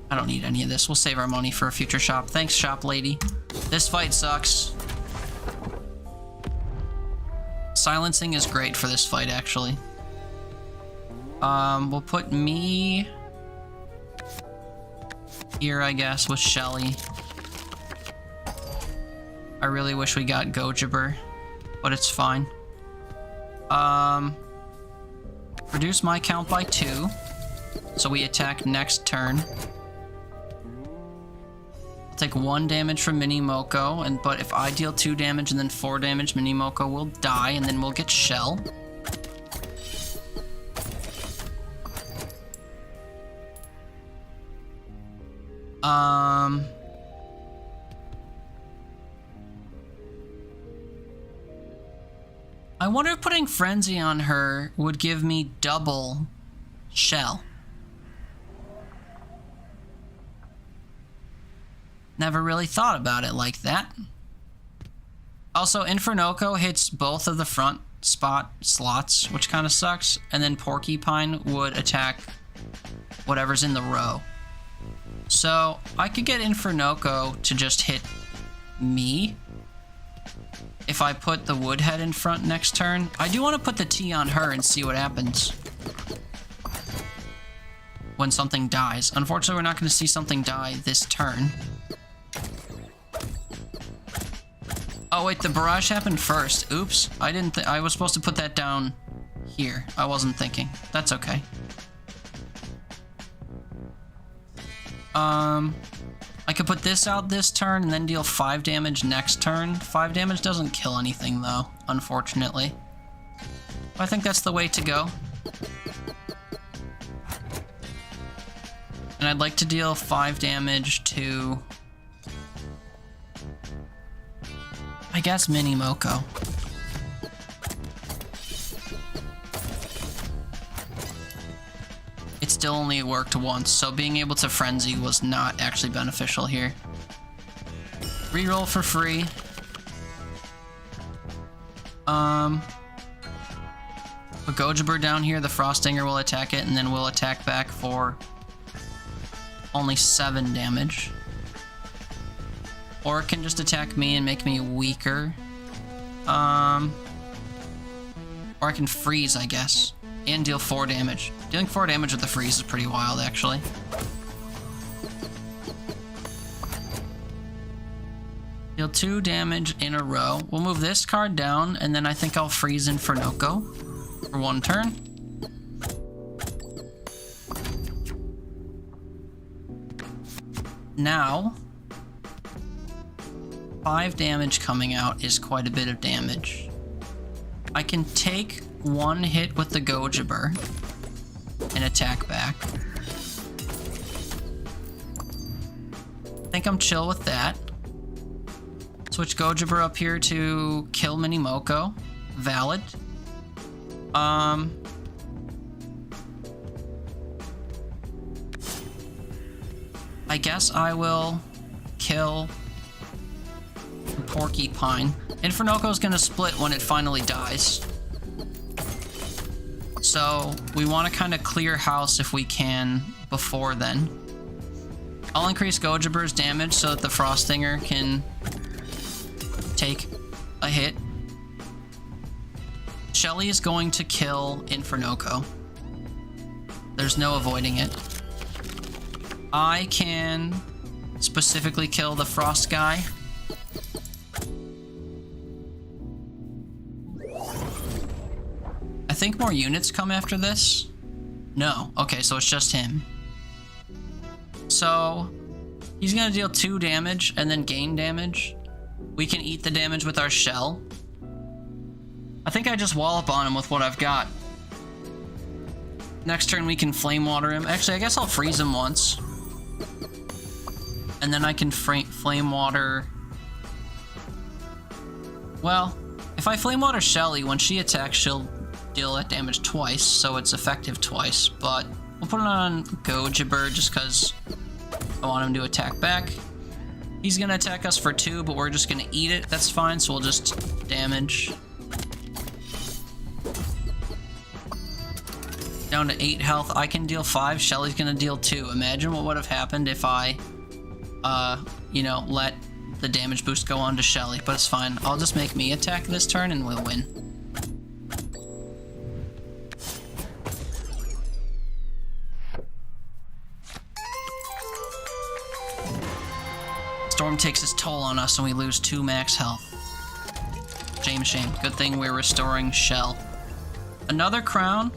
Speaker 3: I don't need any of this. We'll save our money for a future shop. Thanks, shop lady. This fight sucks. Silencing is great for this fight, actually. We'll put me here, I guess, with Shelly. I really wish we got Gojiber, but it's fine. Reduce my count by 2, so we attack next turn. I'll take 1 damage from Minimoko, but if I deal 2 damage and then 4 damage, Minimoko will die, and then we'll get Shell. I wonder if putting Frenzy on her would give me double Shell. Never really thought about it like that. Also, Infernoko hits both of the front spot slots, which kind of sucks, and then Porcupine would attack whatever's in the row. So I could get Infernoko to just hit me if I put the Woodhead in front next turn. I do want to put the T on her and see what happens when something dies. Unfortunately, we're not going to see something die this turn. Oh wait, the barrage happened first. Oops, I didn't I was supposed to put that down here. I wasn't thinking. That's okay. I I could put this out this turn and then deal 5 damage next turn. 5 damage doesn't kill anything though, unfortunately. I think that's the way to go. And I'd like to deal 5 damage to... I guess Mini Moko. It still only worked once, so being able to Frenzy was not actually beneficial here. Reroll for free. Put Gojiber down here, the Frostinger will attack it, and then we'll attack back for only 7 damage. Or it can just attack me and make me weaker. Or I can freeze, I guess, and deal 4 damage. Dealing 4 damage with the freeze is pretty wild, actually. Deal 2 damage in a row. We'll move this card down, and then I think I'll freeze Infernoko for 1 turn. Now, 5 damage coming out is quite a bit of damage. I can take 1 hit with the Gojiber and attack back. I think I'm chill with that. Switch Gojiber up here to kill Mini Moko. Valid. I guess I will kill the Porcupine. Infernoko's gonna split when it finally dies. So we want to kind of clear house if we can before then. I'll increase Gojiber's damage so that the Frostinger can take a hit. Shelly is going to kill Infernoko. There's no avoiding it. I can specifically kill the Frost guy. I think more units come after this. No. Okay, so it's just him. So he's gonna deal 2 damage and then gain damage. We can eat the damage with our shell. I think I just wallop on him with what I've got. Next turn we can Flame Water him. Actually, I guess I'll freeze him once. And then I can Flame Water... Well, if I Flame Water Shelly, when she attacks, she'll deal that damage twice, so it's effective twice. But we'll put it on Gojiber just because I want him to attack back. He's gonna attack us for 2, but we're just gonna eat it. That's fine, so we'll just damage. Down to 8 health. I can deal 5. Shelly's gonna deal 2. Imagine what would have happened if I, you know, let the damage boost go on to Shelly, but it's fine. I'll just make me attack this turn and we'll win. Storm takes its toll on us and we lose 2 max health. Shame. Good thing we're restoring Shell. Another crown.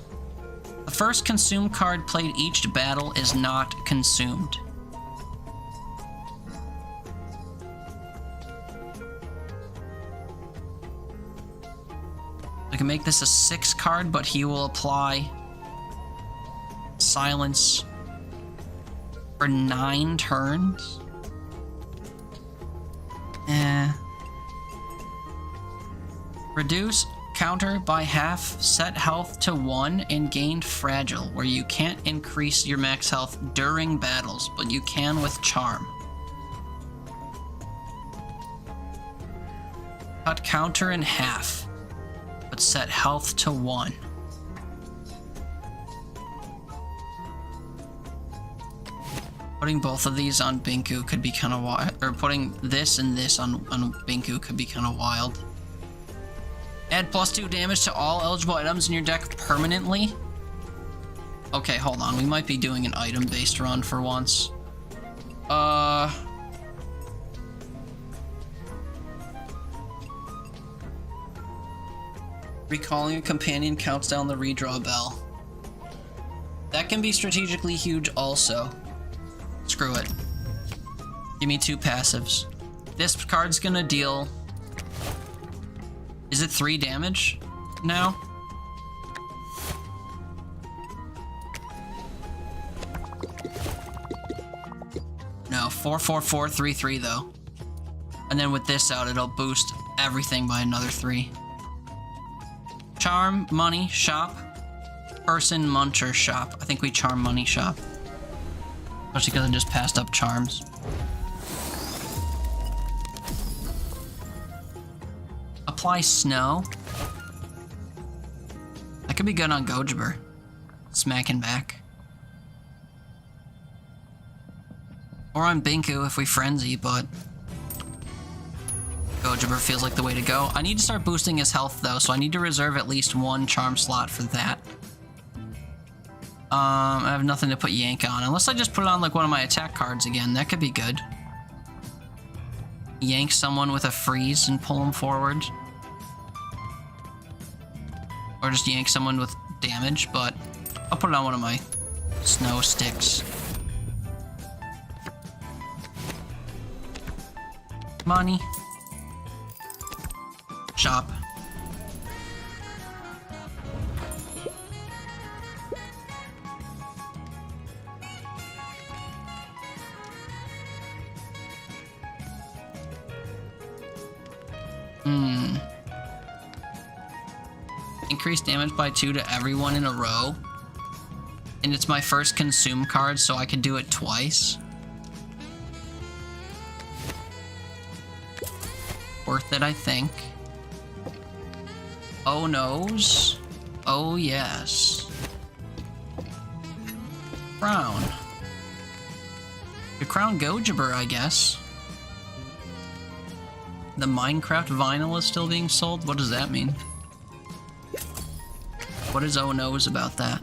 Speaker 3: The first consumed card played each battle is not consumed. I can make this a 6 card, but he will apply silence for 9 turns. Reduce counter by half, set health to 1, and gained fragile, where you can't increase your max health during battles, but you can with charm. Cut counter in half, but set health to 1. Putting both of these on Binku could be kind of wild, or putting this and this on Binku could be kind of wild. Add +2 damage to all eligible items in your deck permanently. Okay, hold on. We might be doing an item-based run for once. Recalling a companion counts down the redraw bell. That can be strategically huge also. Screw it.
Speaker 1: Give me 2 passives. This card's gonna deal... Is it 3 damage now? No, 4, 4, 4, 3, 3 though. And then with this out, it'll boost everything by another 3. Charm, money, shop. Person, muncher, shop. I think we charm, money, shop. Especially because I just passed up charms. Apply snow. That could be good on Gojibur. Smacking back. Or on Binku if we frenzy, but Gojibur feels like the way to go. I need to start boosting his health though, so I need to reserve at least 1 charm slot for that. I have nothing to put Yank on, unless I just put it on like one of my attack cards again. That could be good. Yank someone with a freeze and pull him forward. Or just yank someone with damage, but I'll put it on one of my snow sticks. Money. Shop. Increase damage by 2 to everyone in a row. And it's my first consume card, so I can do it twice. Worth it, I think. Oh noes. Oh yes. Crown. The crown Gojibur, I guess. The Minecraft vinyl is still being sold? What does that mean? What is oh noes about that?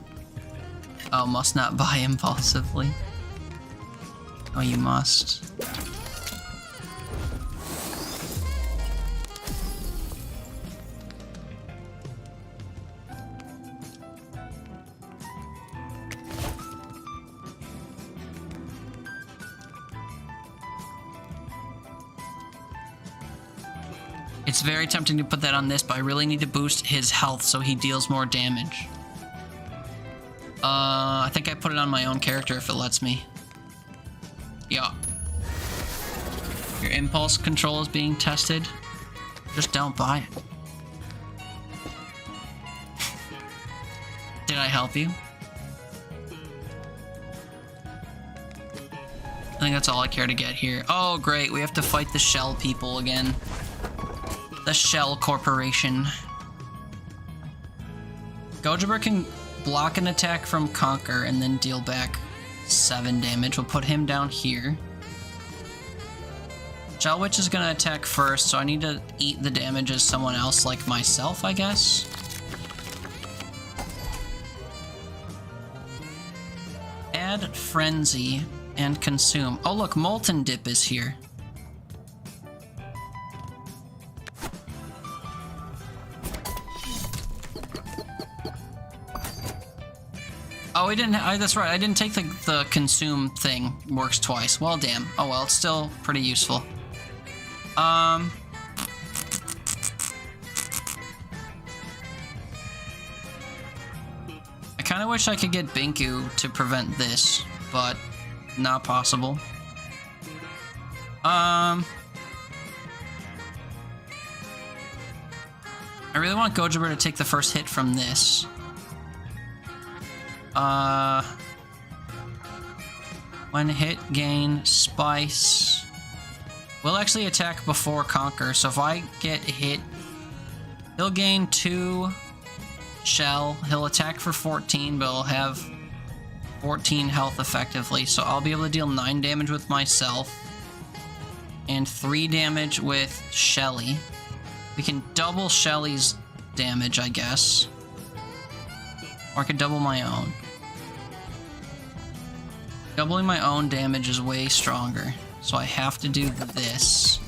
Speaker 1: Oh, must not buy impulsively. Oh, you must. It's very tempting to put that on this, but I really need to boost his health so he deals more damage. I think I put it on my own character if it lets me. Yeah. Your impulse control is being tested. Just don't buy it. Did I help you? I think that's all I care to get here. Oh, great. We have to fight the Shell people again. The Shell Corporation. Gojibur can block an attack from Conquer and then deal back 7 damage. We'll put him down here. Shell Witch is gonna attack first, so I need to eat the damage as someone else like myself, I guess. Add Frenzy and Consume. Oh look, Molten Dip is here. Oh, we didn't. That's right. I didn't take the consume thing. Works twice. Well, damn. Oh well, it's still pretty useful. I kind of wish I could get Binku to prevent this, but not possible. I really want Gojibur to take the first hit from this. When hit, gain Spice. We'll actually attack before Conquer, so if I get hit, he'll gain 2 Shell. He'll attack for 14, but he'll have 14 health effectively, so I'll be able to deal 9 damage with myself and 3 damage with Shelly. We can double Shelly's damage, I guess. Or I could double my own. Doubling my own damage is way stronger, so I have to do this.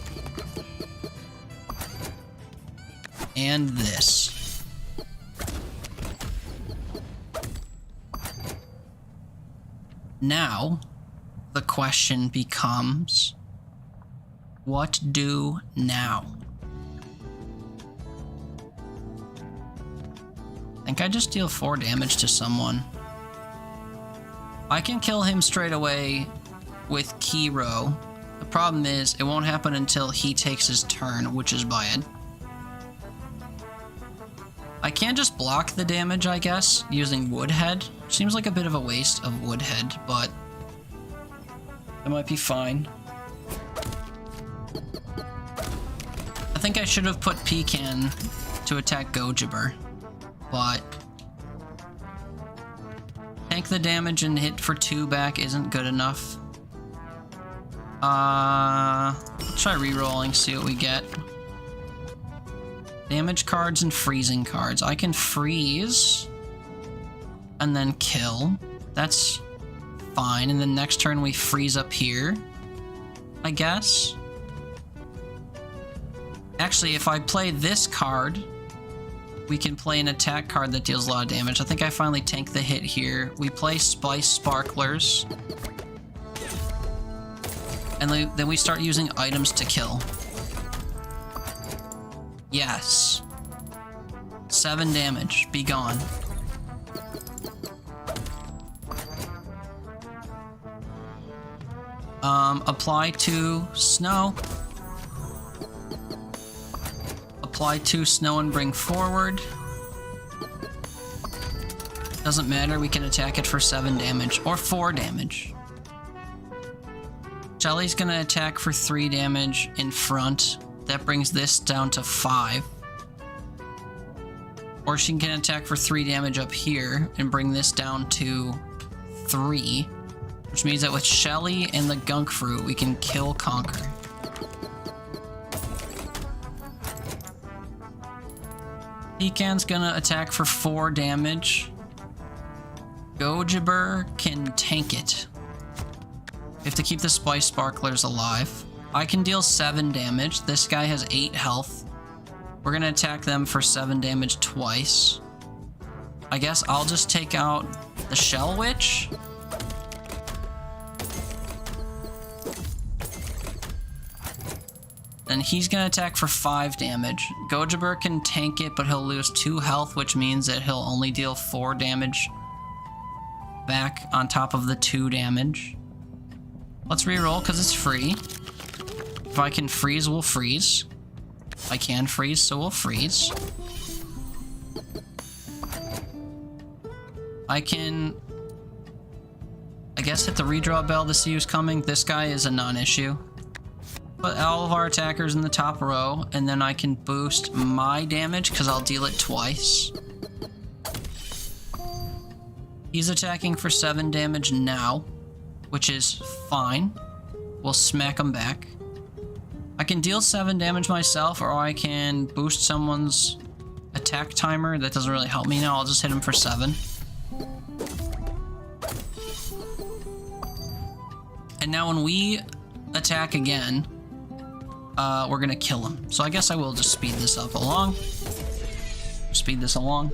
Speaker 1: And this. Now, the question becomes, What do now? I think I just deal 4 damage to someone. I can kill him straight away with Kiro. The problem is, it won't happen until he takes his turn, which is bad. I can just block the damage, I guess, using Woodhead. Seems like a bit of a waste of Woodhead, but it might be fine. I think I should have put Pecan to attack Gojibber, but tank the damage and hit for 2 back isn't good enough. Let's try rerolling, see what we get. Damage cards and freezing cards. I can freeze and then kill. That's fine. And then next turn we freeze up here, I guess. Actually, if I play this card, we can play an attack card that deals a lot of damage. I think I finally tank the hit here. We play Spice Sparklers. And then we start using items to kill. Yes. 7 damage. Be gone. Apply to snow. Apply to snow and bring forward. Doesn't matter, we can attack it for 7 damage, or 4 damage. Shelly's gonna attack for 3 damage in front. That brings this down to 5. Or she can attack for 3 damage up here and bring this down to 3. Which means that with Shelly and the Gunk Fruit, we can kill Conquer. Pecan's gonna attack for 4 damage. Gojibber can tank it. We have to keep the Spice Sparklers alive. I can deal 7 damage. This guy has 8 health. We're gonna attack them for 7 damage twice. I guess I'll just take out the Shell Witch. And he's gonna attack for 5 damage. Gojibber can tank it, but he'll lose 2 health, which means that he'll only deal 4 damage back on top of the 2 damage. Let's reroll because it's free. If I can freeze, we'll freeze. I can freeze, so we'll freeze. I can, I guess, hit the redraw bell to see who's coming. This guy is a non-issue. Put all of our attackers in the top row, and then I can boost my damage because I'll deal it twice. He's attacking for 7 damage now, which is fine. We'll smack him back. I can deal 7 damage myself, or I can boost someone's attack timer. That doesn't really help me now. I'll just hit him for 7. And now when we attack again, we're gonna kill him. So I guess I will just speed this up along. Speed this along.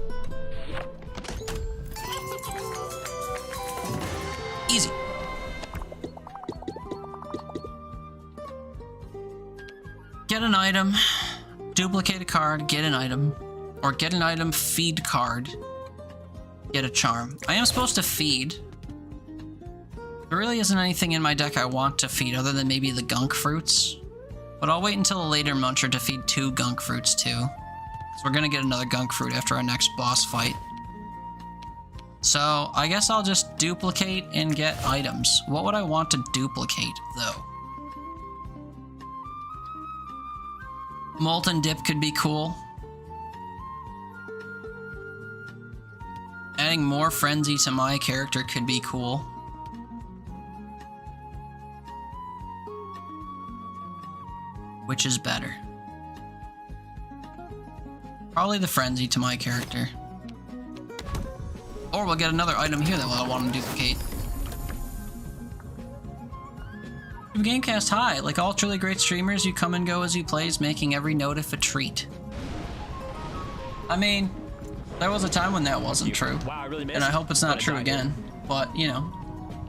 Speaker 1: Easy. Get an item, duplicate a card, get an item, or get an item, feed card, get a charm. I am supposed to feed. There really isn't anything in my deck I want to feed other than maybe the Gunk Fruits. But I'll wait until a later muncher to feed 2 Gunk Fruits too. So we're gonna get another Gunk Fruit after our next boss fight. So I guess I'll just duplicate and get items. What would I want to duplicate though? Molten Dip could be cool. Adding more Frenzy to my character could be cool. Which is better? Probably the Frenzy to my character. Or we'll get another item here that I want to duplicate. Gamecast high. Like all truly great streamers, you come and go as you plays, making every notif a treat. I mean, there was a time when that wasn't true.
Speaker 2: Wow, I really missed
Speaker 1: and I hope it's not
Speaker 2: it.
Speaker 1: true again. But, you know.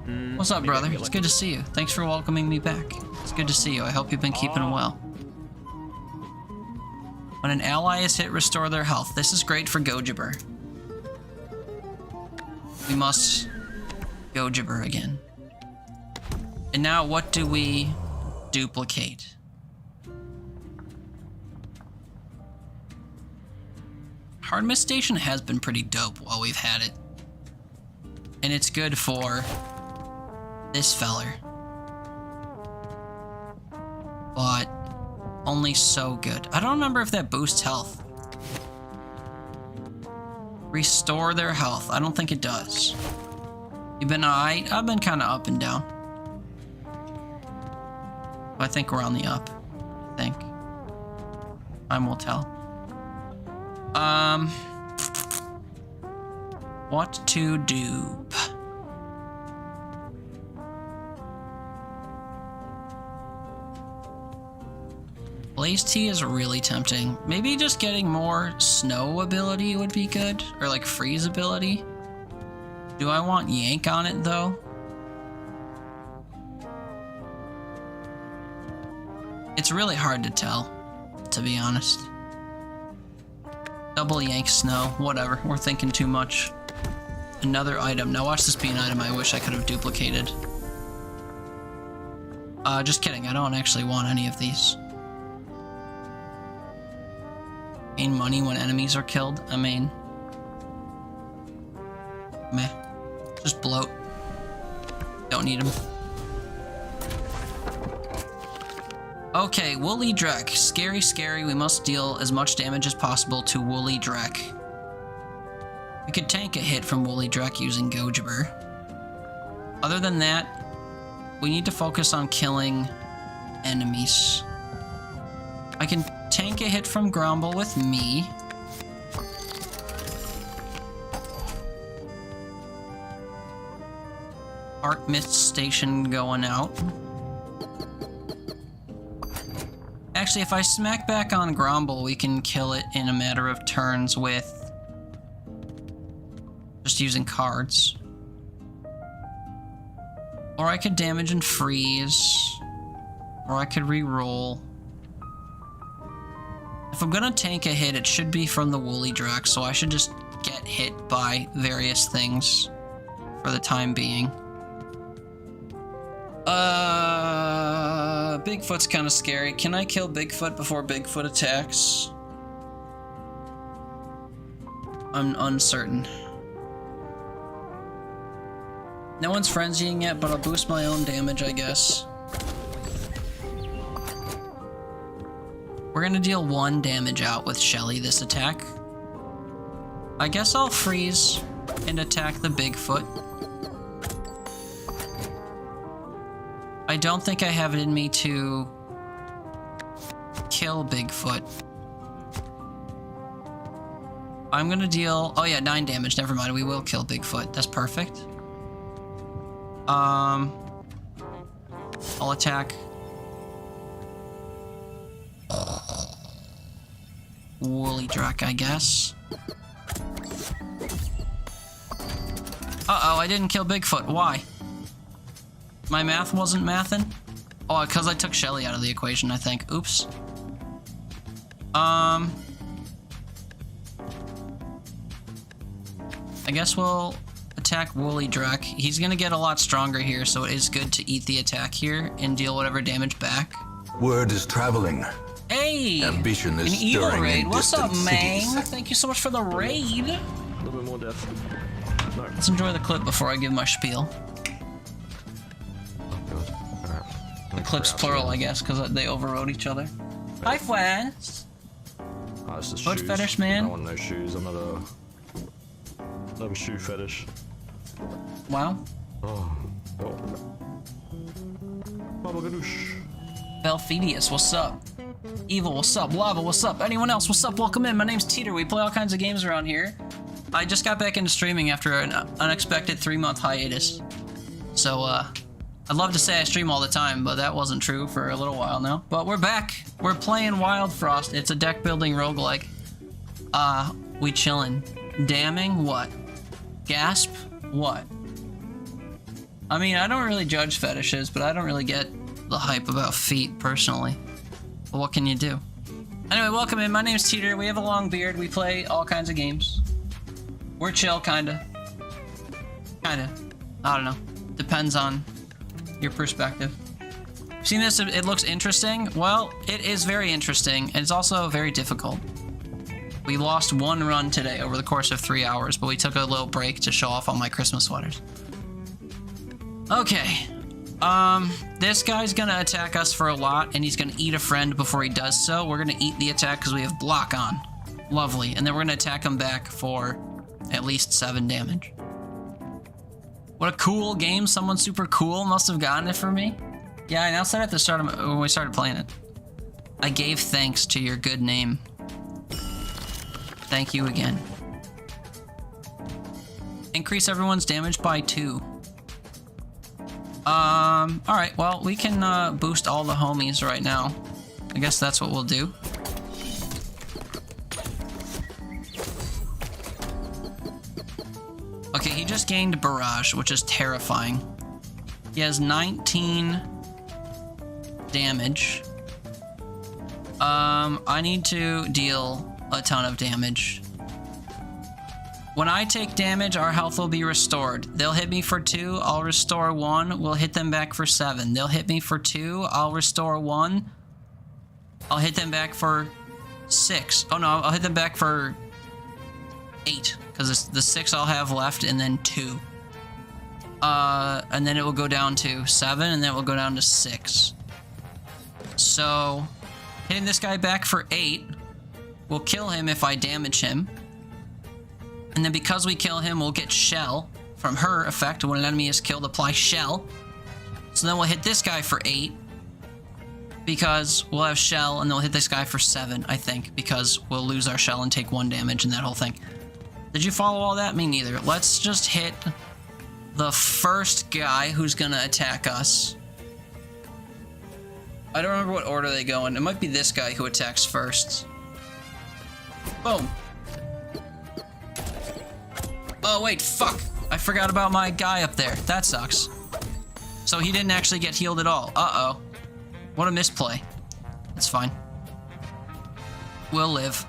Speaker 3: What's up, brother? It's good to see you. Thanks for welcoming me back. It's good to see you. I hope you've been keeping well. When an ally is hit, restore their health. This is great for Gojibber. We must Gojibber again. And now what do we duplicate? Hard Mist Station has been pretty dope while we've had it. And it's good for this feller. But only so good. I don't remember if that boosts health. Restore their health. I don't think it does. You've been alright? I've been kind of up and down. I think we're on the up. I think. Time will tell. What to do? Blaze Tea is really tempting. Maybe just getting more snow ability would be good, or like freeze ability. Do I want Yank on it though? It's really hard to tell, to be honest. Double Yank Snow, whatever. We're thinking too much. Another item. Now watch this be an item I wish I could have duplicated. Just kidding. I don't actually want any of these. Gain money when enemies are killed. I mean... meh. Just bloat. Don't need them. Okay, Woolly Drek. Scary, scary. We must deal as much damage as possible to Woolly Drek. We could tank a hit from Woolly Drek using Gojibber. Other than that, we need to focus on killing enemies. I can tank a hit from Grumble with me. Hard Mist Station going out. Actually, if I smack back on Grumble, we can kill it in a matter of turns with just using cards. Or I could damage and freeze. Or I could re-roll. If I'm gonna tank a hit, it should be from the Woolly Drek, so I should just get hit by various things for the time being. Bigfoot's kind of scary. Can I kill Bigfoot before Bigfoot attacks? I'm uncertain. No one's frenzying yet, but I'll boost my own damage, I guess. We're gonna deal 1 damage out with Shelly this attack. I guess I'll freeze and attack the Bigfoot. I don't think I have it in me to kill Bigfoot. I'm gonna deal... oh yeah, 9 damage. Never mind, we will kill Bigfoot. That's perfect. I'll attack... Woolly Drek, I guess. Uh-oh, I didn't kill Bigfoot. Why? My math wasn't mathin'? Oh, because I took Shelly out of the equation, I think. Oops. I guess we'll attack Woolly Drek. He's gonna get a lot stronger here, so it is good to eat the attack here and deal whatever damage back.
Speaker 9: Word is traveling.
Speaker 3: Hey!
Speaker 9: Ambition is
Speaker 3: an evil
Speaker 9: stirring
Speaker 3: raid.
Speaker 9: in
Speaker 3: What's up,
Speaker 9: distant
Speaker 3: man?
Speaker 9: cities.
Speaker 3: Thank you so much for the raid.
Speaker 10: A little bit more death. No.
Speaker 3: Let's enjoy the clip before I give my spiel. The clip's plural, I guess, because they overrode each other. Hi, friends.
Speaker 10: Oh, it's the
Speaker 3: Foot
Speaker 10: shoes.
Speaker 3: fetish, man.
Speaker 10: I want no shoes. I'm not a shoe fetish.
Speaker 3: Wow.
Speaker 10: Oh. Baba Ganoush.
Speaker 3: Belphidius, what's up? Evil, what's up? Lava, what's up? Anyone else, what's up? Welcome in. My name's Teeter. We play all kinds of games around here. I just got back into streaming after an unexpected 3-month hiatus. So, I'd love to say I stream all the time, but that wasn't true for a little while now. But we're back. We're playing Wild Frost. It's a deck building roguelike. We chillin'. Damning? What? Gasp? What? I mean, I don't really judge fetishes, but I don't really get the hype about feet, personally. But what can you do? Anyway, welcome in. My name's Teeter. We have a long beard. We play all kinds of games. We're chill, kinda. Kinda. I don't know. Depends on your perspective. Seen this? It looks interesting. Well, it is very interesting, and it's also very difficult. We lost one run today over the course of 3 hours, but we took a little break to show off all my Christmas sweaters. Okay. This guy's gonna attack us for a lot, and he's gonna eat a friend before he does so. We're gonna eat the attack because we have block on. Lovely. And then we're gonna attack him back for at least 7 damage. What a cool game. Someone super cool must have gotten it for me. Yeah, I announced that at the start of when we started playing it. I gave thanks to your good name. Thank you again. Increase everyone's damage by 2. Alright, well, we can boost all the homies right now. I guess that's what we'll do. Okay, he just gained Barrage, which is terrifying. He has 19 damage. I need to deal a ton of damage. When I take damage, our health will be restored. They'll hit me for 2, I'll restore 1, we'll hit them back for 7. They'll hit me for 2, I'll restore 1, I'll hit them back for 6. Oh no, I'll hit them back for 8, because it's the 6 I'll have left, and then 2. And then it will go down to 7, and then it will go down to 6. So, hitting this guy back for 8 will kill him if I damage him. And then because we kill him, we'll get Shell from her effect. When an enemy is killed, apply Shell. So then we'll hit this guy for 8. Because we'll have Shell, and they'll hit this guy for 7, I think. Because we'll lose our Shell and take 1 damage and that whole thing. Did you follow all that? Me neither. Let's just hit the first guy who's gonna attack us. I don't remember what order they go in. It might be this guy who attacks first. Boom. Oh, wait, fuck. I forgot about my guy up there. That sucks. So he didn't actually get healed at all. Uh-oh. What a misplay. It's fine. We'll live.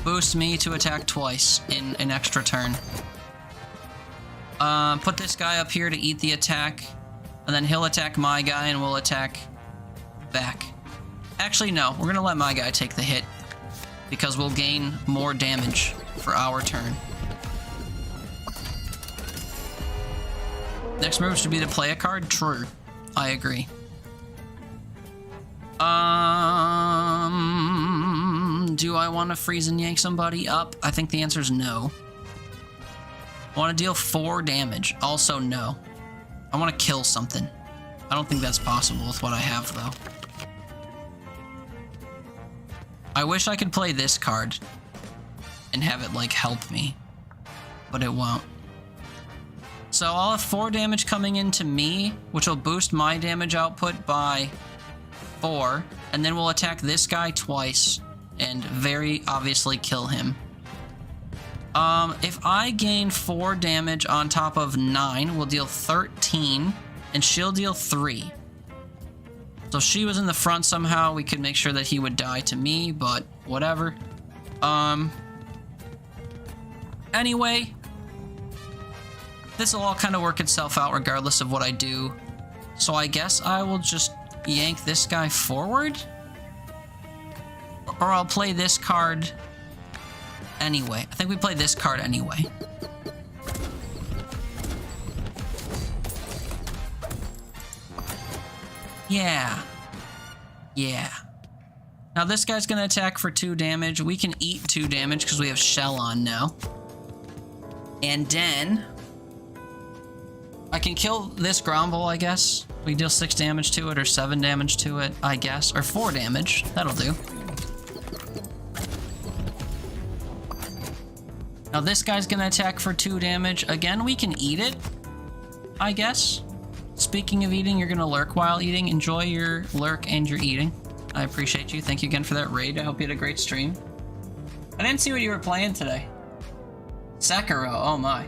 Speaker 3: Boost me to attack twice in an extra turn. Put this guy up here to eat the attack. And then he'll attack my guy and we'll attack back. Actually, no. We're gonna let my guy take the hit. Because we'll gain more damage for our turn. Next move should be to play a card? True. I agree. Do I want to freeze and yank somebody up? I think the answer is no. I want to deal 4 damage. Also no. I want to kill something. I don't think that's possible with what I have, though. I wish I could play this card and have it, like, help me. But it won't. So I'll have 4 damage coming into me, which will boost my damage output by 4. And then we'll attack this guy twice and very obviously kill him. If I gain 4 damage on top of 9, we'll deal 13, and she'll deal 3. So if she was in the front somehow, we could make sure that he would die to me, but whatever. Anyway, this will all kind of work itself out regardless of what I do. So I guess I will just yank this guy forward? Or I'll play this card anyway. I think we play this card anyway. Yeah. Yeah. Now this guy's gonna attack for 2 damage. We can eat 2 damage because we have Shell on now. And then I can kill this Gromble, I guess. We deal 6 damage to it or 7 damage to it, I guess. Or 4 damage. That'll do. Now this guy's gonna attack for 2 damage. Again, we can eat it, I guess. Speaking of eating, you're gonna lurk while eating. Enjoy your lurk and your eating. I appreciate you. Thank you again for that raid. I hope you had a great stream. I didn't see what you were playing today. Sekiro, oh my.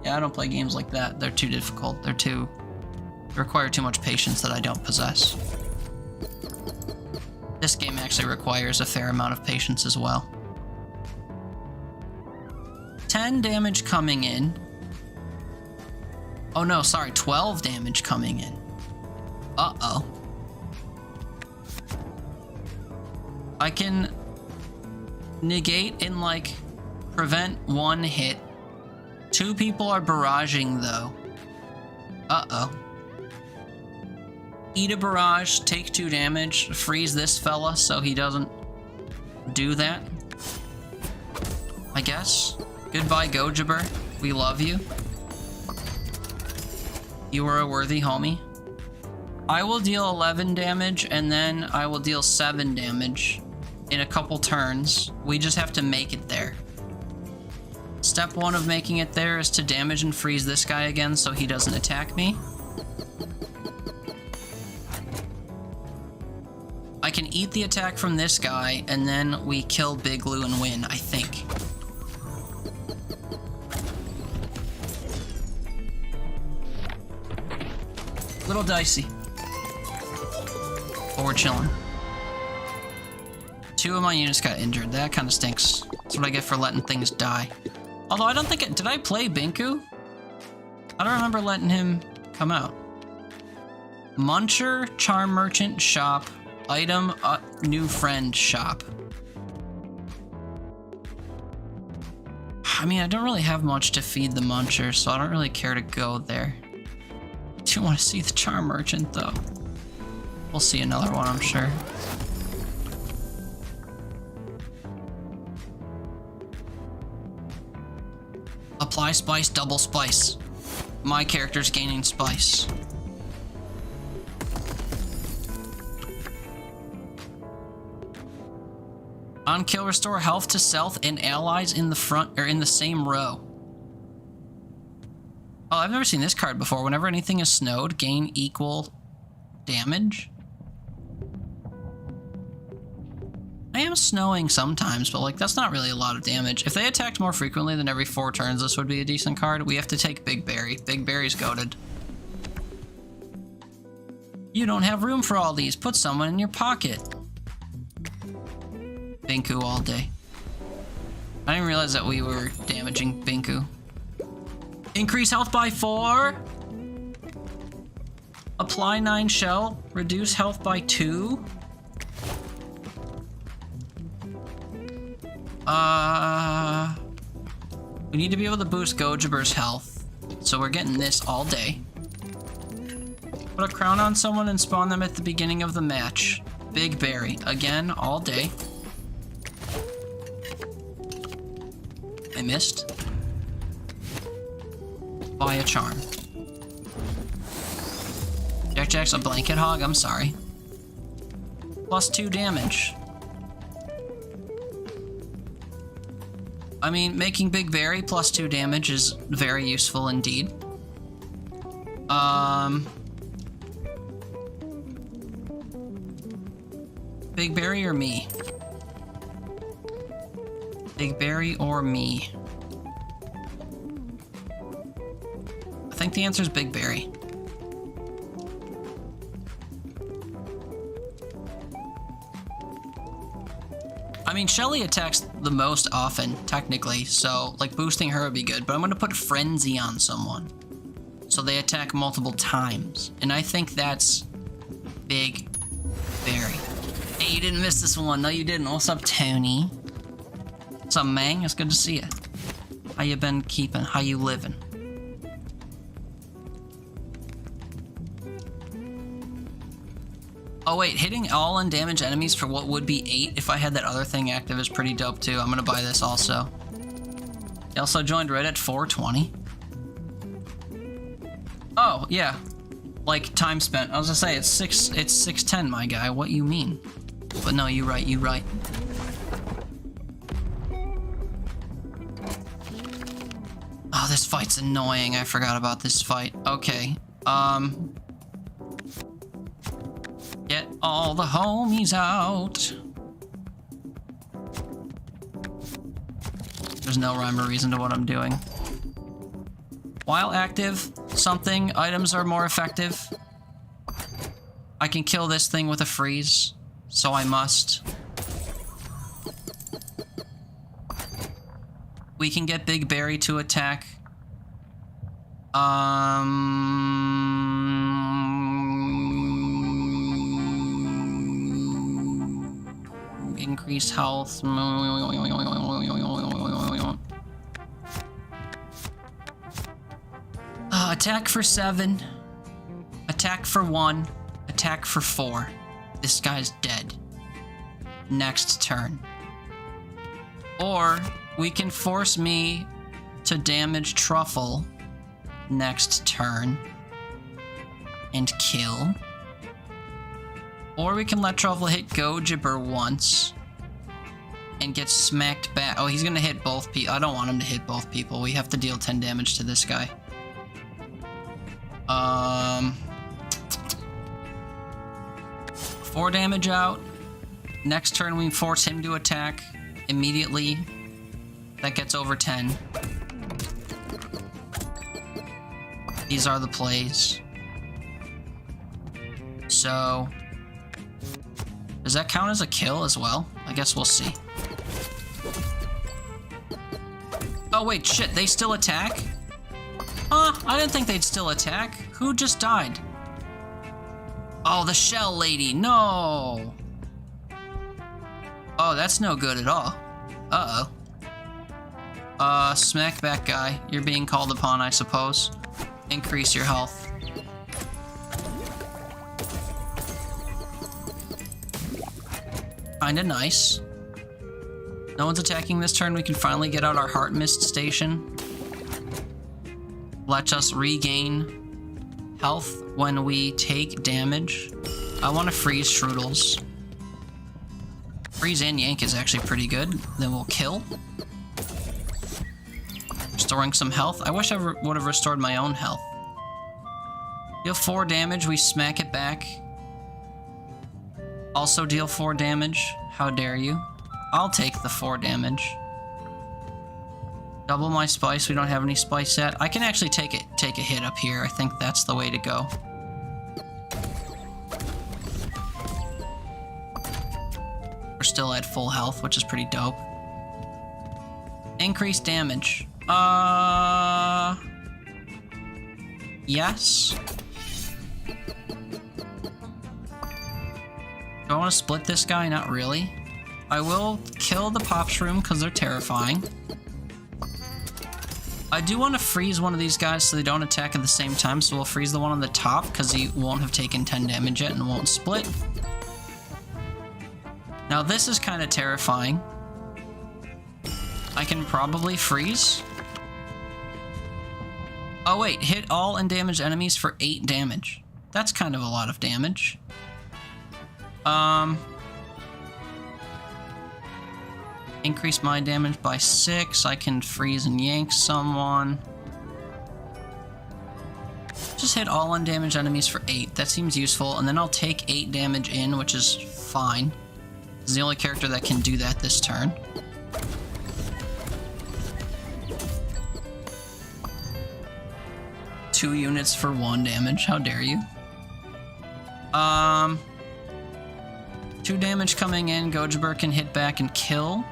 Speaker 3: Yeah, I don't play games like that. They're too difficult. They require too much patience that I don't possess. This game actually requires a fair amount of patience as well. 10 damage coming in. Oh no, sorry, 12 damage coming in. Uh-oh. I can negate and, like, prevent one hit. 2 people are barraging, though. Uh-oh. Eat a barrage, take 2 damage, freeze this fella so he doesn't do that. I guess. Goodbye, Gojaber. We love you. You are a worthy homie. I will deal 11 damage, and then I will deal 7 damage in a couple turns. We just have to make it there. Step 1 of making it there is to damage and freeze this guy again so he doesn't attack me. I can eat the attack from this guy, and then we kill Big Lou and win, I think. Little dicey. But we're chilling. 2 of my units got injured. That kind of stinks. That's what I get for letting things die. Although I don't think did I play Binku? I don't remember letting him come out. Muncher, Charm Merchant, Shop, Item, New Friend, Shop. I mean, I don't really have much to feed the Muncher, so I don't really care to go there. I do want to see the Charm Merchant, though. We'll see another one, I'm sure. Apply spice, double spice. My character's gaining spice. On kill, restore health to self and allies in the front or in the same row. Oh, I've never seen this card before. Whenever anything is snowed, gain equal damage. I am snowing sometimes, but like that's not really a lot of damage. If they attacked more frequently than every 4 turns, this would be a decent card. We have to take Big Berry. Big Berry's goated. You don't have room for all these. Put someone in your pocket. Binku all day. I didn't realize that we were damaging Binku. Increase health by 4. Apply 9 shell. Reduce health by 2. We need to be able to boost Gojaber's health. So we're getting this all day. Put a crown on someone and spawn them at the beginning of the match. Big Berry. Again, all day. I missed. Buy a charm. Jack's a blanket hog? I'm sorry. Plus 2 damage. I mean, making Big Berry plus 2 damage is very useful indeed. Big Berry or me? Big Berry or me? I think the answer is Big Berry. I mean, Shelly attacks the most often, technically, so, like, boosting her would be good, but I'm gonna put Frenzy on someone. So they attack multiple times. And I think that's Big Berry. Hey, you didn't miss this one. No, you didn't. What's up, Tony? What's up, Mang? It's good to see you. How you been keeping? How you living? Oh wait, hitting all undamaged enemies for what would be 8 if I had that other thing active is pretty dope too. I'm gonna buy this also. He also joined right at 420. Oh, yeah. Like, time spent. I was gonna say, it's 6:10, my guy. What you mean? But no, you right, you right. Oh, this fight's annoying. I forgot about this fight. Okay. Get all the homies out. There's no rhyme or reason to what I'm doing. While active, something items are more effective. I can kill this thing with a freeze, so I must. We can get Big Berry to attack. Increase health. Attack for 7. Attack for 1. Attack for 4. This guy's dead. Next turn. Or we can force me to damage Truffle next turn and kill. Or we can let Truffle hit Gojibber once and get smacked back. Oh, he's gonna hit both people. I don't want him to hit both people. We have to deal 10 damage to this guy. 4 damage out. Next turn we force him to attack immediately. That gets over 10. These are the plays. So, does that count as a kill as well? I guess we'll see. Oh wait, shit, they still attack? I didn't think they'd still attack. Who just died? Oh, the shell lady, no! Oh, that's no good at all. Uh-oh. Smack back guy. You're being called upon, I suppose. Increase your health. Kinda nice. No one's attacking this turn. We can finally get out our Heart Mist station. Let us regain health when we take damage. I want to freeze Strudels. Freeze and yank is actually pretty good. Then we'll kill. Restoring some health. I wish I would have restored my own health. Deal 4 damage, we smack it back. Also deal 4 damage. How dare you? I'll take the 4 damage. Double my spice, we don't have any spice yet. I can actually take a hit up here. I think that's the way to go. We're still at full health, which is pretty dope. Increased damage. Yes. Do I want to split this guy? Not really. I will kill the pop shroom because they're terrifying. I do want to freeze one of these guys so they don't attack at the same time, so we'll freeze the one on the top because he won't have taken 10 damage yet and won't split. Now this is kind of terrifying. I can probably freeze. Oh wait, hit all undamaged enemies for 8 damage. That's kind of a lot of damage. Increase my damage by 6. I can freeze and yank someone. Just hit all undamaged enemies for 8. That seems useful. And then I'll take 8 damage in, which is fine. This is the only character that can do that this turn. Two units for 1 damage. How dare you? 2 damage coming in. Gojibber can hit back and kill.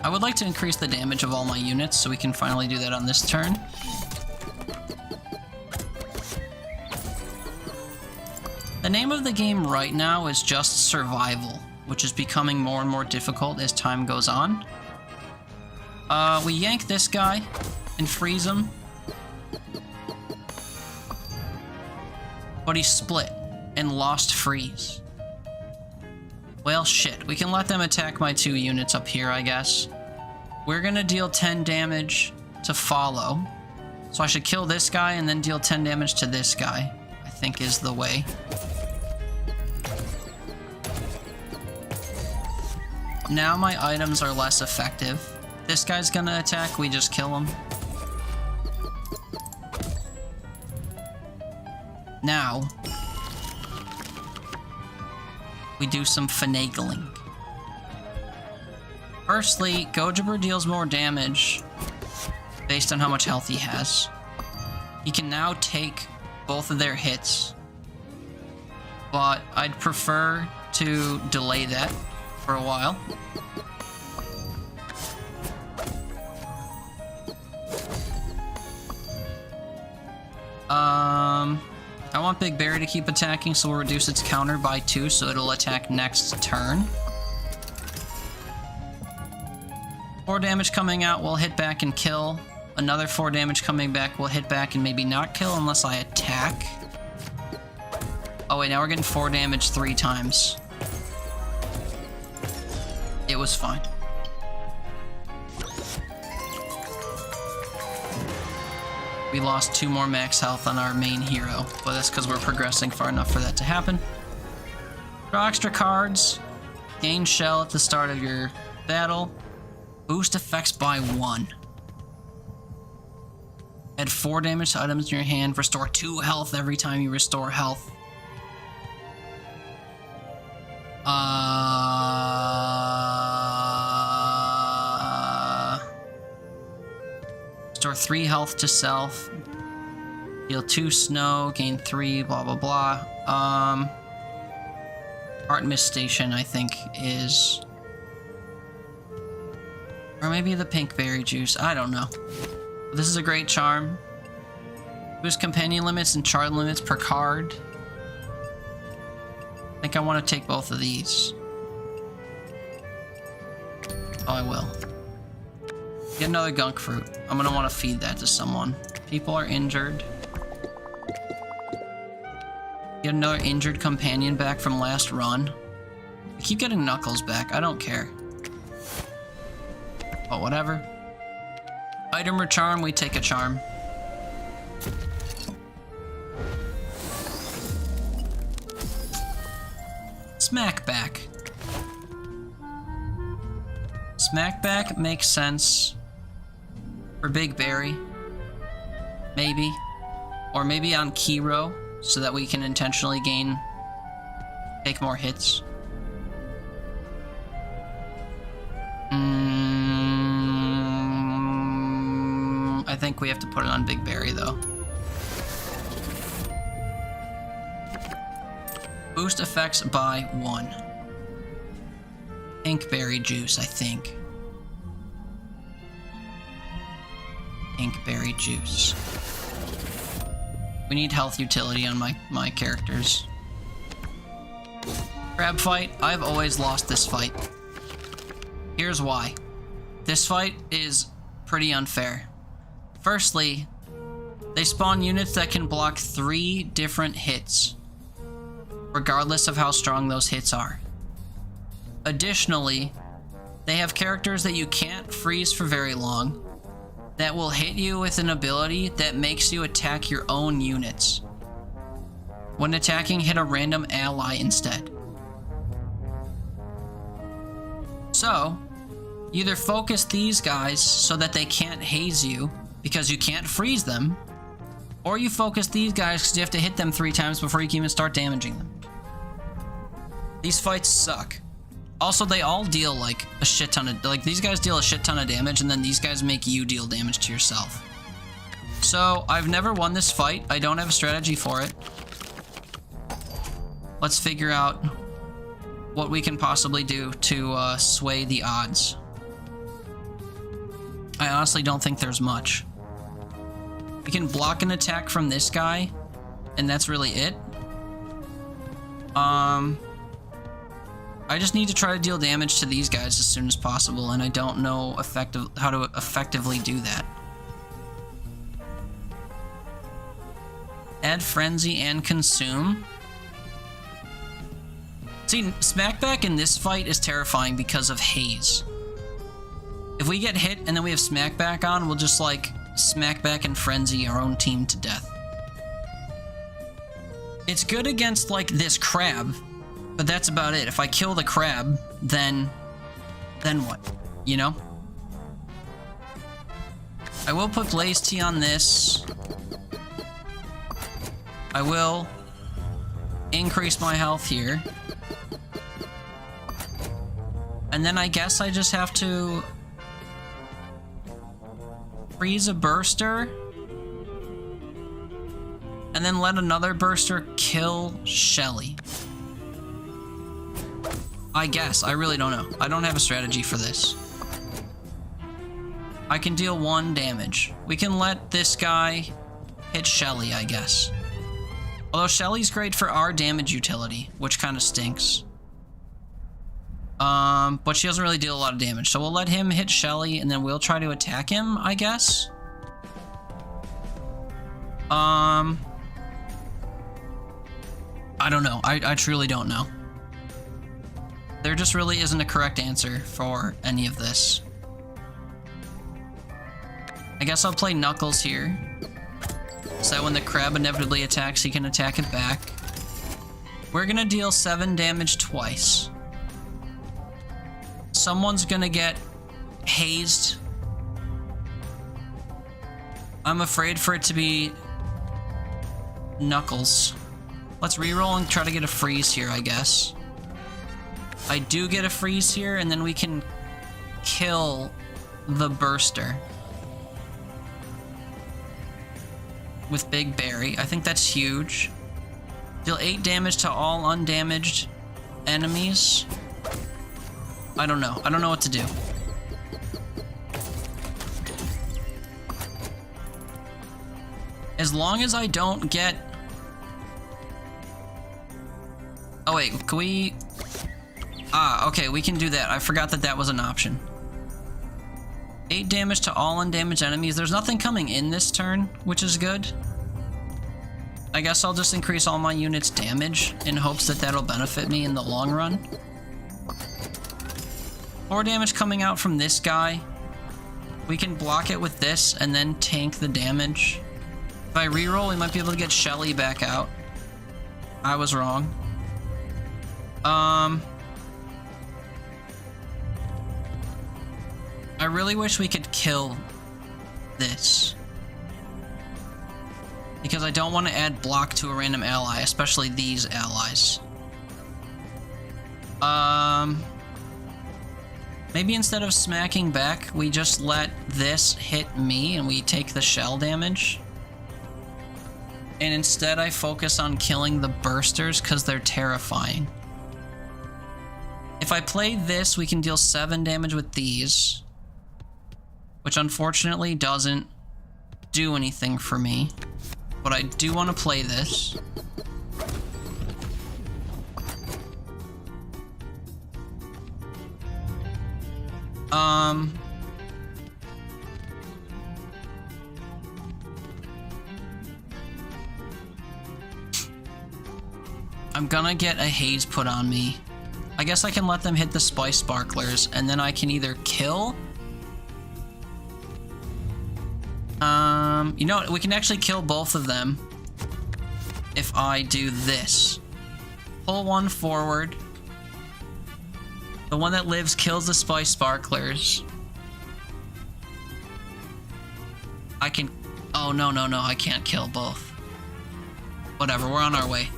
Speaker 3: I would like to increase the damage of all my units, so we can finally do that on this turn. The name of the game right now is just Survival, which is becoming more and more difficult as time goes on. We yank this guy and freeze him. But he split and lost freeze. Well, shit. We can let them attack my 2 units up here, I guess. We're gonna deal 10 damage to follow. So I should kill this guy and then deal 10 damage to this guy, I think is the way. Now my items are less effective. This guy's gonna attack, we just kill him. Now, we do some finagling. Firstly, Gojibber deals more damage based on how much health he has. He can now take both of their hits, but I'd prefer to delay that for a while. I want Big Berry to keep attacking, so we'll reduce its counter by 2, so it'll attack next turn. 4 damage coming out will hit back and kill. Another 4 damage coming back will hit back and maybe not kill unless I attack. Oh wait, now we're getting 4 damage 3 times. It was fine. We lost 2 more max health on our main hero, but that's because we're progressing far enough for that to happen. Draw extra cards. Gain shell at the start of your battle. Boost effects by 1. Add 4 damage to items in your hand. Restore 2 health every time you restore health. Restore 3 health to self. Heal 2 snow. Gain 3. Blah blah blah. Artemis Station, I think, is, or maybe the pink berry juice. I don't know. This is a great charm. Boost companion limits and chart limits per card. I think I want to take both of these. Oh, I will. Get another gunk fruit. I'm gonna want to feed that to someone. People are injured. Get another injured companion back from last run. I keep getting Knuckles back. I don't care. But whatever. Item or charm, we take a charm. Smackback. Smackback makes sense for Big Berry. Maybe. Or maybe on Kiro, so that we can intentionally take more hits. I think we have to put it on Big Berry, though. Boost effects by 1. Pink berry juice, I think. Pink berry juice. We need health utility on my characters. Crab fight. I've always lost this fight. Here's why. This fight is pretty unfair. Firstly, they spawn units that can block 3 different hits, regardless of how strong those hits are. Additionally, they have characters that you can't freeze for very long that will hit you with an ability that makes you attack your own units. When attacking, hit a random ally instead. So, either focus these guys so that they can't haze you because you can't freeze them, or you focus these guys because you have to hit them 3 times before you can even start damaging them. These fights suck. Also, they all deal like a shit ton of, like, these guys deal a shit ton of damage, and then these guys make you deal damage to yourself. So, I've never won this fight. I don't have a strategy for it. Let's figure out what we can possibly do to sway the odds. I honestly don't think there's much. We can block an attack from this guy, and that's really it. I just need to try to deal damage to these guys as soon as possible, and I don't know how to effectively do that. Add Frenzy and Consume. See, Smackback in this fight is terrifying because of Haze. If we get hit and then we have Smackback on, we'll just, like, Smackback and Frenzy our own team to death. It's good against, like, this crab, but that's about it. If I kill the crab, then what? You know? I will put Blaze Tea on this. I will increase my health here. And then I guess I just have to freeze a burster, and then let another burster kill Shelly. I guess. I really don't know. I don't have a strategy for this. I can deal 1 damage. We can let this guy hit Shelly, I guess. Although Shelly's great for our damage utility, which kind of stinks. But she doesn't really deal a lot of damage. So we'll let him hit Shelly, and then we'll try to attack him, I guess. I don't know. I truly don't know. There just really isn't a correct answer for any of this. I guess I'll play Knuckles here, so that when the crab inevitably attacks, he can attack it back. We're gonna deal 7 damage twice. Someone's gonna get hazed. I'm afraid for it to be Knuckles. Let's reroll and try to get a freeze here, I guess. I do get a freeze here, and then we can kill the burster with Big Berry. I think that's huge. Deal 8 damage to all undamaged enemies. I don't know. I don't know what to do. As long as I don't get... Oh wait, can we... Ah, okay, we can do that. I forgot that that was an option. 8 damage to all undamaged enemies. There's nothing coming in this turn, which is good. I guess I'll just increase all my units' damage in hopes that that'll benefit me in the long run. 4 damage coming out from this guy. We can block it with this and then tank the damage. If I reroll, we might be able to get Shelly back out. I was wrong. I really wish we could kill this, because I don't want to add block to a random ally, especially these allies. Maybe instead of smacking back, we just let this hit me and we take the shell damage. And instead I focus on killing the bursters because they're terrifying. If I play this, we can deal 7 damage with these, which unfortunately doesn't do anything for me. But I do want to play this. I'm gonna get a haze put on me. I guess I can let them hit the spice sparklers, and then I can either kill... you know what? We can actually kill both of them if I do this. Pull one forward. The one that lives kills the spice sparklers. I can... Oh, no, no, no. I can't kill both. Whatever. We're on our way.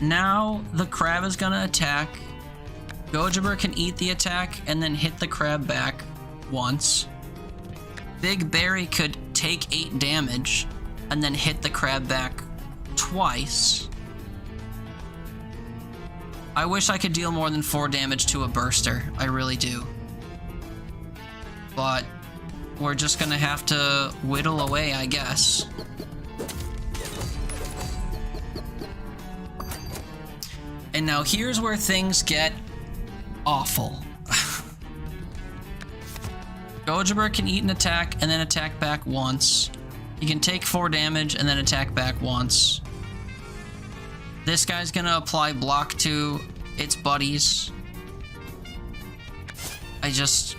Speaker 3: Now the crab is gonna attack. Gojaber can eat the attack and then hit the crab back once. Big Berry could take 8 damage and then hit the crab back twice. I wish I could deal more than 4 damage to a burster. I really do. But we're just gonna have to whittle away, I guess. And now here's where things get awful. Gojaber can eat an attack and then attack back once. He can take 4 damage and then attack back once. This guy's gonna apply block to its buddies.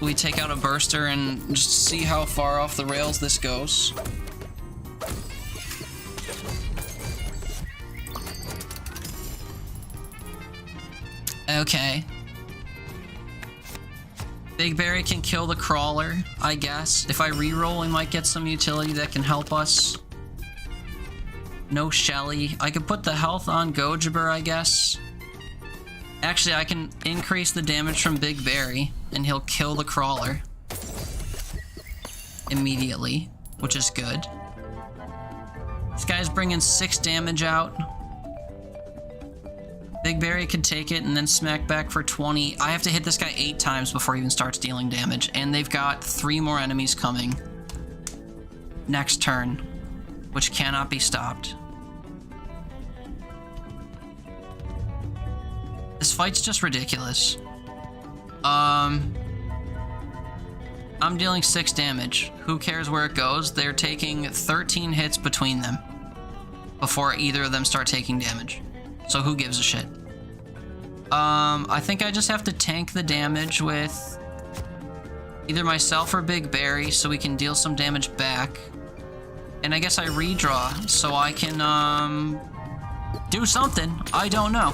Speaker 3: We take out a burster and just see how far off the rails this goes. Okay. Big Berry can kill the crawler, I guess. If I reroll, we might get some utility that can help us. No Shelly. I could put the health on Gojaber, I guess. Actually, I can increase the damage from Big Berry, and he'll kill the crawler immediately, which is good. This guy's bringing 6 damage out. Big Berry could take it and then smack back for 20. I have to hit this guy 8 times before he even starts dealing damage, and they've got 3 more enemies coming next turn, which cannot be stopped. This fight's just ridiculous. I'm dealing 6 damage. Who cares where it goes? They're taking 13 hits between them before either of them start taking damage. So who gives a shit? I think I just have to tank the damage with either myself or Big Berry so we can deal some damage back. And I guess I redraw so I can, do something. I don't know.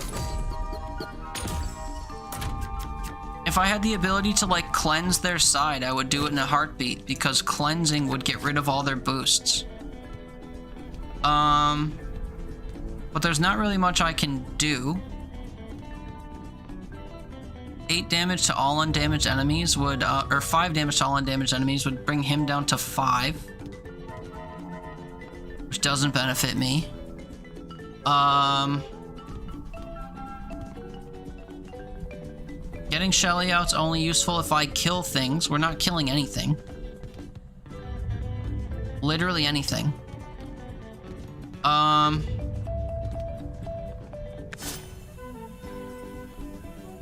Speaker 3: If I had the ability to, like, cleanse their side, I would do it in a heartbeat, because cleansing would get rid of all their boosts. But there's not really much I can do. 8 damage to all undamaged enemies would, or 5 damage to all undamaged enemies would bring him down to 5. Which doesn't benefit me. Getting Shelly out's only useful if I kill things. We're not killing anything. Literally anything.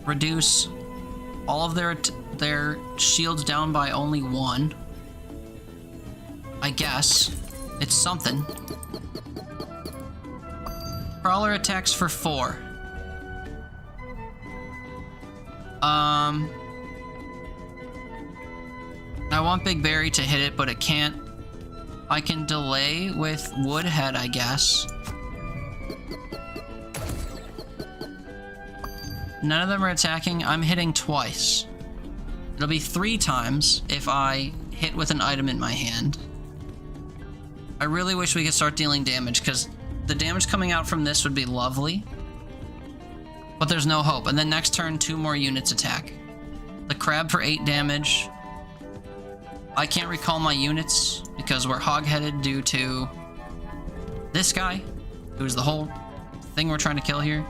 Speaker 3: Reduce all of their shields down by only 1. I guess. It's something. Crawler attacks for 4. I want Big Berry to hit it, but it can't. I can delay with Woodhead, I guess. None of them are attacking. I'm hitting twice. It'll be 3 times if I hit with an item in my hand. I really wish we could start dealing damage, because the damage coming out from this would be lovely. But there's no hope. And then next turn, 2 more units attack. The crab for 8 damage. I can't recall my units because we're hog-headed due to this guy, who's the whole thing we're trying to kill here.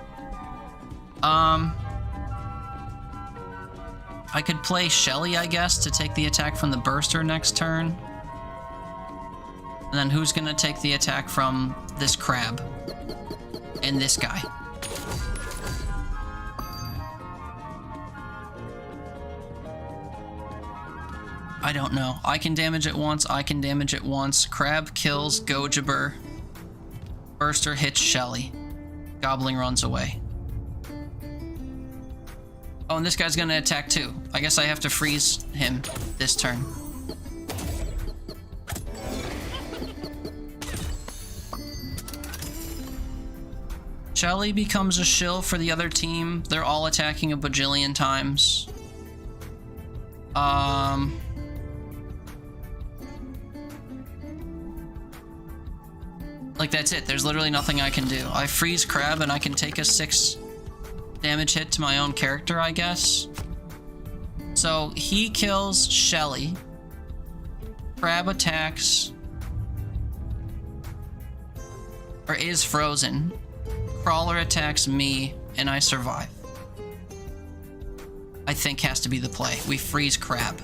Speaker 3: I could play Shelly, I guess, to take the attack from the burster next turn. And then who's gonna take the attack from this crab? And this guy. I don't know. I can damage it once, I can damage it once. Crab kills Gojaber. Burster hits Shelly. Gobbling runs away. Oh, and this guy's gonna attack too. I guess I have to freeze him this turn. Shelly becomes a shill for the other team. They're all attacking a bajillion times. Like, that's it. There's literally nothing I can do. I freeze Crab and I can take a 6 damage hit to my own character, I guess. So he kills Shelly. Crab attacks. Or is frozen. Crawler attacks me and I survive. I think has to be the play. We freeze Crab.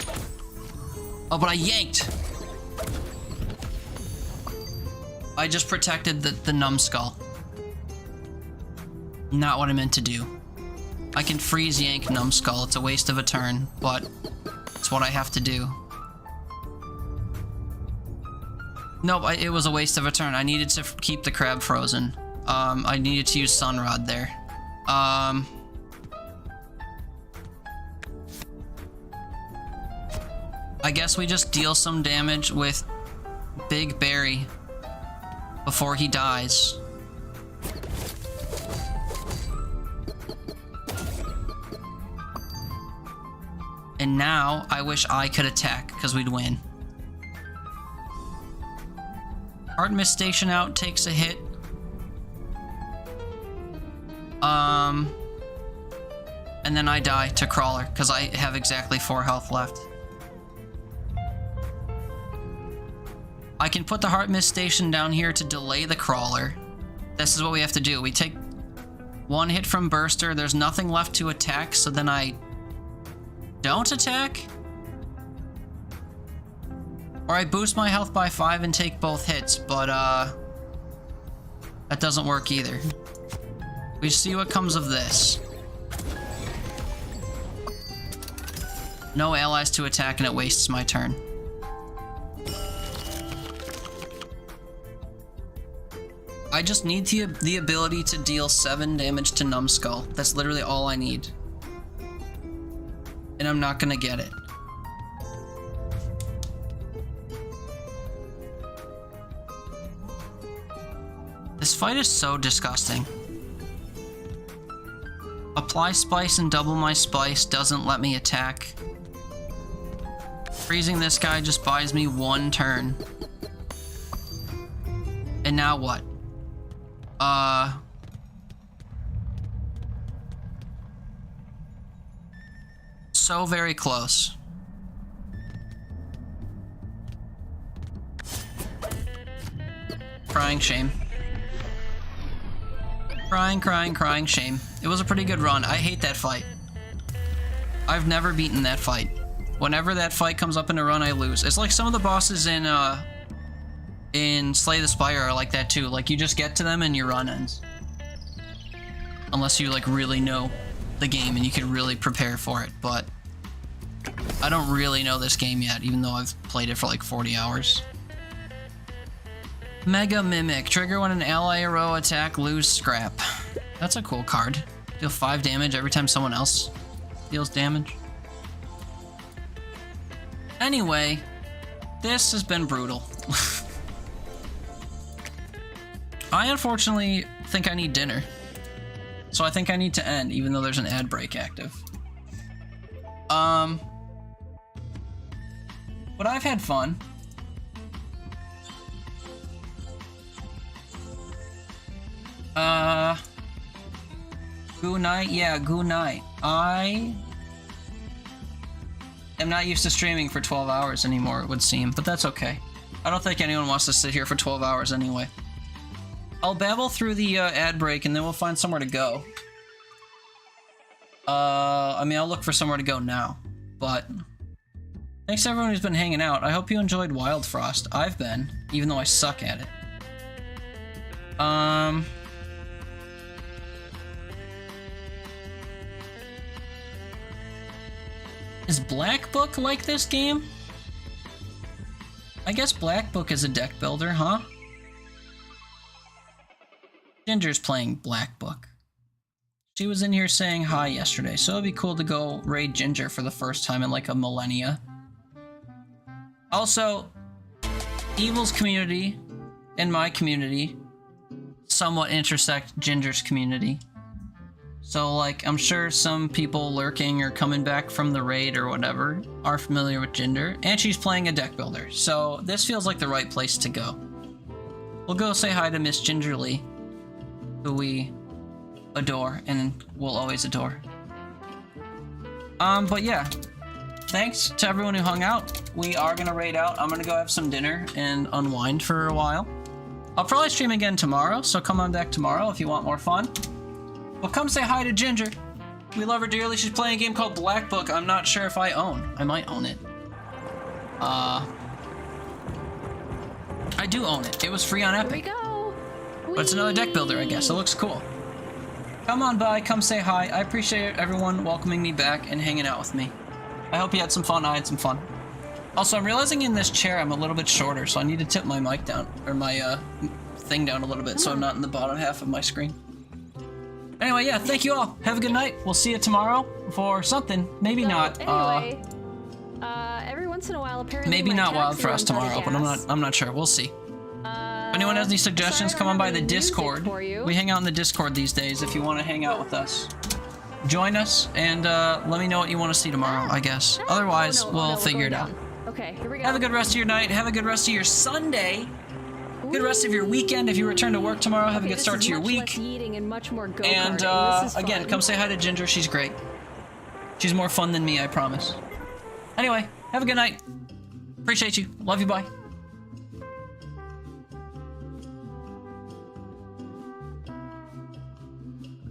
Speaker 3: Oh, but I yanked! I just protected the numbskull. Not what I meant to do. I can freeze yank numbskull. It's a waste of a turn, but it's what I have to do. Nope, it was a waste of a turn. I needed to keep the crab frozen. I needed to use Sunrod there. I guess we just deal some damage with Big Berry before he dies. And now I wish I could attack because we'd win. Artemis Station out takes a hit. And then I die to Crawler, because I have exactly 4 health left. I can put the Heart Mist Station down here to delay the Crawler. This is what we have to do. We take 1 hit from Burster, there's nothing left to attack, so then I don't attack? Or I boost my health by 5 and take both hits, but that doesn't work either. We see what comes of this. No allies to attack and it wastes my turn. I just need the ability to deal 7 damage to Numbskull. That's literally all I need. And I'm not gonna get it. This fight is so disgusting. Apply spice and double my spice doesn't let me attack. Freezing this guy just buys me 1 turn. And now what? So very close. Crying shame. Crying shame. It was a pretty good run. I hate that fight. I've never beaten that fight. Whenever that fight comes up in a run, I lose. It's like some of the bosses in Slay the Spire are like that too. Like, you just get to them and your run ends. Unless you, like, really know the game and you can really prepare for it, but I don't really know this game yet, even though I've played it for like 40 hours. Mega Mimic. Trigger when an ally or row attack, lose scrap. That's a cool card. Deal 5 damage every time someone else deals damage. Anyway, this has been brutal. I unfortunately think I need dinner. So I think I need to end, even though there's an ad break active. But I've had fun. Good night? Yeah, good night. I am not used to streaming for 12 hours anymore, it would seem, but that's okay. I don't think anyone wants to sit here for 12 hours anyway. I'll babble through the ad break and then we'll find somewhere to go. I mean, I'll look for somewhere to go now, but thanks to everyone who's been hanging out. I hope you enjoyed Wild Frost. I've been, even though I suck at it. Is Black Book like this game? I guess Black Book is a deck builder, huh? Ginger's playing Black Book. She was in here saying hi yesterday, so it'd be cool to go raid Ginger for the first time in like a millennia. Also, Evil's community and my community somewhat intersect Ginger's community. So, like, I'm sure some people lurking or coming back from the raid or whatever are familiar with Ginger, and she's playing a deck builder, so this feels like the right place to go. We'll go say hi to Miss Gingerly, who we adore and will always adore. But yeah, thanks to everyone who hung out. We are gonna raid out. I'm gonna go have some dinner and unwind for a while. I'll probably stream again tomorrow, so come on back tomorrow if you want more fun. Well, come say hi to Ginger. We love her dearly. She's playing a game called Black Book. I'm not sure if I own. I might own it. I do own it. It was free on Epic.
Speaker 6: Here we go.
Speaker 3: But it's another deck builder, I guess. It looks cool. Come on by, come say hi. I appreciate everyone welcoming me back and hanging out with me. I hope you had some fun. I had some fun. Also, I'm realizing in this chair I'm a little bit shorter, so I need to tip my mic down, or my thing down a little bit, so I'm not in the bottom half of my screen. Anyway, yeah, thank you all. Have a good night. We'll see you tomorrow for something. Maybe not.
Speaker 6: Anyway, every once in a while, apparently
Speaker 3: maybe
Speaker 6: my
Speaker 3: not Wild
Speaker 6: taxi
Speaker 3: Frost
Speaker 6: runs out of
Speaker 3: tomorrow, but
Speaker 6: gas.
Speaker 3: I'm not sure. We'll see. If anyone has any suggestions,
Speaker 6: so I
Speaker 3: come on
Speaker 6: don't
Speaker 3: by
Speaker 6: have
Speaker 3: the
Speaker 6: any music
Speaker 3: Discord.
Speaker 6: for you.
Speaker 3: We hang out in the Discord these days if you want to hang out with us. Join us and let me know what you want to see tomorrow, I guess. Otherwise,
Speaker 6: Oh, no,
Speaker 3: we'll
Speaker 6: we're
Speaker 3: figure it
Speaker 6: going
Speaker 3: out.
Speaker 6: down. Okay, here we go.
Speaker 3: Have a good rest of your night. Have a good rest of your Sunday.
Speaker 1: good rest of your weekend. If you return to work tomorrow, have a good start to your week.
Speaker 6: And much more
Speaker 1: And again, come say hi to Ginger. She's great. She's more fun than me, I promise. Anyway, have a good night. Appreciate you. Love you. Bye.